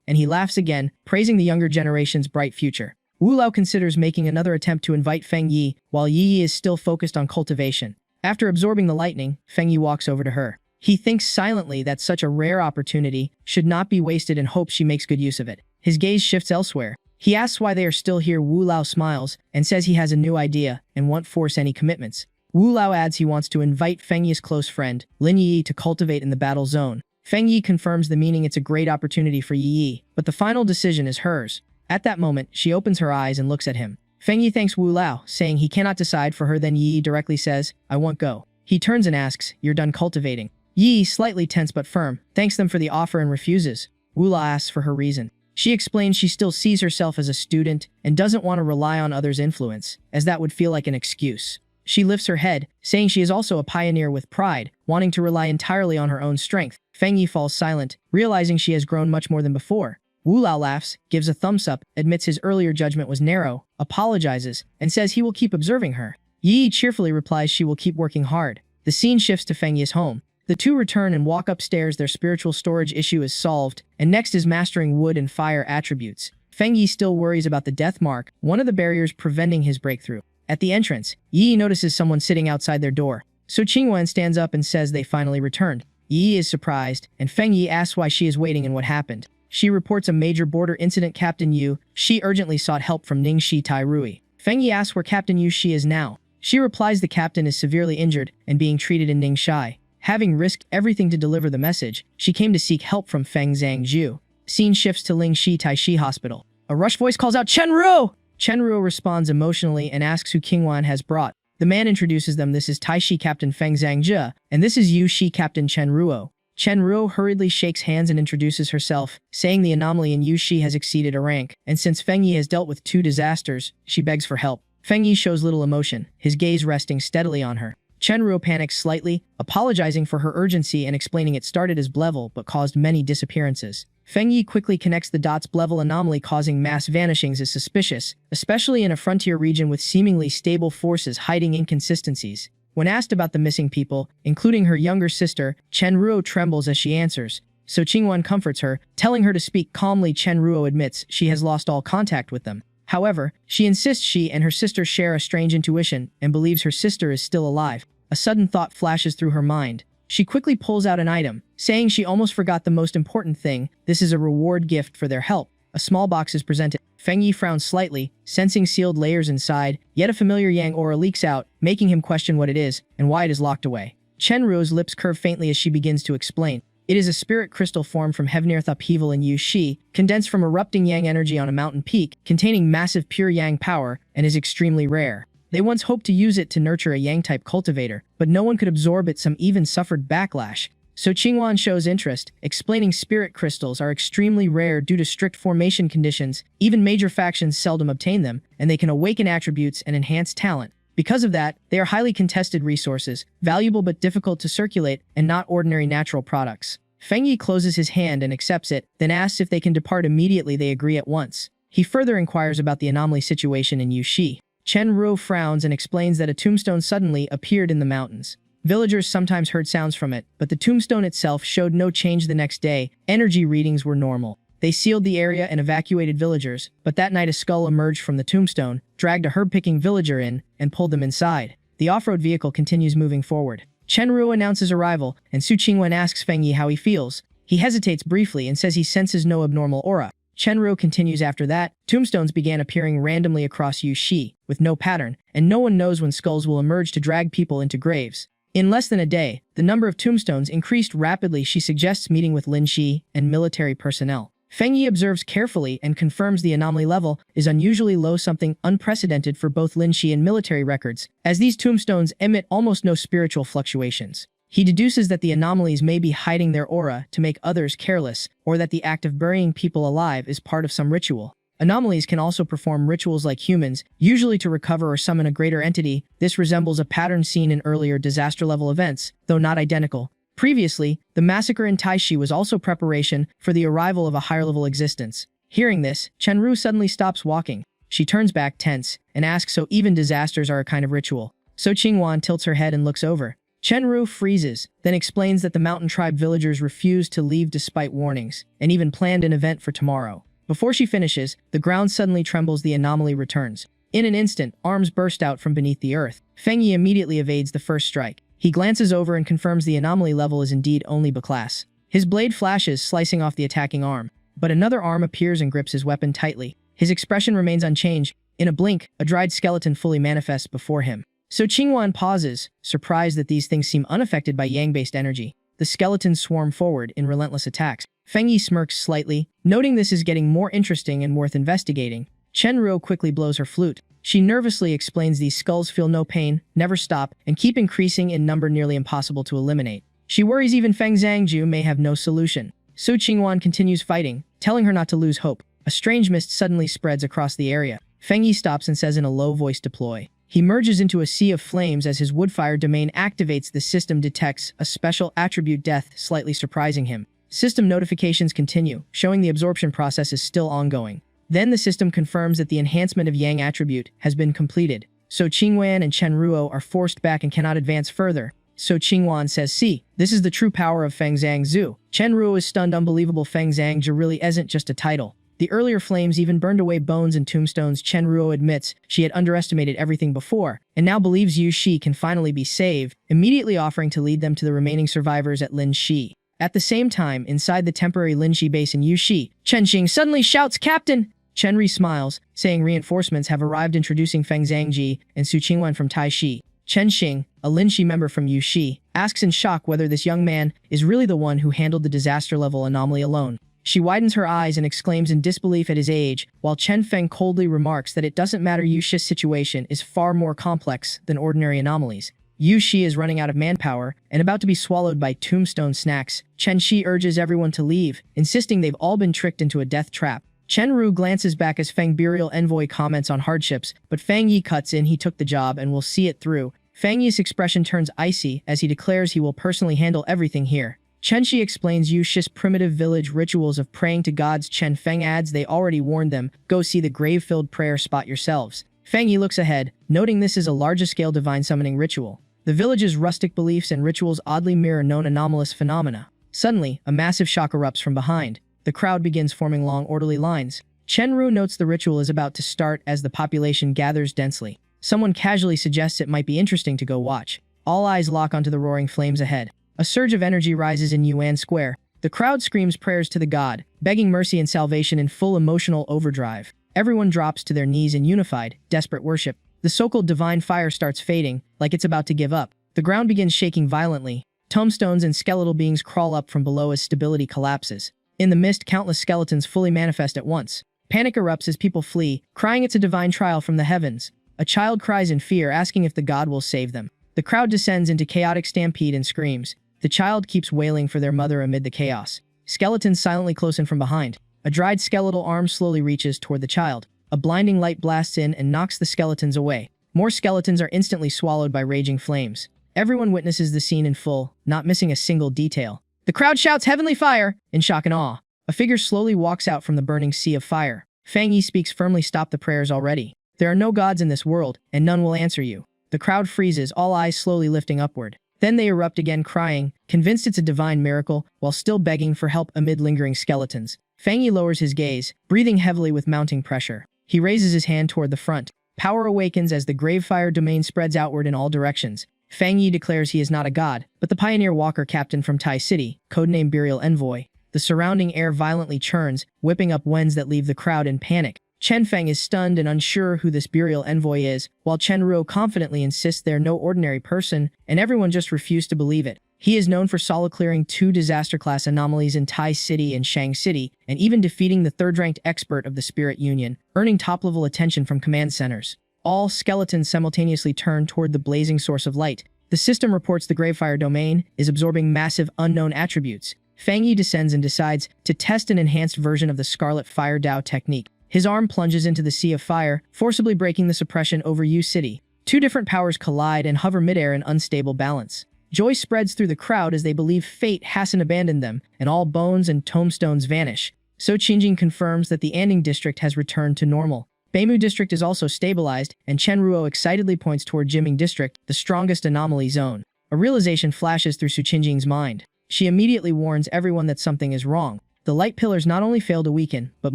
and he laughs again, praising the younger generation's bright future. Wu Lao considers making another attempt to invite Fengyi, while Yi is still focused on cultivation. After absorbing the lightning, Fengyi walks over to her. He thinks silently that such a rare opportunity should not be wasted and hopes she makes good use of it. His gaze shifts elsewhere. He asks why they are still here. Wu Lao smiles and says he has a new idea and won't force any commitments. Wu Lao adds he wants to invite Fengyi's close friend, Lin Yi, to cultivate in the battle zone. Fengyi confirms the meaning. It's a great opportunity for Yi, but the final decision is hers. At that moment, she opens her eyes and looks at him. Fengyi thanks Wu Lao, saying he cannot decide for her. Then Yi directly says, I won't go. He turns and asks, you're done cultivating? Yi, slightly tense but firm, thanks them for the offer and refuses. Wu Lao asks for her reason. She explains she still sees herself as a student and doesn't want to rely on others' influence, as that would feel like an excuse. She lifts her head, saying she is also a pioneer with pride, wanting to rely entirely on her own strength. Fengyi falls silent, realizing she has grown much more than before. Wu Lao laughs, gives a thumbs up, admits his earlier judgment was narrow, apologizes, and says he will keep observing her. Yi cheerfully replies she will keep working hard. The scene shifts to Fengyi's home. The two return and walk upstairs. Their spiritual storage issue is solved, and next is mastering wood and fire attributes. Fengyi still worries about the death mark, one of the barriers preventing his breakthrough. At the entrance, Yi notices someone sitting outside their door. So Qingwen stands up and says they finally returned. Yi is surprised, and Fengyi asks why she is waiting and what happened. She reports a major border incident. Captain Yu, she urgently sought help from Ningxi Tai Rui. Fengyi asks where Captain Yu Shi is now. She replies the captain is severely injured and being treated in Ningxi. Having risked everything to deliver the message, she came to seek help from Feng Zhangju. Scene shifts to Lingxi Taishi Hospital. A rush voice calls out, Chenruo! Chenruo responds emotionally and asks who Qingwan has brought. The man introduces them. This is Taishi Captain Feng Zhangzhe, and this is Yu Shi Captain Chenruo. Chenruo hurriedly shakes hands and introduces herself, saying the anomaly in Yu Shi has exceeded a rank, and since Fengyi has dealt with 2 disasters, she begs for help. Fengyi shows little emotion, his gaze resting steadily on her. Chenruo panics slightly, apologizing for her urgency and explaining it started as Blevel but caused many disappearances. Fengyi quickly connects the dots. Blevel anomaly causing mass vanishings is suspicious, especially in a frontier region with seemingly stable forces hiding inconsistencies. When asked about the missing people, including her younger sister, Chenruo trembles as she answers. So Qingwan comforts her, telling her to speak calmly. Chenruo admits she has lost all contact with them. However, she insists she and her sister share a strange intuition and believes her sister is still alive. A sudden thought flashes through her mind. She quickly pulls out an item, saying she almost forgot the most important thing. This is a reward gift for their help. A small box is presented. Fengyi frowns slightly, sensing sealed layers inside, yet a familiar yang aura leaks out, making him question what it is and why it is locked away. Chenruo's lips curve faintly as she begins to explain. It is a spirit crystal formed from heaven-earth upheaval in Yu Shi, condensed from erupting yang energy on a mountain peak, containing massive pure yang power, and is extremely rare. They once hoped to use it to nurture a yang-type cultivator, but no one could absorb it. Some even suffered backlash. So Qingwan shows interest, explaining spirit crystals are extremely rare due to strict formation conditions. Even major factions seldom obtain them, and they can awaken attributes and enhance talent. Because of that, they are highly contested resources, valuable but difficult to circulate, and not ordinary natural products. Feng Yi closes his hand and accepts it, then asks if they can depart immediately. They agree at once. He further inquires about the anomaly situation in Yushi. Chen Ruo frowns and explains that a tombstone suddenly appeared in the mountains. Villagers sometimes heard sounds from it, but the tombstone itself showed no change the next day. Energy readings were normal. They sealed the area and evacuated villagers, but that night a skull emerged from the tombstone, dragged a herb-picking villager in, and pulled them inside. The off-road vehicle continues moving forward. Chen Ruo announces arrival, and Su Qingwen asks Feng Yi how he feels. He hesitates briefly and says he senses no abnormal aura. Chen Ruo continues after that. Tombstones began appearing randomly across Yushi, with no pattern, and no one knows when skulls will emerge to drag people into graves. In less than a day, the number of tombstones increased rapidly. She suggests meeting with Lin Shi and military personnel. Feng Yi observes carefully and confirms the anomaly level is unusually low, something unprecedented for both Lin Shi and military records, as these tombstones emit almost no spiritual fluctuations. He deduces that the anomalies may be hiding their aura to make others careless, or that the act of burying people alive is part of some ritual. Anomalies can also perform rituals like humans, usually to recover or summon a greater entity. This resembles a pattern seen in earlier disaster-level events, though not identical. Previously, the massacre in Taishi was also preparation for the arrival of a higher-level existence. Hearing this, Chen Ru suddenly stops walking. She turns back tense, and asks so even disasters are a kind of ritual. So Qingwan tilts her head and looks over. Chen Ru freezes, then explains that the mountain tribe villagers refused to leave despite warnings, and even planned an event for tomorrow. Before she finishes, the ground suddenly trembles. The anomaly returns. In an instant, arms burst out from beneath the earth. Feng Yi immediately evades the first strike. He glances over and confirms the anomaly level is indeed only B-class. His blade flashes, slicing off the attacking arm. But another arm appears and grips his weapon tightly. His expression remains unchanged. In a blink, a dried skeleton fully manifests before him. So Qingwan pauses, surprised that these things seem unaffected by yang-based energy. The skeletons swarm forward in relentless attacks. Feng Yi smirks slightly, noting this is getting more interesting and worth investigating. Chen Ruo quickly blows her flute. She nervously explains these skulls feel no pain, never stop, and keep increasing in number, nearly impossible to eliminate. She worries even Feng Zhangju may have no solution. So Qingwan continues fighting, telling her not to lose hope. A strange mist suddenly spreads across the area. Feng Yi stops and says in a low voice, "Deploy." He merges into a sea of flames as his woodfire domain activates. The system detects a special attribute, death, slightly surprising him. System notifications continue, showing the absorption process is still ongoing. Then the system confirms that the enhancement of Yang attribute has been completed. So Qingwan and Chen Ruo are forced back and cannot advance further. So Qingwan says, "See, this is the true power of Feng Zhangzu." Chen Ruo is stunned. Unbelievable, Feng Zhangzu really isn't just a title. The earlier flames even burned away bones and tombstones. Chen Ruo admits she had underestimated everything before, and now believes Yu Shi can finally be saved, immediately offering to lead them to the remaining survivors at Lin Shi. At the same time, inside the temporary Lin Shi base in Yushi, Chen Xing suddenly shouts, "Captain!" Chen Ri smiles, saying reinforcements have arrived, introducing Feng Zhangji and Su Qingwen from Taishi. Chen Xing, a Lin Shi member from Yushi, asks in shock whether this young man is really the one who handled the disaster-level anomaly alone. She widens her eyes and exclaims in disbelief at his age, while Chen Feng coldly remarks that it doesn't matter. Yushi's situation is far more complex than ordinary anomalies. Yushi is running out of manpower and about to be swallowed by tombstone snacks. Chen Shi urges everyone to leave, insisting they've all been tricked into a death trap. Chen Ru glances back as Feng Burial Envoy comments on hardships, but Feng Yi cuts in. He took the job and will see it through. Feng Yi's expression turns icy as he declares he will personally handle everything here. Chen Shi explains Yushi's primitive village rituals of praying to gods. Chen Feng adds they already warned them, go see the grave-filled prayer spot yourselves. Feng Yi looks ahead, noting this is a larger-scale divine summoning ritual. The village's rustic beliefs and rituals oddly mirror known anomalous phenomena. Suddenly, a massive shock erupts from behind. The crowd begins forming long, orderly lines. Chen Ru notes the ritual is about to start as the population gathers densely. Someone casually suggests it might be interesting to go watch. All eyes lock onto the roaring flames ahead. A surge of energy rises in Yuan Square. The crowd screams prayers to the god, begging mercy and salvation in full emotional overdrive. Everyone drops to their knees in unified, desperate worship. The so-called divine fire starts fading, like it's about to give up. The ground begins shaking violently. Tombstones and skeletal beings crawl up from below as stability collapses. In the mist, countless skeletons fully manifest at once. Panic erupts as people flee, crying it's a divine trial from the heavens. A child cries in fear, asking if the god will save them. The crowd descends into chaotic stampede and screams. The child keeps wailing for their mother amid the chaos. Skeletons silently close in from behind. A dried skeletal arm slowly reaches toward the child. A blinding light blasts in and knocks the skeletons away. More skeletons are instantly swallowed by raging flames. Everyone witnesses the scene in full, not missing a single detail. The crowd shouts "Heavenly fire!" in shock and awe. A figure slowly walks out from the burning sea of fire. Fang Yi speaks firmly, "Stop the prayers already. There are no gods in this world, and none will answer you." The crowd freezes, all eyes slowly lifting upward. Then they erupt again, crying, convinced it's a divine miracle, while still begging for help amid lingering skeletons. Fang Yi lowers his gaze, breathing heavily with mounting pressure. He raises his hand toward the front. Power awakens as the Gravefire domain spreads outward in all directions. Fang Yi declares he is not a god, but the pioneer walker captain from Tai City, codenamed Burial Envoy. The surrounding air violently churns, whipping up winds that leave the crowd in panic. Chen Feng is stunned and unsure who this Burial Envoy is, while Chen Ruo confidently insists they're no ordinary person, and everyone just refused to believe it. He is known for solo clearing 2 disaster-class anomalies in Tai City and Shang City, and even defeating the 3rd-ranked expert of the Spirit Union, earning top-level attention from command centers. All skeletons simultaneously turn toward the blazing source of light. The system reports the Gravefire domain is absorbing massive unknown attributes. Fang Yi descends and decides to test an enhanced version of the Scarlet Fire Dao technique. His arm plunges into the sea of fire, forcibly breaking the suppression over Yu City. 2 different powers collide and hover midair in unstable balance. Joy spreads through the crowd as they believe fate hasn't abandoned them, and all bones and tombstones vanish. So Qingjing confirms that the Anding district has returned to normal. Beimu district is also stabilized, and Chen Ruo excitedly points toward Jiming district, the strongest anomaly zone. A realization flashes through Su Qingjing's mind. She immediately warns everyone that something is wrong. The light pillars not only fail to weaken, but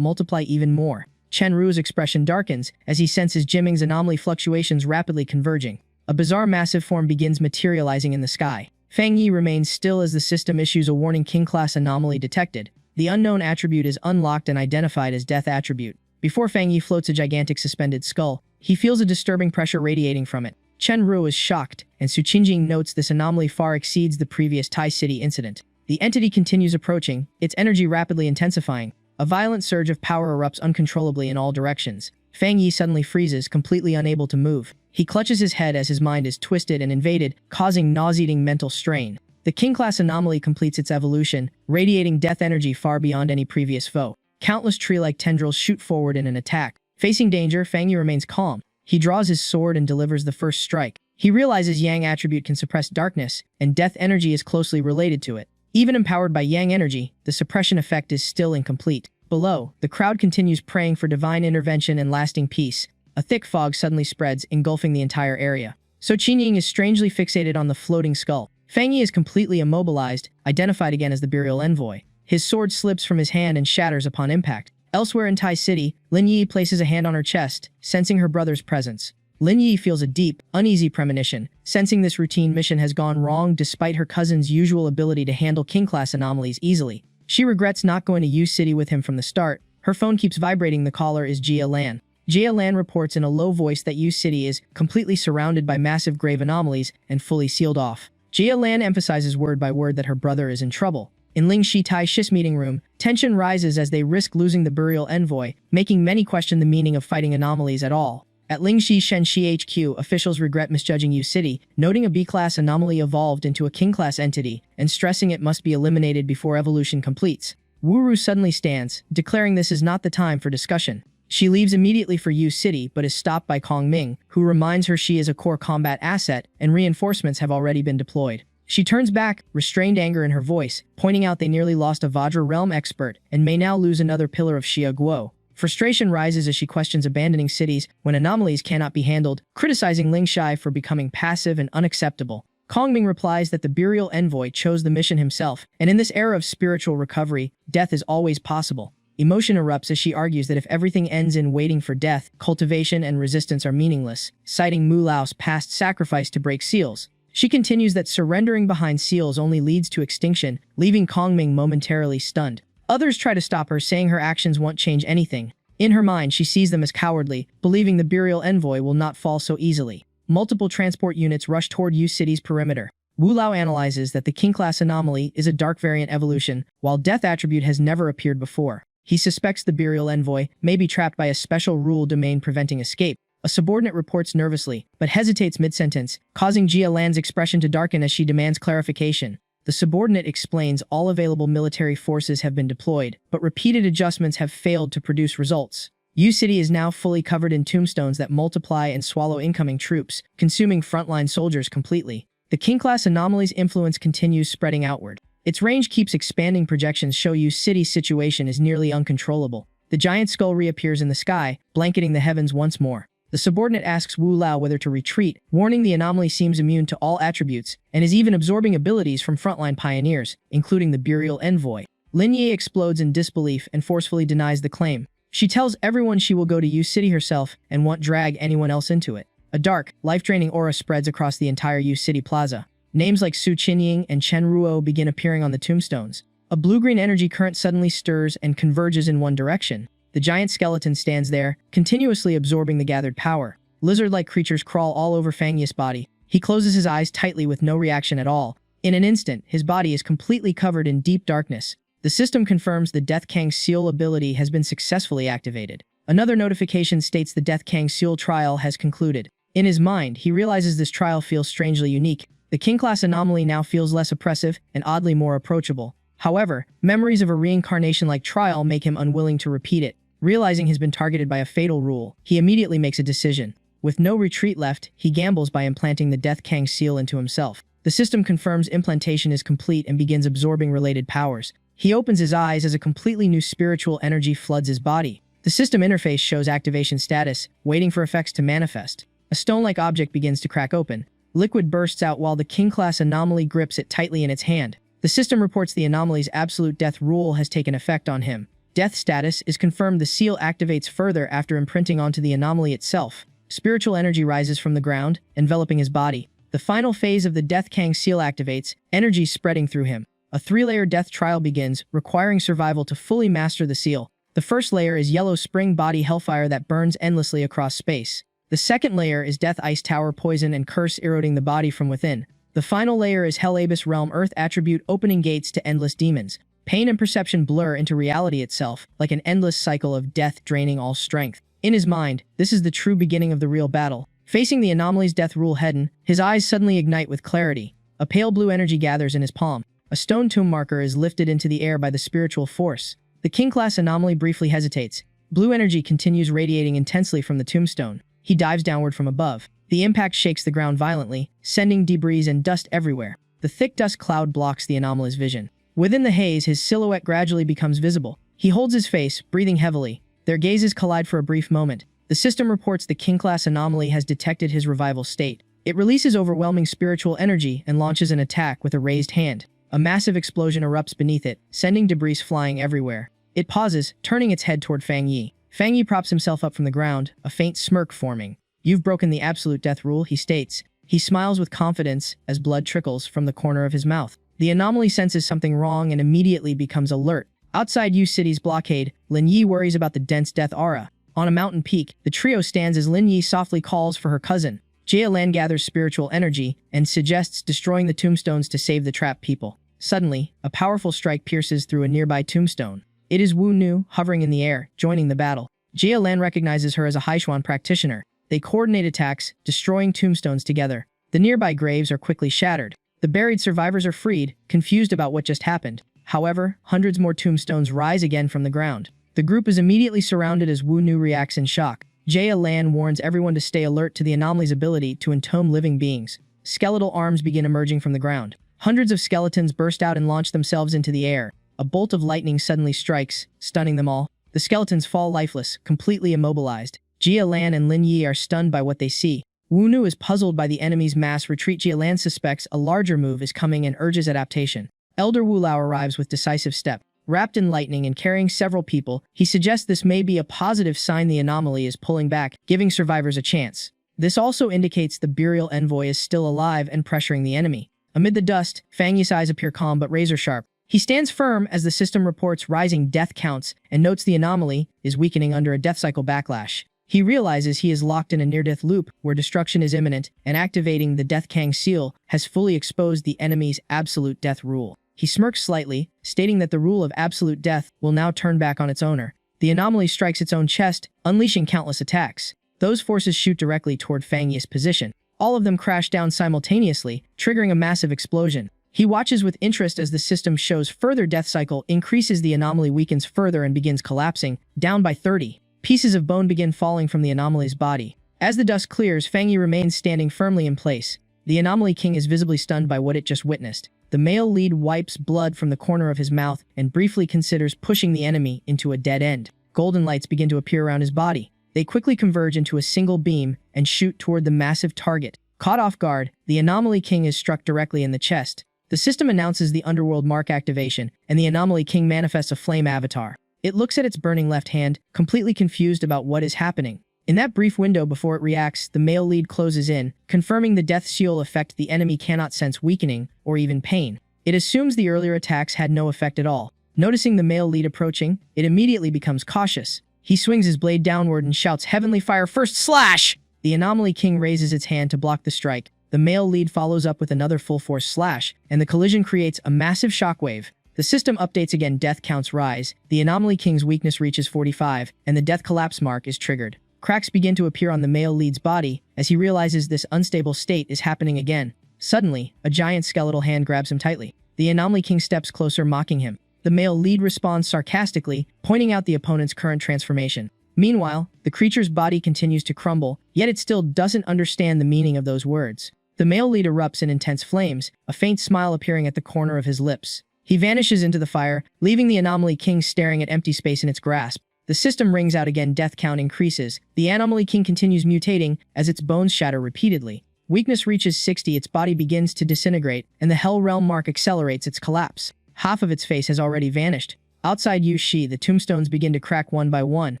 multiply even more. Chen Ruo's expression darkens as he senses Jiming's anomaly fluctuations rapidly converging. A bizarre massive form begins materializing in the sky. Fang Yi remains still as the system issues a warning: King-class anomaly detected. The unknown attribute is unlocked and identified as Death attribute. Before Fang Yi floats a gigantic suspended skull, he feels a disturbing pressure radiating from it. Chen Ruo is shocked, and Su Qingjing notes this anomaly far exceeds the previous Tai City incident. The entity continues approaching, its energy rapidly intensifying. A violent surge of power erupts uncontrollably in all directions. Fang Yi suddenly freezes, completely unable to move. He clutches his head as his mind is twisted and invaded, causing nauseating mental strain. The King-class anomaly completes its evolution, radiating death energy far beyond any previous foe. Countless tree-like tendrils shoot forward in an attack. Facing danger, Fang Yi remains calm. He draws his sword and delivers the first strike. He realizes Yang attribute can suppress darkness, and death energy is closely related to it. Even empowered by Yang energy, the suppression effect is still incomplete. Below, the crowd continues praying for divine intervention and lasting peace. A thick fog suddenly spreads, engulfing the entire area. So Qingying is strangely fixated on the floating skull. Fang Yi is completely immobilized, identified again as the Burial Envoy. His sword slips from his hand and shatters upon impact. Elsewhere in Tai City, Lin Yi places a hand on her chest, sensing her brother's presence. Lin Yi feels a deep, uneasy premonition, sensing this routine mission has gone wrong despite her cousin's usual ability to handle King-class anomalies easily. She regrets not going to Yu City with him from the start. Her phone keeps vibrating. The caller is Jia Lan. Jia Lan reports in a low voice that Yu City is completely surrounded by massive grave anomalies and fully sealed off. Jia Lan emphasizes word by word that her brother is in trouble. In Ling Shi Tai Shi's meeting room, tension rises as they risk losing the Burial Envoy, making many question the meaning of fighting anomalies at all. At Ling Shi Shen Shi HQ, officials regret misjudging Yu City, noting a B-class anomaly evolved into a King-class entity, and stressing it must be eliminated before evolution completes. Wu Ru suddenly stands, declaring this is not the time for discussion. She leaves immediately for Yu City, but is stopped by Kong Ming, who reminds her she is a core combat asset, and reinforcements have already been deployed. She turns back, restrained anger in her voice, pointing out they nearly lost a Vajra realm expert, and may now lose another pillar of Xia Guo. Frustration rises as she questions abandoning cities when anomalies cannot be handled, criticizing Ling Shai for becoming passive and unacceptable. Kong Ming replies that the Burial Envoy chose the mission himself, and in this era of spiritual recovery, death is always possible. Emotion erupts as she argues that if everything ends in waiting for death, cultivation and resistance are meaningless, citing Mu Lao's past sacrifice to break seals. She continues that surrendering behind seals only leads to extinction, leaving Kong Ming momentarily stunned. Others try to stop her, saying her actions won't change anything. In her mind, she sees them as cowardly, believing the Burial Envoy will not fall so easily. Multiple transport units rush toward Yu City's perimeter. Wu Lao analyzes that the King-class anomaly is a dark variant evolution, while Death attribute has never appeared before. He suspects the Burial Envoy may be trapped by a special rule domain preventing escape. A subordinate reports nervously, but hesitates mid-sentence, causing Jia Lan's expression to darken as she demands clarification. The subordinate explains all available military forces have been deployed, but repeated adjustments have failed to produce results. U-City is now fully covered in tombstones that multiply and swallow incoming troops, consuming frontline soldiers completely. The King-class anomalies' influence continues spreading outward. Its range keeps expanding. Projections show U-City's situation is nearly uncontrollable. The giant skull reappears in the sky, blanketing the heavens once more. The subordinate asks Wu Lao whether to retreat, warning the anomaly seems immune to all attributes, and is even absorbing abilities from frontline pioneers, including the Burial Envoy. Lin Yi explodes in disbelief and forcefully denies the claim. She tells everyone she will go to U-City herself and won't drag anyone else into it. A dark, life-draining aura spreads across the entire U-City plaza. Names like Su Qinying and Chen Ruo begin appearing on the tombstones. A blue-green energy current suddenly stirs and converges in one direction. The giant skeleton stands there, continuously absorbing the gathered power. Lizard-like creatures crawl all over Fang Yi's body. He closes his eyes tightly with no reaction at all. In an instant, his body is completely covered in deep darkness. The system confirms the Death Kang Seal ability has been successfully activated. Another notification states the Death Kang Seal trial has concluded. In his mind, he realizes this trial feels strangely unique. The King-class anomaly now feels less oppressive and oddly more approachable. However, memories of a reincarnation-like trial make him unwilling to repeat it. Realizing he's been targeted by a fatal rule, he immediately makes a decision. With no retreat left, he gambles by implanting the Death Kang Seal into himself. The system confirms implantation is complete and begins absorbing related powers. He opens his eyes as a completely new spiritual energy floods his body. The system interface shows activation status, waiting for effects to manifest. A stone-like object begins to crack open. Liquid bursts out while the King-class anomaly grips it tightly in its hand. The system reports the anomaly's absolute death rule has taken effect on him. Death status is confirmed. The seal activates further after imprinting onto the anomaly itself. Spiritual energy rises from the ground, enveloping his body. The final phase of the Death Kang seal activates, energy spreading through him. A 3-layer death trial begins, requiring survival to fully master the seal. The first layer is yellow spring body hellfire that burns endlessly across space. The second layer is death ice tower poison and curse eroding the body from within. The final layer is hell abyss realm earth attribute opening gates to endless demons. Pain and perception blur into reality itself, like an endless cycle of death draining all strength. In his mind, this is the true beginning of the real battle. Facing the anomaly's death rule head-on, his eyes suddenly ignite with clarity. A pale blue energy gathers in his palm. A stone tomb marker is lifted into the air by the spiritual force. The King-class anomaly briefly hesitates. Blue energy continues radiating intensely from the tombstone. He dives downward from above. The impact shakes the ground violently, sending debris and dust everywhere. The thick dust cloud blocks the anomaly's vision. Within the haze, his silhouette gradually becomes visible. He holds his face, breathing heavily. Their gazes collide for a brief moment. The system reports the King-class anomaly has detected his revival state. It releases overwhelming spiritual energy and launches an attack with a raised hand. A massive explosion erupts beneath it, sending debris flying everywhere. It pauses, turning its head toward Fang Yi. Fang Yi props himself up from the ground, a faint smirk forming. "You've broken the absolute death rule," he states. He smiles with confidence as blood trickles from the corner of his mouth. The anomaly senses something wrong and immediately becomes alert. Outside U-City's blockade, Lin Yi worries about the dense death aura. On a mountain peak, the trio stands as Lin Yi softly calls for her cousin. Jia Lan gathers spiritual energy and suggests destroying the tombstones to save the trapped people. Suddenly, a powerful strike pierces through a nearby tombstone. It is Wu Nu, hovering in the air, joining the battle. Jia Lan recognizes her as a Haishuan practitioner. They coordinate attacks, destroying tombstones together. The nearby graves are quickly shattered. The buried survivors are freed, confused about what just happened. However, hundreds more tombstones rise again from the ground. The group is immediately surrounded as Wu Nu reacts in shock. Jia Lan warns everyone to stay alert to the anomaly's ability to entomb living beings. Skeletal arms begin emerging from the ground. Hundreds of skeletons burst out and launch themselves into the air. A bolt of lightning suddenly strikes, stunning them all. The skeletons fall lifeless, completely immobilized. Jia Lan and Lin Yi are stunned by what they see. Wu Nu is puzzled by the enemy's mass retreat. Jia Lan suspects a larger move is coming and urges adaptation. Elder Wu Lao arrives with decisive step. Wrapped in lightning and carrying several people, he suggests this may be a positive sign the anomaly is pulling back, giving survivors a chance. This also indicates the Burial Envoy is still alive and pressuring the enemy. Amid the dust, Fang Yi's eyes appear calm but razor-sharp. He stands firm as the system reports rising death counts and notes the anomaly is weakening under a death cycle backlash. He realizes he is locked in a near-death loop where destruction is imminent, and activating the Death Kang seal has fully exposed the enemy's absolute death rule. He smirks slightly, stating that the rule of absolute death will now turn back on its owner. The anomaly strikes its own chest, unleashing countless attacks. Those forces shoot directly toward Fang Yi's position. All of them crash down simultaneously, triggering a massive explosion. He watches with interest as the system shows further death cycle increases, the anomaly weakens further and begins collapsing, down by 30. Pieces of bone begin falling from the anomaly's body. As the dust clears, Fangyi remains standing firmly in place. The Anomaly King is visibly stunned by what it just witnessed. The male lead wipes blood from the corner of his mouth and briefly considers pushing the enemy into a dead end. Golden lights begin to appear around his body. They quickly converge into a single beam and shoot toward the massive target. Caught off guard, the Anomaly King is struck directly in the chest. The system announces the Underworld Mark activation, and the Anomaly King manifests a flame avatar. It looks at its burning left hand, completely confused about what is happening. In that brief window before it reacts, the male lead closes in, confirming the death seal effect. The enemy cannot sense weakening or even pain. It assumes the earlier attacks had no effect at all. Noticing the male lead approaching, it immediately becomes cautious. He swings his blade downward and shouts, "Heavenly fire first, slash!" The Anomaly King raises its hand to block the strike. The male lead follows up with another full-force slash, and the collision creates a massive shockwave. The system updates again, death counts rise, the Anomaly King's weakness reaches 45, and the death collapse mark is triggered. Cracks begin to appear on the male lead's body as he realizes this unstable state is happening again. Suddenly, a giant skeletal hand grabs him tightly. The Anomaly King steps closer, mocking him. The male lead responds sarcastically, pointing out the opponent's current transformation. Meanwhile, the creature's body continues to crumble, yet it still doesn't understand the meaning of those words. The male lead erupts in intense flames, a faint smile appearing at the corner of his lips. He vanishes into the fire, leaving the Anomaly King staring at empty space in its grasp. The system rings out again, death count increases. The Anomaly King continues mutating as its bones shatter repeatedly. Weakness reaches 60, its body begins to disintegrate, and the Hell Realm mark accelerates its collapse. Half of its face has already vanished. Outside Yushi, the tombstones begin to crack one by one.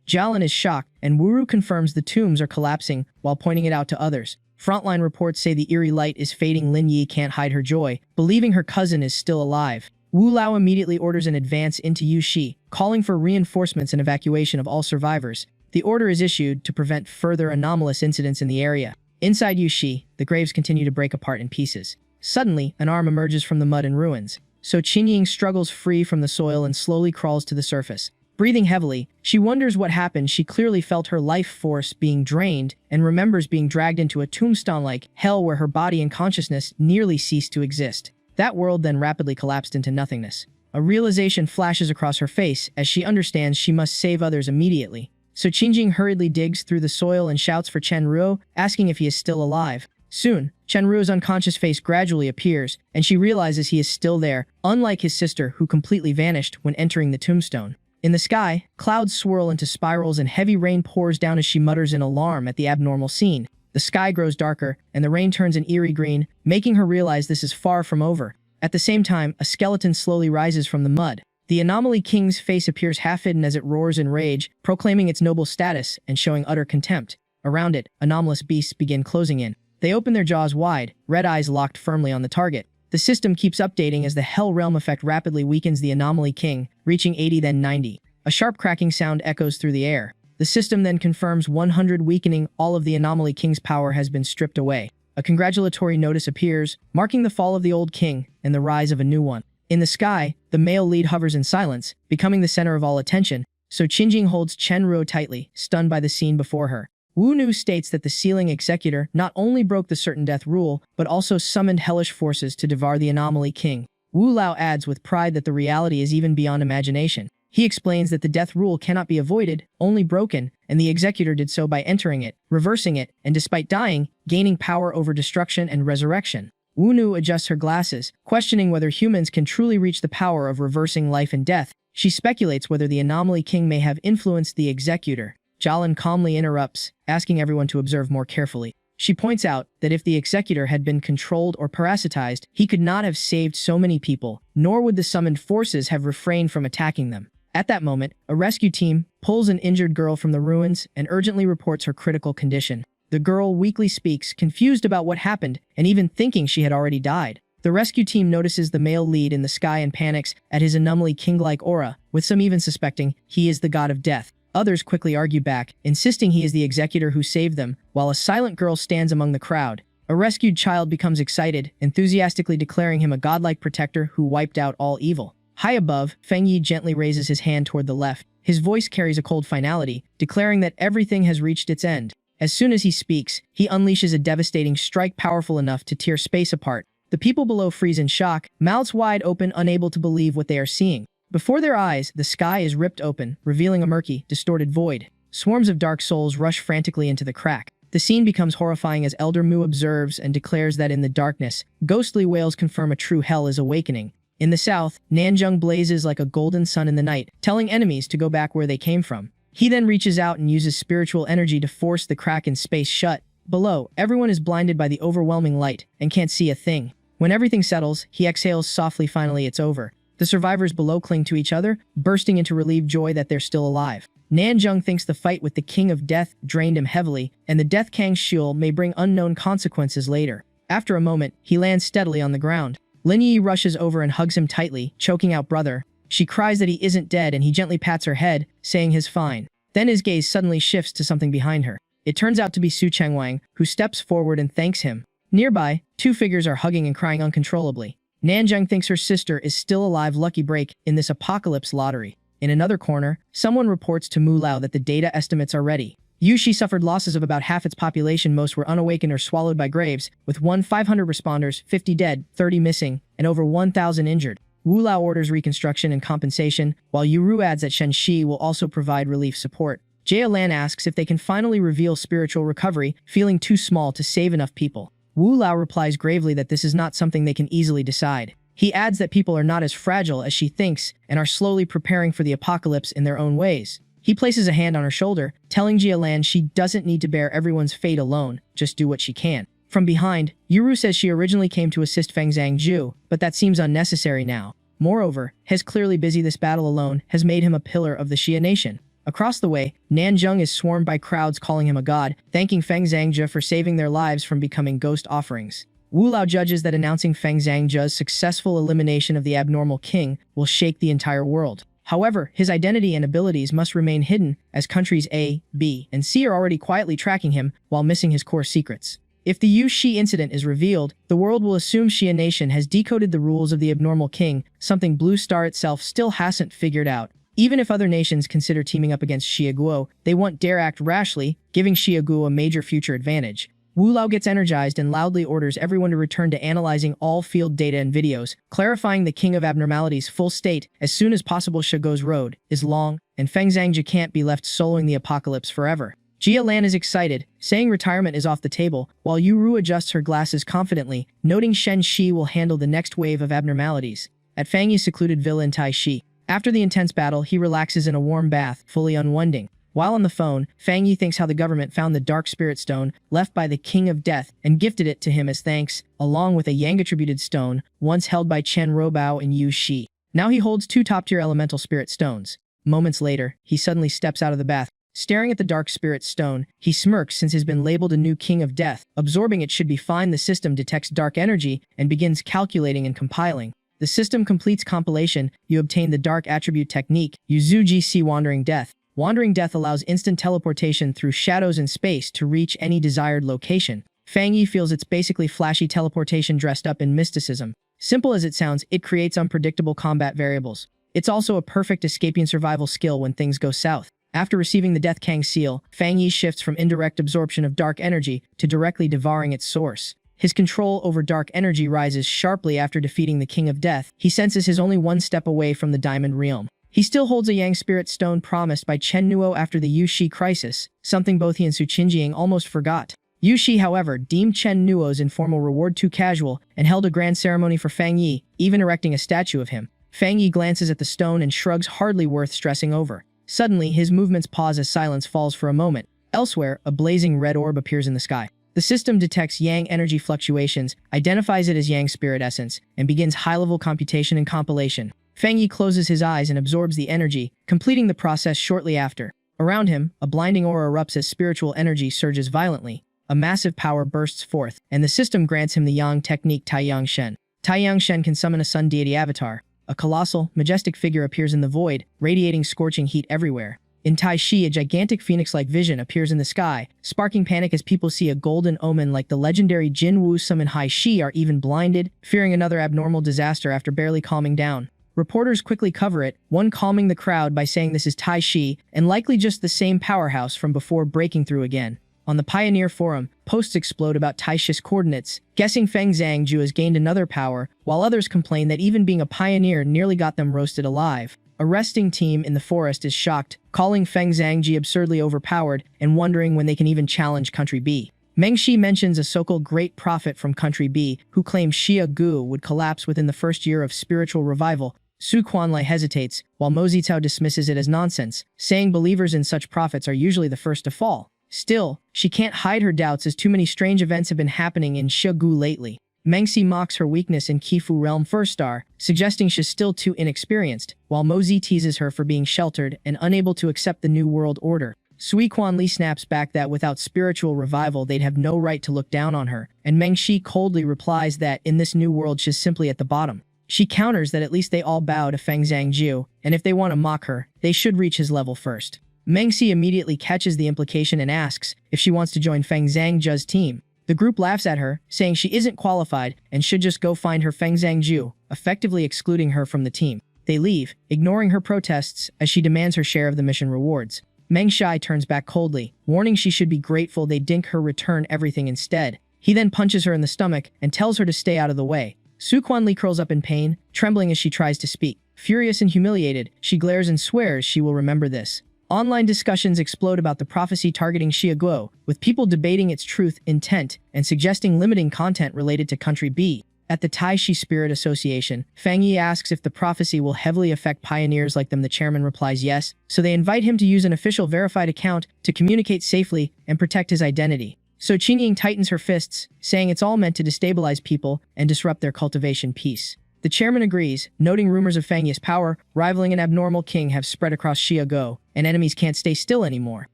Jialin is shocked, and Wuru confirms the tombs are collapsing while pointing it out to others. Frontline reports say the eerie light is fading. Lin Yi can't hide her joy, believing her cousin is still alive. Wu Lao immediately orders an advance into Yushi, calling for reinforcements and evacuation of all survivors. The order is issued to prevent further anomalous incidents in the area. Inside Yushi, the graves continue to break apart in pieces. Suddenly, an arm emerges from the mud and ruins. So Qingying struggles free from the soil and slowly crawls to the surface. Breathing heavily, she wonders what happened. She clearly felt her life force being drained and remembers being dragged into a tombstone-like hell where her body and consciousness nearly ceased to exist. That world then rapidly collapsed into nothingness. A realization flashes across her face as she understands she must save others immediately. So Qingjing hurriedly digs through the soil and shouts for Chen Ruo, asking if he is still alive. Soon, Chen Ruo's unconscious face gradually appears, and she realizes he is still there, unlike his sister who completely vanished when entering the tombstone. In the sky, clouds swirl into spirals and heavy rain pours down as she mutters in alarm at the abnormal scene. The sky grows darker, and the rain turns an eerie green, making her realize this is far from over. At the same time, a skeleton slowly rises from the mud. The Anomaly King's face appears half-hidden as it roars in rage, proclaiming its noble status and showing utter contempt. Around it, anomalous beasts begin closing in. They open their jaws wide, red eyes locked firmly on the target. The system keeps updating as the Hell Realm effect rapidly weakens the Anomaly King, reaching 80 then 90. A sharp cracking sound echoes through the air. The system then confirms 100, weakening. All of the Anomaly King's power has been stripped away. A congratulatory notice appears, marking the fall of the old king and the rise of a new one. In the sky, the male lead hovers in silence, becoming the center of all attention, so Qingjing holds Chen Ruo tightly, stunned by the scene before her. Wu Nu states that the sealing executor not only broke the certain death rule, but also summoned hellish forces to devour the Anomaly King. Wu Lao adds with pride that the reality is even beyond imagination. He explains that the death rule cannot be avoided, only broken, and the executor did so by entering it, reversing it, and despite dying, gaining power over destruction and resurrection. Wu Nu adjusts her glasses, questioning whether humans can truly reach the power of reversing life and death. She speculates whether the Anomaly King may have influenced the executor. Jialin calmly interrupts, asking everyone to observe more carefully. She points out that if the executor had been controlled or parasitized, he could not have saved so many people, nor would the summoned forces have refrained from attacking them. At that moment, a rescue team pulls an injured girl from the ruins and urgently reports her critical condition. The girl weakly speaks, confused about what happened and even thinking she had already died. The rescue team notices the male lead in the sky and panics at his Anomaly King-like aura, with some even suspecting he is the god of death. Others quickly argue back, insisting he is the executor who saved them, while a silent girl stands among the crowd. A rescued child becomes excited, enthusiastically declaring him a godlike protector who wiped out all evil. High above, Fangyi gently raises his hand toward the left. His voice carries a cold finality, declaring that everything has reached its end. As soon as he speaks, he unleashes a devastating strike powerful enough to tear space apart. The people below freeze in shock, mouths wide open, unable to believe what they are seeing. Before their eyes, the sky is ripped open, revealing a murky, distorted void. Swarms of dark souls rush frantically into the crack. The scene becomes horrifying as Elder Mu observes and declares that in the darkness, ghostly wails confirm a true hell is awakening. In the south, Nanjung blazes like a golden sun in the night, telling enemies to go back where they came from. He then reaches out and uses spiritual energy to force the crack in space shut. Below, everyone is blinded by the overwhelming light and can't see a thing. When everything settles, he exhales softly. Finally, it's over. The survivors below cling to each other, bursting into relieved joy that they're still alive. Nanjung thinks the fight with the King of Death drained him heavily, and the Death Kang's shield may bring unknown consequences later. After a moment, he lands steadily on the ground. Lin Yi rushes over and hugs him tightly, choking out brother. She cries that he isn't dead and he gently pats her head, saying he's fine. Then his gaze suddenly shifts to something behind her. It turns out to be Su Chengwang, who steps forward and thanks him. Nearby, two figures are hugging and crying uncontrollably. Nanjung thinks her sister is still alive. Lucky break in this apocalypse lottery. In another corner, someone reports to Mu Lao that the data estimates are ready. Yushi suffered losses of about half its population. Most were unawakened or swallowed by graves, with 500 responders, 50 dead, 30 missing, and over 1,000 injured. Wu Lao orders reconstruction and compensation, while Yuru adds that Shen Shi will also provide relief support. Jia Lan asks if they can finally reveal spiritual recovery, feeling too small to save enough people. Wu Lao replies gravely that this is not something they can easily decide. He adds that people are not as fragile as she thinks and are slowly preparing for the apocalypse in their own ways. He places a hand on her shoulder, telling Jia Lan she doesn't need to bear everyone's fate alone, just do what she can. From behind, Yuru says she originally came to assist Feng Zhangju, but that seems unnecessary now. Moreover, he's clearly busy. This battle alone has made him a pillar of the Xia nation. Across the way, Nanjung is swarmed by crowds calling him a god, thanking Feng Zhangju for saving their lives from becoming ghost offerings. Wu Lao judges that announcing Feng Zhangju's successful elimination of the abnormal king will shake the entire world. However, his identity and abilities must remain hidden, as countries A, B, and C are already quietly tracking him while missing his core secrets. If the Yu Shi incident is revealed, the world will assume Xia Nation has decoded the rules of the abnormal king, something Blue Star itself still hasn't figured out. Even if other nations consider teaming up against Xia Guo, they won't dare act rashly, giving Xia Guo a major future advantage. Wu Lao gets energized and loudly orders everyone to return to analyzing all field data and videos, clarifying the King of Abnormalities' full state as soon as possible. Xia Guo's road is long, and Feng Zhangju can't be left soloing the apocalypse forever. Jia Lan is excited, saying retirement is off the table, while Yuru adjusts her glasses confidently, noting Shen Shi will handle the next wave of abnormalities. At Fang Yi's secluded villa in Taishi, after the intense battle, he relaxes in a warm bath, fully unwinding. While on the phone, Fang Yi thinks how the government found the Dark Spirit Stone left by the King of Death and gifted it to him as thanks, along with a Yang-attributed stone once held by Chen Robao and Yu Shi. Now he holds two top-tier elemental spirit stones. Moments later, he suddenly steps out of the bath. Staring at the Dark Spirit Stone, he smirks since he's been labeled a new King of Death. Absorbing it should be fine. The system detects dark energy and begins calculating and compiling. The system completes compilation. You obtain the Dark Attribute Technique, Yuzu GC Wandering Death. Wandering Death allows instant teleportation through shadows and space to reach any desired location. Fang Yi feels it's basically flashy teleportation dressed up in mysticism. Simple as it sounds, it creates unpredictable combat variables. It's also a perfect escaping survival skill when things go south. After receiving the Death Kang seal, Fang Yi shifts from indirect absorption of dark energy to directly devouring its source. His control over dark energy rises sharply after defeating the King of Death. He senses he's only one step away from the Diamond Realm. He still holds a Yang Spirit Stone promised by Chen Nuo after the Yu Shi crisis, something both he and Su Qinjiang almost forgot. Yu Shi, however, deemed Chen Nuo's informal reward too casual and held a grand ceremony for Fang Yi, even erecting a statue of him. Fang Yi glances at the stone and shrugs, hardly worth stressing over. Suddenly, his movements pause as silence falls for a moment. Elsewhere, a blazing red orb appears in the sky. The system detects Yang energy fluctuations, identifies it as Yang Spirit Essence, and begins high-level computation and compilation. Fang Yi closes his eyes and absorbs the energy, completing the process shortly after. Around him, a blinding aura erupts as spiritual energy surges violently. A massive power bursts forth, and the system grants him the Yang technique Taiyang Shen. Taiyang Shen can summon a sun deity avatar. A colossal, majestic figure appears in the void, radiating scorching heat everywhere. In Taishi, a gigantic phoenix-like vision appears in the sky, sparking panic as people see a golden omen like the legendary Jin Wu summon Hai Shi are even blinded, fearing another abnormal disaster after barely calming down. Reporters quickly cover it, one calming the crowd by saying this is Taishi, and likely just the same powerhouse from before breaking through again. On the Pioneer Forum, posts explode about Taisha's coordinates, guessing Feng Zhangju has gained another power, while others complain that even being a pioneer nearly got them roasted alive. A resting team in the forest is shocked, calling Feng Zhangji absurdly overpowered and wondering when they can even challenge Country B. Meng Shi mentions a so-called great prophet from Country B who claims Xia Gu would collapse within the first year of spiritual revival. Su Quanlai hesitates, while Mo Zitao dismisses it as nonsense, saying believers in such prophets are usually the first to fall. Still, she can't hide her doubts as too many strange events have been happening in Xia Gu lately. Meng Xi mocks her weakness in Qifu Realm First Star, suggesting she's still too inexperienced, while Mo Zi teases her for being sheltered and unable to accept the New World Order. Sui Quanli snaps back that without spiritual revival they'd have no right to look down on her, and Meng Shi coldly replies that in this new world she's simply at the bottom. She counters that at least they all bow to Feng Zhangju, and if they want to mock her, they should reach his level first. Meng Xi immediately catches the implication and asks if she wants to join Feng Zhangju's team. The group laughs at her, saying she isn't qualified and should just go find her Feng Zhangju, effectively excluding her from the team. They leave, ignoring her protests as she demands her share of the mission rewards. Meng Shai turns back coldly, warning she should be grateful they didn't her return everything instead. He then punches her in the stomach and tells her to stay out of the way. Su Quanli curls up in pain, trembling as she tries to speak. Furious and humiliated, she glares and swears she will remember this. Online discussions explode about the prophecy targeting Xia Guo, with people debating its truth, intent, and suggesting limiting content related to Country B. At the Taishi Spirit Association, Fang Yi asks if the prophecy will heavily affect pioneers like them. The chairman replies yes, so they invite him to use an official verified account to communicate safely and protect his identity. So Qingying tightens her fists, saying it's all meant to destabilize people and disrupt their cultivation peace. The chairman agrees, noting rumors of Fang Yi's power, rivaling an abnormal king, have spread across Xia Guo, and enemies can't stay still anymore.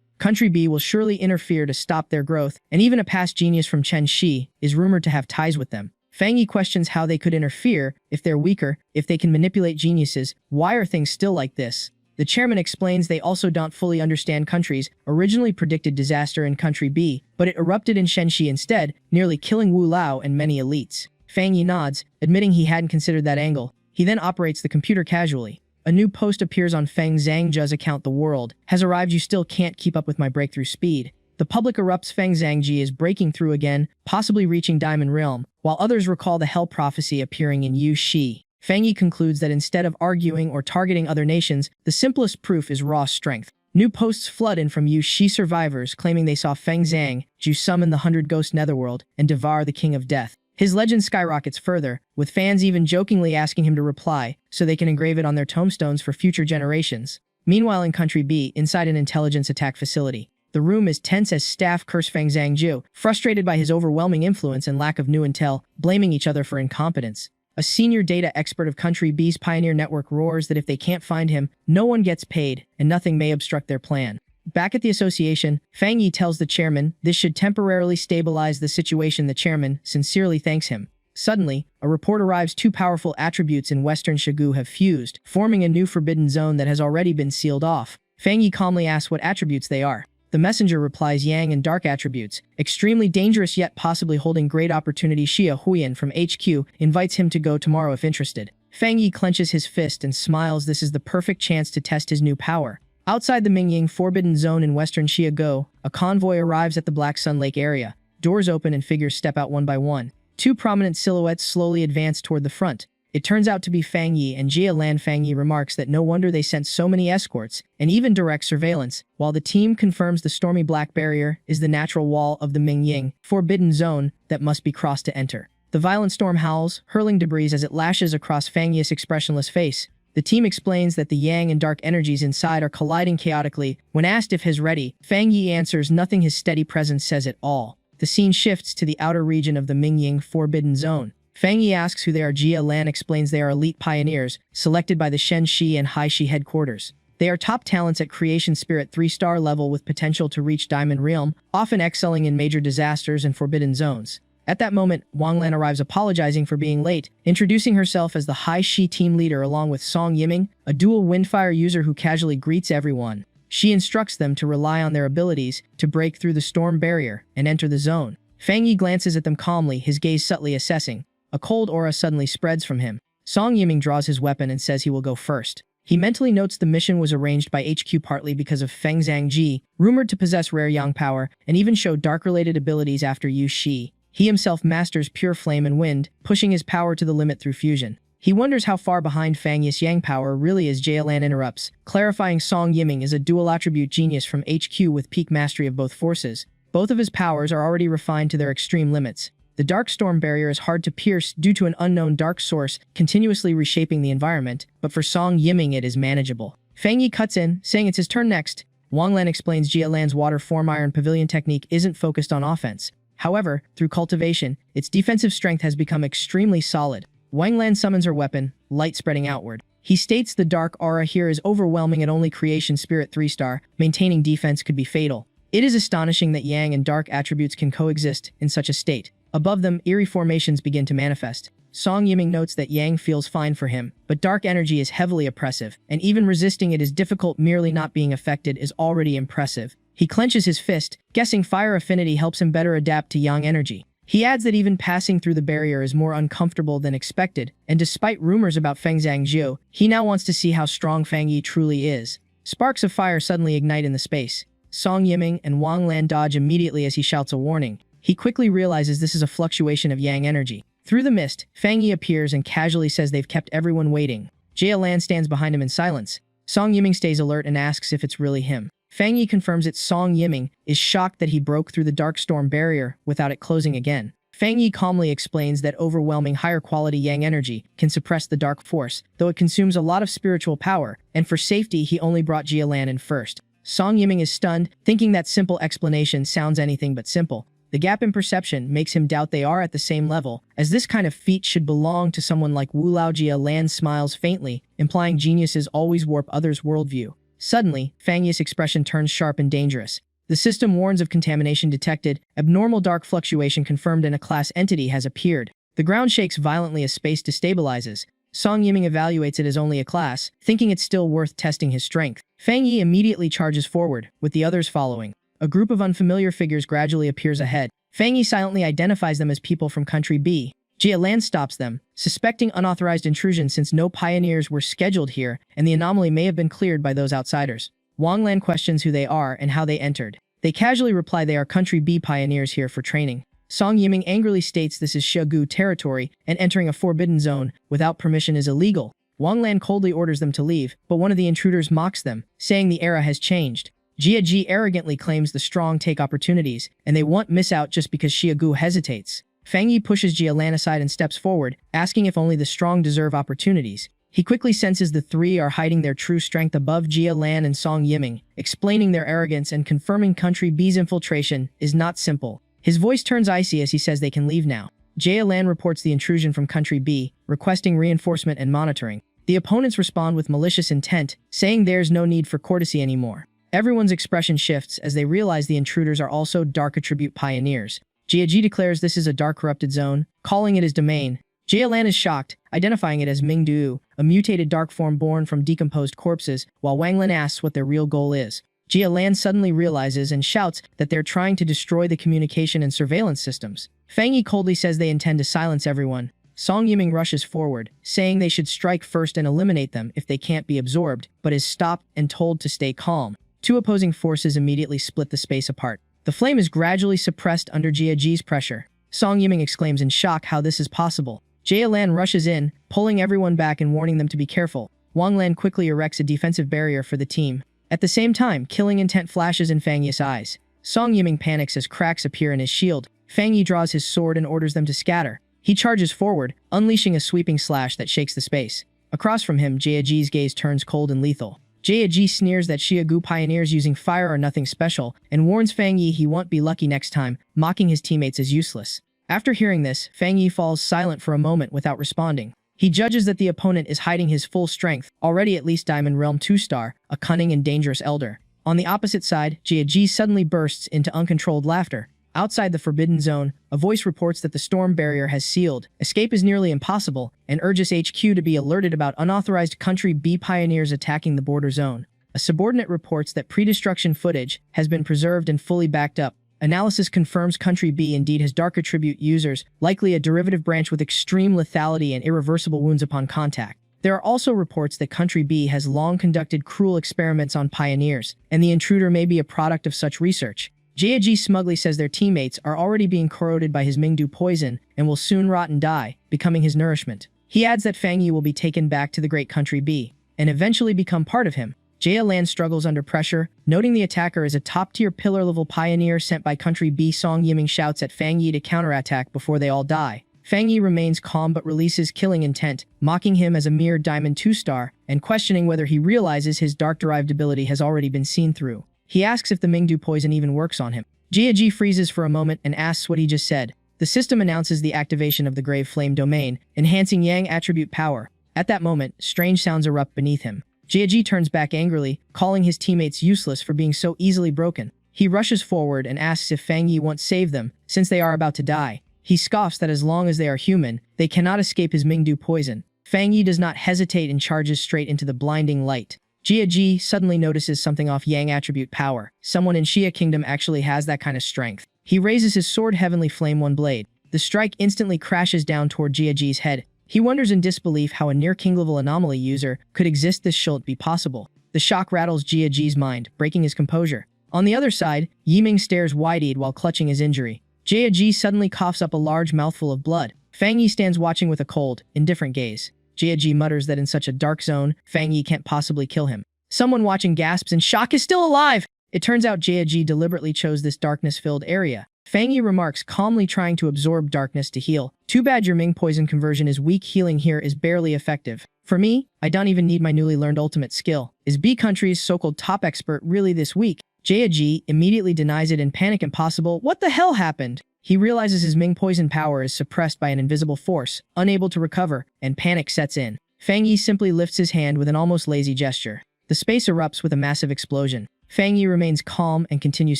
Country B will surely interfere to stop their growth, and even a past genius from Chen Shi is rumored to have ties with them. Fang Yi questions how they could interfere if they're weaker, if they can manipulate geniuses. Why are things still like this? The chairman explains they also don't fully understand Country's originally predicted disaster in Country B, but it erupted in Shenxi instead, nearly killing Wu Lao and many elites. Fang Yi nods, admitting he hadn't considered that angle. He then operates the computer casually. A new post appears on Feng Zhangju's account. The world has arrived. You still can't keep up with my breakthrough speed. The public erupts. Feng Zhangji is breaking through again, possibly reaching Diamond Realm, while others recall the Hell Prophecy appearing in Yu Shi. Fang Yi concludes that instead of arguing or targeting other nations, the simplest proof is raw strength. New posts flood in from Yu Shi survivors claiming they saw Feng Zhangju summon the 100 Ghost Netherworld and devour the King of Death. His legend skyrockets further, with fans even jokingly asking him to reply so they can engrave it on their tombstones for future generations. Meanwhile in Country B, inside an intelligence attack facility, the room is tense as staff curse Feng Zhangju, frustrated by his overwhelming influence and lack of new intel, blaming each other for incompetence. A senior data expert of Country B's Pioneer Network roars that if they can't find him, no one gets paid, and nothing may obstruct their plan. Back at the association, Fang Yi tells the chairman this should temporarily stabilize the situation. The chairman sincerely thanks him. Suddenly, a report arrives. Two powerful attributes in Western Shigu have fused, forming a new forbidden zone that has already been sealed off. Fang Yi calmly asks what attributes they are. The messenger replies yang and dark attributes, extremely dangerous yet possibly holding great opportunity. Xia Huyan from HQ invites him to go tomorrow if interested. Fang Yi clenches his fist and smiles. This is the perfect chance to test his new power. Outside the Mingying Forbidden Zone in Western Xia Guo, a convoy arrives at the Black Sun Lake area. Doors open and figures step out one by one. Two prominent silhouettes slowly advance toward the front. It turns out to be Fang Yi and Jia Lan. Fang Yi remarks that no wonder they sent so many escorts, and even direct surveillance, while the team confirms the stormy black barrier is the natural wall of the Mingying Forbidden Zone that must be crossed to enter. The violent storm howls, hurling debris as it lashes across Fang Yi's expressionless face. The team explains that the yang and dark energies inside are colliding chaotically. When asked if he's ready, Fang Yi answers nothing. His steady presence says it all. The scene shifts to the outer region of the Mingying Forbidden Zone. Fang Yi asks who they are. Jia Lan explains they are elite pioneers, selected by the Shen Shi and Hai Shi headquarters. They are top talents at Creation Spirit 3-star level with potential to reach Diamond Realm, often excelling in major disasters and forbidden zones. At that moment, Wang Lan arrives apologizing for being late, introducing herself as the Hai Shi team leader along with Song Yiming, a dual Windfire user who casually greets everyone. She instructs them to rely on their abilities to break through the storm barrier and enter the zone. Fang Yi glances at them calmly, his gaze subtly assessing. A cold aura suddenly spreads from him. Song Yiming draws his weapon and says he will go first. He mentally notes the mission was arranged by HQ partly because of Feng Zhangji, rumored to possess rare yang power, and even show dark-related abilities after Yu Shi. He himself masters pure flame and wind, pushing his power to the limit through fusion. He wonders how far behind Fang Yis yang power really is. Jialan interrupts, clarifying Song Yiming is a dual-attribute genius from HQ with peak mastery of both forces. Both of his powers are already refined to their extreme limits. The dark storm barrier is hard to pierce due to an unknown dark source continuously reshaping the environment, but for Song Yiming it is manageable. Fang Yi cuts in, saying it's his turn next. Wang Lan explains Jialan's water form iron pavilion technique isn't focused on offense. However, through cultivation, its defensive strength has become extremely solid. Wang Lan summons her weapon, light spreading outward. He states the dark aura here is overwhelming at only creation spirit 3-star, maintaining defense could be fatal. It is astonishing that yang and dark attributes can coexist in such a state. Above them, eerie formations begin to manifest. Song Yiming notes that yang feels fine for him, but dark energy is heavily oppressive, and even resisting it is difficult. Merely not being affected is already impressive. He clenches his fist, guessing fire affinity helps him better adapt to yang energy. He adds that even passing through the barrier is more uncomfortable than expected, and despite rumors about Feng Zhangjiu, he now wants to see how strong Fang Yi truly is. Sparks of fire suddenly ignite in the space. Song Yiming and Wang Lan dodge immediately as he shouts a warning. He quickly realizes this is a fluctuation of yang energy. Through the mist, Fang Yi appears and casually says they've kept everyone waiting. Jialan stands behind him in silence. Song Yiming stays alert and asks if it's really him. Fang Yi confirms it's Song Yiming, is shocked that he broke through the dark storm barrier without it closing again. Fang Yi calmly explains that overwhelming higher quality yang energy can suppress the dark force, though it consumes a lot of spiritual power, and for safety he only brought Jialan in first. Song Yiming is stunned, thinking that simple explanation sounds anything but simple. The gap in perception makes him doubt they are at the same level, as this kind of feat should belong to someone like Wu Laojia. Lan smiles faintly, implying geniuses always warp others' worldview. Suddenly, Fang Yi's expression turns sharp and dangerous. The system warns of contamination detected, abnormal dark fluctuation confirmed, and a class entity has appeared. The ground shakes violently as space destabilizes. Song Yiming evaluates it as only a class, thinking it's still worth testing his strength. Fang Yi immediately charges forward, with the others following. A group of unfamiliar figures gradually appears ahead. Fang Yi silently identifies them as people from Country B. Jialan stops them, suspecting unauthorized intrusion since no pioneers were scheduled here, and the anomaly may have been cleared by those outsiders. Wang Lan questions who they are and how they entered. They casually reply they are Country B pioneers here for training. Song Yiming angrily states this is Xiaogu territory, and entering a forbidden zone without permission is illegal. Wang Lan coldly orders them to leave, but one of the intruders mocks them, saying the era has changed. Jia Ji arrogantly claims the strong take opportunities, and they won't miss out just because Xiaogu hesitates. Fang Yi pushes Jialan aside and steps forward, asking if only the strong deserve opportunities. He quickly senses the three are hiding their true strength above Jialan and Song Yiming, explaining their arrogance and confirming Country B's infiltration is not simple. His voice turns icy as he says they can leave now. Jialan reports the intrusion from Country B, requesting reinforcement and monitoring. The opponents respond with malicious intent, saying there's no need for courtesy anymore. Everyone's expression shifts as they realize the intruders are also dark attribute pioneers. Jia Ji declares this is a dark corrupted zone, calling it his domain. Jialan is shocked, identifying it as Mingdu, a mutated dark form born from decomposed corpses, while Wang Lan asks what their real goal is. Jialan suddenly realizes and shouts that they're trying to destroy the communication and surveillance systems. Fang Yi coldly says they intend to silence everyone. Song Yiming rushes forward, saying they should strike first and eliminate them if they can't be absorbed, but is stopped and told to stay calm. Two opposing forces immediately split the space apart. The flame is gradually suppressed under Jia Ji's pressure. Song Yiming exclaims in shock how this is possible. Jialan rushes in, pulling everyone back and warning them to be careful. Wang Lan quickly erects a defensive barrier for the team. At the same time, killing intent flashes in Fang Yi's eyes. Song Yiming panics as cracks appear in his shield. Fang Yi draws his sword and orders them to scatter. He charges forward, unleashing a sweeping slash that shakes the space. Across from him, Jia Ji's gaze turns cold and lethal. Jia Ji sneers that Xiaogu pioneers using fire are nothing special, and warns Fang Yi he won't be lucky next time, mocking his teammates as useless. After hearing this, Fang Yi falls silent for a moment without responding. He judges that the opponent is hiding his full strength, already at least Diamond Realm 2-star, a cunning and dangerous elder. On the opposite side, Jia Ji suddenly bursts into uncontrolled laughter. Outside the Forbidden Zone, a voice reports that the storm barrier has sealed, escape is nearly impossible, and urges HQ to be alerted about unauthorized Country B pioneers attacking the border zone. A subordinate reports that pre-destruction footage has been preserved and fully backed up. Analysis confirms Country B indeed has dark attribute users, likely a derivative branch with extreme lethality and irreversible wounds upon contact. There are also reports that Country B has long conducted cruel experiments on pioneers, and the intruder may be a product of such research. Jiaji smugly says their teammates are already being corroded by his Mingdu poison and will soon rot and die, becoming his nourishment. He adds that Fang Yi will be taken back to the Great Country B and eventually become part of him. Jia Lan struggles under pressure, noting the attacker is a top-tier pillar-level pioneer sent by Country B. Song Yiming shouts at Fang Yi to counterattack before they all die. Fang Yi remains calm but releases killing intent, mocking him as a mere Diamond 2-star and questioning whether he realizes his dark-derived ability has already been seen through. He asks if the Mingdu poison even works on him. Jia Ji freezes for a moment and asks what he just said. The system announces the activation of the Grave Flame domain, enhancing Yang attribute power. At that moment, strange sounds erupt beneath him. Jia Ji turns back angrily, calling his teammates useless for being so easily broken. He rushes forward and asks if Fang Yi won't save them, since they are about to die. He scoffs that as long as they are human, they cannot escape his Mingdu poison. Fang Yi does not hesitate and charges straight into the blinding light. Jia Ji suddenly notices something off Yang attribute power. Someone in Xia Kingdom actually has that kind of strength. He raises his sword Heavenly Flame One Blade. The strike instantly crashes down toward Jia Ji's head. He wonders in disbelief how a near king level anomaly user could exist. This shouldn't be possible. The shock rattles Jia Ji's mind, breaking his composure. On the other side, Yiming stares wide-eyed while clutching his injury. Jia Ji suddenly coughs up a large mouthful of blood. Fang Yi stands watching with a cold, indifferent gaze. Jia Ji mutters that in such a dark zone, Fang Yi can't possibly kill him. Someone watching gasps in shock is still alive! It turns out Jia Ji deliberately chose this darkness-filled area. Fang Yi remarks, calmly trying to absorb darkness to heal. Too bad your Ming poison conversion is weak. Healing here is barely effective. For me, I don't even need my newly learned ultimate skill. Is B Country's so-called top expert really this weak? Jia Ji immediately denies it in panic. Impossible. What the hell happened? He realizes his Ming poison power is suppressed by an invisible force, unable to recover, and panic sets in. Fang Yi simply lifts his hand with an almost lazy gesture. The space erupts with a massive explosion. Fang Yi remains calm and continues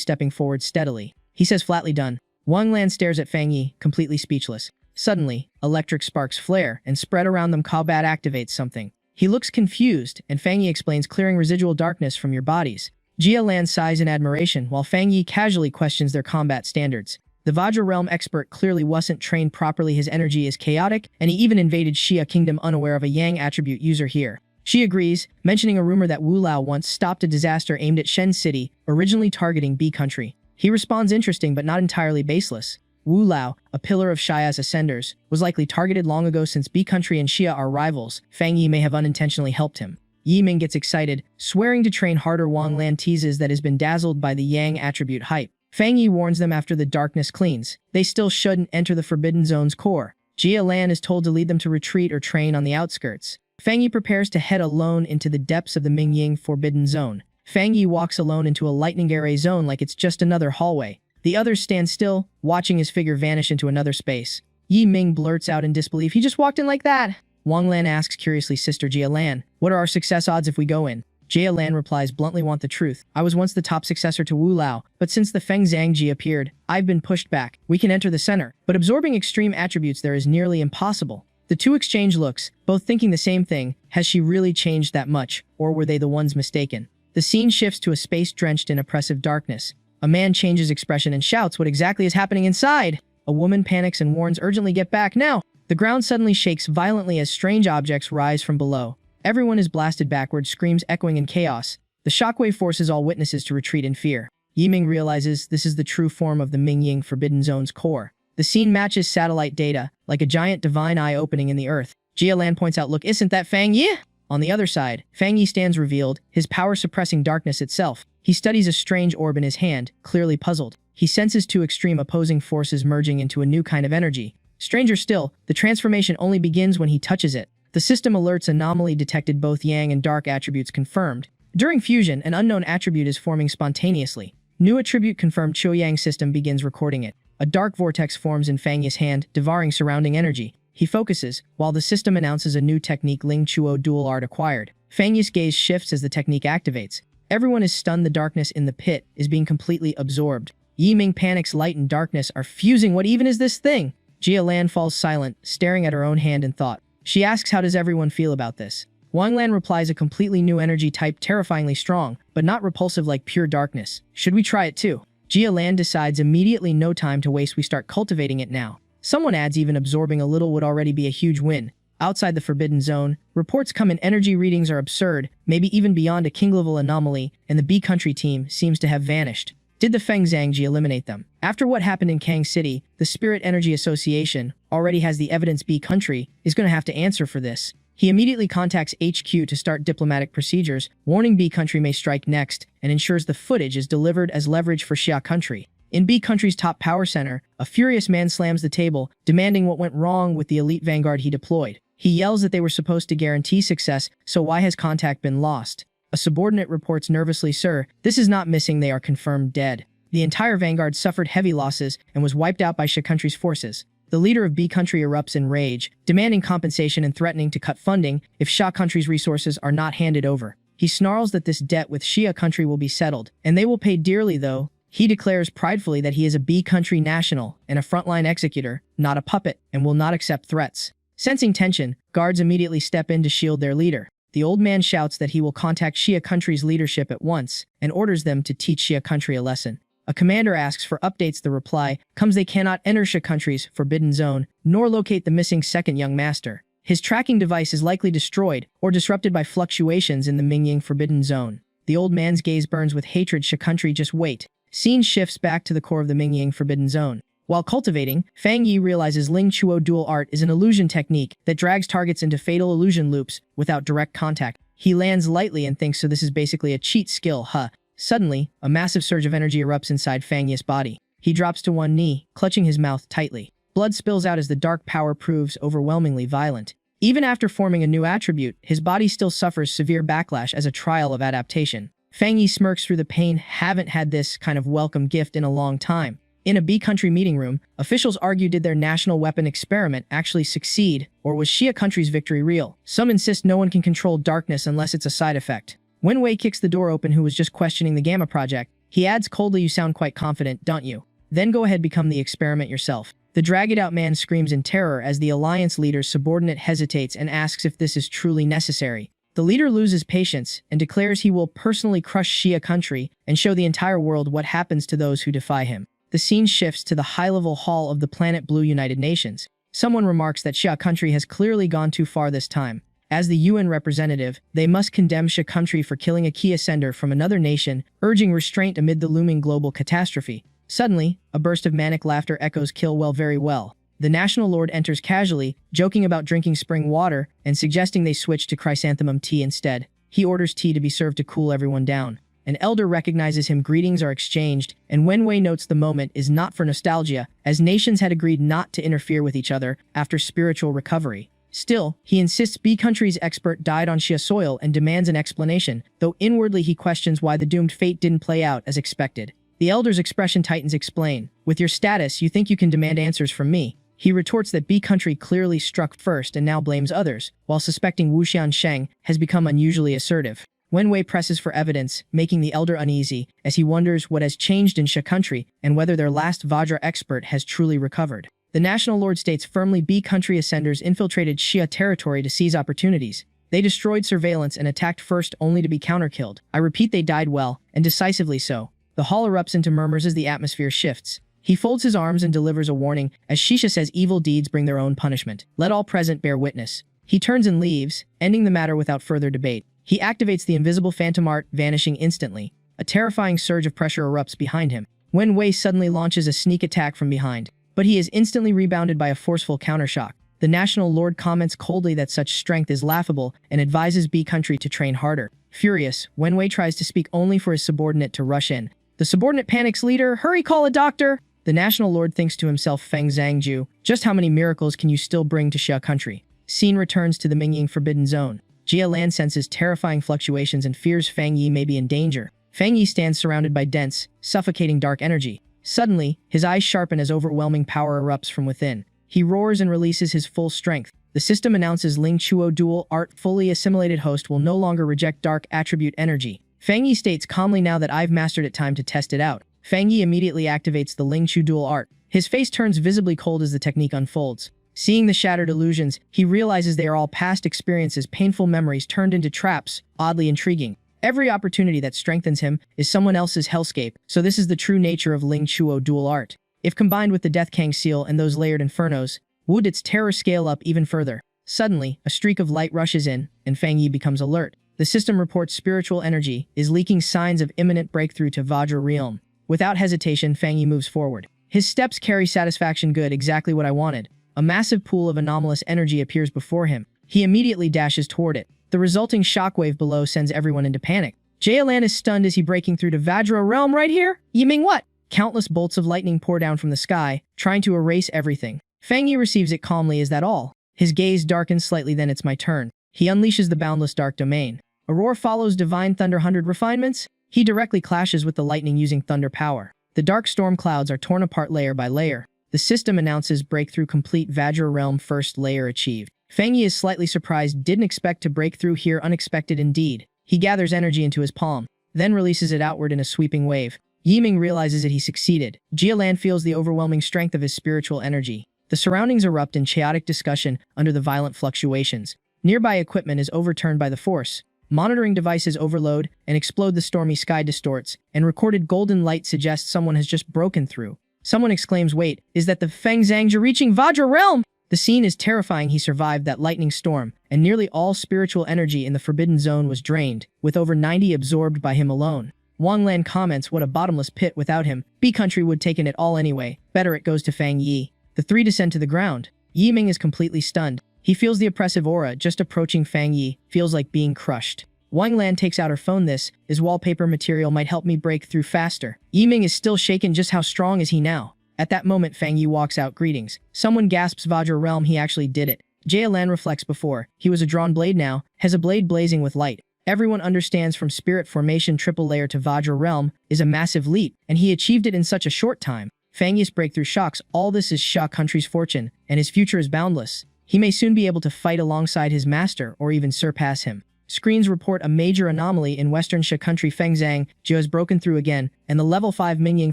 stepping forward steadily. He says flatly done. Wang Lan stares at Fang Yi, completely speechless. Suddenly, electric sparks flare and spread around them. Combat activates something. He looks confused, and Fang Yi explains clearing residual darkness from your bodies. Jia Lan sighs in admiration, while Fang Yi casually questions their combat standards. The Vajra Realm expert clearly wasn't trained properly. His energy is chaotic, and he even invaded Xia Kingdom unaware of a Yang attribute user here. She agrees, mentioning a rumor that Wu Lao once stopped a disaster aimed at Shen City, originally targeting B Country. He responds interesting but not entirely baseless. Wu Lao, a pillar of Xia's ascenders, was likely targeted long ago. Since B Country and Xia are rivals, Fang Yi may have unintentionally helped him. Yiming gets excited, swearing to train harder. Wang Lan teases that has been dazzled by the Yang attribute hype. Fang Yi warns them after the darkness cleans, they still shouldn't enter the Forbidden Zone's core. Jia Lan is told to lead them to retreat or train on the outskirts. Fang Yi prepares to head alone into the depths of the Mingying Forbidden Zone. Fang Yi walks alone into a lightning array zone like it's just another hallway. The others stand still, watching his figure vanish into another space. Yi Ming blurts out in disbelief, "He just walked in like that!" Wang Lan asks curiously, "Sister Jia Lan, what are our success odds if we go in?" Jia Lan replies bluntly, "Want the truth? I was once the top successor to Wu Lao, but since the Feng Zhangji appeared, I've been pushed back. We can enter the center, but absorbing extreme attributes there is nearly impossible." The two exchange looks, both thinking the same thing. Has she really changed that much, or were they the ones mistaken? The scene shifts to a space drenched in oppressive darkness. A man changes expression and shouts what exactly is happening inside. A woman panics and warns urgently, "Get back now!" The ground suddenly shakes violently as strange objects rise from below. Everyone is blasted backward, screams echoing in chaos. The shockwave forces all witnesses to retreat in fear. Yiming realizes this is the true form of the Mingying Forbidden Zone's core. The scene matches satellite data, like a giant divine eye opening in the earth. Jia Lan points out, "Look, isn't that Fang Yi?" On the other side, Fang Yi stands revealed, his power suppressing darkness itself. He studies a strange orb in his hand, clearly puzzled. He senses two extreme opposing forces merging into a new kind of energy. Stranger still, the transformation only begins when he touches it. The system alerts anomaly detected, both yang and dark attributes confirmed. During fusion, an unknown attribute is forming spontaneously. New attribute confirmed. Qiuyang system begins recording it. A dark vortex forms in Fang Yi's hand, devouring surrounding energy. He focuses, while the system announces a new technique, Ling Chuo dual art acquired. Fang Yi's gaze shifts as the technique activates. Everyone is stunned. The darkness in the pit is being completely absorbed. Yi Ming panics. Light and darkness are fusing. What even is this thing? Jia Lan falls silent, staring at her own hand in thought. She asks, "How does everyone feel about this?" Wang Lan replies, "A completely new energy type, terrifyingly strong, but not repulsive like pure darkness. Should we try it too?" Jia Lan decides immediately, "No time to waste, we start cultivating it now." Someone adds, "Even absorbing a little would already be a huge win." Outside the Forbidden Zone, reports come in energy readings are absurd, maybe even beyond a king-level anomaly, and the B Country team seems to have vanished. Did the Feng Zhangji eliminate them? After what happened in Kang City, the Spirit Energy Association already has the evidence B Country is going to have to answer for this. He immediately contacts HQ to start diplomatic procedures, warning B Country may strike next, and ensures the footage is delivered as leverage for Xia Country. In B Country's top power center, a furious man slams the table, demanding what went wrong with the elite vanguard he deployed. He yells that they were supposed to guarantee success, so why has contact been lost? A subordinate reports nervously, "Sir, this is not missing, they are confirmed dead." The entire vanguard suffered heavy losses and was wiped out by Xia Country's forces. The leader of B Country erupts in rage, demanding compensation and threatening to cut funding if Xia Country's resources are not handed over. He snarls that this debt with Xia Country will be settled, and they will pay dearly though. He declares pridefully that he is a B Country national and a frontline executor, not a puppet, and will not accept threats. Sensing tension, guards immediately step in to shield their leader. The old man shouts that he will contact Xia Country's leadership at once and orders them to teach Xia Country a lesson. A commander asks for updates. The reply comes they cannot enter Xia Country's Forbidden Zone, nor locate the missing second young master. His tracking device is likely destroyed or disrupted by fluctuations in the Mingying Forbidden Zone. The old man's gaze burns with hatred. Xia Country, just wait. Scene shifts back to the core of the Mingying Forbidden Zone. While cultivating, Fang Yi realizes Ling Chuo dual art is an illusion technique that drags targets into fatal illusion loops without direct contact. He lands lightly and thinks so this is basically a cheat skill, huh? Suddenly, a massive surge of energy erupts inside Fang Yi's body. He drops to one knee, clutching his mouth tightly. Blood spills out as the dark power proves overwhelmingly violent. Even after forming a new attribute, his body still suffers severe backlash as a trial of adaptation. Fang Yi smirks through the pain. Haven't had this kind of welcome gift in a long time. In a B Country meeting room, officials argue, did their national weapon experiment actually succeed, or was Xia Country's victory real? Some insist no one can control darkness unless it's a side effect. Wen Wei kicks the door open, who was just questioning the Gamma project. He adds coldly, "You sound quite confident, don't you? Then go ahead, become the experiment yourself." The dragged-out man screams in terror as the Alliance leader's subordinate hesitates and asks if this is truly necessary. The leader loses patience and declares he will personally crush Xia Country and show the entire world what happens to those who defy him. The scene shifts to the high-level hall of the Planet Blue United Nations. Someone remarks that Xia Country has clearly gone too far this time. As the UN representative, they must condemn Xia Country for killing a key ascender from another nation, urging restraint amid the looming global catastrophe. Suddenly, a burst of manic laughter echoes, "Kill well, very well." The National Lord enters casually, joking about drinking spring water and suggesting they switch to chrysanthemum tea instead. He orders tea to be served to cool everyone down. An elder recognizes him, greetings are exchanged, and Wen Wei notes the moment is not for nostalgia, as nations had agreed not to interfere with each other after spiritual recovery. Still, he insists B Country's expert died on Xia soil and demands an explanation, though inwardly he questions why the doomed fate didn't play out as expected. The elder's expression tightens. Explain. With your status, you think you can demand answers from me. He retorts that B Country clearly struck first and now blames others, while suspecting Wu Xiansheng has become unusually assertive. Wen Wei presses for evidence, making the elder uneasy, as he wonders what has changed in Xia Country and whether their last Vajra expert has truly recovered. The National Lord states firmly B Country ascenders infiltrated Xia territory to seize opportunities. They destroyed surveillance and attacked first only to be counterkilled. I repeat, they died well, and decisively so. The hall erupts into murmurs as the atmosphere shifts. He folds his arms and delivers a warning, as Shisha says evil deeds bring their own punishment. Let all present bear witness. He turns and leaves, ending the matter without further debate. He activates the invisible phantom art, vanishing instantly. A terrifying surge of pressure erupts behind him. Wen Wei suddenly launches a sneak attack from behind, but he is instantly rebounded by a forceful countershock. The National Lord comments coldly that such strength is laughable and advises B Country to train harder. Furious, Wen Wei tries to speak only for his subordinate to rush in. The subordinate panics. Leader, hurry, call a doctor! The National Lord thinks to himself, Feng Zhangju, just how many miracles can you still bring to Xia Country? Scene returns to the Mingying Forbidden Zone. Jia Lan senses terrifying fluctuations and fears Fang Yi may be in danger. Fang Yi stands surrounded by dense, suffocating dark energy. Suddenly, his eyes sharpen as overwhelming power erupts from within. He roars and releases his full strength. The system announces Ling Chuo dual art fully assimilated host will no longer reject dark attribute energy. Fang Yi states calmly, now that I've mastered it, time to test it out. Fang Yi immediately activates the Ling Chu dual art. His face turns visibly cold as the technique unfolds. Seeing the shattered illusions, he realizes they are all past experiences, painful memories turned into traps, oddly intriguing. Every opportunity that strengthens him is someone else's hellscape, so this is the true nature of Ling Chuo dual art. If combined with the Death Kang seal and those layered infernos, would its terror scale up even further? Suddenly, a streak of light rushes in, and Fang Yi becomes alert. The system reports spiritual energy is leaking signs of imminent breakthrough to Vajra realm. Without hesitation, Fang Yi moves forward. His steps carry satisfaction. Good, exactly what I wanted. A massive pool of anomalous energy appears before him. He immediately dashes toward it. The resulting shockwave below sends everyone into panic. Yahello is stunned. Is he breaking through to Vajra realm right here? You mean what? Countless bolts of lightning pour down from the sky, trying to erase everything. Fang Yi receives it calmly. Is that all? His gaze darkens slightly. Then it's my turn. He unleashes the boundless dark domain. A roar follows divine thunder. 100 refinements. He directly clashes with the lightning using thunder power. The dark storm clouds are torn apart layer by layer. The system announces breakthrough complete. Vajra realm first layer achieved. Fang Yi is slightly surprised. Didn't expect to break through here. Unexpected indeed. He gathers energy into his palm, then releases it outward in a sweeping wave. Yiming realizes that he succeeded. Jialan feels the overwhelming strength of his spiritual energy. The surroundings erupt in chaotic discussion under the violent fluctuations. Nearby equipment is overturned by the force. Monitoring devices overload and explode. The stormy sky distorts, and recorded golden light suggests someone has just broken through. Someone exclaims, "Wait, is that the Feng Zhangja reaching Vajra realm?" The scene is terrifying. He survived that lightning storm, and nearly all spiritual energy in the Forbidden Zone was drained, with over 90 absorbed by him alone. Wang Lan comments, "What a bottomless pit without him. B country would taken it all anyway. Better it goes to Fang Yi." The three descend to the ground. Yiming is completely stunned. He feels the oppressive aura. Just approaching Fang Yi feels like being crushed. Wang Lan takes out her phone. "This is wallpaper material. Might help me break through faster." Yiming is still shaken. Just how strong is he now? At that moment, Fang Yi walks out. "Greetings." Someone gasps, "Vajra realm." He actually did it. Jialan reflects. Before he was a drawn blade, now has a blade blazing with light. Everyone understands from spirit formation triple layer to Vajra realm is a massive leap, and he achieved it in such a short time. Fang Yi's breakthrough shocks. All this is Sha country's fortune, and his future is boundless. He may soon be able to fight alongside his master or even surpass him. Screens report a major anomaly in Western Sha country. Feng Zhangja has broken through again, and the level 5 Mingying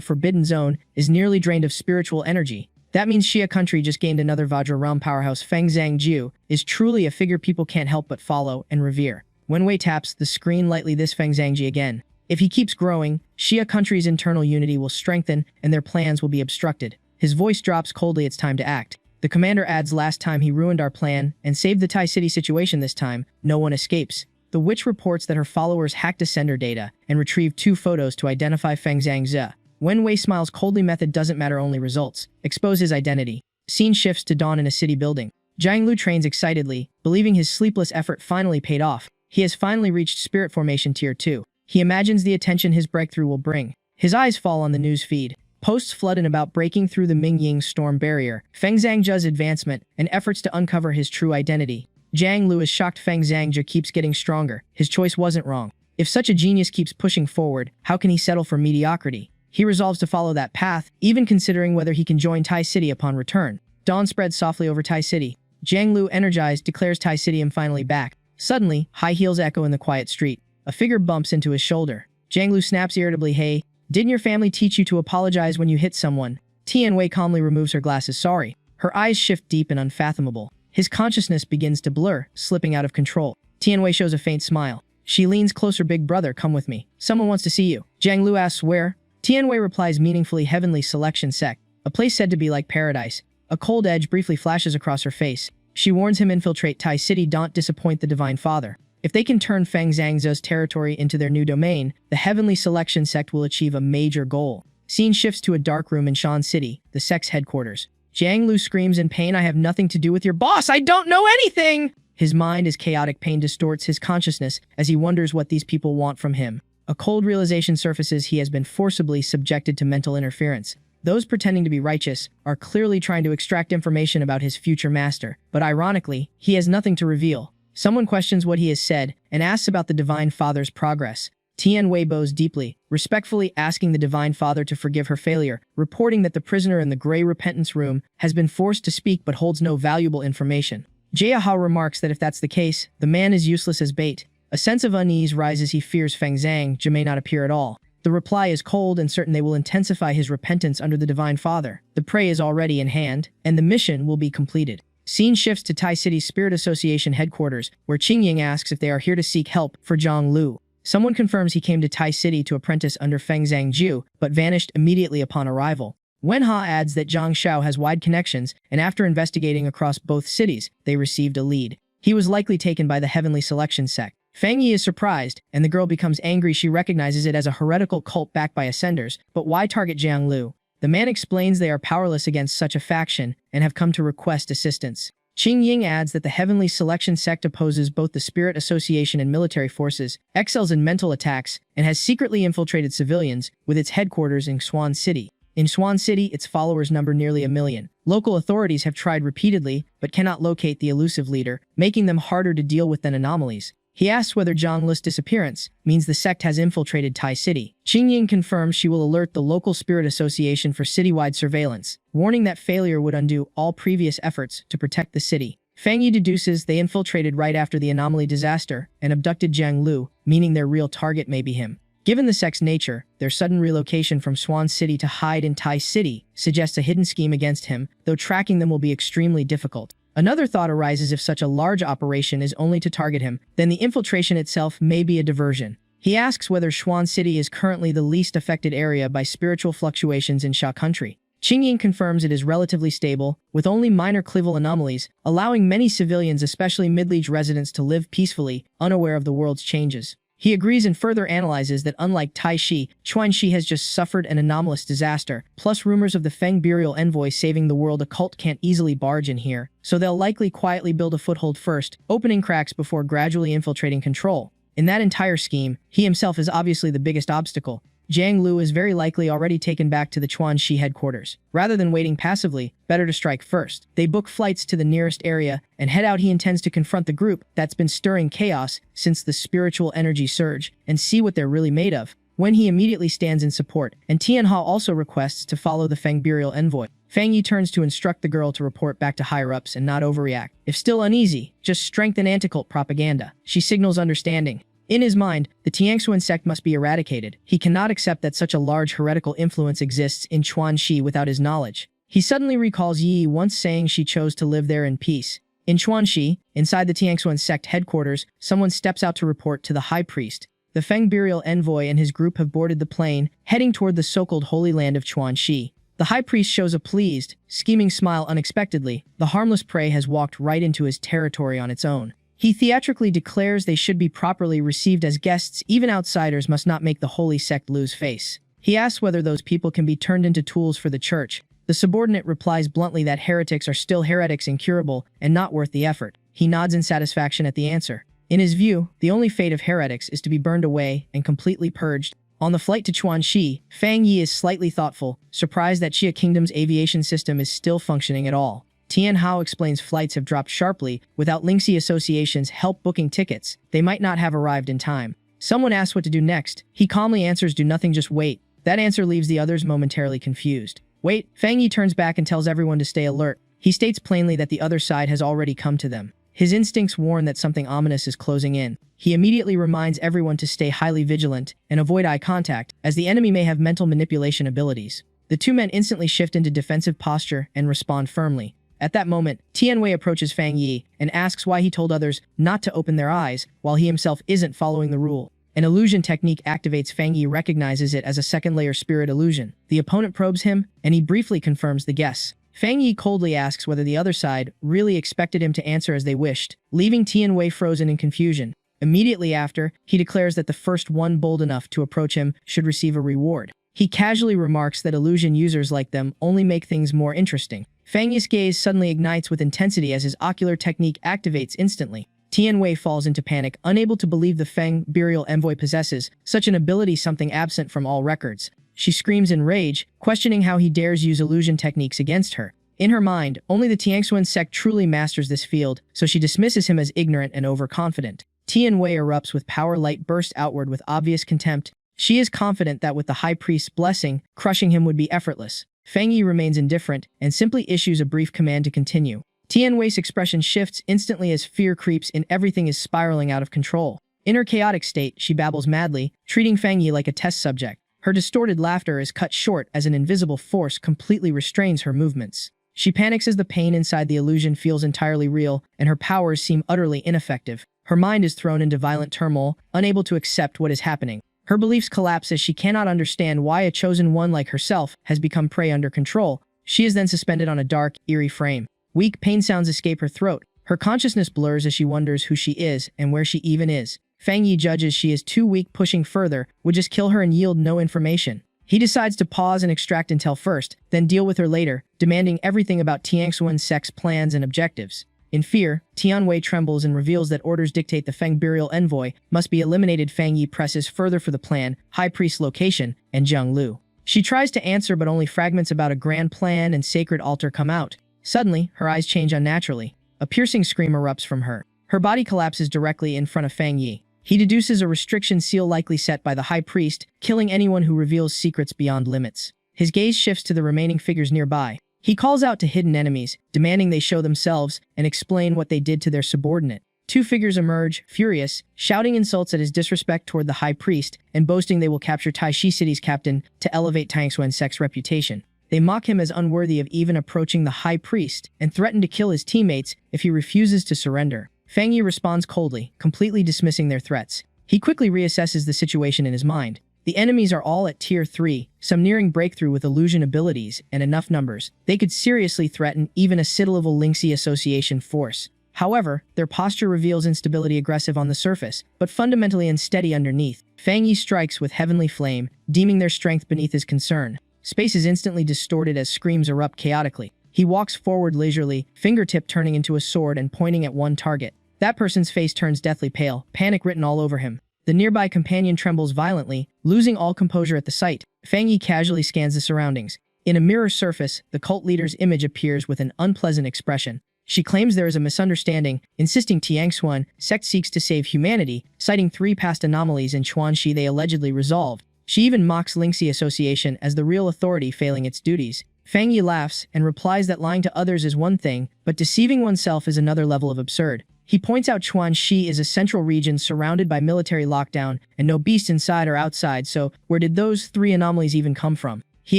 Forbidden Zone is nearly drained of spiritual energy. That means Xia country just gained another Vajra realm powerhouse. Feng Zhangju is truly a figure people can't help but follow and revere. Wenwei taps the screen lightly. This Feng Zhangji again. If he keeps growing, Xia country's internal unity will strengthen and their plans will be obstructed. His voice drops coldly. It's time to act. The commander adds, "Last time he ruined our plan and saved the Tai City situation. This time, no one escapes." The witch reports that her followers hacked sender data and retrieved 2 photos to identify Feng Zhangzi. Wenwei smiles coldly. Method doesn't matter, only results. Expose his identity. Scene shifts to dawn in a city building. Jiang Lu trains excitedly, believing his sleepless effort finally paid off. He has finally reached Spirit Formation Tier 2. He imagines the attention his breakthrough will bring. His eyes fall on the news feed. Posts flood in about breaking through the Mingying storm barrier, Feng Zhangjia's advancement, and efforts to uncover his true identity. Jiang Lu is shocked. Feng Zhangjia keeps getting stronger. His choice wasn't wrong. If such a genius keeps pushing forward, how can he settle for mediocrity? He resolves to follow that path, even considering whether he can join Tai City upon return. Dawn spreads softly over Tai City. Jiang Lu, energized, declares Tai City am finally back. Suddenly, high heels echo in the quiet street. A figure bumps into his shoulder. Jiang Lu snaps irritably, "Hey, didn't your family teach you to apologize when you hit someone?" Tianwei calmly removes her glasses. "Sorry." Her eyes shift deep and unfathomable. His consciousness begins to blur, slipping out of control. Tianwei shows a faint smile. She leans closer. "Big brother, come with me. Someone wants to see you." Jiang Lu asks where. Tianwei replies meaningfully, "Heavenly Selection Sect, a place said to be like paradise." A cold edge briefly flashes across her face. She warns him, "Infiltrate Tai City, don't disappoint the Divine Father. If they can turn Feng Zhangzia's territory into their new domain, the Heavenly Selection Sect will achieve a major goal." Scene shifts to a dark room in Shan City, the sect's headquarters. Jiang Lu screams in pain, "I have nothing to do with your boss! I don't know anything!" His mind is chaotic. Pain distorts his consciousness as he wonders what these people want from him. A cold realization surfaces. He has been forcibly subjected to mental interference. Those pretending to be righteous are clearly trying to extract information about his future master, but ironically, he has nothing to reveal. Someone questions what he has said and asks about the Divine Father's progress. Tianwei bows deeply, respectfully asking the Divine Father to forgive her failure, reporting that the prisoner in the Grey Repentance Room has been forced to speak but holds no valuable information. Jiahao remarks that if that's the case, the man is useless as bait. A sense of unease rises. He fears Feng Zhangji may not appear at all. The reply is cold and certain. They will intensify his repentance under the Divine Father. The prey is already in hand, and the mission will be completed. Scene shifts to Tai City's Spirit Association headquarters, where Qingying asks if they are here to seek help for Jiang Lu. Someone confirms he came to Tai City to apprentice under Feng Zhangju, but vanished immediately upon arrival. Wenha adds that Zhang Xiao has wide connections, and after investigating across both cities, they received a lead. He was likely taken by the Heavenly Selection sect. Fang Yi is surprised, and the girl becomes angry. She recognizes it as a heretical cult backed by Ascenders, but why target Jiang Lu? The man explains they are powerless against such a faction and have come to request assistance. Qing Ying adds that the Heavenly Selection sect opposes both the Spirit Association and military forces, excels in mental attacks, and has secretly infiltrated civilians, with its headquarters in Swan City. In Swan City, its followers number nearly 1 million. Local authorities have tried repeatedly, but cannot locate the elusive leader, making them harder to deal with than anomalies. He asks whether Zhang Lu's disappearance means the sect has infiltrated Tai City. Qing Ying confirms she will alert the local Spirit Association for citywide surveillance, warning that failure would undo all previous efforts to protect the city. Fang Yi deduces they infiltrated right after the anomaly disaster and abducted Jiang Lu, meaning their real target may be him. Given the sect's nature, their sudden relocation from Swan City to hide in Tai City suggests a hidden scheme against him, though tracking them will be extremely difficult. Another thought arises: if such a large operation is only to target him, then the infiltration itself may be a diversion. He asks whether Swan City is currently the least affected area by spiritual fluctuations in Xia country. Qing Ying confirms it is relatively stable, with only minor clival anomalies, allowing many civilians, especially mid-liege residents, to live peacefully, unaware of the world's changes. He agrees and further analyzes that unlike Taishi, Chuanxi has just suffered an anomalous disaster, plus rumors of the Feng burial envoy saving the world. A cult can't easily barge in here, so they'll likely quietly build a foothold first, opening cracks before gradually infiltrating control. In that entire scheme, he himself is obviously the biggest obstacle. Jiang Lu is very likely already taken back to the Chuanxi headquarters. Rather than waiting passively, better to strike first. They book flights to the nearest area and head out. He intends to confront the group that's been stirring chaos since the spiritual energy surge and see what they're really made of. When he immediately stands in support, and Tianhao also requests to follow the Feng burial envoy. Fang Yi turns to instruct the girl to report back to higher-ups and not overreact. If still uneasy, just strengthen anti-cult propaganda. She signals understanding. In his mind, the Tiangxuan sect must be eradicated. He cannot accept that such a large heretical influence exists in Chuanxi without his knowledge. He suddenly recalls Yi once saying she chose to live there in peace. In Chuanxi, inside the Tiangxuan sect headquarters, someone steps out to report to the high priest. The Feng burial envoy and his group have boarded the plane, heading toward the so-called Holy Land of Chuanxi. The high priest shows a pleased, scheming smile unexpectedly. The harmless prey has walked right into his territory on its own. He theatrically declares they should be properly received as guests. Even outsiders must not make the holy sect lose face. He asks whether those people can be turned into tools for the church. The subordinate replies bluntly that heretics are still heretics, incurable, and not worth the effort. He nods in satisfaction at the answer. In his view, the only fate of heretics is to be burned away and completely purged. On the flight to Chuanxi, Fang Yi is slightly thoughtful, surprised that Xia Kingdom's aviation system is still functioning at all. Tianhao explains flights have dropped sharply. Without Lingxi Association's help booking tickets, they might not have arrived in time. Someone asks what to do next. He calmly answers, do nothing, just wait. That answer leaves the others momentarily confused. Wait. Fang Yi turns back and tells everyone to stay alert. He states plainly that the other side has already come to them. His instincts warn that something ominous is closing in. He immediately reminds everyone to stay highly vigilant and avoid eye contact, as the enemy may have mental manipulation abilities. The two men instantly shift into defensive posture and respond firmly. At that moment, Tianwei approaches Fang Yi and asks why he told others not to open their eyes while he himself isn't following the rule. An illusion technique activates. Fang Yi recognizes it as a second-layer spirit illusion. The opponent probes him, and he briefly confirms the guess. Fang Yi coldly asks whether the other side really expected him to answer as they wished, leaving Tianwei frozen in confusion. Immediately after, he declares that the first one bold enough to approach him should receive a reward. He casually remarks that illusion users like them only make things more interesting. Fang Yi's gaze suddenly ignites with intensity as his ocular technique activates instantly. Tianwei falls into panic, unable to believe the Feng burial envoy possesses such an ability, something absent from all records. She screams in rage, questioning how he dares use illusion techniques against her. In her mind, only the Tiangxuan sect truly masters this field, so she dismisses him as ignorant and overconfident. Tianwei erupts with power. Light burst outward with obvious contempt. She is confident that with the high priest's blessing, crushing him would be effortless. Fang Yi remains indifferent and simply issues a brief command to continue. Tianwei's expression shifts instantly as fear creeps in. Everything is spiraling out of control. In her chaotic state, she babbles madly, treating Fang Yi like a test subject. Her distorted laughter is cut short as an invisible force completely restrains her movements. She panics as the pain inside the illusion feels entirely real, and her powers seem utterly ineffective. Her mind is thrown into violent turmoil, unable to accept what is happening. Her beliefs collapse as she cannot understand why a chosen one like herself has become prey under control. She is then suspended on a dark, eerie frame. Weak pain sounds escape her throat. Her consciousness blurs as she wonders who she is and where she even is. Fang Yi judges she is too weak. Pushing further would just kill her and yield no information. He decides to pause and extract intel first, then deal with her later, demanding everything about Tianxuan's sex plans and objectives. In fear, Tianwei trembles and reveals that orders dictate the Feng burial envoy must be eliminated. Fang Yi presses further for the plan, High Priest's location, and Zhang Lu. She tries to answer but only fragments about a grand plan and sacred altar come out. Suddenly, her eyes change unnaturally. A piercing scream erupts from her. Her body collapses directly in front of Fang Yi. He deduces a restriction seal likely set by the High Priest, killing anyone who reveals secrets beyond limits. His gaze shifts to the remaining figures nearby. He calls out to hidden enemies, demanding they show themselves and explain what they did to their subordinate. Two figures emerge, furious, shouting insults at his disrespect toward the High Priest and boasting they will capture Taishi City's captain to elevate Tianxuan's sex reputation. They mock him as unworthy of even approaching the High Priest and threaten to kill his teammates if he refuses to surrender. Fang Yi responds coldly, completely dismissing their threats. He quickly reassesses the situation in his mind. The enemies are all at Tier 3, some nearing breakthrough with illusion abilities and enough numbers. They could seriously threaten even a Citadel Lingxi Association force. However, their posture reveals instability, aggressive on the surface, but fundamentally unsteady underneath. Fang Yi strikes with heavenly flame, deeming their strength beneath his concern. Space is instantly distorted as screams erupt chaotically. He walks forward leisurely, fingertip turning into a sword and pointing at one target. That person's face turns deathly pale, panic written all over him. The nearby companion trembles violently, losing all composure at the sight. Fang Yi casually scans the surroundings. In a mirror surface, the cult leader's image appears with an unpleasant expression. She claims there is a misunderstanding, insisting Tianxuan sect seeks to save humanity, citing 3 past anomalies in Chuanxi they allegedly resolved. She even mocks Lingxi Association as the real authority failing its duties. Fang Yi laughs and replies that lying to others is one thing, but deceiving oneself is another level of absurd. He points out Chuanxi is a central region surrounded by military lockdown and no beast inside or outside, so where did those 3 anomalies even come from? He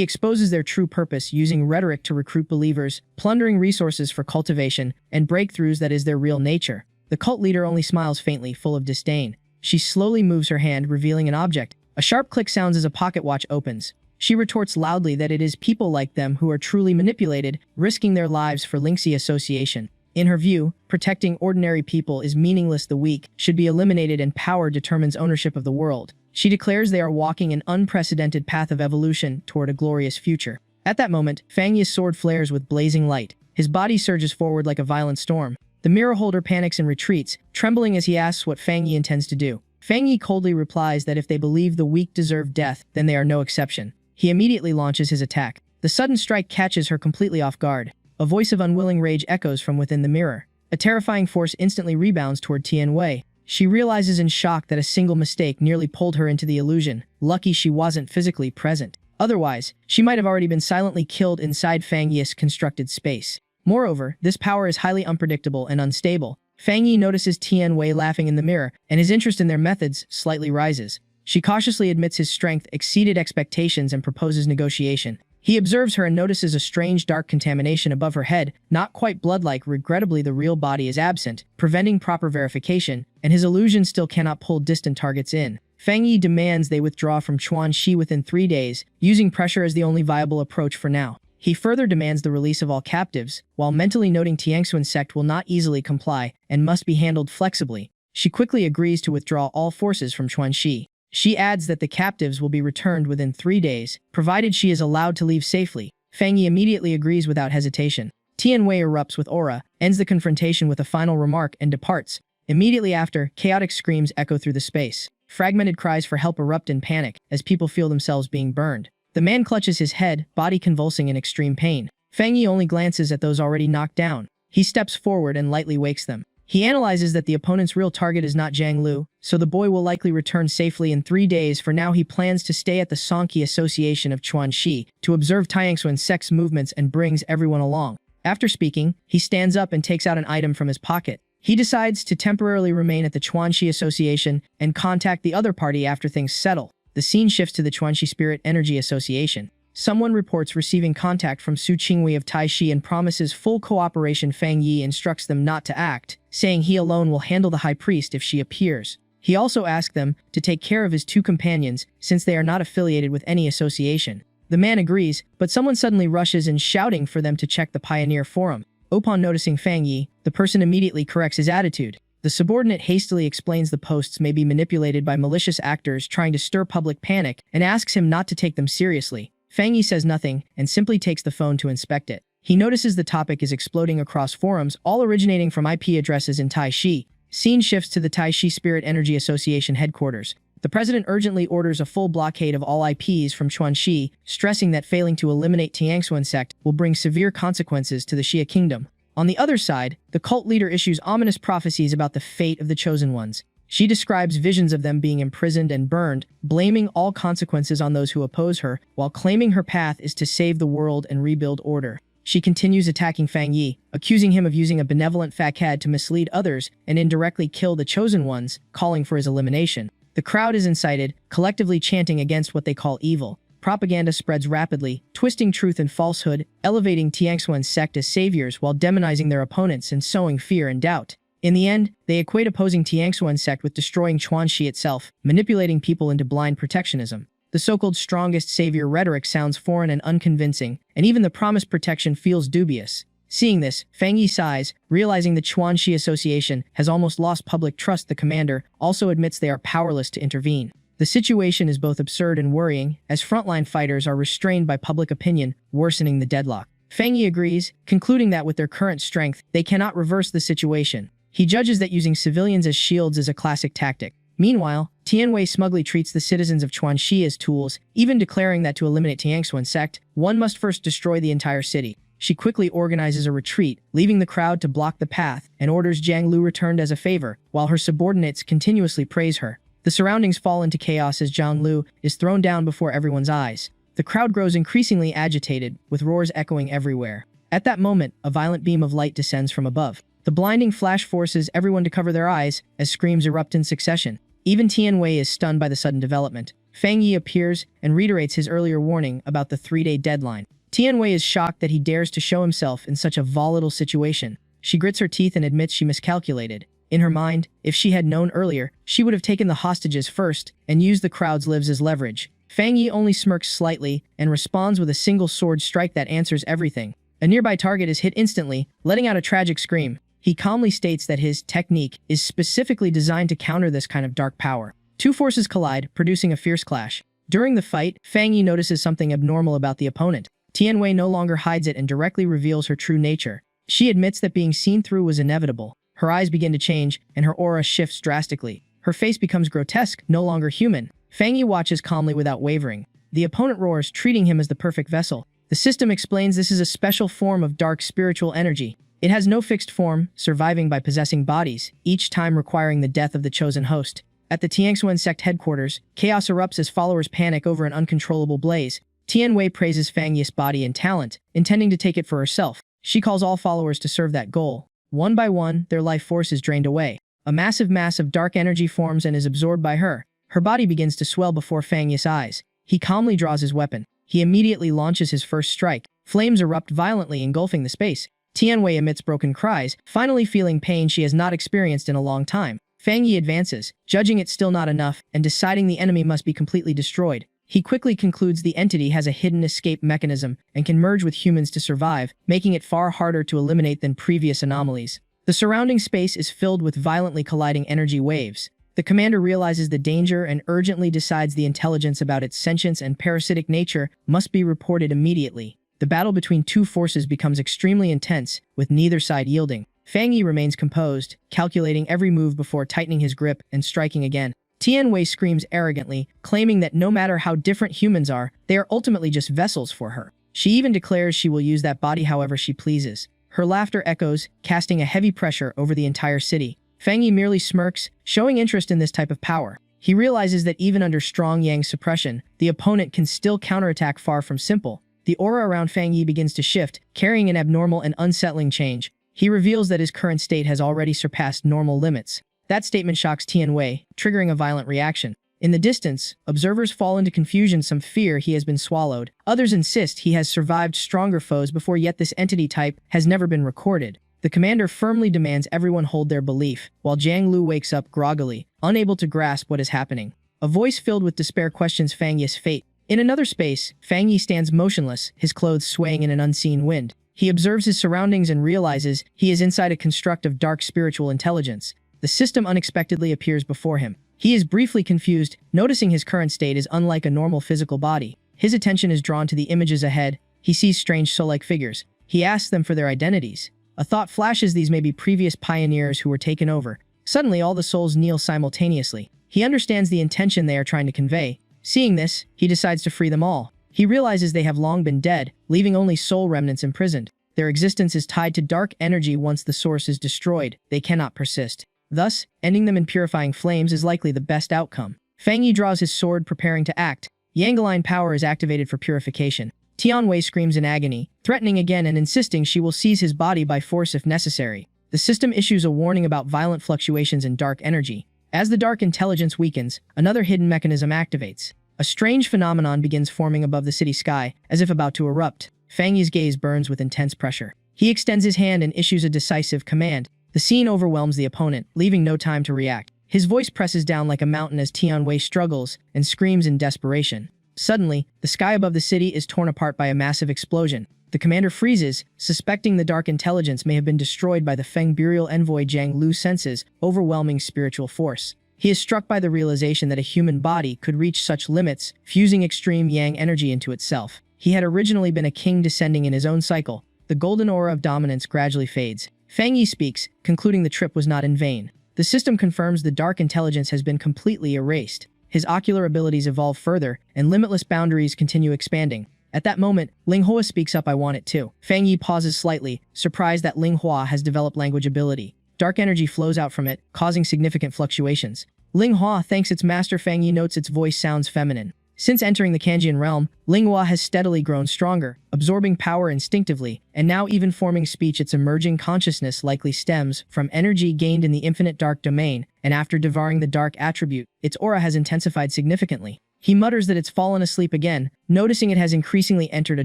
exposes their true purpose, using rhetoric to recruit believers, plundering resources for cultivation, and breakthroughs that is their real nature. The cult leader only smiles faintly, full of disdain. She slowly moves her hand, revealing an object. A sharp click sounds as a pocket watch opens. She retorts loudly that it is people like them who are truly manipulated, risking their lives for Lingxi Association. In her view, protecting ordinary people is meaningless. The weak should be eliminated and power determines ownership of the world. She declares they are walking an unprecedented path of evolution toward a glorious future. At that moment, Fang Yi's sword flares with blazing light. His body surges forward like a violent storm. The mirror holder panics and retreats, trembling as he asks what Fang Yi intends to do. Fang Yi coldly replies that if they believe the weak deserve death, then they are no exception. He immediately launches his attack. The sudden strike catches her completely off guard. A voice of unwilling rage echoes from within the mirror. A terrifying force instantly rebounds toward Tianwei. She realizes in shock that a single mistake nearly pulled her into the illusion. Lucky she wasn't physically present. Otherwise, she might have already been silently killed inside Fang Yi's constructed space. Moreover, this power is highly unpredictable and unstable. Fang Yi notices Tianwei laughing in the mirror, and his interest in their methods slightly rises. She cautiously admits his strength exceeded expectations and proposes negotiation. He observes her and notices a strange dark contamination above her head, not quite blood-like. Regrettably, the real body is absent, preventing proper verification, and his illusion still cannot pull distant targets in. Fang Yi demands they withdraw from Chuanxi within 3 days, using pressure as the only viable approach for now. He further demands the release of all captives, while mentally noting Tianxuan's sect will not easily comply and must be handled flexibly. She quickly agrees to withdraw all forces from Chuanxi. She adds that the captives will be returned within 3 days, provided she is allowed to leave safely. Fang Yi immediately agrees without hesitation. Tianwei erupts with aura, ends the confrontation with a final remark, and departs. Immediately after, chaotic screams echo through the space. Fragmented cries for help erupt in panic, as people feel themselves being burned. The man clutches his head, body convulsing in extreme pain. Fang Yi only glances at those already knocked down. He steps forward and lightly wakes them. He analyzes that the opponent's real target is not Zhang Lu, so the boy will likely return safely in 3 days. For now, he plans to stay at the Songqi Association of Chuanxi to observe Tianxuan's sex movements and brings everyone along. After speaking, he stands up and takes out an item from his pocket. He decides to temporarily remain at the Chuanxi Association and contact the other party after things settle. The scene shifts to the Chuanxi Spirit Energy Association. Someone reports receiving contact from Su Qingwei of Taishi and promises full cooperation. Fang Yi instructs them not to act, saying he alone will handle the High Priest if she appears. He also asked them to take care of his two companions since they are not affiliated with any association. The man agrees, but someone suddenly rushes in shouting for them to check the Pioneer Forum. Upon noticing Fang Yi, the person immediately corrects his attitude. The subordinate hastily explains the posts may be manipulated by malicious actors trying to stir public panic and asks him not to take them seriously. Fang Yi says nothing and simply takes the phone to inspect it. He notices the topic is exploding across forums, all originating from IP addresses in Taishi. Scene shifts to the Taishi Spirit Energy Association headquarters. The president urgently orders a full blockade of all IPs from Chuanxi, stressing that failing to eliminate Tiangsuan sect will bring severe consequences to the Xia kingdom. On the other side, the cult leader issues ominous prophecies about the fate of the chosen ones. She describes visions of them being imprisoned and burned, blaming all consequences on those who oppose her, while claiming her path is to save the world and rebuild order. She continues attacking Fang Yi, accusing him of using a benevolent facade to mislead others and indirectly kill the chosen ones, calling for his elimination. The crowd is incited, collectively chanting against what they call evil. Propaganda spreads rapidly, twisting truth and falsehood, elevating Tiangsuan's sect as saviors while demonizing their opponents and sowing fear and doubt. In the end, they equate opposing Tiangsuan's sect with destroying Chuanxi itself, manipulating people into blind protectionism. The so-called strongest savior rhetoric sounds foreign and unconvincing, and even the promised protection feels dubious. Seeing this, Fang Yi sighs, realizing the Chuanxi Association has almost lost public trust. The commander also admits they are powerless to intervene. The situation is both absurd and worrying, as frontline fighters are restrained by public opinion, worsening the deadlock. Fang Yi agrees, concluding that with their current strength, they cannot reverse the situation. He judges that using civilians as shields is a classic tactic. Meanwhile, Tianwei smugly treats the citizens of Chuanxi as tools, even declaring that to eliminate Tiangsuan sect, one must first destroy the entire city. She quickly organizes a retreat, leaving the crowd to block the path, and orders Jiang Lu returned as a favor, while her subordinates continuously praise her. The surroundings fall into chaos as Jiang Lu is thrown down before everyone's eyes. The crowd grows increasingly agitated, with roars echoing everywhere. At that moment, a violent beam of light descends from above. The blinding flash forces everyone to cover their eyes as screams erupt in succession. Even Tianwei is stunned by the sudden development. Fang Yi appears and reiterates his earlier warning about the 3-day deadline. Tianwei is shocked that he dares to show himself in such a volatile situation. She grits her teeth and admits she miscalculated. In her mind, if she had known earlier, she would have taken the hostages first and used the crowd's lives as leverage. Fang Yi only smirks slightly and responds with a single sword strike that answers everything. A nearby target is hit instantly, letting out a tragic scream. He calmly states that his technique is specifically designed to counter this kind of dark power. Two forces collide, producing a fierce clash. During the fight, Fang Yi notices something abnormal about the opponent. Tianwei no longer hides it and directly reveals her true nature. She admits that being seen through was inevitable. Her eyes begin to change, and her aura shifts drastically. Her face becomes grotesque, no longer human. Fang Yi watches calmly without wavering. The opponent roars, treating him as the perfect vessel. The system explains this is a special form of dark spiritual energy. It has no fixed form, surviving by possessing bodies, each time requiring the death of the chosen host. At the Tiangsuan sect headquarters, chaos erupts as followers panic over an uncontrollable blaze. Tianwei praises Fang Yi's body and talent, intending to take it for herself. She calls all followers to serve that goal. One by one, their life force is drained away. A massive mass of dark energy forms and is absorbed by her. Her body begins to swell before Fang Yi's eyes. He calmly draws his weapon. He immediately launches his first strike. Flames erupt violently, engulfing the space. Tianwei emits broken cries, finally feeling pain she has not experienced in a long time. Fang Yi advances, judging it still not enough, and deciding the enemy must be completely destroyed. He quickly concludes the entity has a hidden escape mechanism and can merge with humans to survive, making it far harder to eliminate than previous anomalies. The surrounding space is filled with violently colliding energy waves. The commander realizes the danger and urgently decides the intelligence about its sentience and parasitic nature must be reported immediately. The battle between two forces becomes extremely intense, with neither side yielding. Fang Yi remains composed, calculating every move before tightening his grip and striking again. Tianwei screams arrogantly, claiming that no matter how different humans are, they are ultimately just vessels for her. She even declares she will use that body however she pleases. Her laughter echoes, casting a heavy pressure over the entire city. Fang Yi merely smirks, showing interest in this type of power. He realizes that even under strong yang suppression, the opponent can still counterattack. Far from simple. The aura around Fang Yi begins to shift, carrying an abnormal and unsettling change. He reveals that his current state has already surpassed normal limits. That statement shocks Tianwei, triggering a violent reaction. In the distance, observers fall into confusion, some fear he has been swallowed. Others insist he has survived stronger foes before, yet this entity type has never been recorded. The commander firmly demands everyone hold their belief, while Jiang Lu wakes up groggily, unable to grasp what is happening. A voice filled with despair questions Fang Yi's fate. In another space, Fang Yi stands motionless, his clothes swaying in an unseen wind. He observes his surroundings and realizes he is inside a construct of dark spiritual intelligence. The system unexpectedly appears before him. He is briefly confused, noticing his current state is unlike a normal physical body. His attention is drawn to the images ahead. He sees strange soul-like figures. He asks them for their identities. A thought flashes these may be previous pioneers who were taken over. Suddenly, all the souls kneel simultaneously. He understands the intention they are trying to convey. Seeing this, he decides to free them all. He realizes they have long been dead, leaving only soul remnants imprisoned. Their existence is tied to dark energy. Once the source is destroyed, they cannot persist. Thus, ending them in purifying flames is likely the best outcome. Fang Yi draws his sword, preparing to act. Yangaline power is activated for purification. Tianwei screams in agony, threatening again and insisting she will seize his body by force if necessary. The system issues a warning about violent fluctuations in dark energy. As the dark intelligence weakens, another hidden mechanism activates. A strange phenomenon begins forming above the city sky, as if about to erupt. Fang Yi's gaze burns with intense pressure. He extends his hand and issues a decisive command. The scene overwhelms the opponent, leaving no time to react. His voice presses down like a mountain as Tianwei struggles and screams in desperation. Suddenly, the sky above the city is torn apart by a massive explosion. The commander freezes, suspecting the dark intelligence may have been destroyed by the Feng Burial envoy Jiang Lu senses overwhelming spiritual force. He is struck by the realization that a human body could reach such limits, fusing extreme yang energy into itself. He had originally been a king descending in his own cycle. The golden aura of dominance gradually fades. Fang Yi speaks, concluding the trip was not in vain. The system confirms the dark intelligence has been completely erased. His ocular abilities evolve further, and limitless boundaries continue expanding. At that moment, Ling Hua speaks up, "I want it too." Fang Yi pauses slightly, surprised that Ling Hua has developed language ability. Dark energy flows out from it, causing significant fluctuations. Ling Hua thanks its master. Fang Yi notes its voice sounds feminine. Since entering the Kanjian realm, Ling Hua has steadily grown stronger, absorbing power instinctively, and now even forming speech. Its emerging consciousness likely stems from energy gained in the infinite dark domain, and after devouring the dark attribute, its aura has intensified significantly. He mutters that it's fallen asleep again, noticing it has increasingly entered a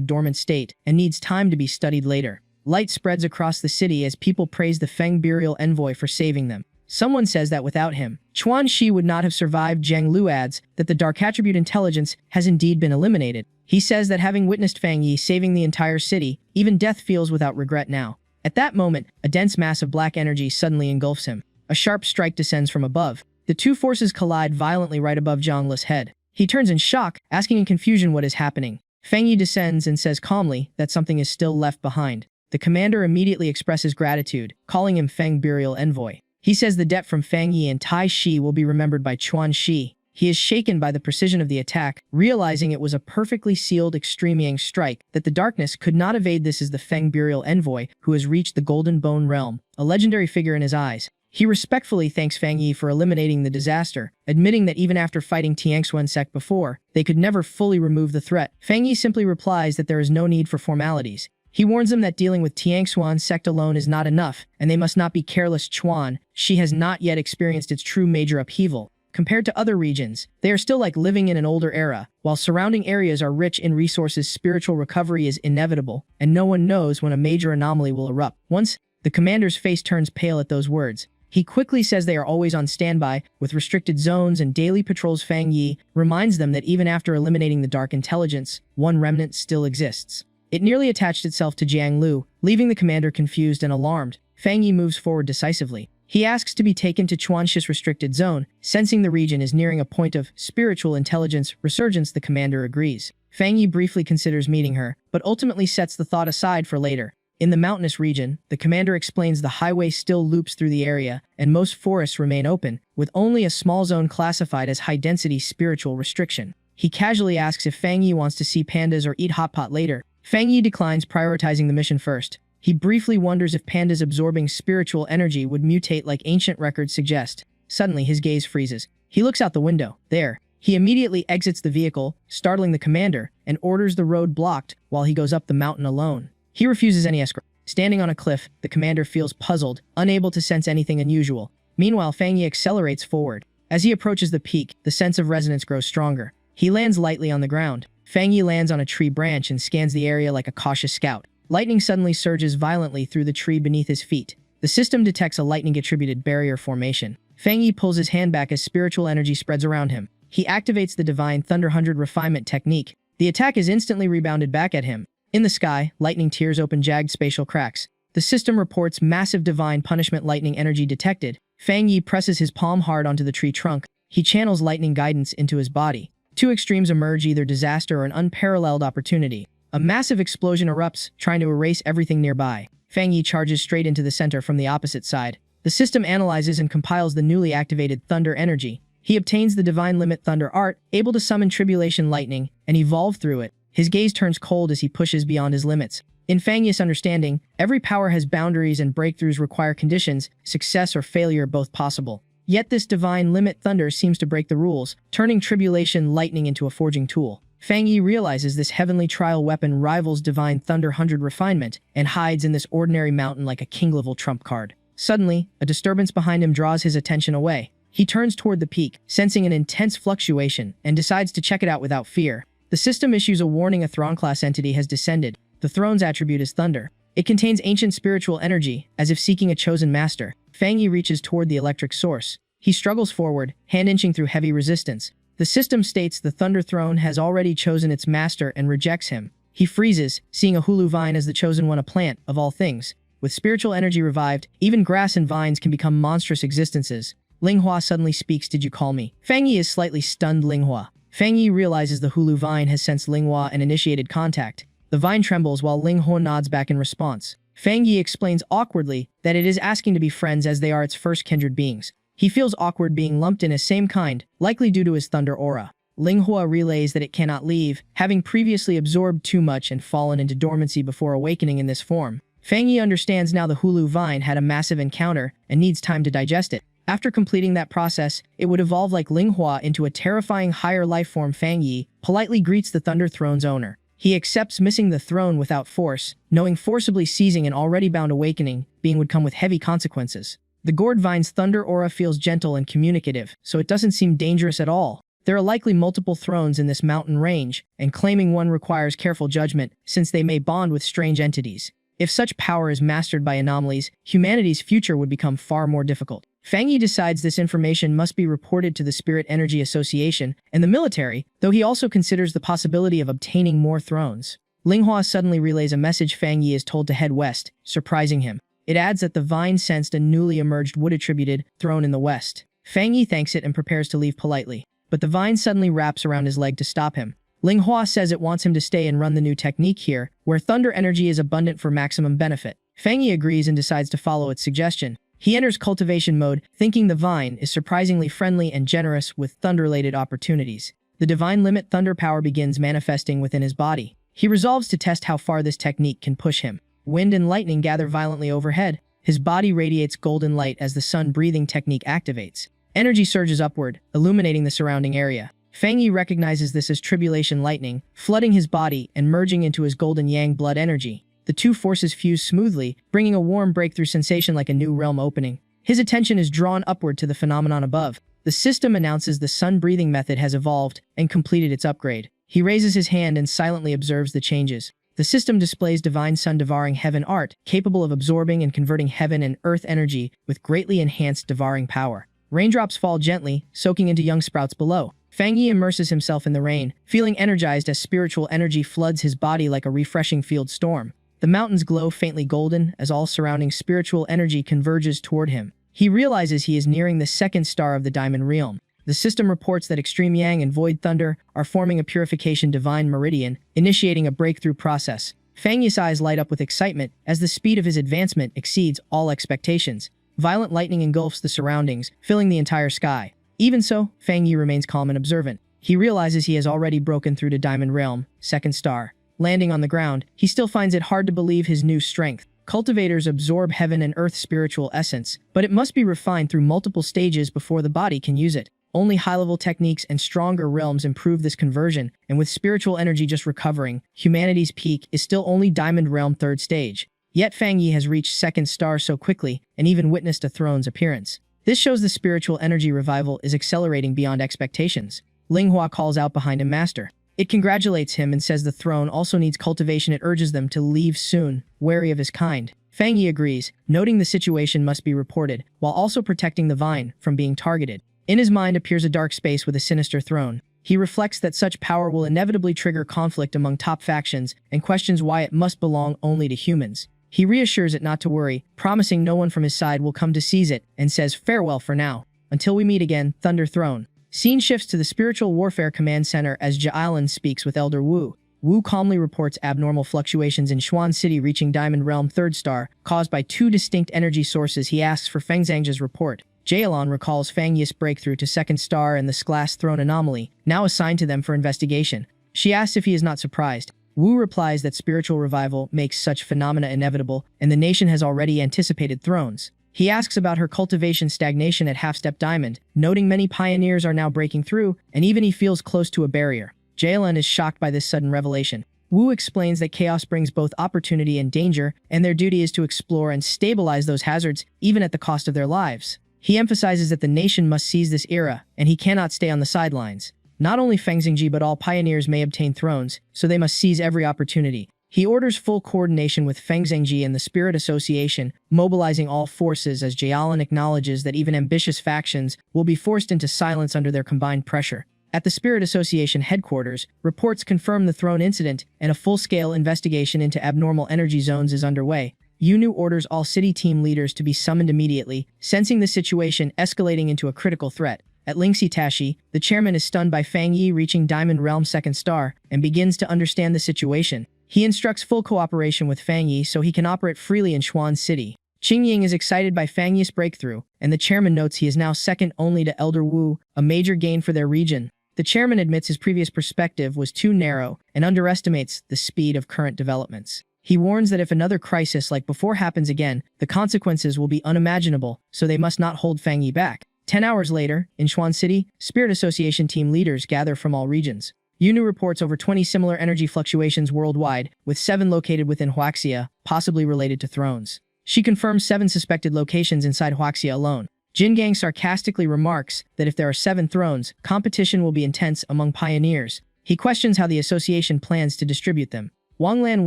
dormant state and needs time to be studied later. Light spreads across the city as people praise the Feng Burial envoy for saving them. Someone says that without him, Chuan Shi would not have survived. Jiang Lu adds that the dark attribute intelligence has indeed been eliminated. He says that having witnessed Fang Yi saving the entire city, even death feels without regret now. At that moment, a dense mass of black energy suddenly engulfs him. A sharp strike descends from above. The two forces collide violently right above Zhang Le's head. He turns in shock, asking in confusion what is happening. Fang Yi descends and says calmly that something is still left behind. The commander immediately expresses gratitude, calling him Feng Burial envoy. He says the debt from Fang Yi and Tai Shi will be remembered by Chuan Shi. He is shaken by the precision of the attack, realizing it was a perfectly sealed extreme yang strike, that the darkness could not evade. This is the Feng Burial envoy who has reached the Golden Bone realm, a legendary figure in his eyes. He respectfully thanks Fang Yi for eliminating the disaster, admitting that even after fighting Tiangxuan sect before, they could never fully remove the threat. Fang Yi simply replies that there is no need for formalities. He warns them that dealing with Tiangxuan sect alone is not enough, and they must not be careless. Chuan Shi has not yet experienced its true major upheaval. Compared to other regions, they are still like living in an older era. While surrounding areas are rich in resources, spiritual recovery is inevitable, and no one knows when a major anomaly will erupt. Once, the commander's face turns pale at those words. He quickly says they are always on standby, with restricted zones and daily patrols. Fang Yi reminds them that even after eliminating the dark intelligence, one remnant still exists. It nearly attached itself to Jiang Lu, leaving the commander confused and alarmed. Fang Yi moves forward decisively. He asks to be taken to Chuan Shi's restricted zone, sensing the region is nearing a point of spiritual intelligence resurgence. The commander agrees. Fang Yi briefly considers meeting her, but ultimately sets the thought aside for later. In the mountainous region, the commander explains the highway still loops through the area, and most forests remain open, with only a small zone classified as high-density spiritual restriction. He casually asks if Fang Yi wants to see pandas or eat hot pot later. Fang Yi declines, prioritizing the mission first. He briefly wonders if pandas absorbing spiritual energy would mutate like ancient records suggest. Suddenly, his gaze freezes. He looks out the window. There. He immediately exits the vehicle, startling the commander, and orders the road blocked while he goes up the mountain alone. He refuses any escort. Standing on a cliff, the commander feels puzzled, unable to sense anything unusual. Meanwhile, Fang Yi accelerates forward. As he approaches the peak, the sense of resonance grows stronger. He lands lightly on the ground. Fang Yi lands on a tree branch and scans the area like a cautious scout. Lightning suddenly surges violently through the tree beneath his feet. The system detects a lightning-attributed barrier formation. Fang Yi pulls his hand back as spiritual energy spreads around him. He activates the Divine Thunder 100 refinement technique. The attack is instantly rebounded back at him. In the sky, lightning tears open jagged spatial cracks. The system reports massive divine punishment lightning energy detected. Fang Yi presses his palm hard onto the tree trunk. He channels lightning guidance into his body. Two extremes emerge, either disaster or an unparalleled opportunity. A massive explosion erupts, trying to erase everything nearby. Fang Yi charges straight into the center from the opposite side. The system analyzes and compiles the newly activated thunder energy. He obtains the Divine Limit Thunder Art, able to summon Tribulation Lightning, and evolve through it. His gaze turns cold as he pushes beyond his limits. In Fang Yi's understanding, every power has boundaries and breakthroughs require conditions, success or failure both possible. Yet this Divine Limit Thunder seems to break the rules, turning Tribulation Lightning into a forging tool. Fang Yi realizes this heavenly trial weapon rivals Divine Thunder 100 refinement and hides in this ordinary mountain like a king-level trump card. Suddenly, a disturbance behind him draws his attention away. He turns toward the peak, sensing an intense fluctuation, and decides to check it out without fear. The system issues a warning: a Throne-class entity has descended. The Throne's attribute is thunder. It contains ancient spiritual energy, as if seeking a chosen master. Fang Yi reaches toward the electric source. He struggles forward, hand-inching through heavy resistance. The system states the Thunder Throne has already chosen its master and rejects him. He freezes, seeing a hulu vine as the chosen one, a plant, of all things. With spiritual energy revived, even grass and vines can become monstrous existences. Linghua suddenly speaks. "Did you call me?" Fang Yi is slightly stunned. Linghua. Fang Yi realizes the hulu vine has sensed Linghua and initiated contact. The vine trembles while Linghua nods back in response. Fang Yi explains awkwardly that it is asking to be friends as they are its first kindred beings. He feels awkward being lumped in as same kind, likely due to his thunder aura. Linghua relays that it cannot leave, having previously absorbed too much and fallen into dormancy before awakening in this form. Fang Yi understands now the hulu vine had a massive encounter and needs time to digest it. After completing that process, it would evolve like Linghua into a terrifying higher life form. Fang Yi politely greets the Thunder Throne's owner. He accepts missing the throne without force, knowing forcibly seizing an already bound awakening being would come with heavy consequences. The gourd vine's thunder aura feels gentle and communicative, so it doesn't seem dangerous at all. There are likely multiple thrones in this mountain range, and claiming one requires careful judgment, since they may bond with strange entities. If such power is mastered by anomalies, humanity's future would become far more difficult. Fang Yi decides this information must be reported to the Spirit Energy Association and the military, though he also considers the possibility of obtaining more thrones. Linghua suddenly relays a message. Fang Yi is told to head west, surprising him. It adds that the vine sensed a newly emerged wood-attributed throne in the west. Fang Yi thanks it and prepares to leave politely, but the vine suddenly wraps around his leg to stop him. Linghua says it wants him to stay and run the new technique here, where thunder energy is abundant for maximum benefit. Fang Yi agrees and decides to follow its suggestion. He enters cultivation mode, thinking the vine is surprisingly friendly and generous with thunder-related opportunities. The Divine Limit Thunder power begins manifesting within his body. He resolves to test how far this technique can push him. Wind and lightning gather violently overhead. His body radiates golden light as the sun-breathing technique activates. Energy surges upward, illuminating the surrounding area. Fang Yi recognizes this as Tribulation Lightning, flooding his body and merging into his golden yang blood energy. The two forces fuse smoothly, bringing a warm breakthrough sensation like a new realm opening. His attention is drawn upward to the phenomenon above. The system announces the sun-breathing method has evolved and completed its upgrade. He raises his hand and silently observes the changes. The system displays Divine Sun-devouring heaven art, capable of absorbing and converting heaven and earth energy with greatly enhanced devouring power. Raindrops fall gently, soaking into young sprouts below. Fang Yi immerses himself in the rain, feeling energized as spiritual energy floods his body like a refreshing field storm. The mountains glow faintly golden as all surrounding spiritual energy converges toward him. He realizes he is nearing the second star of the Diamond Realm. The system reports that Extreme Yang and Void Thunder are forming a purification divine meridian, initiating a breakthrough process. Fang Yi's eyes light up with excitement as the speed of his advancement exceeds all expectations. Violent lightning engulfs the surroundings, filling the entire sky. Even so, Fang Yi remains calm and observant. He realizes he has already broken through to Diamond Realm, second star. Landing on the ground, he still finds it hard to believe his new strength. Cultivators absorb heaven and earth's spiritual essence, but it must be refined through multiple stages before the body can use it. Only high-level techniques and stronger realms improve this conversion, and with spiritual energy just recovering, humanity's peak is still only Diamond Realm third stage. Yet Fang Yi has reached second star so quickly, and even witnessed a throne's appearance. This shows the spiritual energy revival is accelerating beyond expectations. Linghua calls out behind him, "Master." It congratulates him and says the throne also needs cultivation. It urges them to leave soon, wary of his kind. Fang Yi agrees, noting the situation must be reported, while also protecting the vine from being targeted. In his mind appears a dark space with a sinister throne. He reflects that such power will inevitably trigger conflict among top factions and questions why it must belong only to humans. He reassures it not to worry, promising no one from his side will come to seize it, and says farewell for now. Until we meet again, Thunder Throne. Scene shifts to the Spiritual Warfare Command Center as Yahello speaks with Elder Wu. Wu calmly reports abnormal fluctuations in Xuan City reaching Diamond Realm 3rd star, caused by 2 distinct energy sources. He asks for Feng Zhang's report. Yahello recalls Fang Yi's breakthrough to 2nd star and the Glass Throne anomaly, now assigned to them for investigation. She asks if he is not surprised. Wu replies that spiritual revival makes such phenomena inevitable, and the nation has already anticipated thrones. He asks about her cultivation stagnation at Half-Step Diamond, noting many pioneers are now breaking through, and even he feels close to a barrier. Yahello is shocked by this sudden revelation. Wu explains that chaos brings both opportunity and danger, and their duty is to explore and stabilize those hazards, even at the cost of their lives. He emphasizes that the nation must seize this era, and he cannot stay on the sidelines. Not only Feng Zhangji but all pioneers may obtain thrones, so they must seize every opportunity. He orders full coordination with Feng Zhangji and the Spirit Association, mobilizing all forces as Yahello acknowledges that even ambitious factions will be forced into silence under their combined pressure. At the Spirit Association headquarters, reports confirm the throne incident, and a full-scale investigation into abnormal energy zones is underway. Yunu orders all city team leaders to be summoned immediately, sensing the situation escalating into a critical threat. At Lingxi Tashi, the chairman is stunned by Fang Yi reaching Diamond Realm 2nd star, and begins to understand the situation. He instructs full cooperation with Fang Yi so he can operate freely in Xuan City. Qingying is excited by Fang Yi's breakthrough, and the chairman notes he is now second only to Elder Wu, a major gain for their region. The chairman admits his previous perspective was too narrow and underestimates the speed of current developments. He warns that if another crisis like before happens again, the consequences will be unimaginable, so they must not hold Fang Yi back. 10 hours later, in Xuan City, Spirit Association team leaders gather from all regions. Yunu reports over 20 similar energy fluctuations worldwide, with 7 located within Huaxia, possibly related to thrones. She confirms 7 suspected locations inside Huaxia alone. Jin Gang sarcastically remarks that if there are 7 thrones, competition will be intense among pioneers. He questions how the association plans to distribute them. Wang Lan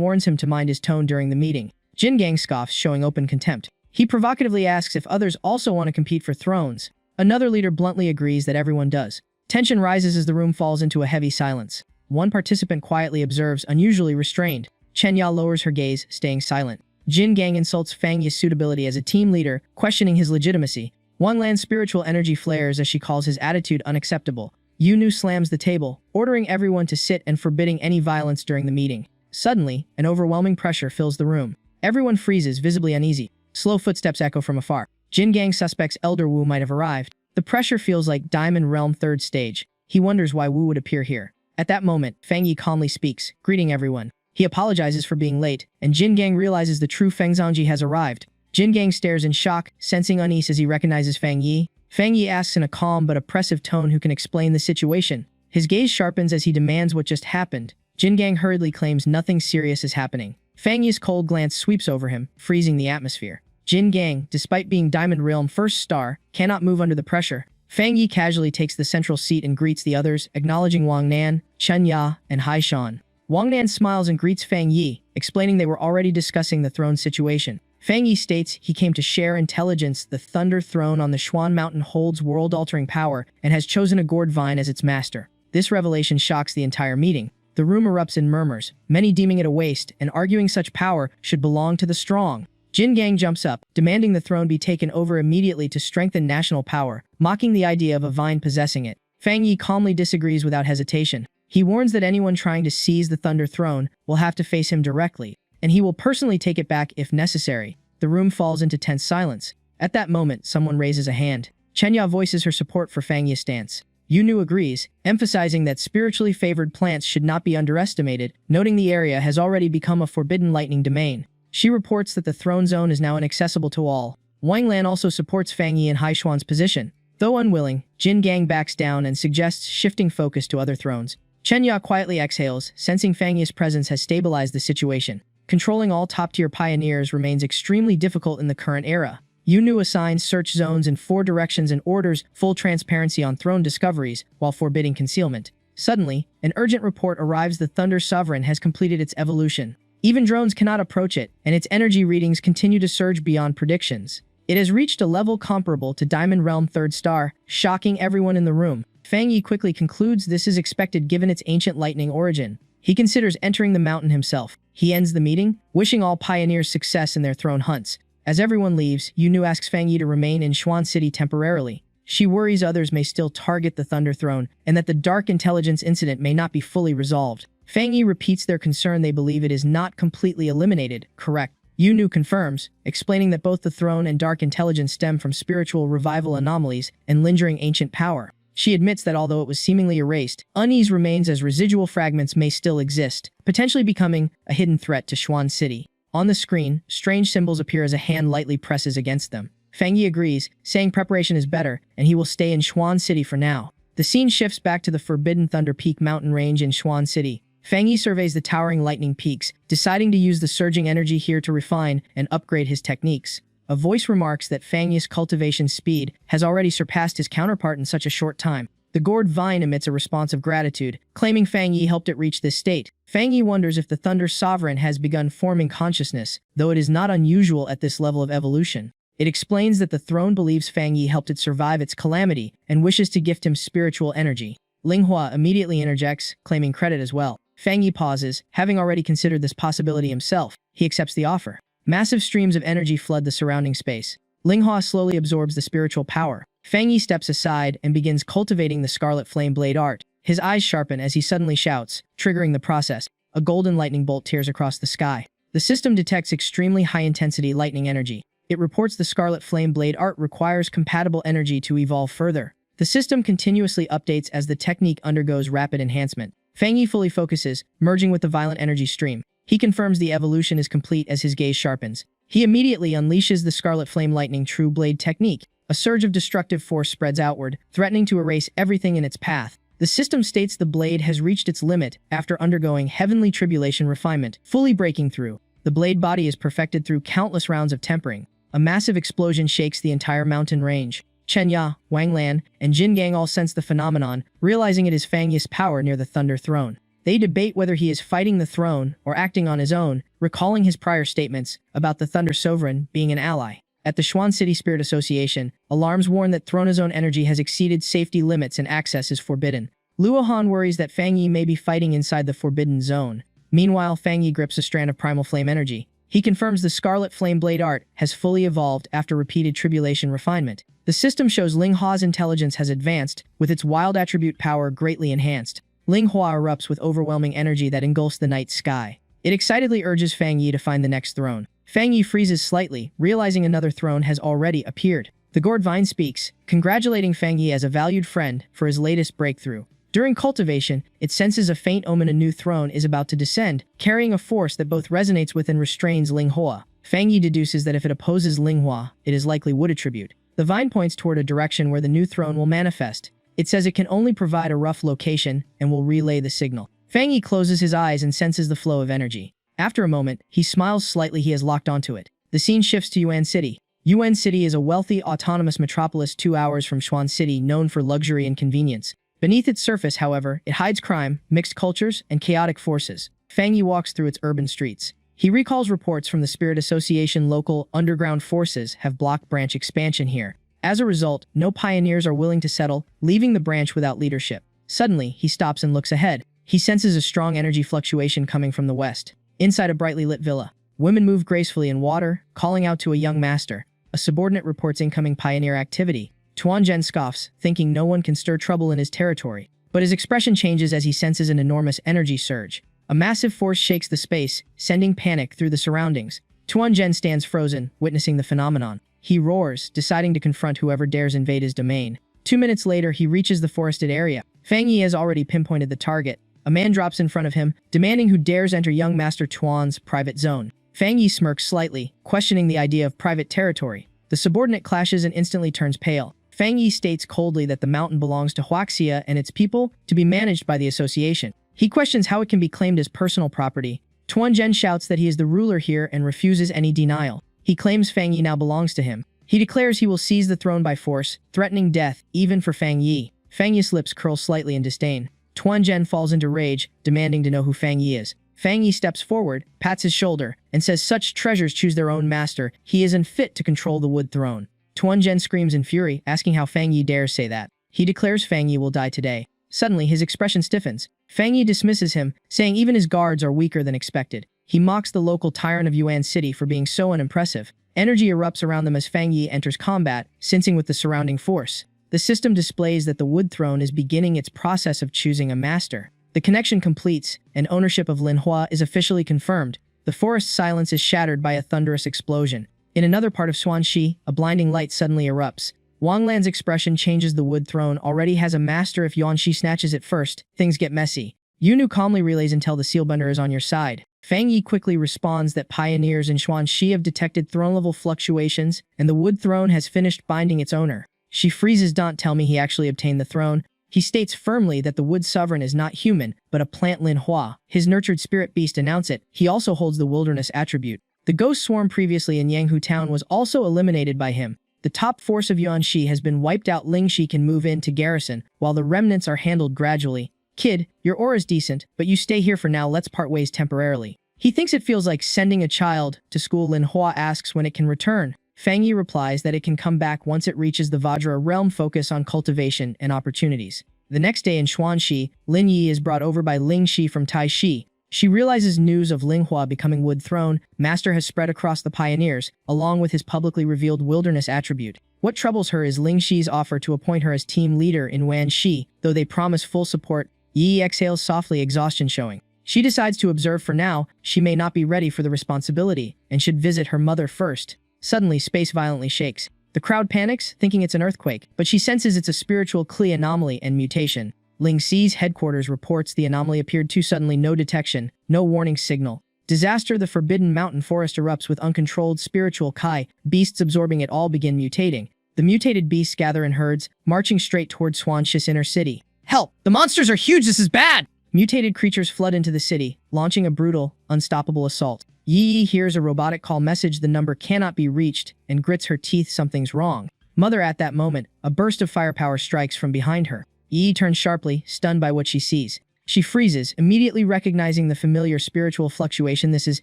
warns him to mind his tone during the meeting. Jin Gang scoffs, showing open contempt. He provocatively asks if others also want to compete for thrones. Another leader bluntly agrees that everyone does. Tension rises as the room falls into a heavy silence. One participant quietly observes, unusually restrained. Chen Ya lowers her gaze, staying silent. Jin Gang insults Fang Yi's suitability as a team leader, questioning his legitimacy. Wang Lan's spiritual energy flares as she calls his attitude unacceptable. Yunu slams the table, ordering everyone to sit and forbidding any violence during the meeting. Suddenly, an overwhelming pressure fills the room. Everyone freezes, visibly uneasy. Slow footsteps echo from afar. Jin Gang suspects Elder Wu might have arrived. The pressure feels like Diamond Realm 3rd stage. He wonders why Wu would appear here. At that moment, Fang Yi calmly speaks, greeting everyone. He apologizes for being late, and Jin Gang realizes the true Feng Zhangji has arrived. Jin Gang stares in shock, sensing unease as he recognizes Fang Yi. Fang Yi asks in a calm but oppressive tone who can explain the situation. His gaze sharpens as he demands what just happened. Jin Gang hurriedly claims nothing serious is happening. Fang Yi's cold glance sweeps over him, freezing the atmosphere. Jin Gang, despite being Diamond Realm 1st star, cannot move under the pressure. Fang Yi casually takes the central seat and greets the others, acknowledging Wang Nan, Chen Ya, and Hai Shan. Wang Nan smiles and greets Fang Yi, explaining they were already discussing the throne situation. Fang Yi states he came to share intelligence. The Thunder Throne on the Xuan Mountain holds world-altering power and has chosen a gourd vine as its master. This revelation shocks the entire meeting. The room erupts in murmurs, many deeming it a waste and arguing such power should belong to the strong. Jin Gang jumps up, demanding the throne be taken over immediately to strengthen national power, mocking the idea of a vine possessing it. Fang Yi calmly disagrees without hesitation. He warns that anyone trying to seize the Thunder Throne will have to face him directly, and he will personally take it back if necessary. The room falls into tense silence. At that moment, someone raises a hand. Chen Ya voices her support for Fang Yi's stance. Yunu agrees, emphasizing that spiritually favored plants should not be underestimated, noting the area has already become a forbidden lightning domain. She reports that the throne zone is now inaccessible to all. Wang Lan also supports Fang Yi in Hai Xuan's position. Though unwilling, Jin Gang backs down and suggests shifting focus to other thrones. Chen Ya quietly exhales, sensing Fang Yi's presence has stabilized the situation. Controlling all top-tier pioneers remains extremely difficult in the current era. Yunu assigns search zones in 4 directions and orders full transparency on throne discoveries, while forbidding concealment. Suddenly, an urgent report arrives: the Thunder Sovereign has completed its evolution. Even drones cannot approach it, and its energy readings continue to surge beyond predictions. It has reached a level comparable to Diamond Realm 3rd star, shocking everyone in the room. Fang Yi quickly concludes this is expected given its ancient lightning origin. He considers entering the mountain himself. He ends the meeting, wishing all pioneers success in their throne hunts. As everyone leaves, Yunu asks Fang Yi to remain in Xuan City temporarily. She worries others may still target the Thunder Throne, and that the Dark Intelligence incident may not be fully resolved. Fang Yi repeats their concern. They believe it is not completely eliminated. Correct. Yunu confirms, explaining that both the throne and dark intelligence stem from spiritual revival anomalies and lingering ancient power. She admits that although it was seemingly erased, unease remains as residual fragments may still exist, potentially becoming a hidden threat to Xuan City. On the screen, strange symbols appear as a hand lightly presses against them. Fang Yi agrees, saying preparation is better, and he will stay in Xuan City for now. The scene shifts back to the Forbidden Thunder Peak mountain range in Xuan City. Fang Yi surveys the towering lightning peaks, deciding to use the surging energy here to refine and upgrade his techniques. A voice remarks that Fang Yi's cultivation speed has already surpassed his counterpart in such a short time. The gourd vine emits a response of gratitude, claiming Fang Yi helped it reach this state. Fang Yi wonders if the Thunder Sovereign has begun forming consciousness, though it is not unusual at this level of evolution. It explains that the throne believes Fang Yi helped it survive its calamity and wishes to gift him spiritual energy. Linghua immediately interjects, claiming credit as well. Fang Yi pauses, having already considered this possibility himself. He accepts the offer. Massive streams of energy flood the surrounding space. Linghua slowly absorbs the spiritual power. Fang Yi steps aside and begins cultivating the Scarlet Flame Blade art. His eyes sharpen as he suddenly shouts, triggering the process. A golden lightning bolt tears across the sky. The system detects extremely high-intensity lightning energy. It reports the Scarlet Flame Blade art requires compatible energy to evolve further. The system continuously updates as the technique undergoes rapid enhancement. Fang Yi fully focuses, merging with the violent energy stream. He confirms the evolution is complete as his gaze sharpens. He immediately unleashes the Scarlet Flame Lightning True Blade technique. A surge of destructive force spreads outward, threatening to erase everything in its path. The system states the blade has reached its limit after undergoing heavenly tribulation refinement, fully breaking through. The blade body is perfected through countless rounds of tempering. A massive explosion shakes the entire mountain range. Chen Ya, Wang Lan, and Jin Gang all sense the phenomenon, realizing it is Fang Yi's power near the Thunder Throne. They debate whether he is fighting the throne or acting on his own, recalling his prior statements about the Thunder Sovereign being an ally. At the Xuan City Spirit Association, alarms warn that Thronozone energy has exceeded safety limits and access is forbidden. Luohan worries that Fang Yi may be fighting inside the Forbidden Zone. Meanwhile, Fang Yi grips a strand of primal flame energy. He confirms the Scarlet Flame Blade art has fully evolved after repeated tribulation refinement. The system shows Linghua's intelligence has advanced, with its wild attribute power greatly enhanced. Linghua erupts with overwhelming energy that engulfs the night sky. It excitedly urges Fang Yi to find the next throne. Fang Yi freezes slightly, realizing another throne has already appeared. The gourd vine speaks, congratulating Fang Yi as a valued friend for his latest breakthrough. During cultivation, it senses a faint omen a new throne is about to descend, carrying a force that both resonates with and restrains Linghua. Fang Yi deduces that if it opposes Linghua, it is likely wood attribute. The vine points toward a direction where the new throne will manifest. It says it can only provide a rough location and will relay the signal. Fang Yi closes his eyes and senses the flow of energy. After a moment, he smiles slightly. He has locked onto it. The scene shifts to Yuan City. Yuan City is a wealthy, autonomous metropolis 2 hours from Xuan City known for luxury and convenience. Beneath its surface, however, it hides crime, mixed cultures, and chaotic forces. Fang Yi walks through its urban streets. He recalls reports from the Spirit Association local underground forces have blocked branch expansion here. As a result, no pioneers are willing to settle, leaving the branch without leadership. Suddenly, he stops and looks ahead. He senses a strong energy fluctuation coming from the west. Inside a brightly lit villa, women move gracefully in water, calling out to a young master. A subordinate reports incoming pioneer activity. Tuan Zhen scoffs, thinking no one can stir trouble in his territory. But his expression changes as he senses an enormous energy surge. A massive force shakes the space, sending panic through the surroundings. Tuan Zhen stands frozen, witnessing the phenomenon. He roars, deciding to confront whoever dares invade his domain. 2 minutes later, he reaches the forested area. Fang Yi has already pinpointed the target. A man drops in front of him, demanding who dares enter young Master Tuan's private zone. Fang Yi smirks slightly, questioning the idea of private territory. The subordinate clashes and instantly turns pale. Fang Yi states coldly that the mountain belongs to Huaxia and its people, to be managed by the association. He questions how it can be claimed as personal property. Tuan Zhen shouts that he is the ruler here and refuses any denial. He claims Fang Yi now belongs to him. He declares he will seize the throne by force, threatening death, even for Fang Yi. Fang Yi's lips curl slightly in disdain. Tuanzhen falls into rage, demanding to know who Fang Yi is. Fang Yi steps forward, pats his shoulder, and says such treasures choose their own master. He is unfit to control the wood throne. Tuanzhen screams in fury, asking how Fang Yi dares say that. He declares Fang Yi will die today. Suddenly, his expression stiffens. Fang Yi dismisses him, saying even his guards are weaker than expected. He mocks the local tyrant of Yuan City for being so unimpressive. Energy erupts around them as Fang Yi enters combat, sensing with the surrounding force. The system displays that the wood throne is beginning its process of choosing a master. The connection completes, and ownership of Manhwa is officially confirmed. The forest's silence is shattered by a thunderous explosion. In another part of Xuanxi, a blinding light suddenly erupts. Wang Lan's expression changes. The wood throne already has a master. If Yuanxi snatches it first, things get messy. Yunu calmly relays until the sealbender is on your side. Fang Yi quickly responds that pioneers in Xuanxi have detected throne-level fluctuations, and the wood throne has finished binding its owner. She freezes. Don't tell me he actually obtained the throne. He states firmly that the wood sovereign is not human, but a plant Manhwa. His nurtured spirit beast announce it. He also holds the wilderness attribute. The ghost swarm previously in Yanghu town was also eliminated by him. The top force of Yuanxi has been wiped out. Lingxi can move in to garrison, while the remnants are handled gradually. Kid, your aura's decent, but you stay here for now. Let's part ways temporarily. He thinks it feels like sending a child to school. Manhwa asks when it can return. Fang Yi replies that it can come back once it reaches the Vajra realm. Focus on cultivation and opportunities. The next day in Xuanxi, Lin Yi is brought over by Lingxi from Taishi. She realizes news of Manhwa becoming wood throne master has spread across the pioneers, along with his publicly revealed wilderness attribute. What troubles her is Lingxi's offer to appoint her as team leader in Wanxi. Though they promise full support, Yi exhales softly, exhaustion showing. She decides to observe for now. She may not be ready for the responsibility, and should visit her mother first. Suddenly, space violently shakes. The crowd panics, thinking it's an earthquake, but she senses it's a spiritual Kli anomaly and mutation. Lingxi's headquarters reports the anomaly appeared too suddenly. No detection, no warning signal. Disaster. The forbidden mountain forest erupts with uncontrolled spiritual Kai. Beasts absorbing it all begin mutating. The mutated beasts gather in herds, marching straight towards Xuanxi's inner city. Help! The monsters are huge! This is bad! Mutated creatures flood into the city, launching a brutal, unstoppable assault. Yi hears a robotic call message. The number cannot be reached, and grits her teeth. Something's wrong. Mother. At that moment, a burst of firepower strikes from behind her. Yi turns sharply, stunned by what she sees. She freezes, immediately recognizing the familiar spiritual fluctuation. This is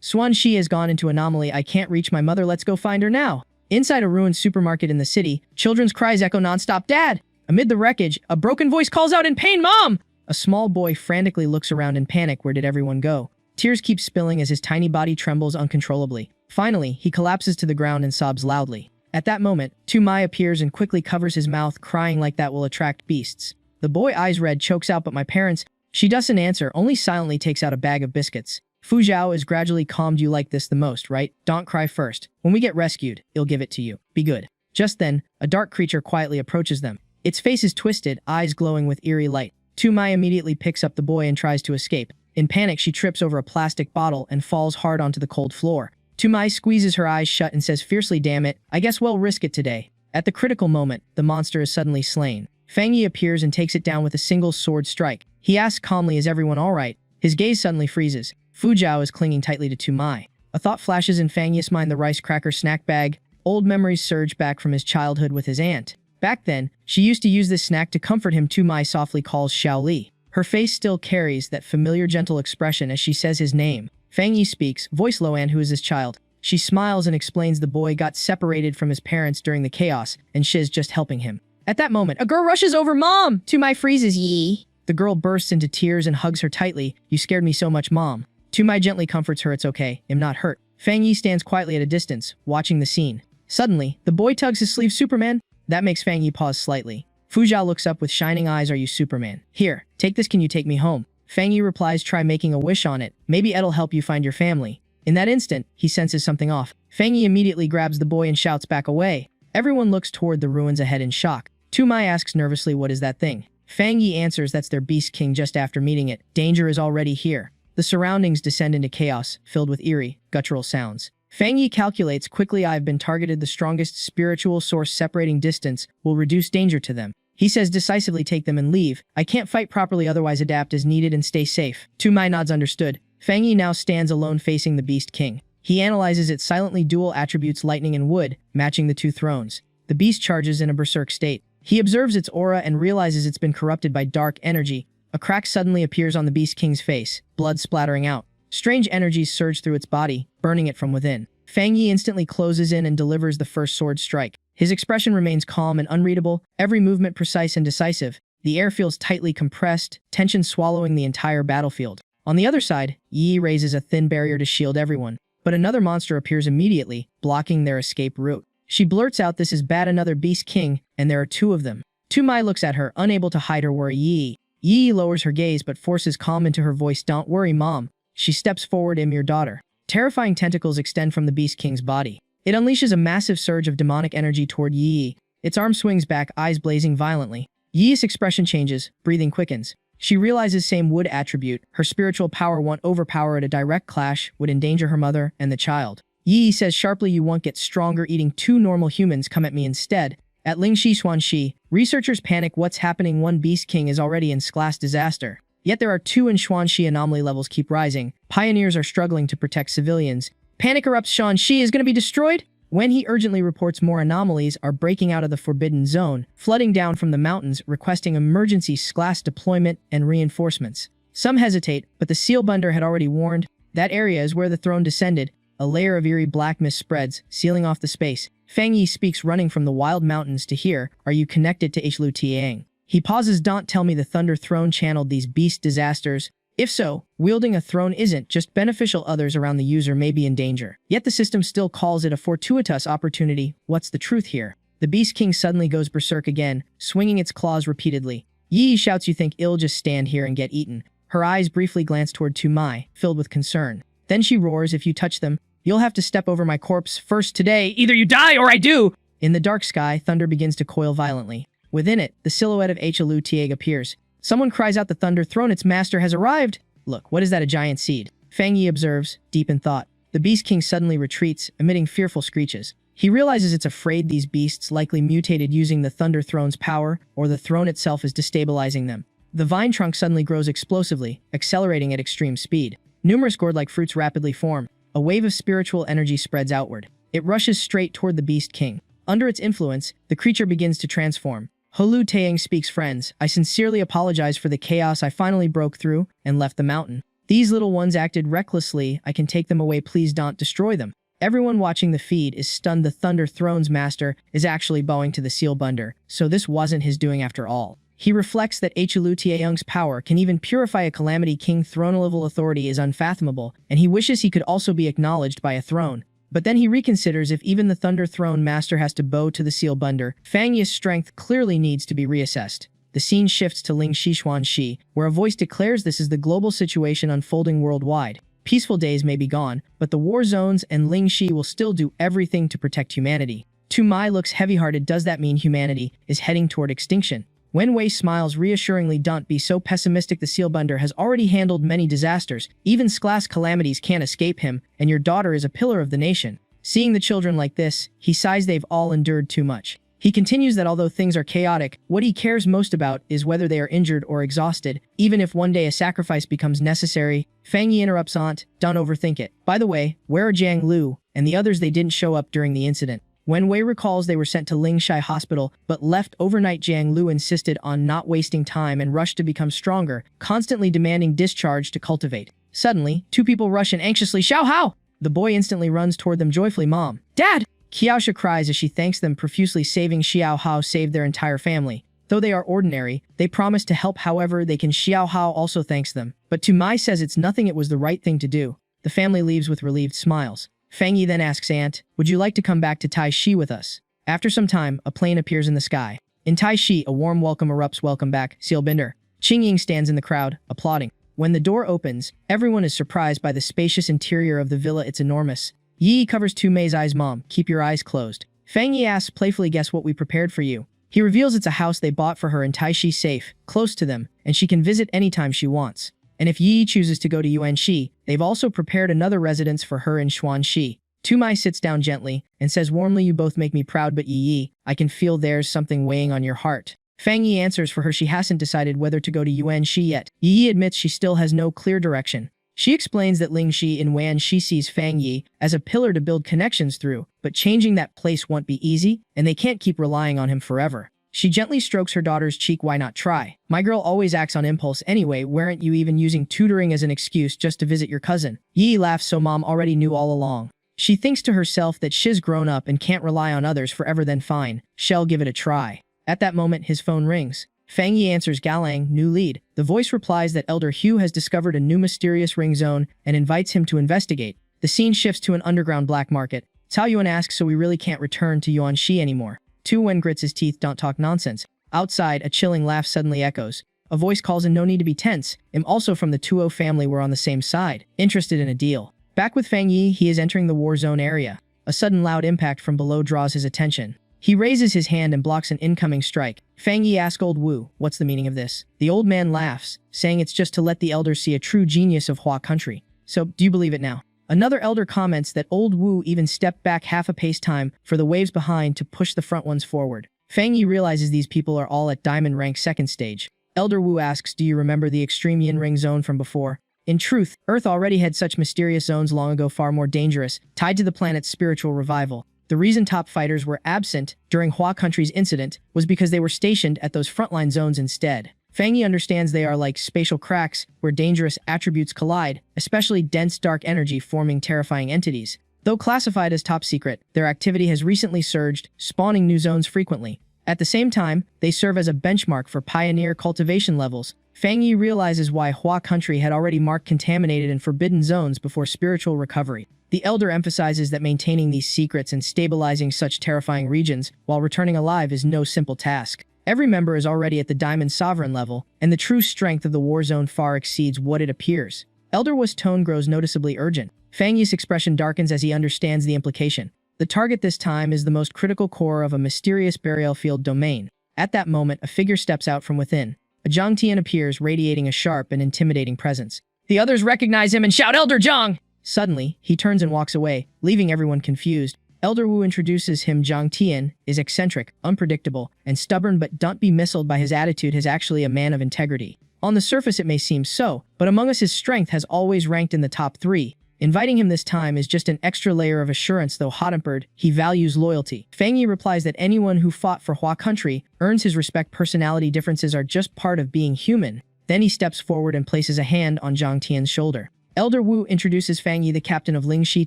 Xuanxi has gone into anomaly. I can't reach my mother. Let's go find her now. Inside a ruined supermarket in the city, children's cries echo nonstop. Dad! Amid the wreckage, a broken voice calls out in pain. Mom! A small boy frantically looks around in panic. Where did everyone go? Tears keep spilling as his tiny body trembles uncontrollably. Finally, he collapses to the ground and sobs loudly. At that moment, Tumai appears and quickly covers his mouth, crying like that will attract beasts. The boy, eyes red, chokes out, but my parents... She doesn't answer, only silently takes out a bag of biscuits. Fu Zhao is gradually calmed. You like this the most, right? Don't cry first. When we get rescued, he'll give it to you. Be good. Just then, a dark creature quietly approaches them. Its face is twisted, eyes glowing with eerie light. Tumai immediately picks up the boy and tries to escape. In panic, she trips over a plastic bottle and falls hard onto the cold floor. Tumai squeezes her eyes shut and says fiercely, damn it, I guess we'll risk it today. At the critical moment, the monster is suddenly slain. Fang Yi appears and takes it down with a single sword strike. He asks calmly, is everyone alright? His gaze suddenly freezes. Fu Zhao is clinging tightly to Tumai. A thought flashes in Fang Yi's mind, the rice cracker snack bag. Old memories surge back from his childhood with his aunt. Back then, she used to use this snack to comfort him. Tumai softly calls Xiao Li. Her face still carries that familiar gentle expression as she says his name. Fang Yi speaks, voice low. And who is this child? She smiles and explains the boy got separated from his parents during the chaos, and Shiz just helping him. At that moment, a girl rushes over. Mom! Tumai freezes. Yi. The girl bursts into tears and hugs her tightly. You scared me so much, Mom. Tumai gently comforts her. It's okay, I'm not hurt. Fang Yi stands quietly at a distance, watching the scene. Suddenly, the boy tugs his sleeve. Superman? That makes Fang Yi pause slightly. Fu Zhao looks up with shining eyes. Are you Superman? Here, take this. Can you take me home? Fang Yi replies, try making a wish on it. Maybe it'll help you find your family. In that instant, he senses something off. Fang Yi immediately grabs the boy and shouts, back away. Everyone looks toward the ruins ahead in shock. Tumai asks nervously, what is that thing? Fang Yi answers, that's their beast king. Just after meeting it, danger is already here. The surroundings descend into chaos, filled with eerie, guttural sounds. Fang Yi calculates quickly, I've been targeted. The strongest spiritual source separating distance will reduce danger to them. He says decisively, take them and leave. I can't fight properly, otherwise adapt as needed and stay safe. Tumai nods, understood. Fang Yi now stands alone facing the Beast King. He analyzes its silently dual attributes, lightning and wood, matching the two thrones. The beast charges in a berserk state. He observes its aura and realizes it's been corrupted by dark energy. A crack suddenly appears on the Beast King's face, blood splattering out. Strange energies surge through its body, burning it from within. Fang Yi instantly closes in and delivers the first sword strike. His expression remains calm and unreadable, every movement precise and decisive. The air feels tightly compressed, tension swallowing the entire battlefield. On the other side, Yi raises a thin barrier to shield everyone. But another monster appears immediately, blocking their escape route. She blurts out this is bad, another Beast King, and there are two of them. Tumai looks at her, unable to hide her worry. Yi lowers her gaze but forces calm into her voice. Don't worry, Mom. She steps forward. I'm your daughter. Terrifying tentacles extend from the Beast King's body. It unleashes a massive surge of demonic energy toward Yi. Its arm swings back, eyes blazing violently. Yi's expression changes, breathing quickens. She realizes same wood attribute, her spiritual power won't overpower it. A direct clash would endanger her mother and the child. Yi says sharply, you won't get stronger eating two normal humans, come at me instead. At Lingxi Xuanxi, researchers panic. What's happening? One Beast King is already in class disaster. Yet there are two in Xuanxi. Anomaly levels keep rising. Pioneers are struggling to protect civilians. Panic erupts. Xuanxi is going to be destroyed? When he urgently reports more anomalies are breaking out of the forbidden zone, flooding down from the mountains, requesting emergency class deployment and reinforcements. Some hesitate, but the Sealbunder had already warned. That area is where the throne descended. A layer of eerie black mist spreads, sealing off the space. Fang Yi speaks, running from the wild mountains to here. Are you connected to Hlu Tiang? He pauses. Don't tell me the Thunder Throne channeled these beast disasters. If so, wielding a throne isn't just beneficial, others around the user may be in danger. Yet the system still calls it a fortuitous opportunity. What's the truth here? The Beast King suddenly goes berserk again, swinging its claws repeatedly. Yi shouts, you think I'll just stand here and get eaten? Her eyes briefly glance toward Tumai, filled with concern. Then she roars, if you touch them, you'll have to step over my corpse first today. Either you die or I do! In the dark sky, thunder begins to coil violently. Within it, the silhouette of Hlu Tiang appears. Someone cries out, the Thunder Throne, its master has arrived! Look, what is that, a giant seed? Fang Yi observes, deep in thought. The Beast King suddenly retreats, emitting fearful screeches. He realizes it's afraid these beasts likely mutated using the Thunder Throne's power, or the throne itself is destabilizing them. The vine trunk suddenly grows explosively, accelerating at extreme speed. Numerous gourd-like fruits rapidly form. A wave of spiritual energy spreads outward. It rushes straight toward the Beast King. Under its influence, the creature begins to transform. Hlu Tiang speaks, friends, I sincerely apologize for the chaos. I finally broke through and left the mountain. These little ones acted recklessly. I can take them away. Please don't destroy them. Everyone watching the feed is stunned. The Thunder Throne's master is actually bowing to the Sealbunder, so this wasn't his doing after all. He reflects that Hlu Tiang's power can even purify a Calamity King. Throne-level authority is unfathomable, and he wishes he could also be acknowledged by a throne. But then he reconsiders, if even the Thunder Throne Master has to bow to the Sealbunder, Fang Yi's strength clearly needs to be reassessed. The scene shifts to Lingxi Xuanxi, where a voice declares this is the global situation unfolding worldwide. Peaceful days may be gone, but the war zones and Lingxi will still do everything to protect humanity. Tumai looks heavy-hearted. Does that mean humanity is heading toward extinction? Wenwei smiles reassuringly. Don't be so pessimistic. The Sealbunder has already handled many disasters. Even class calamities can't escape him, and your daughter is a pillar of the nation. Seeing the children like this, he sighs. They've all endured too much. He continues that although things are chaotic, what he cares most about is whether they are injured or exhausted, even if one day a sacrifice becomes necessary. Fang Yi interrupts, Aunt, don't overthink it. By the way, where are Jiang Lu and the others? They didn't show up during the incident. Wenwei recalls they were sent to Lingxi Hospital, but left overnight. Jiang Lu insisted on not wasting time and rushed to become stronger, constantly demanding discharge to cultivate. Suddenly, two people rush in anxiously. Xiao Hao! The boy instantly runs toward them joyfully. Mom! Dad! Qiaosha cries as she thanks them profusely. Saving Xiao Hao saved their entire family. Though they are ordinary, they promise to help however they can. Xiao Hao also thanks them, but Tumai says it's nothing, it was the right thing to do. The family leaves with relieved smiles. Fang Yi then asks, Aunt, would you like to come back to Taishi with us? After some time, a plane appears in the sky. In Taishi, a warm welcome erupts. Welcome back, Sealbinder. Qingying stands in the crowd, applauding. When the door opens, everyone is surprised by the spacious interior of the villa. It's enormous. Yi covers Tumei's eyes. Mom, keep your eyes closed. Fang Yi asks playfully, guess what we prepared for you? He reveals it's a house they bought for her in Taishi, safe, close to them, and she can visit anytime she wants. And if Yi chooses to go to Yuanxi, they've also prepared another residence for her in Xuanxi. Tumai sits down gently and says warmly, you both make me proud, but Yi, I can feel there's something weighing on your heart. Fang Yi answers for her she hasn't decided whether to go to Yuanxi yet. Yi admits she still has no clear direction. She explains that Lingxi in Wanxi sees Fang Yi as a pillar to build connections through, but changing that place won't be easy, and they can't keep relying on him forever. She gently strokes her daughter's cheek. Why not try? My girl always acts on impulse anyway. Weren't you even using tutoring as an excuse just to visit your cousin? Yi laughs. So mom already knew all along. She thinks to herself that she's grown up and can't rely on others forever. Then fine, she'll give it a try. At that moment, his phone rings. Fang Yi answers. Galang, new lead. The voice replies that Elder Hugh has discovered a new mysterious ring zone and invites him to investigate. The scene shifts to an underground black market. Cao Yuan asks, so we really can't return to Yuanxi anymore. Tu Wen grits his teeth. Don't talk nonsense. Outside, a chilling laugh suddenly echoes. A voice calls in. No need to be tense. I'm also from the Tuo family. We're on the same side. Interested in a deal. Back with Fang Yi, he is entering the war zone area. A sudden loud impact from below draws his attention. He raises his hand and blocks an incoming strike. Fang Yi asks Old Wu, what's the meaning of this? The old man laughs, saying it's just to let the elders see a true genius of Hua country. So, do you believe it now? Another elder comments that Old Wu even stepped back half a pace time for the waves behind to push the front ones forward. Fang Yi realizes these people are all at diamond rank 2nd stage. Elder Wu asks, do you remember the extreme yin ring zone from before? In truth, Earth already had such mysterious zones long ago, far more dangerous, tied to the planet's spiritual revival. The reason top fighters were absent during Hua country's incident was because they were stationed at those frontline zones instead. Fang Yi understands they are like spatial cracks where dangerous attributes collide, especially dense dark energy forming terrifying entities. Though classified as top secret, their activity has recently surged, spawning new zones frequently. At the same time, they serve as a benchmark for pioneer cultivation levels. Fang Yi realizes why Hua country had already marked contaminated and forbidden zones before spiritual recovery. The elder emphasizes that maintaining these secrets and stabilizing such terrifying regions while returning alive is no simple task. Every member is already at the Diamond Sovereign level, and the true strength of the war zone far exceeds what it appears. Elder Wu's tone grows noticeably urgent. Fang Yi's expression darkens as he understands the implication. The target this time is the most critical core of a mysterious burial field domain. At that moment, a figure steps out from within. A Zhang Tian appears, radiating a sharp and intimidating presence. The others recognize him and shout, Elder Zhang! Suddenly, he turns and walks away, leaving everyone confused. Elder Wu introduces him. Zhang Tian is eccentric, unpredictable, and stubborn, but don't be misled by his attitude. He's actually a man of integrity. On the surface it may seem so, but among us his strength has always ranked in the top 3. Inviting him this time is just an extra layer of assurance. Though hot-tempered, he values loyalty. Fang Yi replies that anyone who fought for Hua country earns his respect. Personality differences are just part of being human. Then he steps forward and places a hand on Zhang Tian's shoulder. Elder Wu introduces Fang Yi, the captain of Lingxi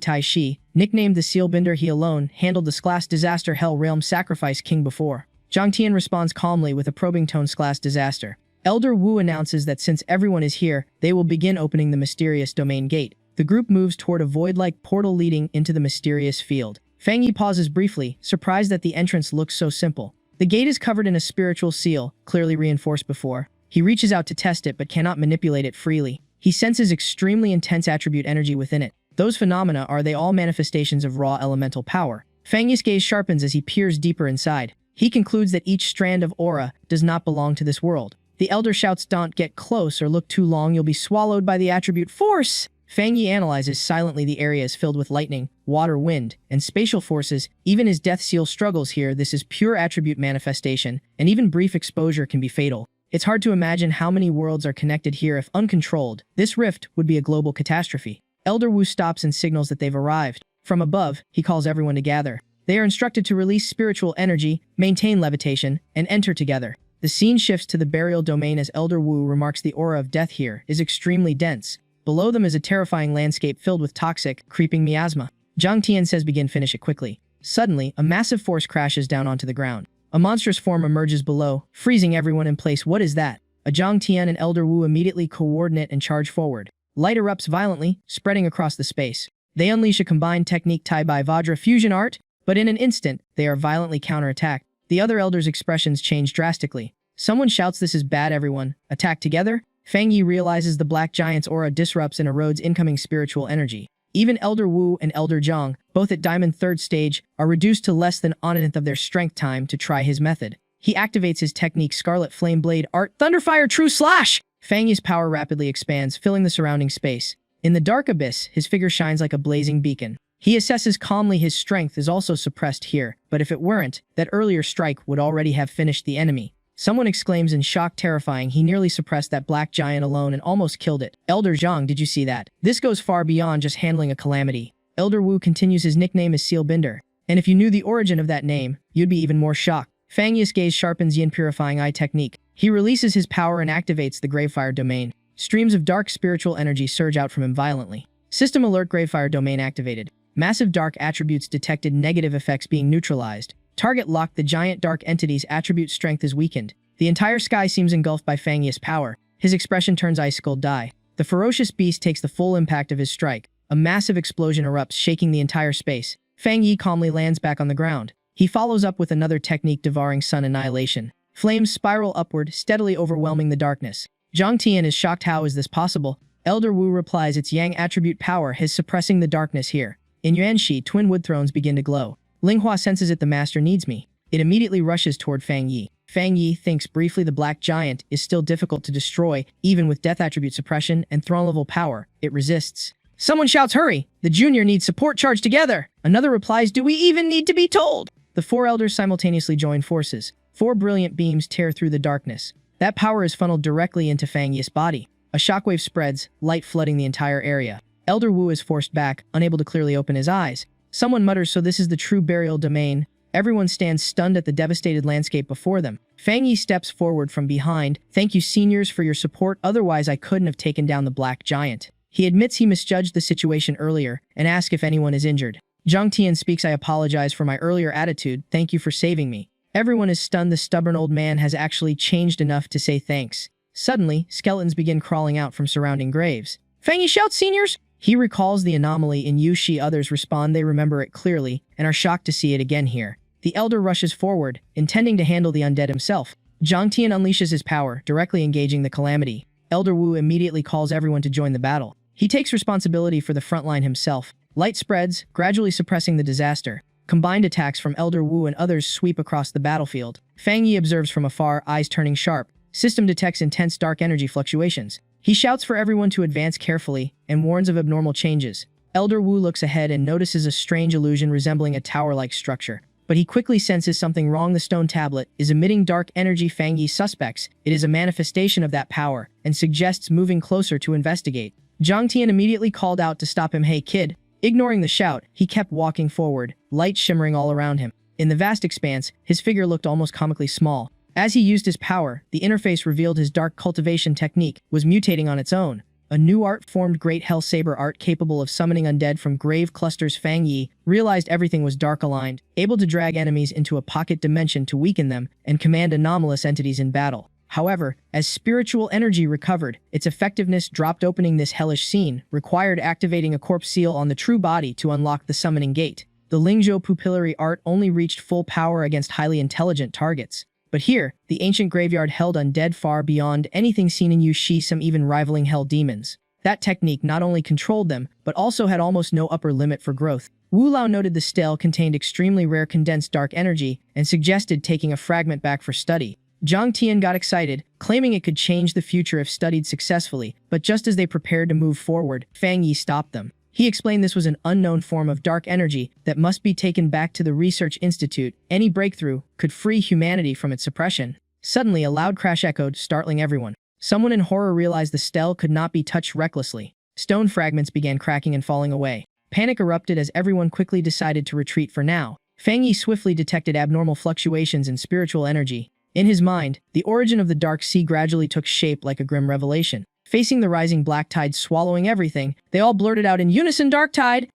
Taishi, nicknamed the Sealbinder. He alone handled the Class Disaster Hell Realm Sacrifice King before. Zhang Tian responds calmly with a probing tone. Class Disaster. Elder Wu announces that since everyone is here, they will begin opening the mysterious domain gate. The group moves toward a void-like portal leading into the mysterious field. Fang Yi pauses briefly, surprised that the entrance looks so simple. The gate is covered in a spiritual seal, clearly reinforced before. He reaches out to test it but cannot manipulate it freely. He senses extremely intense attribute energy within it. Those phenomena are they all manifestations of raw elemental power? Fang Yi's gaze sharpens as he peers deeper inside. He concludes that each strand of aura does not belong to this world. The elder shouts, don't get close or look too long, you'll be swallowed by the attribute force! Fang Yi analyzes silently. The area is filled with lightning, water, wind, and spatial forces. Even his death seal struggles here. This is pure attribute manifestation, and even brief exposure can be fatal. It's hard to imagine how many worlds are connected here if uncontrolled. This rift would be a global catastrophe. Elder Wu stops and signals that they've arrived. From above, he calls everyone to gather. They are instructed to release spiritual energy, maintain levitation, and enter together. The scene shifts to the burial domain as Elder Wu remarks the aura of death here is extremely dense. Below them is a terrifying landscape filled with toxic, creeping miasma. Zhang Tian says begin, finish it quickly. Suddenly, a massive force crashes down onto the ground. A monstrous form emerges below, freezing everyone in place. What is that? A Zhang Tian and Elder Wu immediately coordinate and charge forward. Light erupts violently, spreading across the space. They unleash a combined technique Tai Bai Vajra fusion art, but in an instant, they are violently counterattacked. The other elders' expressions change drastically. Someone shouts, this is bad everyone. Attack together? Fang Yi realizes the black giant's aura disrupts and erodes incoming spiritual energy. Even Elder Wu and Elder Zhang, both at Diamond 3rd stage, are reduced to less than 1/10 of their strength time to try his method. He activates his technique Scarlet Flame Blade Art Thunderfire True Slash! Fang Yi's power rapidly expands, filling the surrounding space. In the dark abyss, his figure shines like a blazing beacon. He assesses calmly his strength is also suppressed here, but if it weren't, that earlier strike would already have finished the enemy. Someone exclaims in shock, terrifying. He nearly suppressed that black giant alone and almost killed it. Elder Zhang, did you see that? This goes far beyond just handling a calamity. Elder Wu continues, his nickname is Sealbinder. And if you knew the origin of that name, you'd be even more shocked. Fang Yi's gaze sharpens Yin Purifying Eye technique. He releases his power and activates the Gravefire domain. Streams of dark spiritual energy surge out from him violently. System alert: Gravefire domain activated. Massive dark attributes detected, negative effects being neutralized. Target locked: the giant dark entity's attribute strength is weakened. The entire sky seems engulfed by Fang Yi's power. His expression turns icicle die. The ferocious beast takes the full impact of his strike. A massive explosion erupts, shaking the entire space. Fang Yi calmly lands back on the ground. He follows up with another technique: devouring sun annihilation. Flames spiral upward, steadily overwhelming the darkness. Zhang Tian is shocked. How is this possible? Elder Wu replies, it's Yang attribute power, his suppressing the darkness here. In Yuanxi, twin wood thrones begin to glow. Linghua senses it: the master needs me. It immediately rushes toward Fang Yi. Fang Yi thinks briefly. The black giant is still difficult to destroy, even with death attribute suppression and throne level power. It resists. Someone shouts, hurry! The junior needs support, charge together! Another replies, do we even need to be told? The four elders simultaneously join forces. Four brilliant beams tear through the darkness. That power is funneled directly into Fang Yi's body. A shockwave spreads, light flooding the entire area. Elder Wu is forced back, unable to clearly open his eyes. Someone mutters, so this is the true burial domain. Everyone stands stunned at the devastated landscape before them. Fang Yi steps forward from behind. Thank you, seniors, for your support. Otherwise, I couldn't have taken down the black giant. He admits he misjudged the situation earlier and asks if anyone is injured. Zhang Tian speaks, I apologize for my earlier attitude. Thank you for saving me. Everyone is stunned. The stubborn old man has actually changed enough to say thanks. Suddenly, skeletons begin crawling out from surrounding graves. Fang Yi shouts, seniors! He recalls the anomaly in Yushi. Others respond. They remember it clearly and are shocked to see it again here. The elder rushes forward, intending to handle the undead himself. Zhang Tian unleashes his power, directly engaging the calamity. Elder Wu immediately calls everyone to join the battle. He takes responsibility for the front line himself. Light spreads, gradually suppressing the disaster. Combined attacks from Elder Wu and others sweep across the battlefield. Fang Yi observes from afar, eyes turning sharp. System detects intense dark energy fluctuations. He shouts for everyone to advance carefully and warns of abnormal changes. Elder Wu looks ahead and notices a strange illusion resembling a tower-like structure. But he quickly senses something wrong. The stone tablet is emitting dark energy. Fang Yi suspects it is a manifestation of that power and suggests moving closer to investigate. Zhang Tian immediately called out to stop him. Hey kid! Ignoring the shout, he kept walking forward, light shimmering all around him. In the vast expanse, his figure looked almost comically small. As he used his power, the interface revealed his dark cultivation technique was mutating on its own. A new art formed, Great Hell Saber art, capable of summoning undead from grave clusters. Fang Yi realized everything was dark aligned, able to drag enemies into a pocket dimension to weaken them and command anomalous entities in battle. However, as spiritual energy recovered, its effectiveness dropped. Opening this hellish scene required activating a corpse seal on the true body to unlock the summoning gate. The Lingzhou pupillary art only reached full power against highly intelligent targets. But here, the ancient graveyard held undead far beyond anything seen in Yushi, some even rivaling hell demons. That technique not only controlled them, but also had almost no upper limit for growth. Wu Lao noted the stele contained extremely rare condensed dark energy and suggested taking a fragment back for study. Zhang Tian got excited, claiming it could change the future if studied successfully, but just as they prepared to move forward, Fang Yi stopped them. He explained this was an unknown form of dark energy that must be taken back to the research institute. Any breakthrough could free humanity from its suppression. Suddenly, a loud crash echoed, startling everyone. Someone in horror realized the stele could not be touched recklessly. Stone fragments began cracking and falling away. Panic erupted as everyone quickly decided to retreat for now. Fang Yi swiftly detected abnormal fluctuations in spiritual energy. In his mind, the origin of the Dark Sea gradually took shape like a grim revelation. Facing the rising black tide swallowing everything, they all blurted out in unison, Dark Tide!